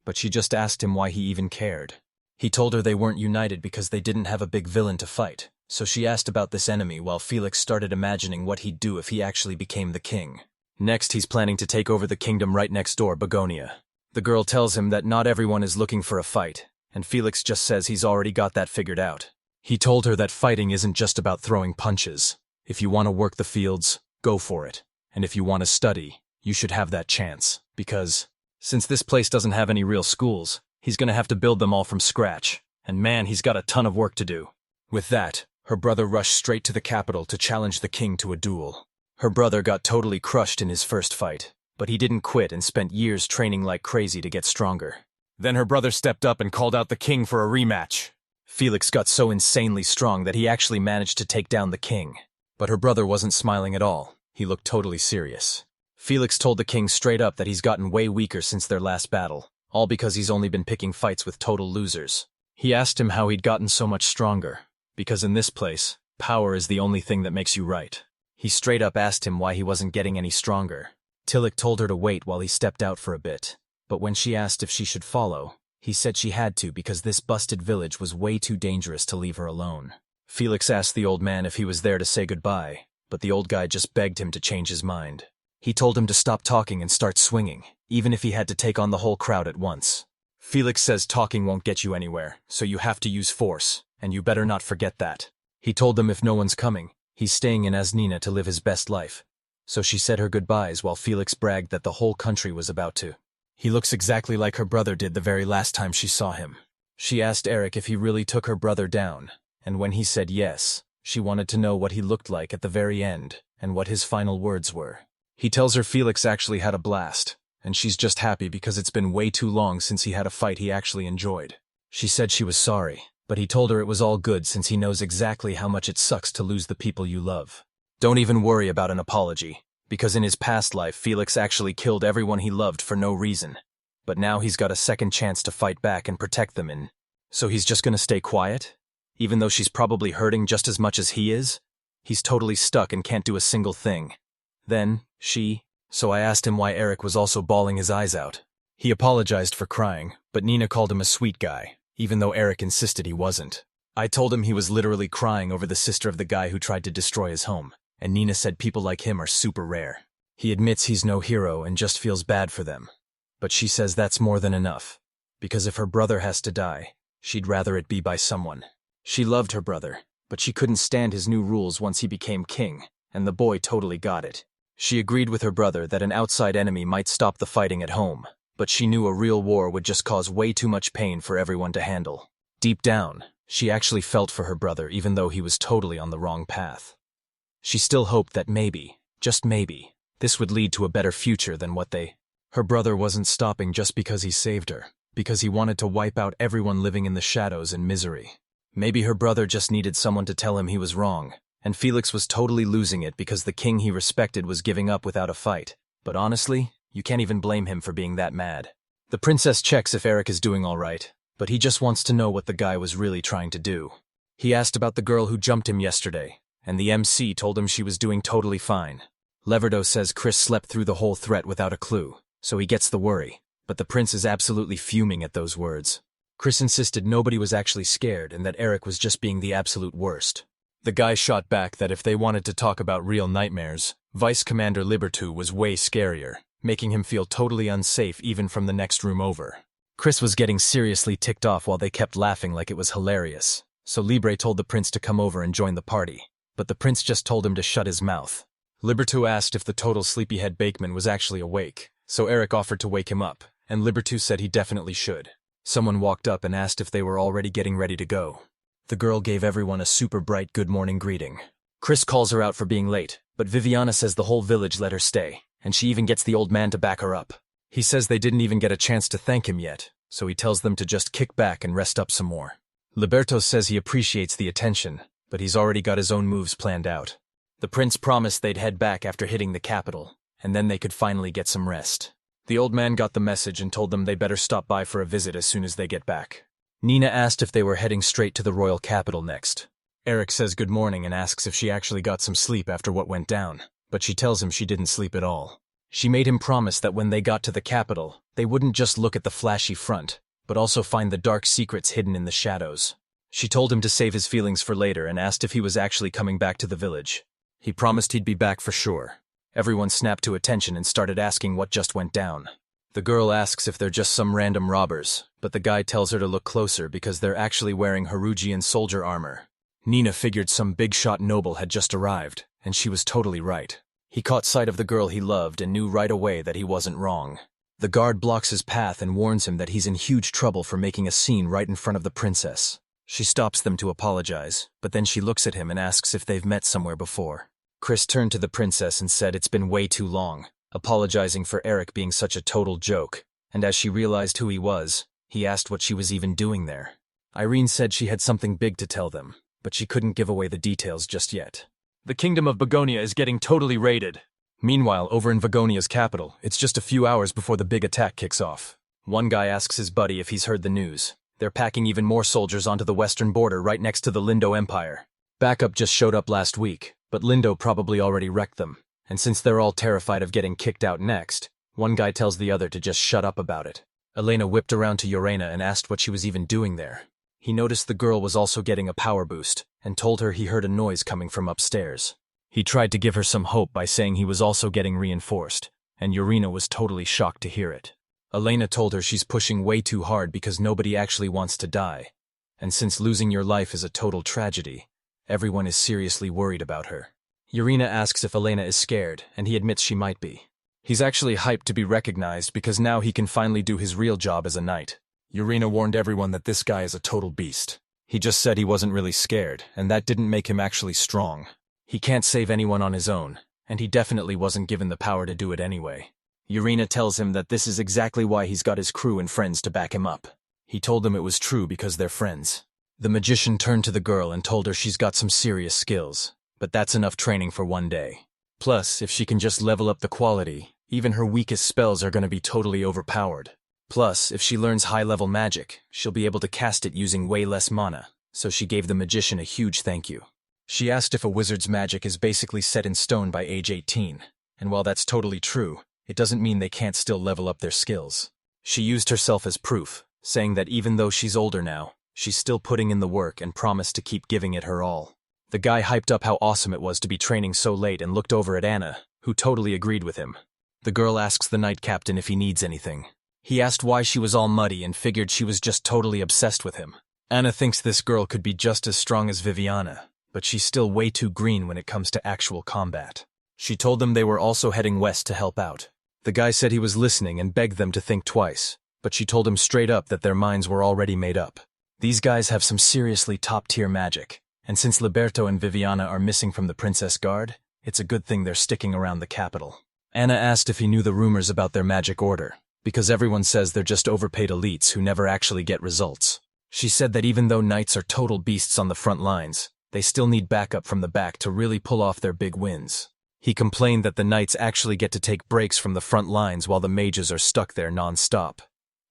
But she just asked him why he even cared. He told her they weren't united because they didn't have a big villain to fight, so she asked about this enemy while Felix started imagining what he'd do if he actually became the king. Next, he's planning to take over the kingdom right next door, Begonia. The girl tells him that not everyone is looking for a fight, and Felix just says he's already got that figured out. He told her that fighting isn't just about throwing punches. If you want to work the fields, go for it. And if you want to study, you should have that chance. Because, since this place doesn't have any real schools, he's gonna have to build them all from scratch. And man, he's got a ton of work to do. With that, her brother rushed straight to the capital to challenge the king to a duel. Her brother got totally crushed in his first fight, but he didn't quit and spent years training like crazy to get stronger. Then her brother stepped up and called out the king for a rematch. Felix got so insanely strong that he actually managed to take down the king. But her brother wasn't smiling at all. He looked totally serious. Felix told the king straight up that he's gotten way weaker since their last battle, all because he's only been picking fights with total losers. He asked him how he'd gotten so much stronger, because in this place, power is the only thing that makes you right. He straight up asked him why he wasn't getting any stronger. Tillich told her to wait while he stepped out for a bit, but when she asked if she should follow, he said she had to because this busted village was way too dangerous to leave her alone. Felix asked the old man if he was there to say goodbye, but the old guy just begged him to change his mind. He told him to stop talking and start swinging, even if he had to take on the whole crowd at once. Felix says talking won't get you anywhere, so you have to use force, and you better not forget that. He told them if no one's coming, he's staying in as Nenah to live his best life. So she said her goodbyes while Felix bragged that the whole country was about to. He looks exactly like her brother did the very last time she saw him. She asked Eric if he really took her brother down, and when he said yes, she wanted to know what he looked like at the very end and what his final words were. He tells her Felix actually had a blast, and she's just happy because it's been way too long since he had a fight he actually enjoyed. She said she was sorry, but he told her it was all good since he knows exactly how much it sucks to lose the people you love. Don't even worry about an apology, because in his past life Felix actually killed everyone he loved for no reason. But now he's got a second chance to fight back and protect them in. So he's just gonna stay quiet? Even though she's probably hurting just as much as he is? He's totally stuck and can't do a single thing. Then, so I asked him why Eric was also bawling his eyes out. He apologized for crying, but Nenah called him a sweet guy, even though Eric insisted he wasn't. I told him he was literally crying over the sister of the guy who tried to destroy his home, and Nenah said people like him are super rare. He admits he's no hero and just feels bad for them. But she says that's more than enough, because if her brother has to die, she'd rather it be by someone. She loved her brother, but she couldn't stand his new rules once he became king, and the boy totally got it. She agreed with her brother that an outside enemy might stop the fighting at home, but she knew a real war would just cause way too much pain for everyone to handle. Deep down, she actually felt for her brother even though he was totally on the wrong path. She still hoped that maybe, just maybe, this would lead to a better future than what Her brother wasn't stopping just because he saved her, because he wanted to wipe out everyone living in the shadows and misery. Maybe her brother just needed someone to tell him he was wrong, and Felix was totally losing it because the king he respected was giving up without a fight. But honestly, you can't even blame him for being that mad. The princess checks if Eric is doing all right, but he just wants to know what the guy was really trying to do. He asked about the girl who jumped him yesterday, and the MC told him she was doing totally fine. Liberto says Chris slept through the whole threat without a clue, so he gets the worry, but the prince is absolutely fuming at those words. Chris insisted nobody was actually scared and that Eric was just being the absolute worst. The guy shot back that if they wanted to talk about real nightmares, Vice Commander Liberto was way scarier, making him feel totally unsafe even from the next room over. Chris was getting seriously ticked off while they kept laughing like it was hilarious, so Libre told the prince to come over and join the party, but the prince just told him to shut his mouth. Liberto asked if the total sleepyhead Bakeman was actually awake, so Eric offered to wake him up, and Liberto said he definitely should. Someone walked up and asked if they were already getting ready to go. The girl gave everyone a super bright good morning greeting. Chris calls her out for being late, but Viviana says the whole village let her stay, and she even gets the old man to back her up. He says they didn't even get a chance to thank him yet, so he tells them to just kick back and rest up some more. Liberto says he appreciates the attention, but he's already got his own moves planned out. The prince promised they'd head back after hitting the capital, and then they could finally get some rest. The old man got the message and told them they better stop by for a visit as soon as they get back. Nenah asked if they were heading straight to the royal capital next. Eric says good morning and asks if she actually got some sleep after what went down, but she tells him she didn't sleep at all. She made him promise that when they got to the capital, they wouldn't just look at the flashy front, but also find the dark secrets hidden in the shadows. She told him to save his feelings for later and asked if he was actually coming back to the village. He promised he'd be back for sure. Everyone snapped to attention and started asking what just went down. The girl asks if they're just some random robbers, but the guy tells her to look closer because they're actually wearing Harujian soldier armor. Nenah figured some big-shot noble had just arrived, and she was totally right. He caught sight of the girl he loved and knew right away that he wasn't wrong. The guard blocks his path and warns him that he's in huge trouble for making a scene right in front of the princess. She stops them to apologize, but then she looks at him and asks if they've met somewhere before. Chris turned to the princess and said it's been way too long, apologizing for Eric being such a total joke, and as she realized who he was, he asked what she was even doing there. Irene said she had something big to tell them, but she couldn't give away the details just yet. The kingdom of Begonia is getting totally raided. Meanwhile, over in Begonia's capital, it's just a few hours before the big attack kicks off. One guy asks his buddy if he's heard the news. They're packing even more soldiers onto the western border right next to the Lindo Empire. Backup just showed up last week, but Lindo probably already wrecked them. And since they're all terrified of getting kicked out next, one guy tells the other to just shut up about it. Elena whipped around to Irene and asked what she was even doing there. He noticed the girl was also getting a power boost, and told her he heard a noise coming from upstairs. He tried to give her some hope by saying he was also getting reinforced, and Irene was totally shocked to hear it. Elena told her she's pushing way too hard because nobody actually wants to die, and since losing your life is a total tragedy, everyone is seriously worried about her. Irene asks if Elena is scared, and he admits she might be. He's actually hyped to be recognized because now he can finally do his real job as a knight. Irene warned everyone that this guy is a total beast. He just said he wasn't really scared, and that didn't make him actually strong. He can't save anyone on his own, and he definitely wasn't given the power to do it anyway. Irene tells him that this is exactly why he's got his crew and friends to back him up. He told them it was true because they're friends. The magician turned to the girl and told her she's got some serious skills, but that's enough training for one day. Plus, if she can just level up the quality, even her weakest spells are going to be totally overpowered. Plus, if she learns high-level magic, she'll be able to cast it using way less mana, so she gave the magician a huge thank you. She asked if a wizard's magic is basically set in stone by age 18, and while that's totally true, it doesn't mean they can't still level up their skills. She used herself as proof, saying that even though she's older now, she's still putting in the work and promised to keep giving it her all. The guy hyped up how awesome it was to be training so late and looked over at Anna, who totally agreed with him. The girl asks the knight captain if he needs anything. He asked why she was all muddy and figured she was just totally obsessed with him. Anna thinks this girl could be just as strong as Viviana, but she's still way too green when it comes to actual combat. She told them they were also heading west to help out. The guy said he was listening and begged them to think twice, but she told him straight up that their minds were already made up. These guys have some seriously top-tier magic, and since Liberto and Viviana are missing from the Princess Guard, it's a good thing they're sticking around the capital. Anna asked if he knew the rumors about their magic order, because everyone says they're just overpaid elites who never actually get results. She said that even though knights are total beasts on the front lines, they still need backup from the back to really pull off their big wins. He complained that the knights actually get to take breaks from the front lines while the mages are stuck there non-stop.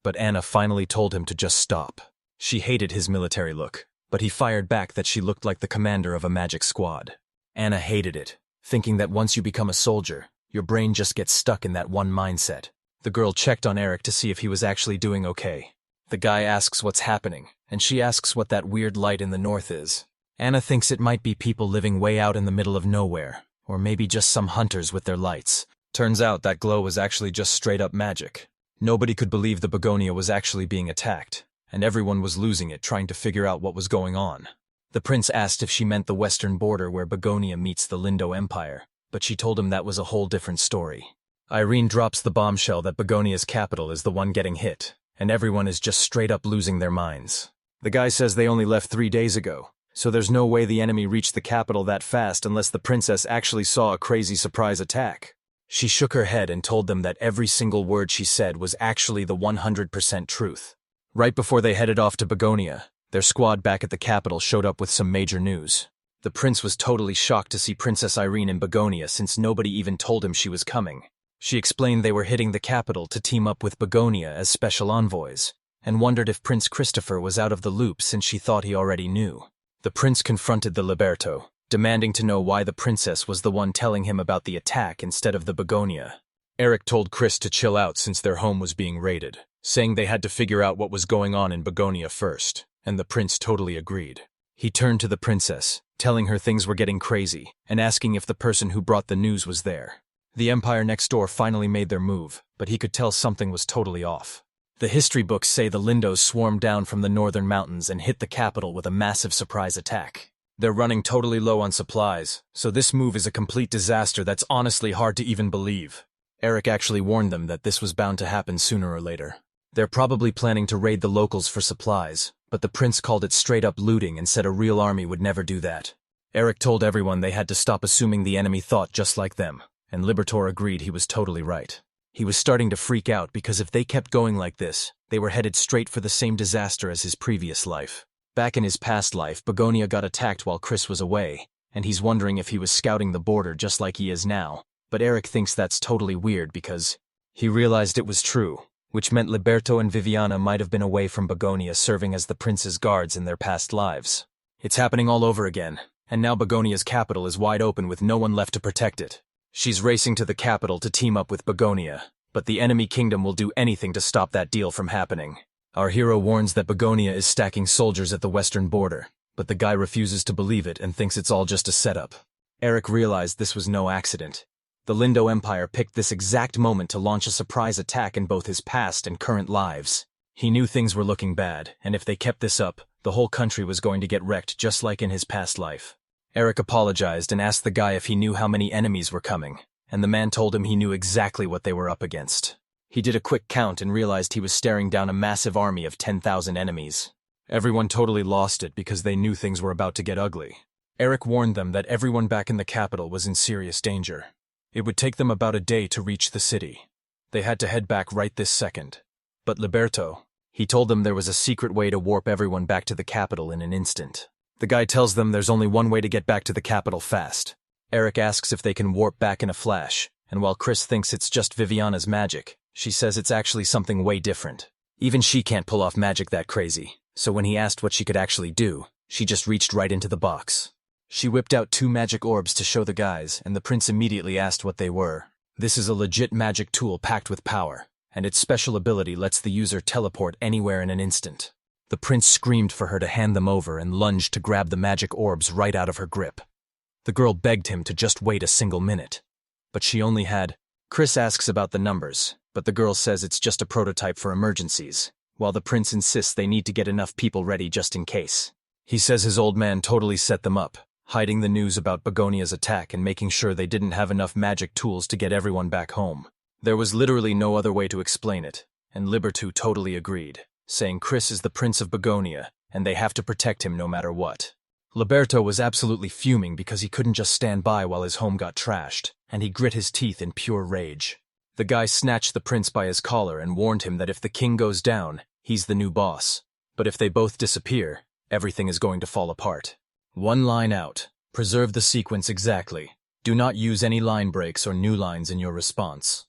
But Anna finally told him to just stop. She hated his military look, but he fired back that she looked like the commander of a magic squad. Anna hated it, thinking that once you become a soldier, your brain just gets stuck in that one mindset. The girl checked on Eric to see if he was actually doing okay. The guy asks what's happening, and she asks what that weird light in the north is. Anna thinks it might be people living way out in the middle of nowhere, or maybe just some hunters with their lights. Turns out that glow was actually just straight-up magic. Nobody could believe the Begonia was actually being attacked, and everyone was losing it trying to figure out what was going on. The prince asked if she meant the western border where Begonia meets the Lindo Empire, but she told him that was a whole different story. Irene drops the bombshell that Begonia's capital is the one getting hit, and everyone is just straight-up losing their minds. The guy says they only left 3 days ago, so there's no way the enemy reached the capital that fast unless the princess actually saw a crazy surprise attack. She shook her head and told them that every single word she said was actually the 100% truth. Right before they headed off to Begonia, their squad back at the capital showed up with some major news. The prince was totally shocked to see Princess Irene in Begonia since nobody even told him she was coming. She explained they were hitting the capital to team up with Begonia as special envoys, and wondered if Prince Christopher was out of the loop since she thought he already knew. The prince confronted the Liberto, demanding to know why the princess was the one telling him about the attack instead of the Begonia. Eric told Chris to chill out since their home was being raided, saying they had to figure out what was going on in Begonia first, and the prince totally agreed. He turned to the princess, telling her things were getting crazy, and asking if the person who brought the news was there. The empire next door finally made their move, but he could tell something was totally off. The history books say the Lindos swarmed down from the northern mountains and hit the capital with a massive surprise attack. They're running totally low on supplies, so this move is a complete disaster that's honestly hard to even believe. Eric actually warned them that this was bound to happen sooner or later. They're probably planning to raid the locals for supplies, but the prince called it straight-up looting and said a real army would never do that. Eric told everyone they had to stop assuming the enemy thought just like them, and Liberto agreed he was totally right. He was starting to freak out because if they kept going like this, they were headed straight for the same disaster as his previous life. Back in his past life, Begonia got attacked while Chris was away, and he's wondering if he was scouting the border just like he is now, but Eric thinks that's totally weird because he realized it was true, which meant Liberto and Viviana might have been away from Begonia serving as the prince's guards in their past lives. It's happening all over again, and now Begonia's capital is wide open with no one left to protect it. She's racing to the capital to team up with Begonia, but the enemy kingdom will do anything to stop that deal from happening. Our hero warns that Begonia is stacking soldiers at the western border, but the guy refuses to believe it and thinks it's all just a setup. Eric realized this was no accident. The Lindo Empire picked this exact moment to launch a surprise attack in both his past and current lives. He knew things were looking bad, and if they kept this up, the whole country was going to get wrecked just like in his past life. Eric apologized and asked the guy if he knew how many enemies were coming, and the man told him he knew exactly what they were up against. He did a quick count and realized he was staring down a massive army of 10,000 enemies. Everyone totally lost it because they knew things were about to get ugly. Eric warned them that everyone back in the capital was in serious danger. It would take them about a day to reach the city. They had to head back right this second. But Liberto, he told them there was a secret way to warp everyone back to the capital in an instant. The guy tells them there's only one way to get back to the capital fast. Eric asks if they can warp back in a flash, and while Chris thinks it's just Viviana's magic, she says it's actually something way different. Even she can't pull off magic that crazy, so when he asked what she could actually do, she just reached right into the box. She whipped out 2 magic orbs to show the guys, and the prince immediately asked what they were. This is a legit magic tool packed with power, and its special ability lets the user teleport anywhere in an instant. The prince screamed for her to hand them over and lunged to grab the magic orbs right out of her grip. The girl begged him to just wait a single minute. But she only had... Chris asks about the numbers, but the girl says it's just a prototype for emergencies, while the prince insists they need to get enough people ready just in case. He says his old man totally set them up, hiding the news about Begonia's attack and making sure they didn't have enough magic tools to get everyone back home. There was literally no other way to explain it, and Liberto totally agreed, saying Chris is the Prince of Begonia, and they have to protect him no matter what. Liberto was absolutely fuming because he couldn't just stand by while his home got trashed, and he grit his teeth in pure rage. The guy snatched the prince by his collar and warned him that if the king goes down, he's the new boss. But if they both disappear, everything is going to fall apart. One line out. Preserve the sequence exactly. Do not use any line breaks or new lines in your response.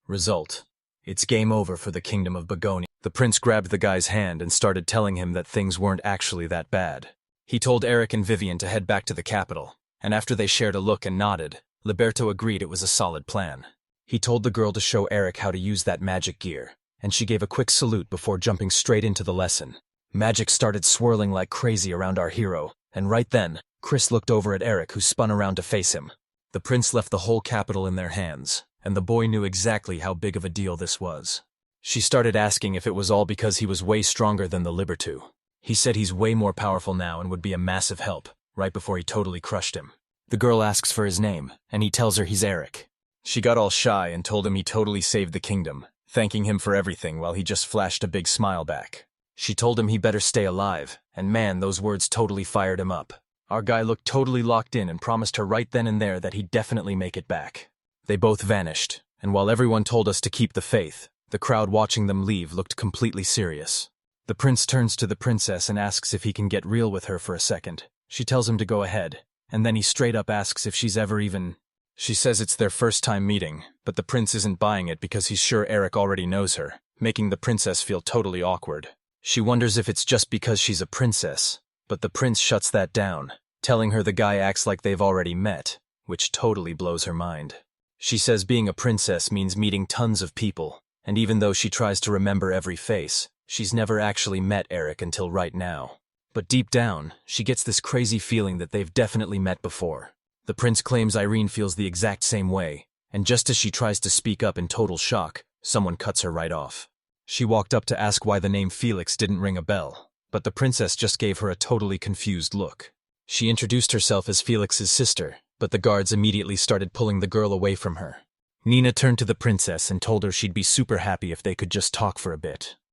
Result. It's game over for the kingdom of Begonia. The prince grabbed the guy's hand and started telling him that things weren't actually that bad. He told Eric and Vivian to head back to the capital, and after they shared a look and nodded, Liberto agreed it was a solid plan. He told the girl to show Eric how to use that magic gear, and she gave a quick salute before jumping straight into the lesson. Magic started swirling like crazy around our hero, and right then, Chris looked over at Eric, who spun around to face him. The prince left the whole capital in their hands, and the boy knew exactly how big of a deal this was. She started asking if it was all because he was way stronger than the Liberto. He said he's way more powerful now and would be a massive help, right before he totally crushed him. The girl asks for his name, and he tells her he's Eric. She got all shy and told him he totally saved the kingdom, thanking him for everything while he just flashed a big smile back. She told him he better stay alive, and man, those words totally fired him up. Our guy looked totally locked in and promised her right then and there that he'd definitely make it back. They both vanished, and while everyone told us to keep the faith, the crowd watching them leave looked completely serious. The prince turns to the princess and asks if he can get real with her for a second. She tells him to go ahead, and then he straight up asks if she's ever even... She says it's their first time meeting, but the prince isn't buying it because he's sure Eric already knows her, making the princess feel totally awkward. She wonders if it's just because she's a princess, but the prince shuts that down, telling her the guy acts like they've already met, which totally blows her mind. She says being a princess means meeting tons of people, and even though she tries to remember every face, she's never actually met Eric until right now. But deep down, she gets this crazy feeling that they've definitely met before. The prince claims Irene feels the exact same way, and just as she tries to speak up in total shock, Someone cuts her right off. She walked up to ask why the name Felix didn't ring a bell, but the princess just gave her a totally confused look. She introduced herself as Felix's sister, but the guards immediately started pulling the girl away from her. Nenah turned to the princess and told her she'd be super happy if they could just talk for a bit.